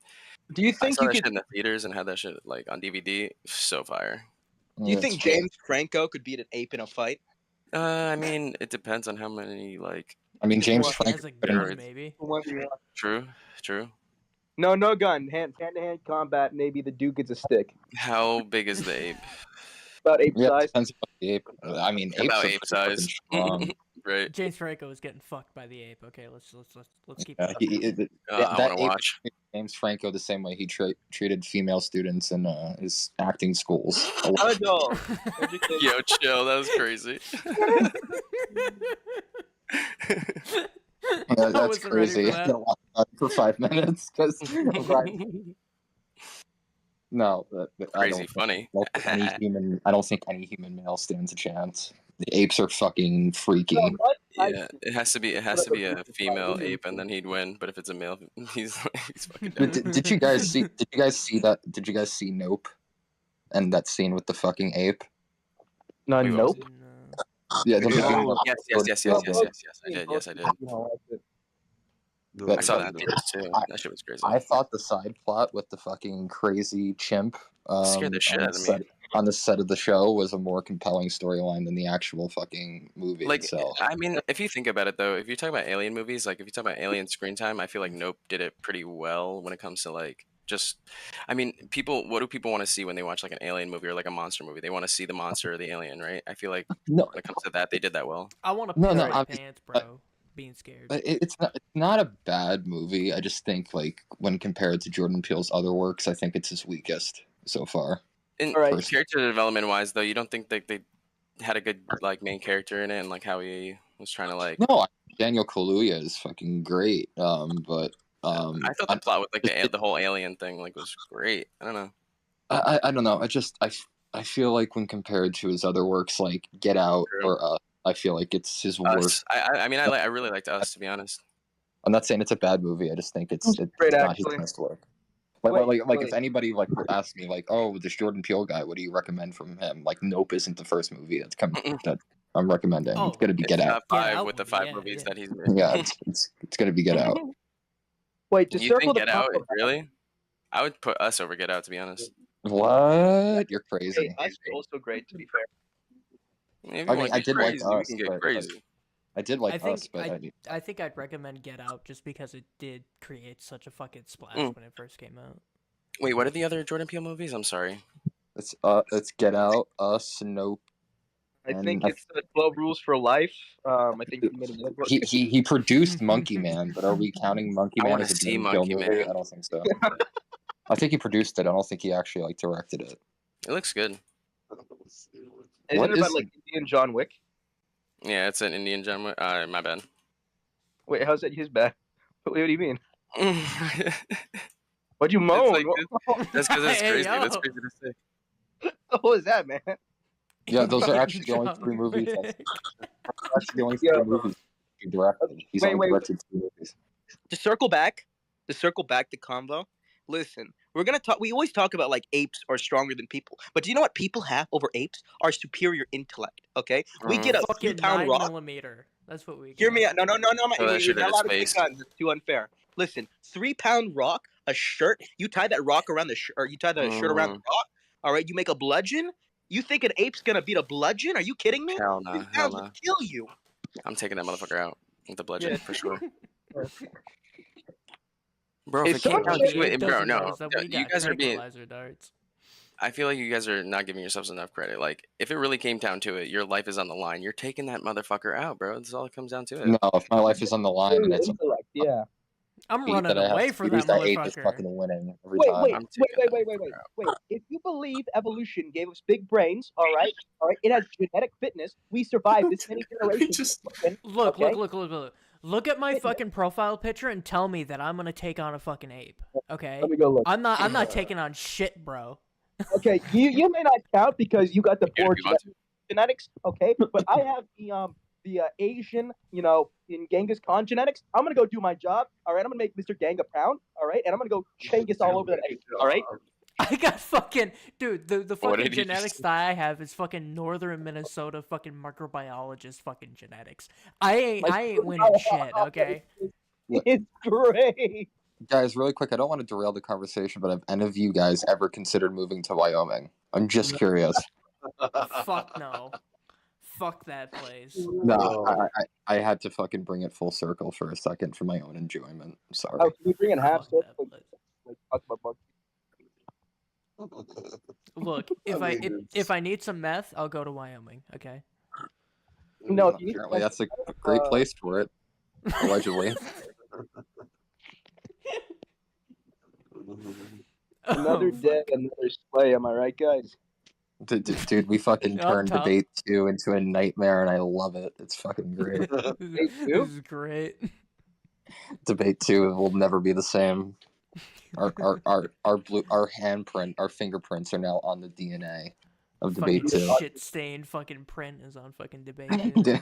Do you I think saw you that could? shit in the theaters and had that shit like on DVD. So fire. Do you think James Franco could beat an ape in a fight? I mean, it depends on how many like. I mean, James Well, Franco. as a gun, maybe. True. No, no gun. Hand-to-hand combat. Maybe the dude gets a stick. How big is the ape? About ape Yeah, size. depends on the ape. I mean, apes About are ape pretty fucking size. strong. Right. James Franco is getting fucked by the ape. Okay, let's keep. Yeah, I that want to ape watch. treated James Franco the same way he treated female students in his acting schools. Adult. Yo, chill. That was crazy. That's wasn't ready crazy. for I that. gotta watch that for 5 minutes because no, Crazy funny. I don't think any human male stands a chance. The apes are fucking freaky. Yeah, it has to be a female ape, and then he'd win. But if it's a male, he's fucking But dead. did you guys see? Did you guys see that? Did you guys see Nope? And that scene with the fucking ape. No, Wait, what was nope. Yeah, the movie Oh, with- yes, I did. Yes, I did. I saw that in theaters too. That shit was crazy. I thought the side plot with the fucking crazy chimp Scared the shit out of me. on the set of the show was a more compelling storyline than the actual fucking movie Like, itself. I mean, if you think about it though, if you talk about alien movies, like if you talk about alien screen time, I feel like Nope did it pretty well when it comes to like just, I mean, what do people want to see when they watch like an alien movie or like a monster movie? They want to see the monster or the alien, right? I feel like when it comes to that, they did that well. I want to No, piss no, my I'm- pants, bro. Being scared. It's not a bad movie. I just think like when compared to Jordan Peele's other works, I think it's his weakest so far. In Right. character development wise, though, you don't think that they had a good like main character in it, and like how he was trying to like. No, Daniel Kaluuya is fucking great. But I thought the plot with like the whole alien thing like was great. I don't know. I don't know. I feel like when compared to his other works like Get Out or I feel like it's his worst. I mean, I really liked Us, to be honest. I'm not saying it's a bad movie. I just think it's great, not his actually. best work. Wait, If anybody like asks me like, oh, this Jordan Peele guy, what do you recommend from him? Like, Nope isn't the first movie that I'm recommending. It's gonna be Get Out. Top 5 with the 5 movies that he's made. Yeah, it's gonna be Get Out. Wait, to You circle think the Get Out? combo- Really? I would put Us over Get Out, to be honest. What? You're crazy. Hey, us also great, to be fair. If you I mean, wanna I get did crazy, like we Us. can get but, crazy. I did like Us, but I think I'd recommend Get Out just because it did create such a fucking splash when it first came out. Wait, what are the other Jordan Peele movies? I'm sorry. it's Get Out, Us, Nope. I and think it's 12 Rules for Life. I think he made another book. he produced Monkey Man, but are we counting Monkey I Man wanna as a see Jordan Peele Monkey movie? Man. I don't think so. I think he produced it. I don't think he actually like directed it. It looks good. Isn't What it about is- like Indian John Wick? Yeah, it's an Indian gem. My bad. Wait, how's that his bad? What do you mean? What'd you moan? That's because it's Hey, crazy. yo. That's crazy to say. What was that, man? Yeah, those are actually the only 3 movies. That's actually the only 3 movies he directed. He's only directed 2 movies. To circle back the convo. Listen, we're gonna talk. We always talk about like apes are stronger than people, but do you know what people have over apes? Our superior intellect. Okay, we get a fucking 3-pound rock. 9mm. That's what we. Hear me out. No. Throw that You're shit in not his allowed to take face. guns. It's too unfair. Listen, 3-pound rock, a shirt. You tie that rock around the shirt, or you tie the shirt around the rock. All right, you make a bludgeon. You think an ape's gonna beat a bludgeon? Are you kidding me? Hell no. 3 Hell pounds no. would kill you. I'm taking that motherfucker out with the bludgeon Yeah. for sure. Bro, If if it came someone- down to it, bro, doesn't no. realize that we You got guys are being. tranquilizer darts. I feel like you guys are not giving yourselves enough credit. Like, if it really came down to it, your life is on the line. You're taking that motherfucker out, bro. That's all it comes down to. It. No, if my life is on the line and it's yeah. I'm beat running that I have away to from use, that ape is motherfucker. fucking winning every Wait, time. wait. If you believe evolution gave us big brains, all right, it has genetic fitness. We survived this many generations. Look. Look at my fucking profile picture and tell me that I'm gonna take on a fucking ape. Okay? Let me go look. I'm not taking on shit, bro. Okay, you may not count because you got the poor genetics. Okay, but I have the Asian, in Genghis Khan genetics. I'm gonna go do my job. All right, I'm gonna make Mr. Gang a pound. All right, and I'm gonna go Genghis all over that egg. All right. I got fucking dude. The fucking genetics that I have is fucking northern Minnesota fucking microbiologist fucking genetics. I ain't winning shit. Okay. It's great. Guys, really quick, I don't want to derail the conversation, but have any of you guys ever considered moving to Wyoming? I'm just curious. Fuck no. Fuck that place. No, I had to fucking bring it full circle for a second for my own enjoyment. I'm sorry. Oh, can we bring in half circle? Like, talk about Look, if I need some meth, I'll go to Wyoming. Okay. No, apparently that's a great place for it. Allegedly. Another dead, another slay. Am I right, guys? Dude, we fucking turned debate 2 into a nightmare, and I love it. It's fucking great. This is great. Debate 2 will never be the same. Our handprint, our fingerprints are now on the DNA of debate 2. Shit stained fucking print is on fucking debate 2. Yeah.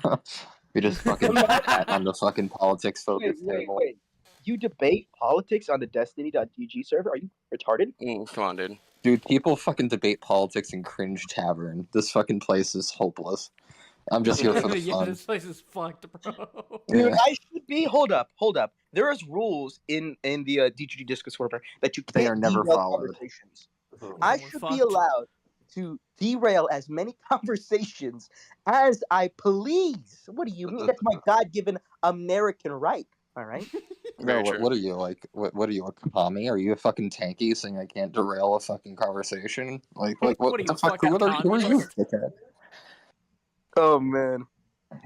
We just fucking sat on the fucking politics focus table. Wait. You debate politics on the Destiny.DG server? Are you retarded? Come on, dude. Dude, people fucking debate politics in Cringe Tavern. This fucking place is hopeless. I'm just here for the Yeah, fun. this place is fucked, bro. Dude, I should be. Hold up. There is rules in the DGG Discord server that you can't. They are never derail followed. Conversations. I should be allowed to derail as many conversations as I please. What do you mean? That's my God-given American right. All right. No, what are you like? What are you, a Kapami? Are you a fucking tanky saying I can't derail a fucking conversation? Like what are you, the fuck? fucking Who are you? Oh man.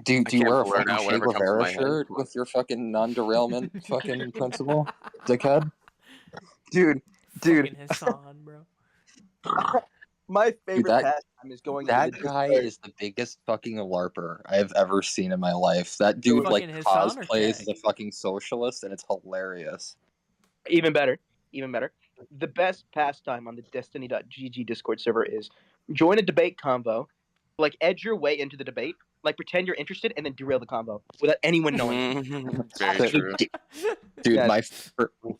Do you wear a blur it fucking out, Che whatever comes to Guevara my head. shirt with your fucking non-derailment fucking principle, dickhead? Dude. Fucking Hassan, bro. My favorite Dude, pastime is going. That guy is the biggest fucking LARPer I have ever seen in my life. That dude like Hassan or cosplays as a fucking socialist, and it's hilarious. Even better. The best pastime on the Destiny.GG Discord server is join a debate convo, like edge your way into the debate, like pretend you're interested, and then derail the convo without anyone knowing. Very true. Dude, Yeah.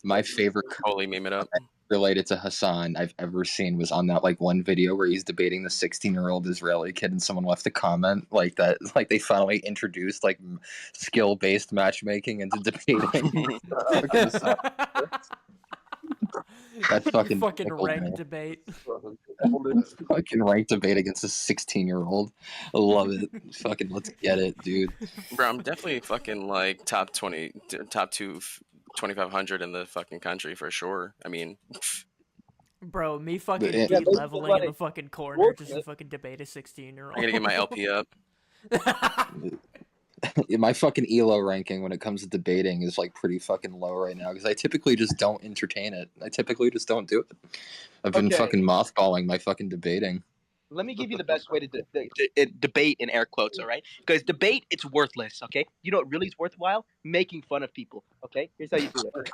my favorite Totally meme it up. related to Hassan I've ever seen was on that like one video where he's debating the 16-year-old Israeli kid, and someone left a comment like that, like they finally introduced like skill-based matchmaking into debating. That's fucking ranked debate. Fucking ranked debate against a 16-year-old. I love it. Fucking let's get it, dude. Bro, I'm definitely fucking like top 2,500 in the fucking country for sure. I mean, bro, me fucking Yeah, de-leveling in the fucking corner just to fucking debate a 16-year-old. I gotta get my LP up. My fucking ELO ranking when it comes to debating is like pretty fucking low right now because I typically just don't entertain it. I typically just don't do it. I've been fucking mothballing my fucking debating. Let me give you the best way to debate in air quotes, all right? Because debate, it's worthless, okay? You know what really is worthwhile? Making fun of people, okay? Here's how you do it.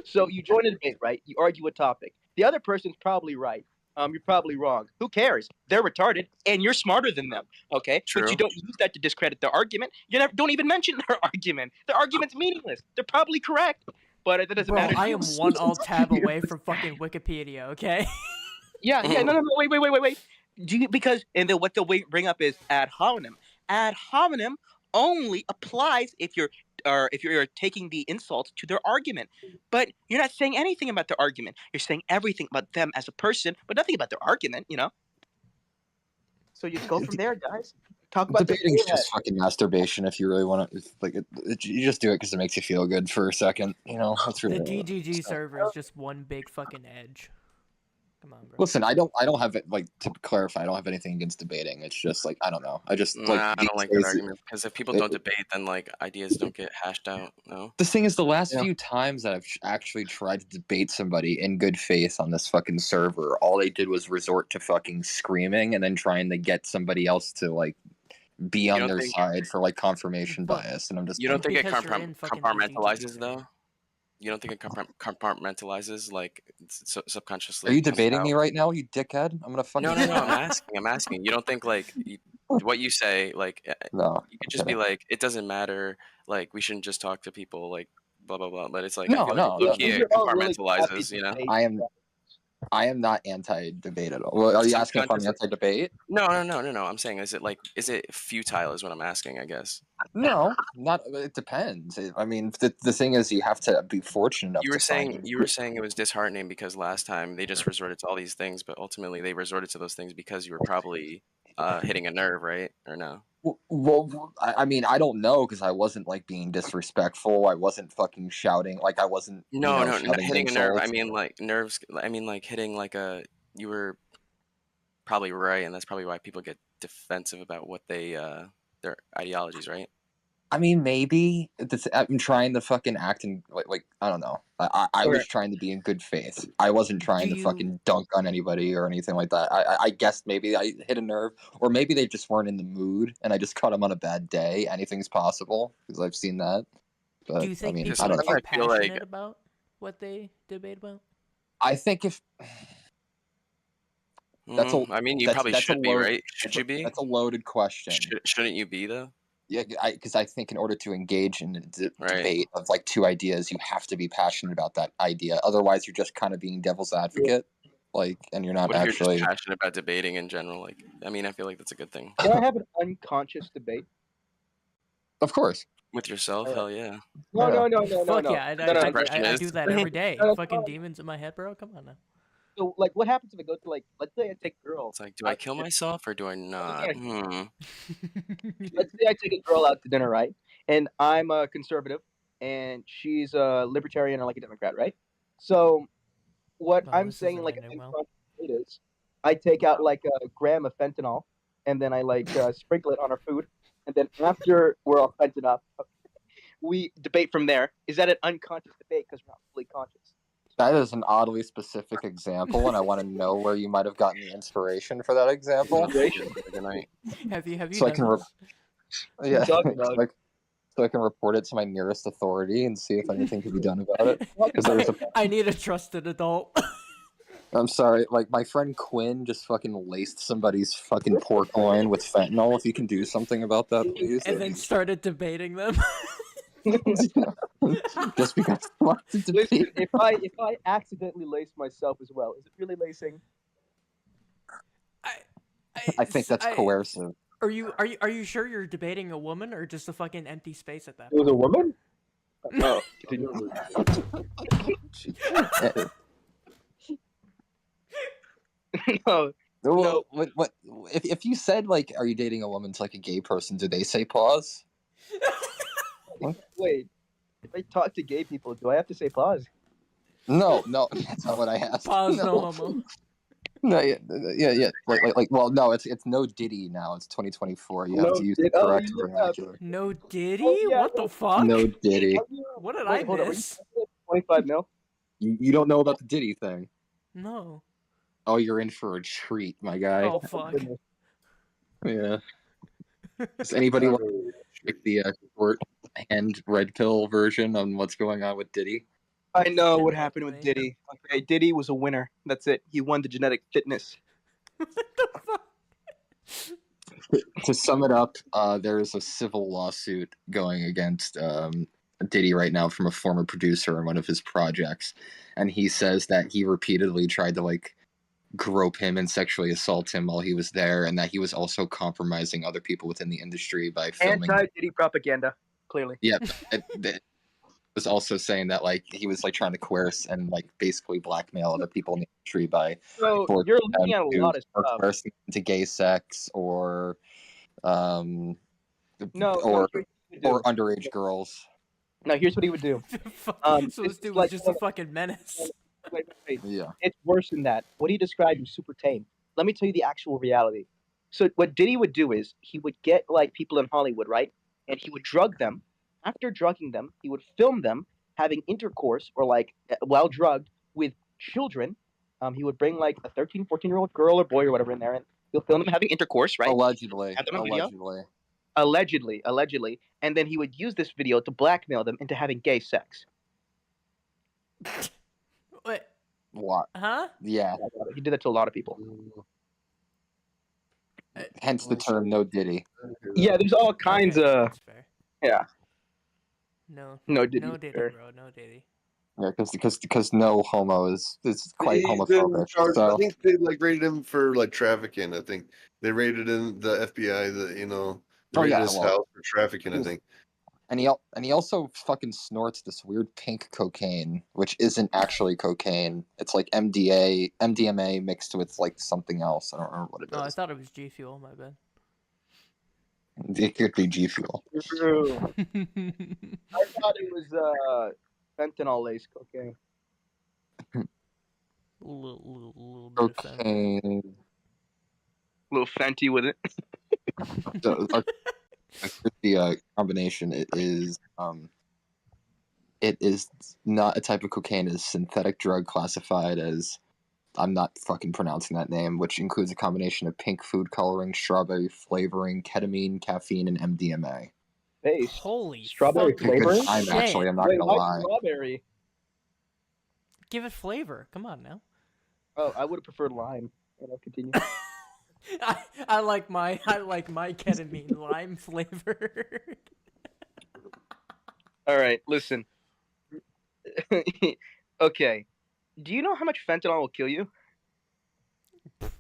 So you join a debate, right? You argue a topic. The other person's probably right. You're probably wrong. Who cares? They're retarded, and you're smarter than them, okay? True. But you don't use that to discredit their argument. You don't even mention their argument. Their argument's meaningless. They're probably correct, but it doesn't matter. I am one alt tab away from fucking Wikipedia, okay? Yeah, no, wait. Because what they'll bring up is ad hominem. Ad hominem only applies if you're taking the insults to their argument. But you're not saying anything about their argument. You're saying everything about them as a person, but nothing about their argument, you know? So you go from there, guys. Talk about debating is just fucking masturbation if you really want to. Like, you just do it because it makes you feel good for a second. You know, that's really the DGG server is just one big fucking edge. Come on, bro. Listen, I don't have it, like, to clarify, I don't have anything against debating. It's just like I don't know. I just I don't like that argument because if people don't debate, then like ideas don't get hashed out. No. The thing is, the last few times that I've actually tried to debate somebody in good faith on this fucking server, all they did was resort to fucking screaming and then trying to get somebody else to like be on their side for like confirmation bias. And I'm just you don't think it compartmentalizes though? You don't think it compartmentalizes like subconsciously? Are you debating me right now, you dickhead? I'm gonna fucking. No. I'm asking. You don't think like what you say like No, you could just be like it doesn't matter. Like we shouldn't just talk to people like blah blah blah. But it's like I no, feel no, like no. it compartmentalizes. You know. I am not anti-debate at all. Well, are you asking if I'm anti-debate? No. I'm saying is it futile? Is what I'm asking. I guess. No, not. It depends. I mean, the thing is, you have to be fortunate enough. You were saying it was disheartening because last time they just resorted to all these things, but ultimately they resorted to those things because you were probably hitting a nerve, right? Or no? Well, I mean, I don't know because I wasn't like being disrespectful. I wasn't fucking shouting. Like I wasn't. No, shouting hitting a nerve. I insults. mean, like nerves. I mean, like hitting like a. You were probably right, and that's probably why people get defensive about what they their ideologies, right? I mean, maybe I'm trying to fucking act in like I don't know. I was trying to be in good faith. I wasn't trying to fucking dunk on anybody or anything like that. I guess maybe I hit a nerve, or maybe they just weren't in the mood, and I just caught them on a bad day. Anything's possible because I've seen that. But Do you think I mean, people I don't are know. passionate about what they debate about? I think if that's a, I mean, you probably should be, right? Should you be? That's a loaded question. Shouldn't you be though? Yeah, because I think in order to engage in a debate of like two ideas, you have to be passionate about that idea. Otherwise, you're just kind of being devil's advocate, like, and you're not What if actually. you're just passionate about debating in general? Like, I mean, I feel like that's a good thing. Can I have an unconscious debate? Of course. With yourself, hell yeah. No. Fuck no. yeah, I do that every day. Fucking demons in my head, bro. Come on now. So, like, what happens if I go to, like, let's say I take a girl. It's like, do I kill myself or do I not? Let's say I take a girl out to dinner, right? And I'm a conservative, and she's a libertarian or like a Democrat, right? So, what I'm saying, like, is I take out like a gram of fentanyl, and then I like sprinkle it on our food, and then after we're all fented up, we debate from there. Is that an unconscious debate because we're not fully conscious? That is an oddly specific example, and I want to know where you might have gotten the inspiration for that example. Have you So I can, Yeah. so I can report it to my nearest authority and see if anything can be done about it. Because I need a trusted adult. I'm sorry, like my friend Quinn just fucking laced somebody's fucking pork loin with fentanyl. If you can do something about that, please. And then started debating them. Just because I want to debate. Listen, if I accidentally lace myself as well, is it really lacing? I think that's coercive. Are you sure you're debating a woman or just a fucking empty space at that point? It was a woman? No. No. What? If you said like, "Are you dating a woman?" to like a gay person, do they say pause? Wait, if I talk to gay people, do I have to say pause? No, that's not what I asked. Pause, no homo. No, yeah. Like, well, no, it's no Diddy now. It's 2024. You have to use the correct vernacular. No Diddy? What the fuck? No Diddy. What did I miss? 25 mil. You don't know about the Diddy thing? No. Oh, you're in for a treat, my guy. Oh fuck. Yeah. Does anybody want the short hand red pill version on what's going on with Diddy? I know what happened with Diddy. Okay, Diddy was a winner. That's it. He won the genetic fitness. To sum it up, there is a civil lawsuit going against Diddy right now from a former producer on one of his projects, and he says that he repeatedly tried to like grope him and sexually assault him while he was there, and that he was also compromising other people within the industry by filming. Anti-Diddy propaganda, clearly. Yeah, it was also saying that like he was like trying to coerce and like basically blackmail other people in the industry by so you're looking at a lot of stuff. Coercing into gay sex or underage girls. No, here's what he would do. So this dude was just a fucking menace. Wait. Yeah. It's worse than that. What he described was super tame. Let me tell you the actual reality. So what Diddy would do is he would get like people in Hollywood, right? And he would drug them. After drugging them, he would film them having intercourse or like while drugged with children. He would bring like a 13, 14-year-old girl or boy or whatever in there, and he'll film them having intercourse, right? Allegedly. Allegedly. And then he would use this video to blackmail them into having gay sex. What? What? Huh? Yeah. He did that to a lot of people. Hence the term "no Diddy." Yeah, there's all kinds of. That's fair. Yeah. No Diddy, bro. No Diddy. Yeah, because no homo is quite homophobic. So I think they rated him for trafficking. I think they rated him, the FBI, rated his house for trafficking. I think. And he also fucking snorts this weird pink cocaine, which isn't actually cocaine. It's like MDMA mixed with something else. I don't remember what it is. Oh, I thought it was G Fuel. My bad. It could be G Fuel. True. I thought it was fentanyl laced cocaine. Little bit of Cocaine. Little Fenty with it. The combination it is not a type of cocaine. It is synthetic drug classified as, I'm not fucking pronouncing that name, which includes a combination of pink food coloring, strawberry flavoring, ketamine, caffeine, and MDMA. Hey, holy strawberry flavoring? I'm not gonna lie. Strawberry. Give it flavor. Come on now. Oh, I would have preferred lime. I'll continue. I like my ketamine lime flavored. All right, listen. Okay, do you know how much fentanyl will kill you?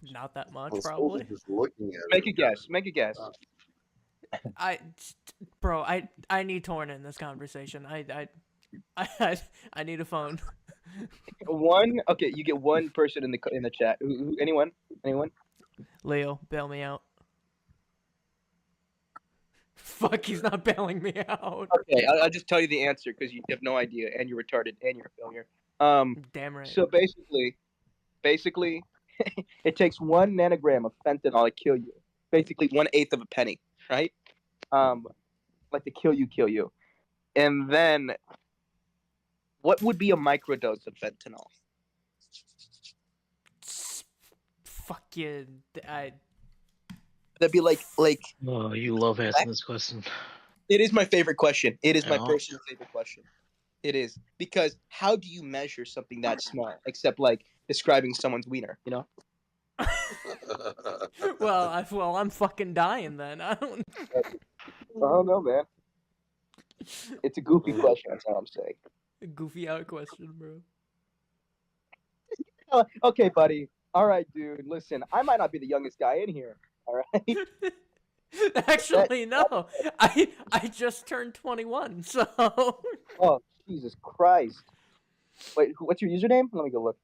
Not that much, probably. Just looking at Make a guess. Make a guess. I need Torn in this conversation. I need a phone. One. Okay, you get one person in the chat. Anyone? Leo, bail me out. Fuck, he's not bailing me out. Okay, I'll just tell you the answer because you have no idea, and you're retarded, and you're a failure. Damn right. So basically, it takes 1 nanogram of fentanyl to kill you. Basically, 1/8 of a penny, right? Like to kill you. And then, what would be a microdose of fentanyl? Fuck you. That'd be like. Oh, you love asking this question. It is my favorite question. It is my Yeah. personal favorite question. It is because how do you measure something that small except describing someone's wiener? You know. Well, I'm fucking dying then. I don't know, man. It's a goofy question. That's all I'm saying. A goofy out question, bro. Okay, buddy. All right, dude. Listen, I might not be the youngest guy in here. All right. Actually, no. I just turned 21, so. Oh, Jesus Christ! Wait, what's your username? Let me go look.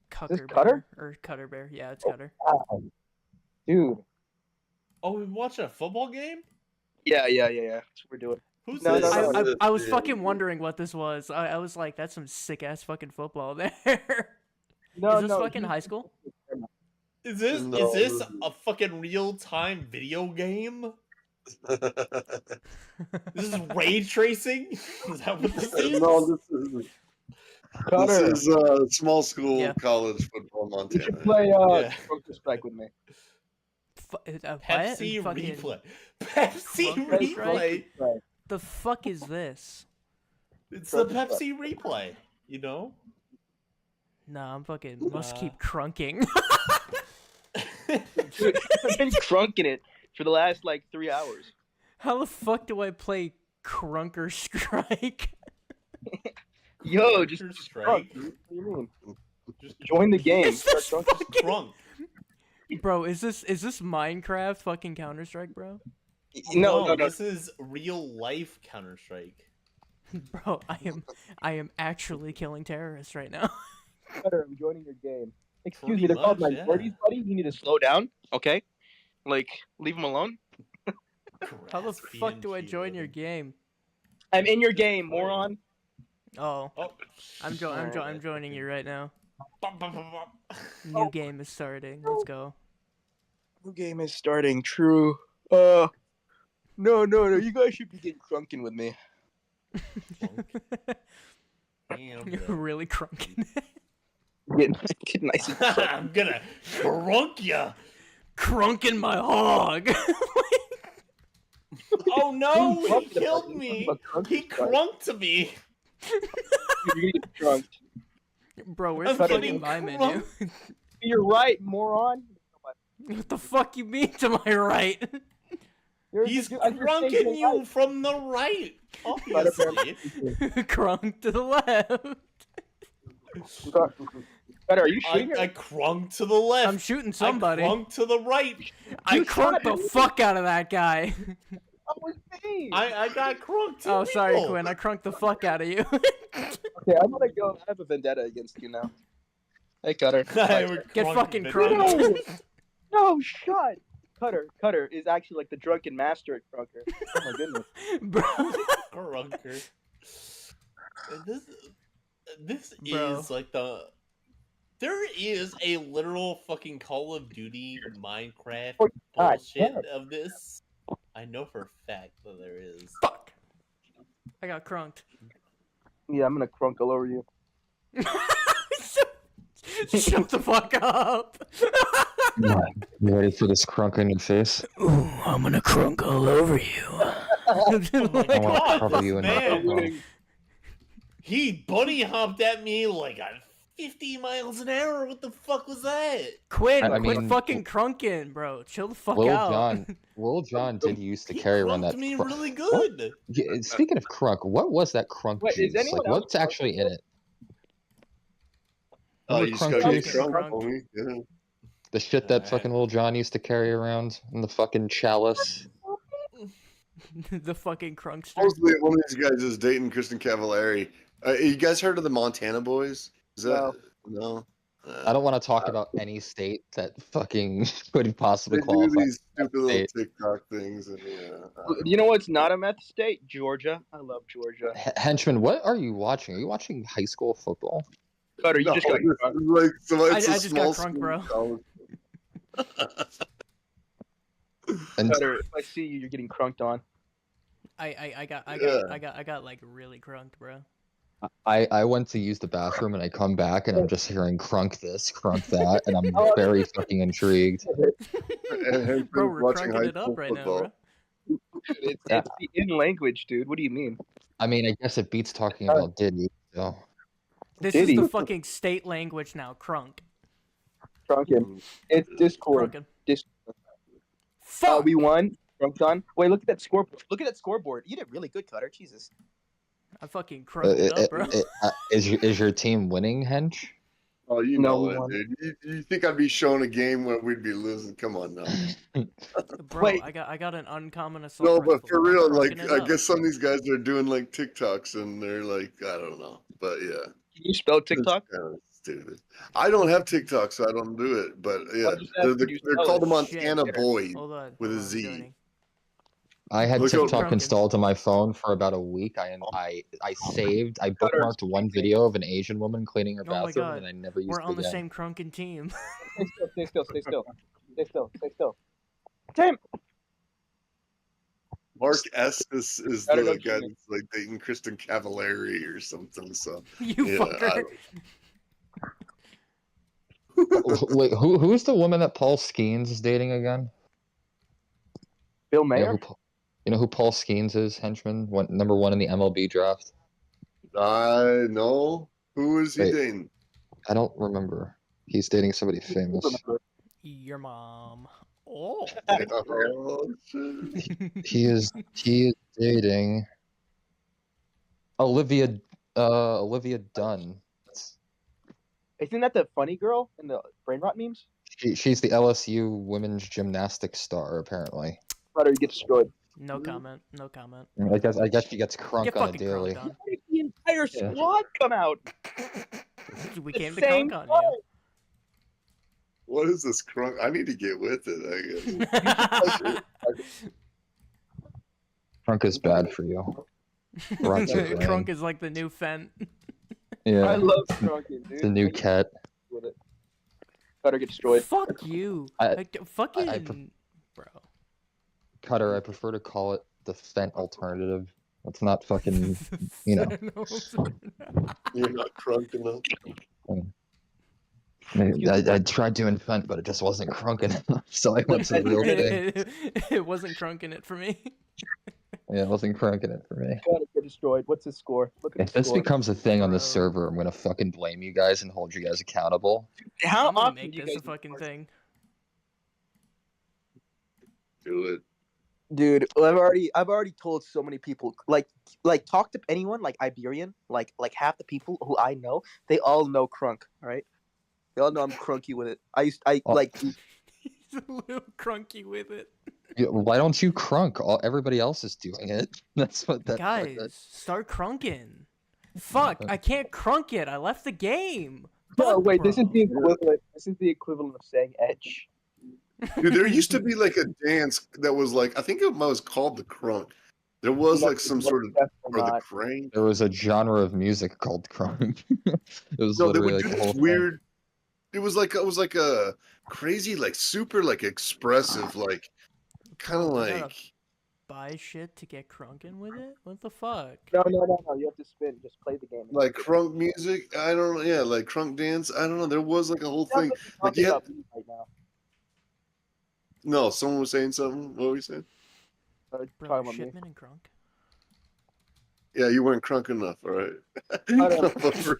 Cutterbear or Cutterbear? Yeah, it's Cutter. Wow. Dude. Oh, we watching a football game? Yeah. That's what we're doing. Who's No, this? I was fucking wondering what this was. I was like, that's some sick ass fucking football there. No, is this fucking high school? Is this a fucking real time video game? This is ray tracing? Is that what this is? No, this is small school college football in Montana. You should play Counter-Strike with me. Pepsi replay. Pepsi replay. The fuck is this? It's the Pepsi replay. You know. Nah, I'm fucking must keep crunking. Dude, I've been crunking it for the last 3 hours. How the fuck do I play Crunker Strike? Yo, just crunk. What do you mean? Just join the game. Start crunk. Bro, is this Minecraft fucking Counter Strike, bro? No. This is real life Counter Strike. Bro, I am actually killing terrorists right now. I'm joining your game. Excuse me, they're called my birdies, buddy. You need to slow down, okay? Leave them alone. How the fuck do I join your game? I'm in your game, moron. Oh. I'm joining you right now. New game is starting. Let's go. New game is starting. True. No. You guys should be getting crunking with me. You're really crunking. Getting nice and crunk. I'm gonna crunk ya. Crunking my hog. Oh no! He killed me. He crunked me. You're gonna get drunk. Bro, where's the fucking mime in you? You're right, moron. What the fuck you mean to my right? He's crunking you from the right, obviously. Crunk to the left. Are you shooting? I crunk to the left. I'm shooting somebody. I crunk to the right. I crunked the fuck out of that guy. That was me. I got crunked. Oh, sorry, Quinn. I crunked the fuck out of you. Okay, I'm gonna go. I have a vendetta against you now. Hey, Cutter. Get fucking crunked. No, shut. Cutter is actually like the drunken master at Crunker. Oh my goodness. Bro. Crunker. This is like the... There is a literal fucking Call of Duty Minecraft bullshit of this. I know for a fact that there is. Fuck. I got crunked. Yeah, I'm gonna crunk all over you. Shut the fuck up. You ready for this crunk in your face? Ooh, I'm gonna crunk all over you. Oh my I want to God, cover you in my man. crunk. He bunny hopped at me like a 50 miles an hour. What the fuck was that? Quinn, I quit mean, fucking crunking, bro. Chill the fuck out. Lil Jon did used to carry around that. Me really good. Yeah, speaking of crunk, what was that crunk Wait, is juice? anyone Like, what's actually in it? Oh, Remember you just crunk gotta get juice? crunk, homie. Yeah. The shit that fucking Lil Jon used to carry around in the fucking chalice. The fucking crunkster. Supposedly one of these guys is dating Kristen Cavallari. You guys heard of the Montana Boys? Is that no? I don't want to talk about any state that fucking could possibly They do qualify. these stupid little state. TikTok things, and yeah. You know what's not a meth state? Georgia. I love Georgia. Henchman, what are you watching? Are you watching high school football? Cutter, you just got crunk. Like, so I it's a just got small crunk, bro. school And Cutter, if I see you, you're getting crunked on. I got like really crunked, bro. I went to use the bathroom and I come back and I'm just hearing crunk this, crunk that, and I'm very fucking intrigued. Bro, we're crunking it up right now, bro. It's the in language, dude. What do you mean? I mean, I guess it beats talking about Diddy. So This is the fucking state language now, crunk. Crunking. It's Discord. Crunking. Fuck. We won. Crunked on. Wait, look at that scoreboard. Look at that scoreboard. You did really good, Cutter. Jesus. I fucking crunked it up, bro. Is your team winning, Hench? Oh, you know it, dude. You think I'd be showing a game where we'd be losing? Come on now. Bro, Wait. I got an uncommon assault. No, but rifle. for real, I'm like crunking it I up. guess some of these guys are doing like TikToks, and they're like, I don't know, but yeah. Can you spell TikTok? It's kind of stupid. I don't have TikTok, so I don't do it. But yeah, I'm just asking you they're spell called the it. Montana Shit. Boys Hold on. with a hold on, Z. Johnny. I had Look at TikTok Crunkin'. installed to my phone for about a week. I bookmarked one video of an Asian woman cleaning her Oh my bathroom, god. and I never used We're it on the again. same crunking team. Stay still. Stay still. Stay still. Stay still. Damn. Mark S is Gotta the go, guy Jimmy. that's like dating Kristen Cavallari or something. So You yeah, fucker. Wait, who's the woman that Paul Skeens is dating again? Bill You Mayer. know who Paul Skeens is, Henchman? Number 1 in the MLB draft. I know. Who is he Wait. dating? I don't remember. He's dating somebody famous. Your mom. Oh. Oh, shit. He is dating Olivia Dunn. Isn't that the funny girl in the brain rot memes? She's the LSU women's gymnastics star, apparently. Cutter, you get destroyed. No comment. No comment. I guess she gets crunk Get on a fucking daily. crunked on. The entire Yeah. squad come out. We The came to same crunk on you. What is this crunk? I need to get with it, I guess. Crunk is bad for you. Rots your brain. Crunk is like the new Fent. Yeah. I love crunking, dude. The new cat. With it. Cutter get destroyed. Fuck you. Fucking bro. Cutter, I prefer to call it the Fent alternative. It's not fucking, you know. You're not crunk enough. I tried doing Fent, but it just wasn't crunk enough, so I went to the real thing. It wasn't crunking it for me. Yeah, I wasn't crunking it for me. Gotta get destroyed. What's his score? Look at If the this score. becomes a thing on the server, I'm gonna fucking blame you guys and hold you guys accountable. How I'm gonna often make do you this guys a fucking thing. Do it. Dude, I've already told so many people, like talk to anyone like Iberian, like half the people who I know, they all know Crunk, all right? They all know I'm crunky with it. Like He's a little crunky with it. Yeah, why don't you crunk? Everybody else is doing it. That's what that. Guys, start crunking. Fuck, I can't crunk it. I left the game. No, Fuck, wait, bro. this is the equivalent. This is the equivalent of saying edge. Dude, there used to be like a dance that was like, I think it was called the crunk. There was like some sort of, or the crane. There was a genre of music called crunk. It was No, they literally would like do the whole this weird. It was like a crazy, like super, like expressive, like kind of You gotta like. buy shit to get crunking with it? What the fuck? No. You have to spin. Just play the game. Like crunk music, I don't know. Yeah, like crunk dance. I don't know. There was like a whole thing. Like yeah. Right now. No, someone was saying something. What were you saying? Bro, Shipman and crunk. Yeah, you weren't crunk enough. All right. But for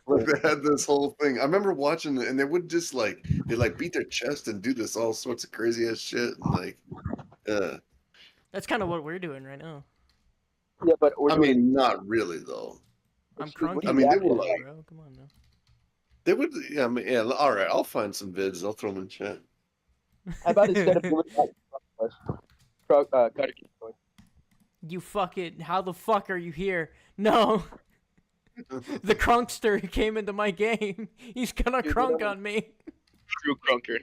real, they had this whole thing. I remember watching it, and they would just like they like beat their chest and do this all sorts of crazy ass shit. And like, That's kind of what we're doing right now. Yeah, but I mean, not really though. I'm crunky. I mean, they were like, bro. Come on now. they would. Yeah, I mean, yeah. All right, I'll find some vids. I'll throw them in chat. How about instead of doing that, You fucking, how the fuck are you here? No. The crunkster came into my game. He's gonna crunk on me. True crunker.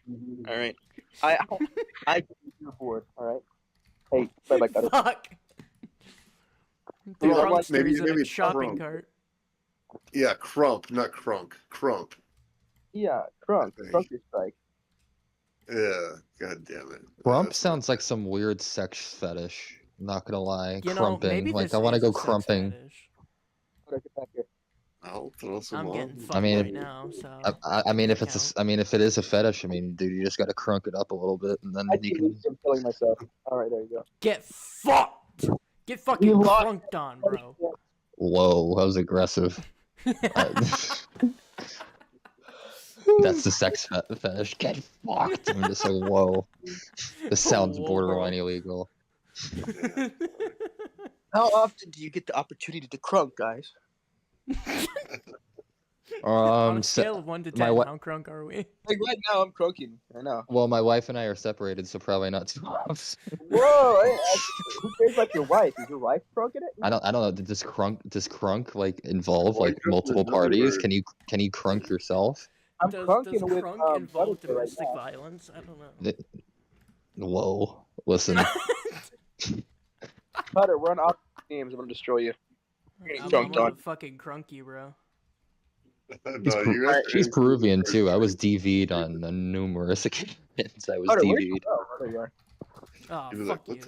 All right. I you're bored. All right. Hey, bye, Cutter. Fuck. The Well, crunkster is in maybe a shopping crunk. cart. Yeah, crump, not crunk. Crump. Yeah, crunk. Crunker strike. Yeah, god damn it. Crump sounds like some weird sex fetish. I'm not gonna lie. You know, maybe Crumping. Like this I want to is go a sex crumping. fetish. I'll throw some I'm on. getting fucked I mean, right now, so. I mean, if it's I mean, if it is a fetish, I mean, dude, you just gotta crunk it up a little bit, and then you can. I'm killing myself. All right, there you go. Get fucked! Get fucking crunked on, bro. Whoa, that was aggressive. That's the sex fetish. Get fucked. I'm just like, whoa. This sounds borderline illegal. How often do you get the opportunity to crunk, guys? On a scale of 1 to 10, how crunk are we? Like right now, I'm crunking. I know. Well, my wife and I are separated, so probably not too often. Whoa! Who cares about your wife? Is your wife crunking it? I don't know. Does crunk like involve like multiple parties? Can you crunk yourself? I'm does crunking with crunk involve Butterfly right domestic now. violence? I don't know. Whoa! Listen. Cutter, we're on opposite teams. I'm gonna destroy you. I'm gonna fucking crunk you, bro. She's Peruvian too. I was DV'd on numerous occasions. I was DV'd. There you are. Oh, fuck you.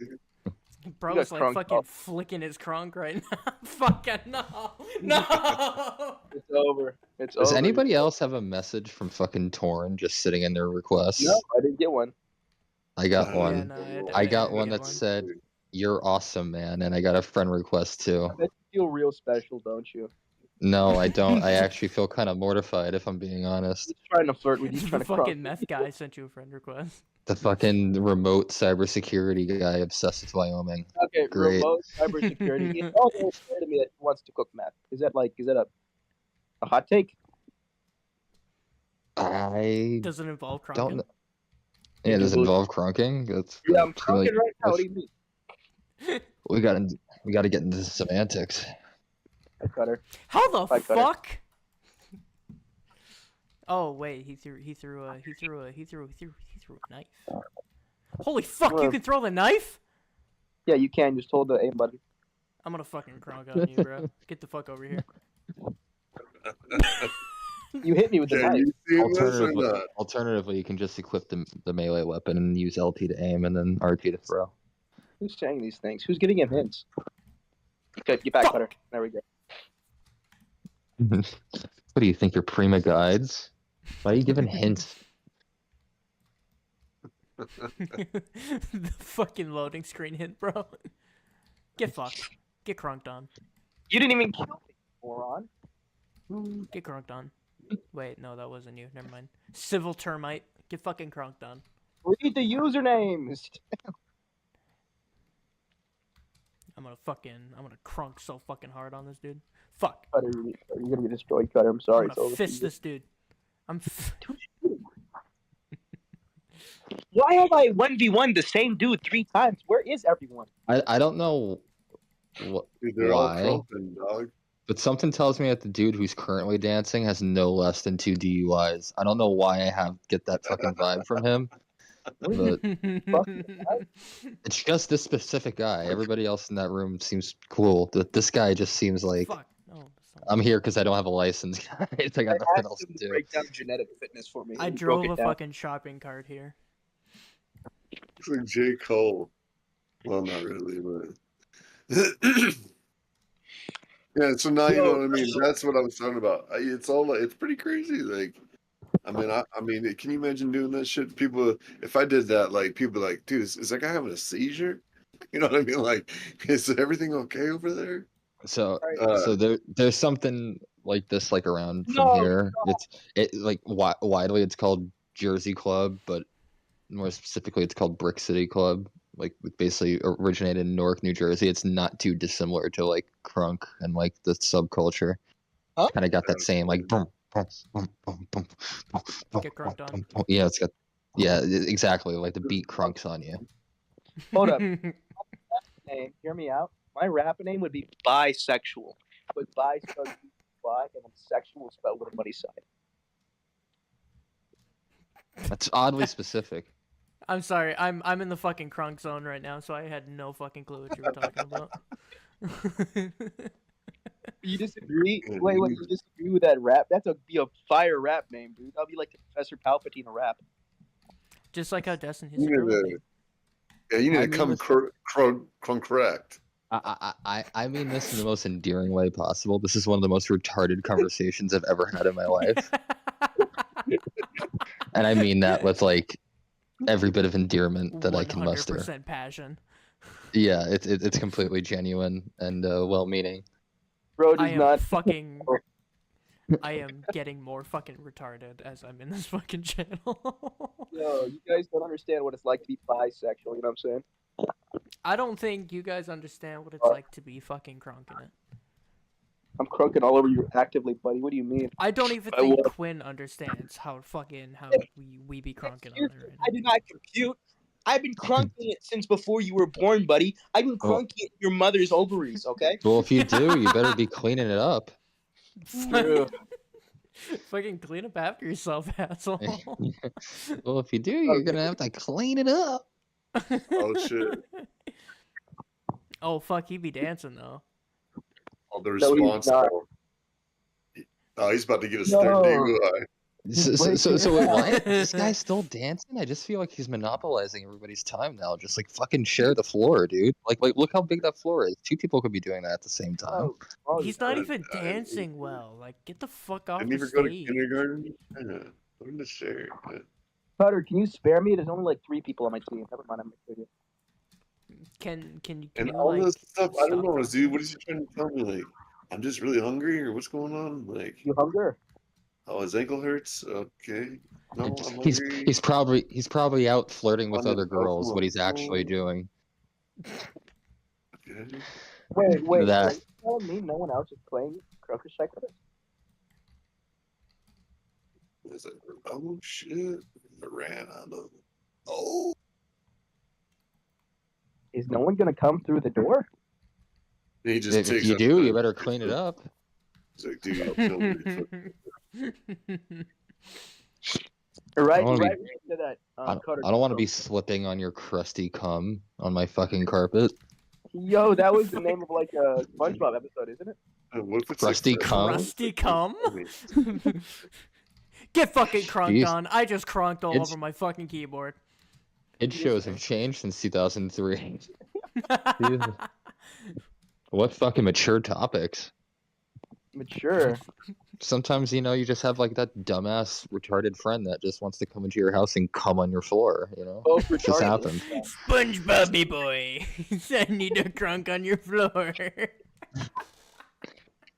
You Bro's got like crunked fucking up. flicking his crunk right now. Fucking no! No! It's over. It's Does over. anybody else have a message from fucking Torn just sitting in their requests? No, I didn't get one. I got one. no, I got one that said, "You're awesome, man," and I got a friend request too. I bet you feel real special, don't you? No, I don't. I actually feel kind of mortified, if I'm being honest. He's trying to flirt with you. Trying The to fucking meth guy sent you a friend request. The fucking remote cybersecurity guy obsessed with Wyoming. Okay, Great. remote cybersecurity. He also said to me that he wants to cook meth. Is that a hot take? I Does it involve crunking? don't know. Yeah, does it involve crunking? That's Yeah, I'm really- crunking right now. What do you mean? We got to get into semantics. I Cutter. How the Bye, Cutter. fuck? Oh wait, he threw a knife. Holy fuck! You can throw the knife? Yeah, you can. Just hold the aim button. I'm gonna fucking crunk on you, bro. Get the fuck over here. You hit me with the knife. Alternatively, you can just equip the melee weapon and use LT to aim and then RT to throw. Who's saying these things? Who's giving him hints? Okay, get back, Cutter. There we go. What do you think, you're Prima Guides? Why are you giving hints? The fucking loading screen hit, bro. Get fucked. Get crunked on. You didn't even kill me, moron. Get crunked on. Wait, no, that wasn't you. Never mind. Civil termite. Get fucking crunked on. Read the usernames. I'm gonna crunk so fucking hard on this dude. Fuck. Cutter, you're gonna be destroyed, Cutter. I'm sorry. I'm gonna fist this dude. Why have I 1v1 the same dude 3 times? Where is everyone? I don't know They're all why, trumping, dog. but something tells me that the dude who's currently dancing has no less than 2 DUIs. I don't know why I get that fucking vibe from him, but it's just this specific guy. Everybody else in that room seems cool. This guy just seems like I'm here because I don't have a license, guys. I got nothing else to do. Break down genetic fitness for me. I drove a fucking shopping cart here. It's like J. Cole. Well, not really, but yeah. So now you know what I mean. That's what I was talking about. It's pretty crazy. Like, I mean, can you imagine doing that shit? People, if I did that, like, people be like, dude, is that guy having a seizure? You know what I mean? Like, is everything okay over there? So there's something like this like around from here. It's like widely it's called Jersey Club, but more specifically it's called Brick City Club. Like basically originated in Newark, New Jersey. It's not too dissimilar to like crunk and like the subculture. Kind of got that same like boom, boom, boom, boom, boom, boom, get crunked on. Yeah, it's got exactly like the beat crunks on you. Hold up. Hey, hear me out. My rap name would be bisexual, but bi spelled Y and then sexual spelled with a money sign. That's oddly specific. I'm sorry. I'm in the fucking crunk zone right now, so I had no fucking clue what you were talking about. You disagree? Wait, you disagree with that rap? That's be a fire rap name, dude. That'll be like the Professor Palpatine of rap. Just like how Destin his girl name. Yeah, you need to come correct. I mean this in the most endearing way possible. This is one of the most retarded conversations I've ever had in my life. And I mean that with like every bit of endearment that I can muster. 100% passion. Yeah, it's completely genuine and well-meaning. Bro, I am getting more fucking retarded as I'm in this fucking channel. Yo, you guys don't understand what it's like to be bisexual, you know what I'm saying? I don't think you guys understand what it's like to be fucking crunking it. I'm crunking all over you actively, buddy. What do you mean? I don't even think Quinn understands how we be crunking on it right now. I do not compute. I've been crunking it since before you were born, buddy. I've been crunking it in your mother's ovaries, okay? Well, if you do, you better be cleaning it up. Fucking clean up after yourself, asshole. Well, if you do, you're gonna have to clean it up. Oh shit. Oh fuck, he be dancing though. Oh, the response. He's about to get a third DUI. So why is this guy still dancing? I just feel like he's monopolizing everybody's time now. Just like fucking share the floor, dude. Like look how big that floor is. 2 people could be doing that at the same time. He's not even dancing well. Like, get the fuck off Didn't the even go to stage. kindergarten. Yeah, I'm just share. Cutter, can you spare me? There's only like 3 people on my team. Never mind, I'm with you. Can And you all like, this stuff, I don't know, dude. What is he trying to tell me? Like, I'm just really hungry, or what's going on? Like, you hungry? Oh, his ankle hurts. Okay. No, I'm hungry. He's probably out flirting with other girls. What he's actually doing. Okay. Wait. That. Are you telling me no one else is playing Crocus Cycle? It's like, oh shit! I ran out of. Oh. Is no one gonna come through the door? He just If you do, you better clean it up. It's like, dude, Right, I don't wanna right be- to that. I don't want to be slipping on your crusty cum on my fucking carpet. Yo, that was the name of like a SpongeBob episode, isn't it? What if it's Crusty cum? Crusty cum? Get fucking crunked Jeez. on. I just crunked all It's- over my fucking keyboard. Kid shows have changed since 2003. Jesus. What fucking mature topics? Mature. Sometimes, you know, you just have like that dumbass retarded friend that just wants to come into your house and come on your floor, you know? Both It just retarded. happens. SpongeBobby boy, I need a crunk on your floor.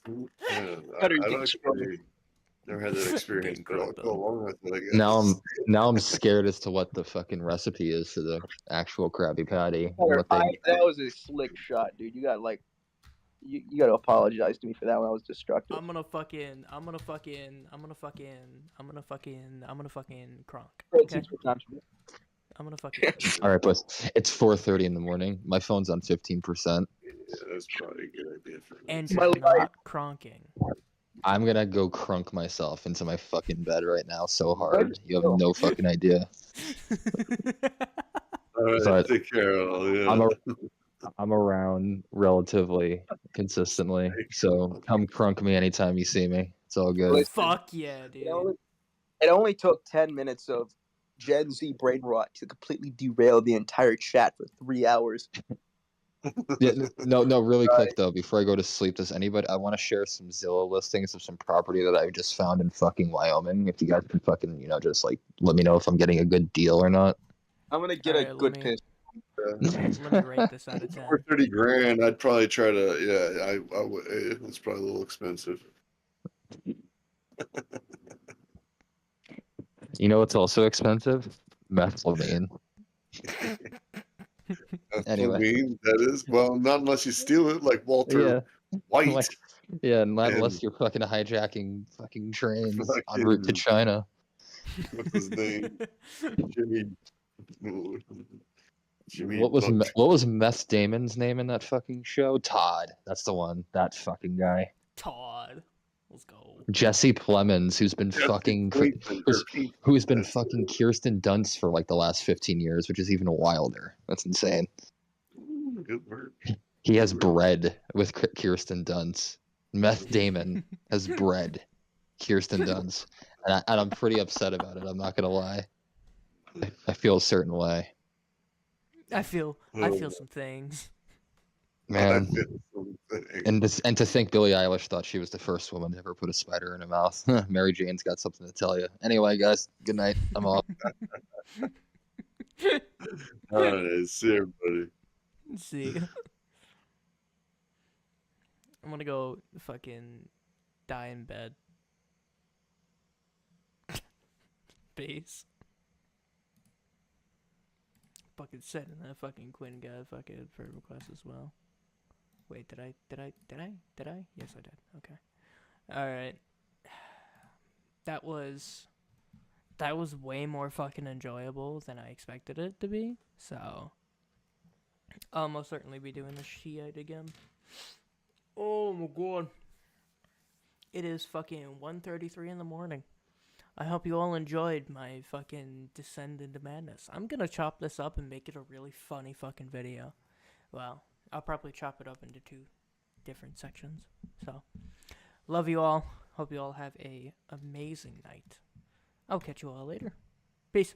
I've actually never had that experience, but I'll go along with it, I guess. Now I'm scared as to what the fucking recipe is to the actual Krabby Patty. What they... That was a slick shot, dude. You got like, you got to apologize to me for that one. I was destructive. I'm gonna fucking crunk. Okay? I'm gonna fucking. All right, but it's 4:30 in the morning. My phone's on 15%. Yeah, that's probably a good idea for me. And you're not cronking. I'm gonna go crunk myself into my fucking bed right now so hard. You have no fucking idea. All right, But take care, all. Yeah. I'm around relatively consistently, so come crunk me anytime you see me. It's all good. Fuck yeah, dude. It only took 10 minutes of Gen Z brain rot to completely derail the entire chat for 3 hours. Yeah, no, really quick though, before I go to sleep, does anybody? I want to share some Zillow listings of some property that I just found in fucking Wyoming. If you guys can fucking, you know, just like let me know if I'm getting a good deal or not. I'm gonna get a good piss. Let me rate this out of 10. For 30 grand, I'd probably try to. Yeah, I would. It's probably a little expensive. You know what's also expensive? Methylamine. Anyway, that is not unless you steal it, like Walter White. Not unless you're fucking hijacking fucking trains en route to China. What's his name? Jimmy. What was Meth Damon's name in that fucking show? Todd. That's the one. That fucking guy. Todd. Let's go. Jesse Plemons, who's been fucking Kirsten Dunst for like the last 15 years, which is even wilder. That's insane. Good work. He has bread with Kirsten Dunst. Meth Damon has bread. Kirsten Dunst, and I'm pretty upset about it. I'm not gonna lie. I feel a certain way. I feel some things. Man, and to think Billie Eilish thought she was the first woman to ever put a spider in her mouth. Mary Jane's got something to tell you. Anyway, guys, good night. I'm off. All right, see everybody. See. I'm gonna go fucking die in bed. Peace. Fucking said and that fucking Quinn got fucking friend request as well. Wait, did I? Yes, I did. Okay. Alright. That was way more fucking enjoyable than I expected it to be. So I'll most certainly be doing the Shiite again. Oh my god. It is fucking 1:33 in the morning. I hope you all enjoyed my fucking descent into madness. I'm gonna chop this up and make it a really funny fucking video. Well, I'll probably chop it up into 2 different sections. So, love you all. Hope you all have a amazing night. I'll catch you all later. Peace.